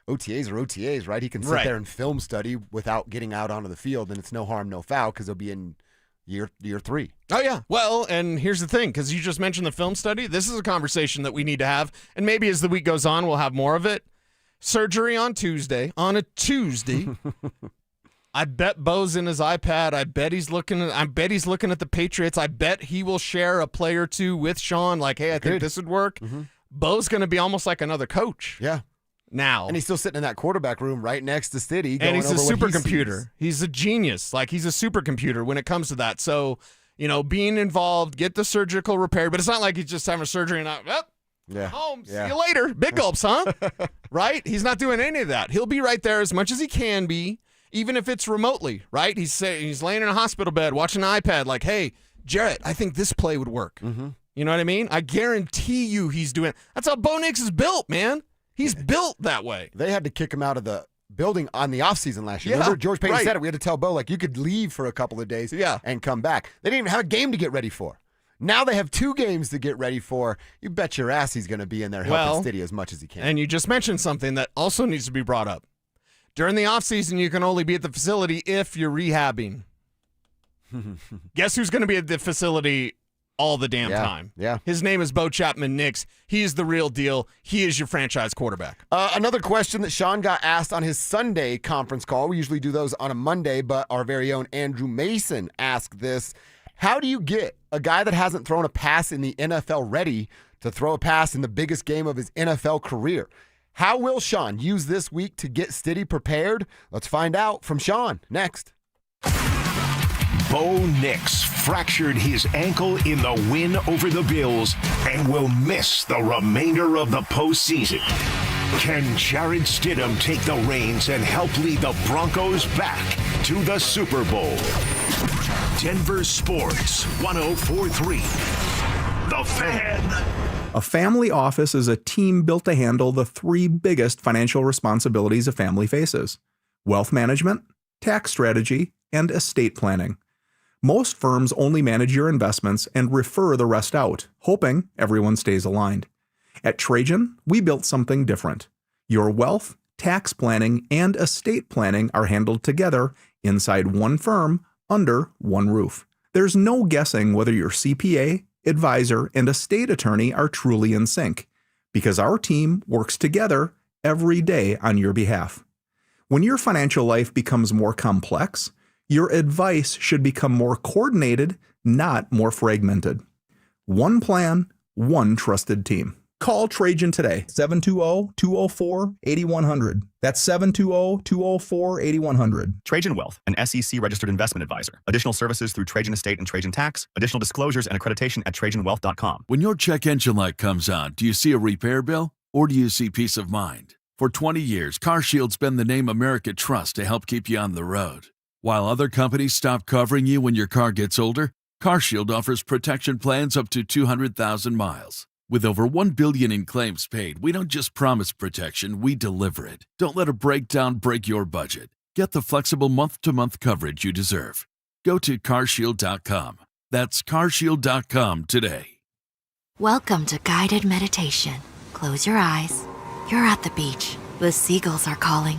Speaker 12: OTAs are OTAs, right? He can sit there and film study without getting out onto the field, and it's no harm, no foul because he'll be in year 3.
Speaker 13: Oh, yeah. Well, and here's the thing, because you just mentioned the film study. This is a conversation that we need to have, and maybe as the week goes on, we'll have more of it. Surgery on a Tuesday. I bet Bo's in his iPad. I bet he's looking at the Patriots. I bet he will share a play or two with Sean, like, hey, I think this would work. Mm-hmm. Bo's going to be almost like another coach.
Speaker 12: Yeah.
Speaker 13: Now.
Speaker 12: And he's still sitting in that quarterback room right next to Stiddy.
Speaker 13: And he's a supercomputer. He's a genius. Like, he's a supercomputer when it comes to that. So, being involved, get the surgical repair. But it's not like he's just having surgery and home. See you later. Big gulps, huh? Right? He's not doing any of that. He'll be right there as much as he can be, even if it's remotely, right? He's laying in a hospital bed watching an iPad like, hey, Jarrett, I think this play would work.
Speaker 12: Mm-hmm.
Speaker 13: You know what I mean? I guarantee you he's doing – that's how Bo Nix is built, man. He's built that way.
Speaker 12: They had to kick him out of the building on the offseason last year.
Speaker 13: Yeah,
Speaker 12: Remember, George Payton
Speaker 13: right.
Speaker 12: said it. We had to tell Bo, you could leave for a couple of days and come back. They didn't even have a game to get ready for. Now they have 2 games to get ready for. You bet your ass he's going to be in there helping Stiddy as much as he can.
Speaker 13: And you just mentioned something that also needs to be brought up. During the offseason, you can only be at the facility if you're rehabbing. Guess who's going to be at the facility all the damn time?
Speaker 12: Yeah.
Speaker 13: His name is Bo Chapman Nix. He is the real deal. He is your franchise quarterback.
Speaker 12: Another question that Sean got asked on his Sunday conference call. We usually do those on a Monday, but our very own Andrew Mason asked this. How do you get a guy that hasn't thrown a pass in the NFL ready to throw a pass in the biggest game of his NFL career? How will Sean use this week to get Stiddy prepared? Let's find out from Sean next.
Speaker 8: Bo Nix fractured his ankle in the win over the Bills and will miss the remainder of the postseason. Can Jarrett Stidham take the reins and help lead the Broncos back to the Super Bowl? Denver Sports 104.3. The Fan.
Speaker 1: A family office is a team built to handle the 3 biggest financial responsibilities a family faces: wealth management, tax strategy, and estate planning. Most firms only manage your investments and refer the rest out, hoping everyone stays aligned. At Trajan, we built something different. Your wealth, tax planning, and estate planning are handled together inside one firm under one roof. There's no guessing whether your CPA, advisor, and estate attorney are truly in sync, because our team works together every day on your behalf. When your financial life becomes more complex, your advice should become more coordinated, not more fragmented. One plan, one trusted team. Call Trajan today, 720-204-8100. That's 720-204-8100.
Speaker 2: Trajan Wealth, an SEC-registered investment advisor. Additional services through Trajan Estate and Trajan Tax. Additional disclosures and accreditation at TrajanWealth.com.
Speaker 16: When your check engine light comes on, do you see a repair bill or do you see peace of mind? For 20 years, CarShield's been the name America trusts to help keep you on the road. While other companies stop covering you when your car gets older, CarShield offers protection plans up to 200,000 miles. With over $1 billion in claims paid, we don't just promise protection, we deliver it. Don't let a breakdown break your budget. Get the flexible month-to-month coverage you deserve. Go to CarShield.com. That's CarShield.com today.
Speaker 6: Welcome to guided meditation. Close your eyes. You're at the beach. The seagulls are calling.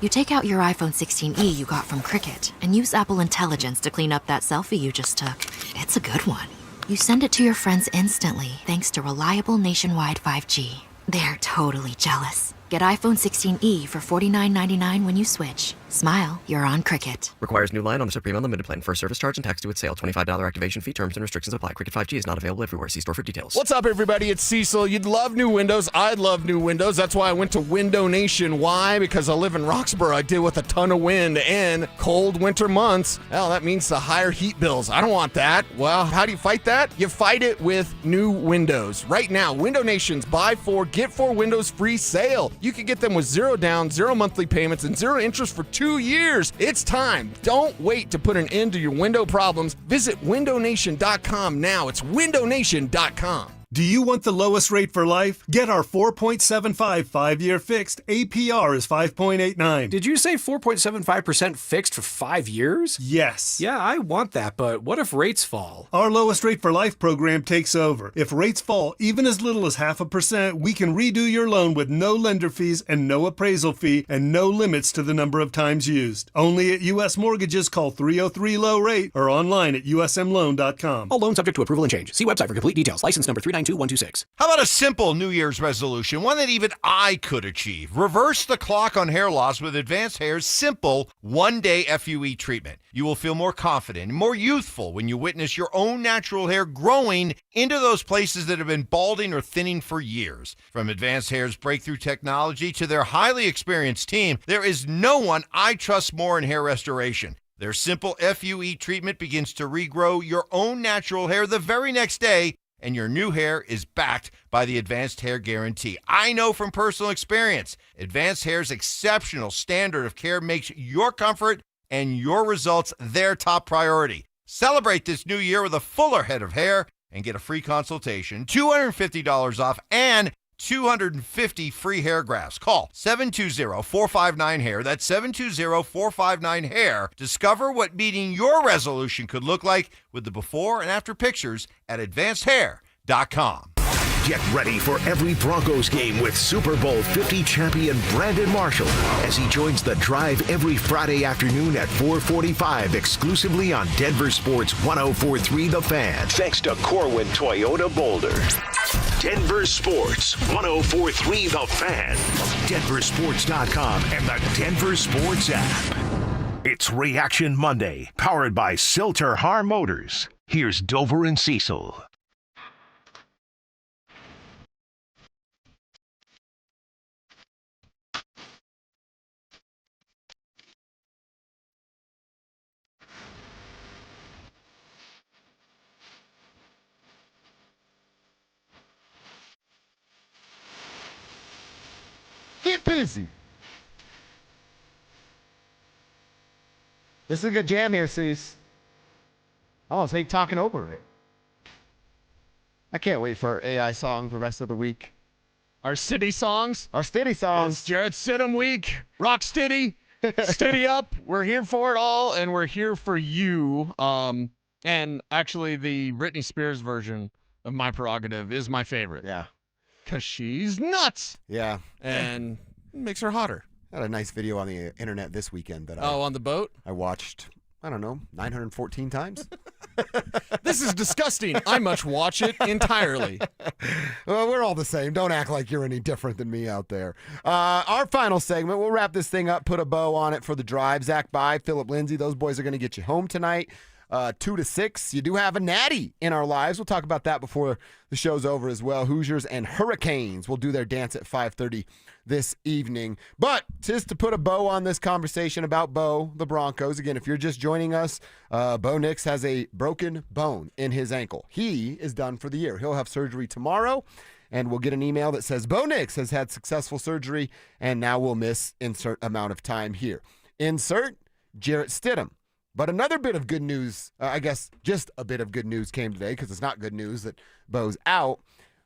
Speaker 6: You take out your iPhone 16e you got from Cricket and use Apple Intelligence to clean up that selfie you just took. It's a good one. You send it to your friends instantly thanks to reliable nationwide 5G. They're totally jealous. Get iPhone 16e for $49.99 when you switch. Smile, you're on Cricket.
Speaker 18: Requires new line on the Supreme Unlimited plan. First service charge and tax due at sale. $25 activation fee. Terms and restrictions apply. Cricket 5G is not available everywhere. See store for details.
Speaker 13: What's up, everybody? It's Cecil. You'd love new windows. I'd love new windows. That's why I went to Window Nation. Why? Because I live in Roxborough. I deal with a ton of wind and cold winter months. Well, that means the higher heat bills. I don't want that. Well, how do you fight that? You fight it with new windows. Right now, Window Nation's buy 4, get 4 windows free sale. You can get them with 0 down, 0 monthly payments, and 0 interest for 2 years. It's time. Don't wait to put an end to your window problems. Visit windownation.com now. It's windownation.com.
Speaker 22: Do you want the lowest rate for life? Get our 4.75 5-year fixed. APR is 5.89.
Speaker 23: Did you say 4.75% fixed for 5 years?
Speaker 22: Yes.
Speaker 23: Yeah, I want that, but what if rates fall?
Speaker 22: Our lowest rate for life program takes over. If rates fall even as little as 0.5%, we can redo your loan with no lender fees and no appraisal fee and no limits to the number of times used. Only at U.S. Mortgages. Call 303-LOW-RATE or online at usmloan.com.
Speaker 23: All loans subject to approval and change. See website for complete details. License number 392126.
Speaker 25: How about a simple New Year's resolution, one that even I could achieve? Reverse the clock on hair loss with Advanced Hair's simple one-day FUE treatment. You will feel more confident and more youthful when you witness your own natural hair growing into those places that have been balding or thinning for years. From Advanced Hair's breakthrough technology to their highly experienced team, there is no one I trust more in hair restoration. Their simple FUE treatment begins to regrow your own natural hair the very next day, and your new hair is backed by the Advanced Hair Guarantee. I know from personal experience, Advanced Hair's exceptional standard of care makes your comfort and your results their top priority. Celebrate this new year with a fuller head of hair and get a free consultation, $250 off, and 250 free hair grafts. Call 720-459-HAIR. That's 720-459-HAIR. Discover what meeting your resolution could look like with the before and after pictures at advancedhair.com.
Speaker 8: Get ready for every Broncos game with Super Bowl 50 champion Brandon Marshall as he joins the drive every Friday afternoon at 4:45 exclusively on Denver Sports 104.3 The Fan. Thanks to Corwin Toyota Boulder. Denver Sports 104.3 The Fan. DenverSports.com and the Denver Sports app. It's Reaction Monday, powered by Silter Har Motors. Here's Dover and Cecil.
Speaker 12: Get busy. This is a good jam here, Cease. Oh, it's like talking over it. I can't wait for our AI song the rest of the week.
Speaker 13: Our city songs.
Speaker 12: Our city songs.
Speaker 13: It's Jarrett Stidham week. Rock steady. Steady up. We're here for it all, and we're here for you. And actually, the Britney Spears version of My Prerogative is my favorite.
Speaker 12: Yeah.
Speaker 13: Because she's nuts.
Speaker 12: Yeah.
Speaker 13: And it makes her hotter.
Speaker 12: I had a nice video on the internet this weekend that
Speaker 13: on the boat?
Speaker 12: I watched, 914 times.
Speaker 13: This is disgusting. I must watch it entirely.
Speaker 12: Well, we're all the same. Don't act like you're any different than me out there. Our final segment, we'll wrap this thing up, put a bow on it for the drive. Zach By, Philip Lindsay, those boys are going to get you home tonight. 2 to 6. You do have a natty in our lives. We'll talk about that before the show's over as well. Hoosiers and Hurricanes will do their dance at 5:30 this evening. But just to put a bow on this conversation about Bo, the Broncos, again, if you're just joining us, Bo Nix has a broken bone in his ankle. He is done for the year. He'll have surgery tomorrow, and we'll get an email that says Bo Nix has had successful surgery and now will miss insert amount of time here. Insert Jarrett Stidham. But another bit of good news, I guess just a bit of good news came today because it's not good news that Bo's out.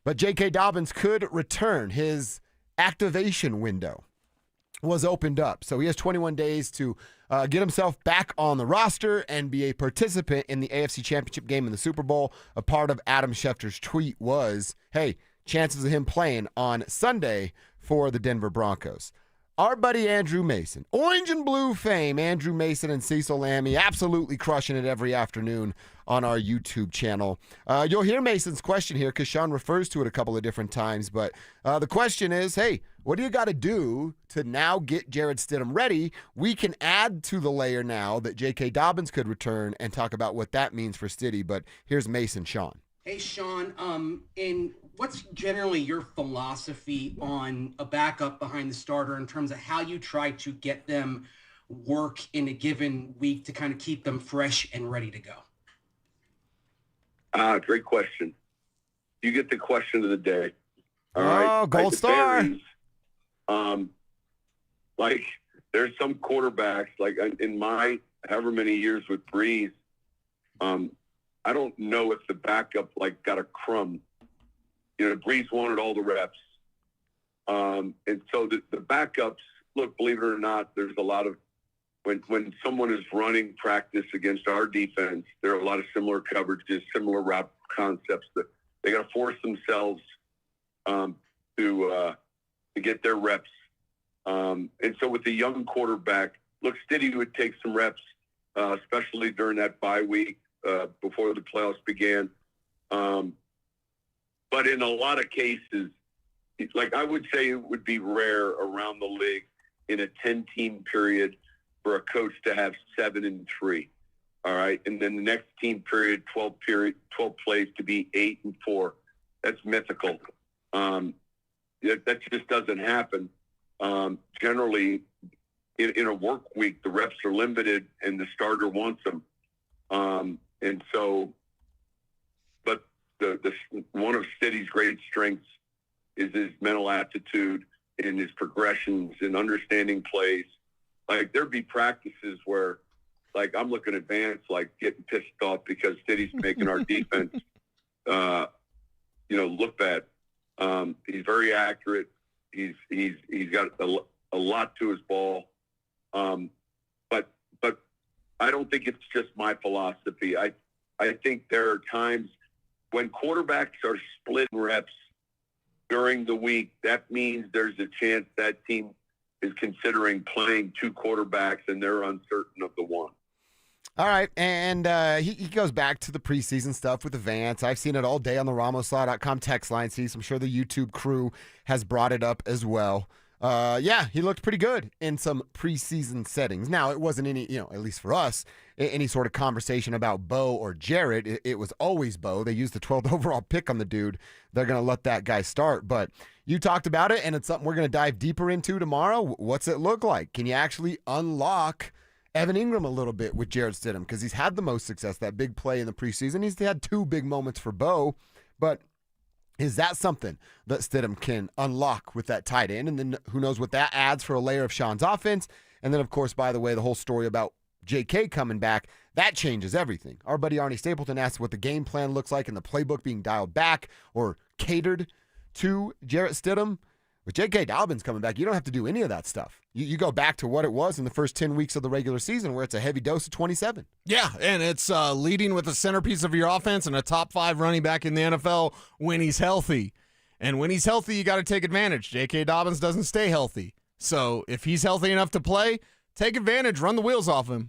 Speaker 12: But J.K. Dobbins could return. His activation window was opened up. So he has 21 days to get himself back on the roster and be a participant in the AFC Championship game in the Super Bowl. A part of Adam Schefter's tweet was, hey, chances of him playing on Sunday for the Denver Broncos. Our buddy Andrew Mason, orange and blue fame, Andrew Mason and Cecil Lammy, absolutely crushing it every afternoon on our YouTube channel. You'll hear Mason's question here because Sean refers to it a couple of different times. But the question is, hey, what do you got to do to now get Jarrett Stidham ready? We can add to the layer now that J.K. Dobbins could return and talk about what that means for Stiddy. But here's Mason, Sean.
Speaker 3: Hey, Sean, what's generally your philosophy on a backup behind the starter in terms of how you try to get them work in a given week to kind of keep them fresh and ready to go?
Speaker 20: Great question. You get the question of the day. All
Speaker 12: right. Gold star.
Speaker 20: There's some quarterbacks, like in my however many years with Breeze, I don't know if the backup got a crumb. Breeze wanted all the reps. And so the backups, look, believe it or not, there's a lot of, when someone is running practice against our defense, there are a lot of similar coverages, similar route concepts that they got to force themselves to get their reps. And so with the young quarterback, look, Stiddy would take some reps, especially during that bye week before the playoffs began. But in a lot of cases, I would say it would be rare around the league in a 10-team period for a coach to have 7 and 3. All right. And then the next team period, 12 plays to be 8 and 4. That's mythical. That just doesn't happen. Generally, in a work week, the reps are limited and the starter wants them. And so, but the one of Steady's great strengths is his mental aptitude and his progressions and understanding plays. Like there'd be practices where, like, I'm looking at Vance, like getting pissed off because Steady's making our defense, look bad. He's very accurate. He's got a lot to his ball. But I don't think it's just my philosophy. I think there are times when quarterbacks are splitting reps during the week, that means there's a chance that team is considering playing two quarterbacks and they're uncertain of the one.
Speaker 12: All right, and he goes back to the preseason stuff with the Vance. I've seen it all day on the RamosLaw.com text line. See, I'm sure the YouTube crew has brought it up as well. He looked pretty good in some preseason settings. Now, it wasn't any, at least for us, any sort of conversation about Bo or Jarrett. It was always Bo. They used the 12th overall pick on the dude. They're going to let that guy start. But you talked about it, and it's something we're going to dive deeper into tomorrow. What's it look like? Can you actually unlock Evan Ingram a little bit with Jarrett Stidham? Because he's had the most success, that big play in the preseason. He's had two big moments for Bo, but is that something that Stidham can unlock with that tight end? And then who knows what that adds for a layer of Sean's offense. And then, of course, by the way, the whole story about J.K. coming back, that changes everything. Our buddy Arnie Stapleton asked what the game plan looks like and the playbook being dialed back or catered to Jarrett Stidham. With J.K. Dobbins coming back, you don't have to do any of that stuff. You go back to what it was in the first 10 weeks of the regular season, where it's a heavy dose of 27.
Speaker 13: Yeah, and it's leading with the centerpiece of your offense and a top 5 running back in the NFL when he's healthy. And when he's healthy, you got to take advantage. J.K. Dobbins doesn't stay healthy. So if he's healthy enough to play, take advantage, run the wheels off him.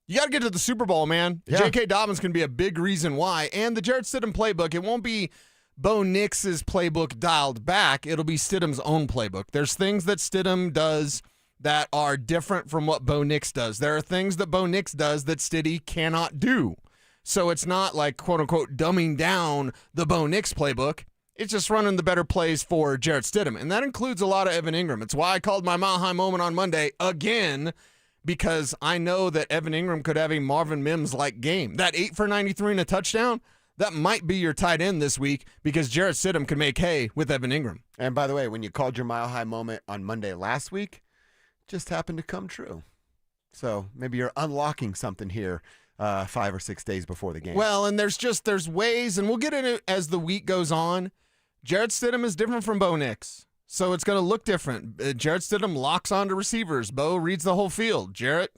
Speaker 13: You got to get to the Super Bowl, man. Yeah. J.K. Dobbins can be a big reason why. And the Jarrett Stidham playbook, it won't be Bo Nix's playbook dialed back. It'll be Stidham's own playbook. There's things that Stidham does that are different from what Bo Nix does. There are things that Bo Nix does that Stiddy cannot do. So it's not like, quote-unquote, dumbing down the Bo Nix playbook. It's just running the better plays for Jarrett Stidham. And that includes a lot of Evan Ingram. It's why I called my Mile High moment on Monday again, because I know that Evan Ingram could have a Marvin Mims-like game. That 8 for 93 and a touchdown, that might be your tight end this week because Jarrett Stidham can make hay with Evan Ingram.
Speaker 12: And by the way, when you called your Mile High moment on Monday last week, just happened to come true. So maybe you're unlocking something here 5 or 6 days before the game.
Speaker 13: Well, and there's ways, and we'll get into it as the week goes on. Jarrett Stidham is different from Bo Nix, so it's going to look different. Jarrett Stidham locks onto receivers. Bo reads the whole field. Jarrett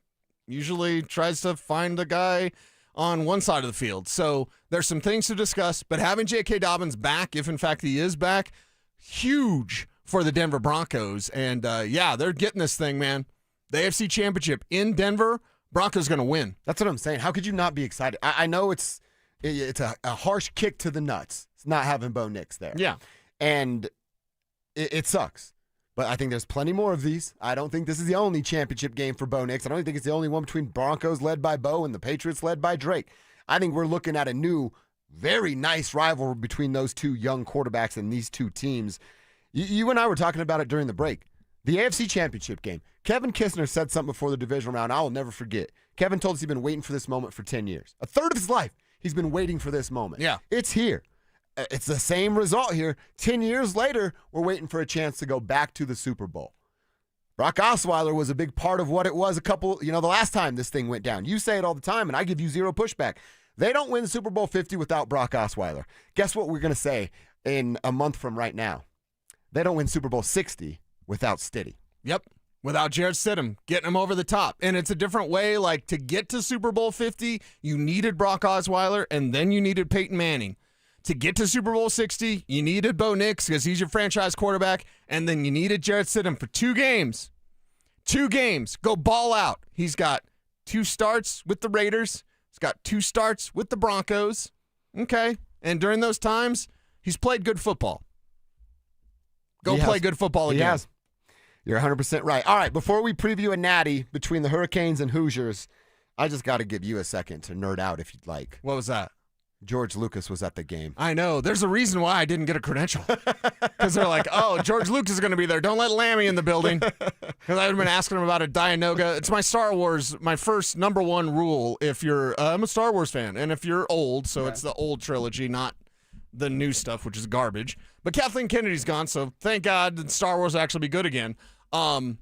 Speaker 13: usually tries to find a guy on one side of the field. So there's some things to discuss, but having J.K. Dobbins back, if in fact he is back, huge for the Denver Broncos. And they're getting this thing, man. The AFC Championship in Denver, Broncos going to win.
Speaker 12: That's what I'm saying. How could you not be excited? I know it's a harsh kick to the nuts. It's not having Bo Nix there.
Speaker 13: Yeah.
Speaker 12: And it sucks. But I think there's plenty more of these. I don't think this is the only championship game for Bo Nix. I don't think it's the only one between Broncos led by Bo and the Patriots led by Drake. I think we're looking at a new, very nice rivalry between those two young quarterbacks and these two teams. You and I were talking about it during the break. The AFC Championship game. Kevin Kistner said something before the divisional round I will never forget. Kevin told us he'd been waiting for this moment for 10 years. A third of his life, he's been waiting for this moment.
Speaker 13: Yeah.
Speaker 12: It's here. It's the same result here. 10 years later, we're waiting for a chance to go back to the Super Bowl. Brock Osweiler was a big part of what it was the last time this thing went down. You say it all the time, and I give you zero pushback. They don't win Super Bowl 50 without Brock Osweiler. Guess what we're going to say in a month from right now? They don't win Super Bowl 60 without Stiddy.
Speaker 13: Yep. Without Jarrett Stidham, getting him over the top. And it's a different way. Like, to get to Super Bowl 50, you needed Brock Osweiler, and then you needed Peyton Manning. To get to Super Bowl 60, you needed Bo Nix because he's your franchise quarterback, and then you needed Jarrett Stidham for 2 games. 2 games. Go ball out. He's got 2 starts with the Raiders. He's got 2 starts with the Broncos. Okay. And during those times, he's played good football. Go play good football again.
Speaker 12: He has. You're 100% right. All right, before we preview a natty between the Hurricanes and Hoosiers, I just got to give you a second to nerd out if you'd like.
Speaker 13: What was that?
Speaker 12: George Lucas was at the game.
Speaker 13: I know. There's a reason why I didn't get a credential. Because they're like, oh, George Lucas is going to be there. Don't let Lammy in the building. Because I would have been asking him about a Dianoga. It's my Star Wars, my first number one rule. If you're, I'm a Star Wars fan. And if you're old, so it's the old trilogy, not the new stuff, which is garbage. But Kathleen Kennedy's gone, so thank God that Star Wars will actually be good again. I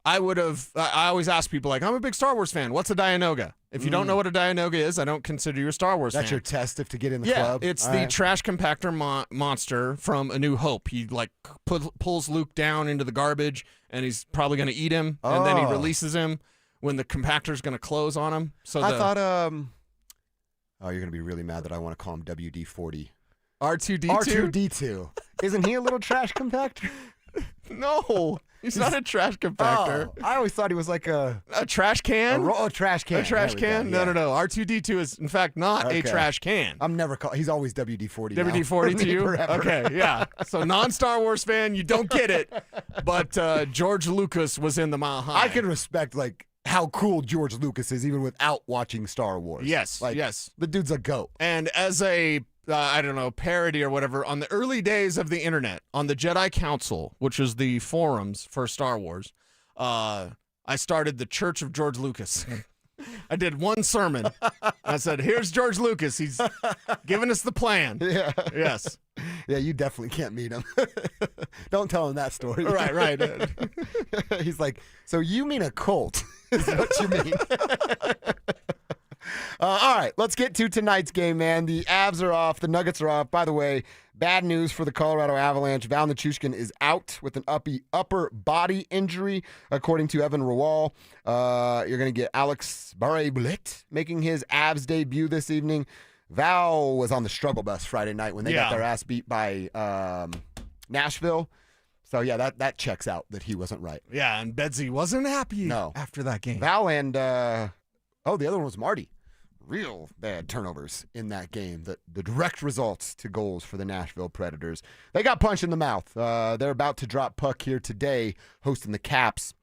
Speaker 13: always ask people, like, I'm a big Star Wars fan. What's a Dianoga? If you don't know what a Dianoga is, I don't consider you a Star Wars fan.
Speaker 12: That's your test to get in the club?
Speaker 13: Yeah, it's the trash compactor monster from A New Hope. He, like, pulls Luke down into the garbage, and he's probably going to eat him, and then he releases him when the compactor's going to close on him. So
Speaker 12: I thought, you're going to be really mad that I want to call him WD-40.
Speaker 13: R2-D2?
Speaker 12: R2-D2. Isn't he a little trash compactor?
Speaker 13: No. He's not a trash compactor.
Speaker 12: Oh, I always thought he was like a
Speaker 13: trash can?
Speaker 12: A trash can.
Speaker 13: A trash can?
Speaker 12: Yeah.
Speaker 13: No. R2-D2 is, in fact, not a trash can.
Speaker 12: I'm never called. He's always WD-40 now.
Speaker 13: WD-40 to you?
Speaker 12: Forever.
Speaker 13: Okay, yeah. So non-Star Wars fan, you don't get it. But George Lucas was in the Mile High.
Speaker 12: I can respect, like, how cool George Lucas is even without watching Star Wars.
Speaker 13: Yes,
Speaker 12: like,
Speaker 13: yes.
Speaker 12: The dude's a goat.
Speaker 13: And as a parody or whatever, on the early days of the internet, on the Jedi Council, which was the forums for Star Wars, I started the Church of George Lucas. I did one sermon. I said, here's George Lucas. He's giving us the plan.
Speaker 12: Yeah.
Speaker 13: Yes.
Speaker 12: Yeah, you definitely can't meet him. Don't tell him that story.
Speaker 13: Right.
Speaker 12: He's like, so you mean a cult is what you mean. All right, let's get to tonight's game, man. The Avs are off. The Nuggets are off. By the way, bad news for the Colorado Avalanche. Val Nichushkin is out with an upper body injury, according to Evan Rawal. You're going to get Alex Barré-Boulet making his Avs debut this evening. Val was on the struggle bus Friday night when they got their ass beat by Nashville. So, yeah, that checks out that he wasn't right.
Speaker 13: Yeah, and Bedsy wasn't happy after that game.
Speaker 12: Val and, the other one was Marty. Real bad turnovers in that game. The direct results to goals for the Nashville Predators. They got punched in the mouth. They're about to drop puck here today, hosting the Caps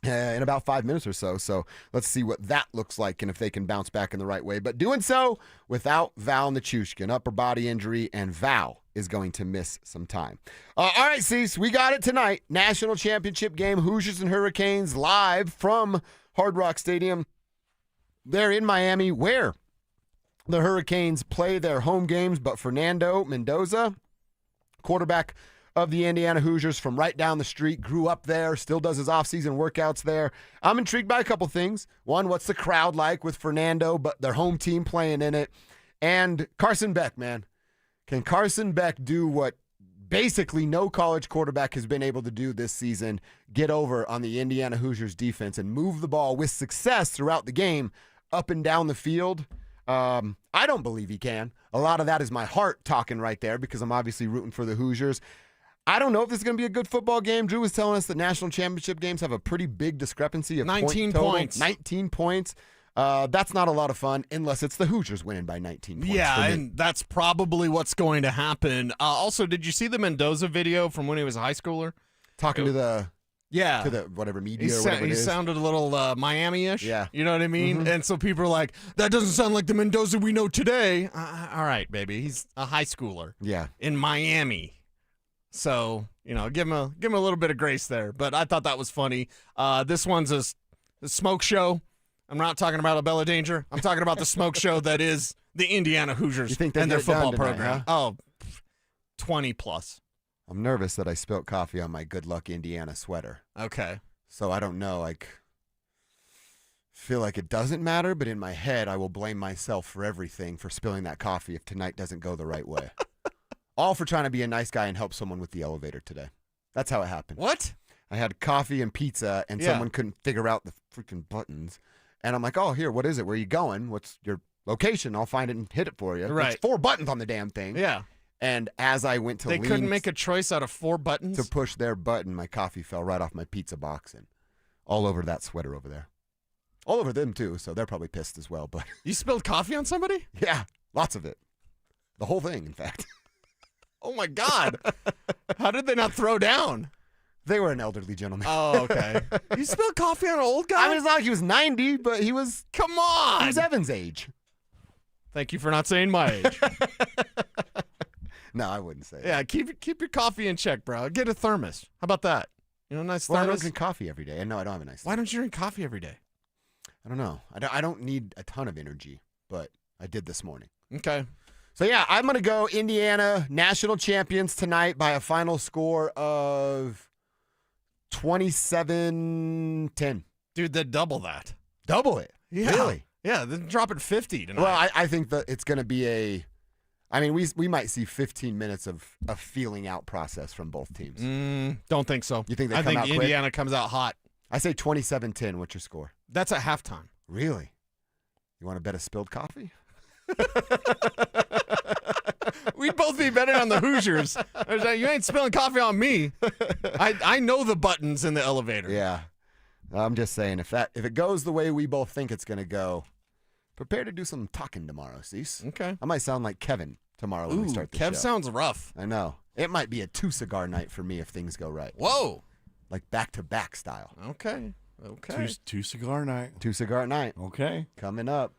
Speaker 12: in about 5 minutes or so. So let's see what that looks like and if they can bounce back in the right way. But doing so without Val Nichushkin, upper body injury, and Val is going to miss some time. All right, Cease, we got it tonight. National Championship game, Hoosiers and Hurricanes, live from Hard Rock Stadium. They're in Miami, where the Hurricanes play their home games, but Fernando Mendoza, quarterback of the Indiana Hoosiers from right down the street, grew up there, still does his offseason workouts there. I'm intrigued by a couple things. One, what's the crowd like with Fernando, but their home team playing in it? And Carson Beck, man. Can Carson Beck do what basically no college quarterback has been able to do this season, get over on the Indiana Hoosiers defense and move the ball with success throughout the game up and down the field? I don't believe he can. A lot of that is my heart talking right there because I'm obviously rooting for the Hoosiers. I don't know if this is going to be a good football game. Drew was telling us that national championship games have a pretty big discrepancy of
Speaker 13: 19
Speaker 12: points. 19 points. That's not a lot of fun unless it's the Hoosiers winning by 19 points.
Speaker 13: Yeah, and that's probably what's going to happen. Also, did you see the Mendoza video from when he was a high schooler?
Speaker 12: Talking to the whatever media or whatever it is.
Speaker 13: He sounded a little Miami-ish.
Speaker 12: Yeah.
Speaker 13: You know what I mean?
Speaker 12: Mm-hmm.
Speaker 13: And so people are like, that doesn't sound like the Mendoza we know today. All right, baby. He's a high schooler.
Speaker 12: Yeah.
Speaker 13: In Miami. So, give him a little bit of grace there. But I thought that was funny. This one's a smoke show. I'm not talking about a Bella Danger. I'm talking about the smoke show that is the Indiana Hoosiers
Speaker 12: You think they
Speaker 13: and their
Speaker 12: get it done
Speaker 13: football
Speaker 12: tonight,
Speaker 13: program.
Speaker 12: huh?
Speaker 13: Oh, 20 plus.
Speaker 12: I'm nervous that I spilt coffee on my Good Luck Indiana sweater.
Speaker 13: Okay.
Speaker 12: So I don't know. Feel like it doesn't matter, but in my head, I will blame myself for everything for spilling that coffee if tonight doesn't go the right way. All for trying to be a nice guy and help someone with the elevator today. That's how it happened.
Speaker 13: What?
Speaker 12: I had coffee and pizza, and someone couldn't figure out the freaking buttons. And I'm like, oh, here, what is it? Where are you going? What's your location? I'll find it and hit it for you.
Speaker 13: Right.
Speaker 12: There's 4 buttons on the damn thing.
Speaker 13: Yeah.
Speaker 12: And as I went to
Speaker 13: They
Speaker 12: lean
Speaker 13: couldn't make a choice out of 4 buttons?
Speaker 12: to push their button, my coffee fell right off my pizza box and all over that sweater over there. All over them, too, so they're probably pissed as well. But
Speaker 13: You spilled coffee on somebody?
Speaker 12: yeah, lots of it. The whole thing, in fact.
Speaker 13: Oh, my God. How did they not throw down?
Speaker 12: They were an elderly gentleman.
Speaker 13: Oh, okay. You spilled coffee on an old guy?
Speaker 12: I mean, it's not like he was 90, but he was...
Speaker 13: Come on!
Speaker 12: He was Evan's age.
Speaker 13: Thank you for not saying my age.
Speaker 12: No, I wouldn't say
Speaker 13: Yeah, keep your coffee in check, bro. Get a thermos. How about that? You know, a nice
Speaker 12: Well, I don't
Speaker 13: thermos.
Speaker 12: drink coffee every day. No, I don't have a nice.
Speaker 13: Why don't you drink coffee every day?
Speaker 12: I don't know. I don't need a ton of energy, but I did this morning.
Speaker 13: Okay.
Speaker 12: So, yeah, I'm going to go Indiana national champions tonight by a final score of 27-10.
Speaker 13: Dude, then double that.
Speaker 12: Double it?
Speaker 13: Yeah.
Speaker 12: Really?
Speaker 13: Yeah, then drop it 50 tonight.
Speaker 12: Well, I think that it's going to be we might see 15 minutes of a feeling out process from both teams.
Speaker 13: Don't think so.
Speaker 12: You think they
Speaker 13: I
Speaker 12: come
Speaker 13: think
Speaker 12: out quick?
Speaker 13: Indiana comes out hot.
Speaker 12: I say 27-10. What's your score?
Speaker 13: That's at halftime.
Speaker 12: Really? You want to bet a spilled coffee?
Speaker 13: We'd both be betting on the Hoosiers. You ain't spilling coffee on me. I know the buttons in the elevator.
Speaker 12: Yeah. I'm just saying, if it goes the way we both think it's going to go, prepare to do some talking tomorrow, Cease.
Speaker 13: Okay.
Speaker 12: I might sound like Kevin tomorrow when we start the show.
Speaker 13: Kev sounds rough.
Speaker 12: I know. It might be a 2-cigar night for me if things go right.
Speaker 13: Whoa.
Speaker 12: Like back-to-back style.
Speaker 13: Okay.
Speaker 4: Two-cigar night.
Speaker 12: 2-cigar night.
Speaker 4: Okay.
Speaker 12: Coming up.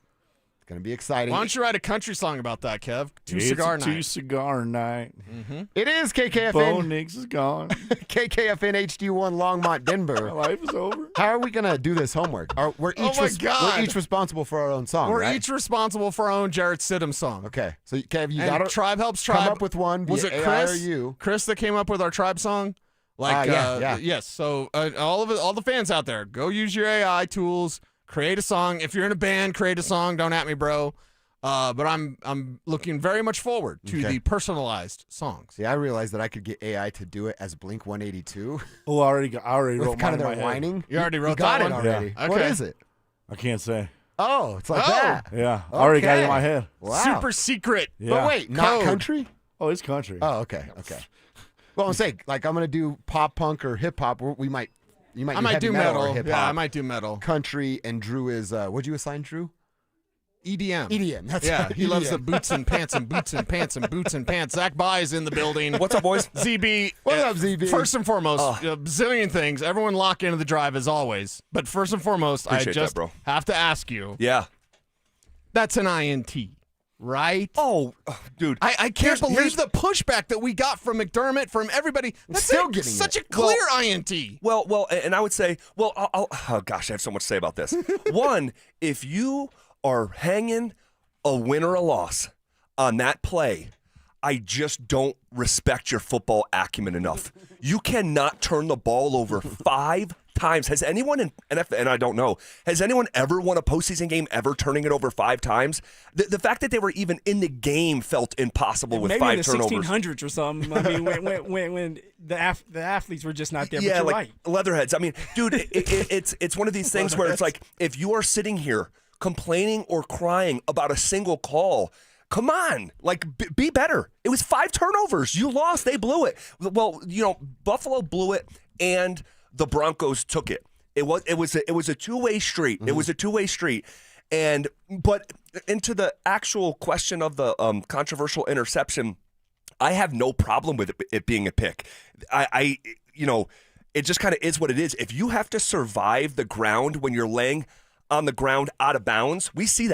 Speaker 12: It's going to be exciting.
Speaker 13: Why don't you write a country song about that, Kev? Two-cigar night.
Speaker 4: Two-cigar night.
Speaker 13: Mm-hmm.
Speaker 12: It is KKFN.
Speaker 4: Bo Nix is gone.
Speaker 12: KKFN HD1 Longmont, Denver.
Speaker 4: My life is over.
Speaker 12: How are we going to do this homework? We're each responsible for our own song,
Speaker 13: We're
Speaker 12: right?
Speaker 13: each responsible for our own Jarrett Stidham song.
Speaker 12: Okay. So, Kev, you
Speaker 13: And
Speaker 12: got to
Speaker 13: Tribe Helps Tribe.
Speaker 12: come up with one.
Speaker 13: Was it
Speaker 12: AI
Speaker 13: Chris?
Speaker 12: or you?
Speaker 13: Chris that came up with our Tribe song?
Speaker 12: Yeah.
Speaker 13: Yes. So all the fans out there, go use your AI tools. Create a song. If you're in a band, create a song. Don't at me, bro. But I'm looking very much forward to the personalized songs.
Speaker 12: See, I realized that I could get AI to do it as Blink 182.
Speaker 4: Oh, I already
Speaker 12: With
Speaker 4: wrote
Speaker 12: kind
Speaker 4: mine
Speaker 12: of
Speaker 4: in
Speaker 12: their
Speaker 4: my head.
Speaker 12: whining.
Speaker 13: You already wrote
Speaker 12: got
Speaker 13: that
Speaker 12: it
Speaker 13: one?
Speaker 12: already.
Speaker 13: Yeah.
Speaker 12: What
Speaker 13: Okay.
Speaker 12: is it?
Speaker 4: I can't say.
Speaker 12: Oh, it's like that.
Speaker 4: Yeah, I already got it in
Speaker 12: Okay.
Speaker 4: my head.
Speaker 12: Wow.
Speaker 13: Super secret.
Speaker 4: Yeah.
Speaker 12: But wait, not
Speaker 13: Code.
Speaker 12: country?
Speaker 4: Oh, it's country.
Speaker 12: Oh, okay. Well, I'm saying, like, I'm gonna do pop punk or hip hop. You might
Speaker 13: I might
Speaker 12: heavy
Speaker 13: do
Speaker 12: metal or
Speaker 13: metal.
Speaker 12: hip
Speaker 13: Yeah,
Speaker 12: hop.
Speaker 13: I might do metal.
Speaker 12: Country, and Drew is what'd you assign Drew?
Speaker 13: EDM.
Speaker 12: EDM. That's
Speaker 13: Yeah,
Speaker 12: right.
Speaker 13: he loves the
Speaker 12: EDM.
Speaker 13: boots and pants and boots and pants and boots and pants. Zach Bai is in the building.
Speaker 10: What's up, boys?
Speaker 13: ZB.
Speaker 12: What's up, ZB?
Speaker 13: First and foremost, a bazillion things. Everyone lock into the drive as always. But first and foremost, I
Speaker 10: Appreciate
Speaker 13: just
Speaker 10: that, bro.
Speaker 13: have to ask you.
Speaker 10: Yeah.
Speaker 13: That's an INT, right?
Speaker 10: Oh, dude.
Speaker 13: I can't believe the pushback that we got from McDermott, from everybody. That's
Speaker 12: still getting
Speaker 13: such
Speaker 12: it.
Speaker 13: a clear INT.
Speaker 10: Well, and I would say, oh gosh, I have so much to say about this. One, if you are hanging a win or a loss on that play, I just don't respect your football acumen enough. You cannot turn the ball over 5 times. Has anyone in NFL, and I don't know, has anyone ever won a postseason game ever turning it over 5 times? The fact that they were even in the game felt impossible with 5 turnovers.
Speaker 5: Maybe in the 1600s or something. I mean, when the athletes were just not there.
Speaker 10: Yeah,
Speaker 5: but you're
Speaker 10: like
Speaker 5: right.
Speaker 10: leatherheads. I mean, dude, it's one of these things where it's like, if you are sitting here complaining or crying about a single call, come on, like be better. It was 5 turnovers. You lost. They blew it. Well, Buffalo blew it, and the Broncos took it. It was a two-way street. It was a two-way street. But into the actual question of the controversial interception, I have no problem with it being a pick. It just kind of is what it is. If you have to survive the ground when you're laying on the ground out of bounds, we see that.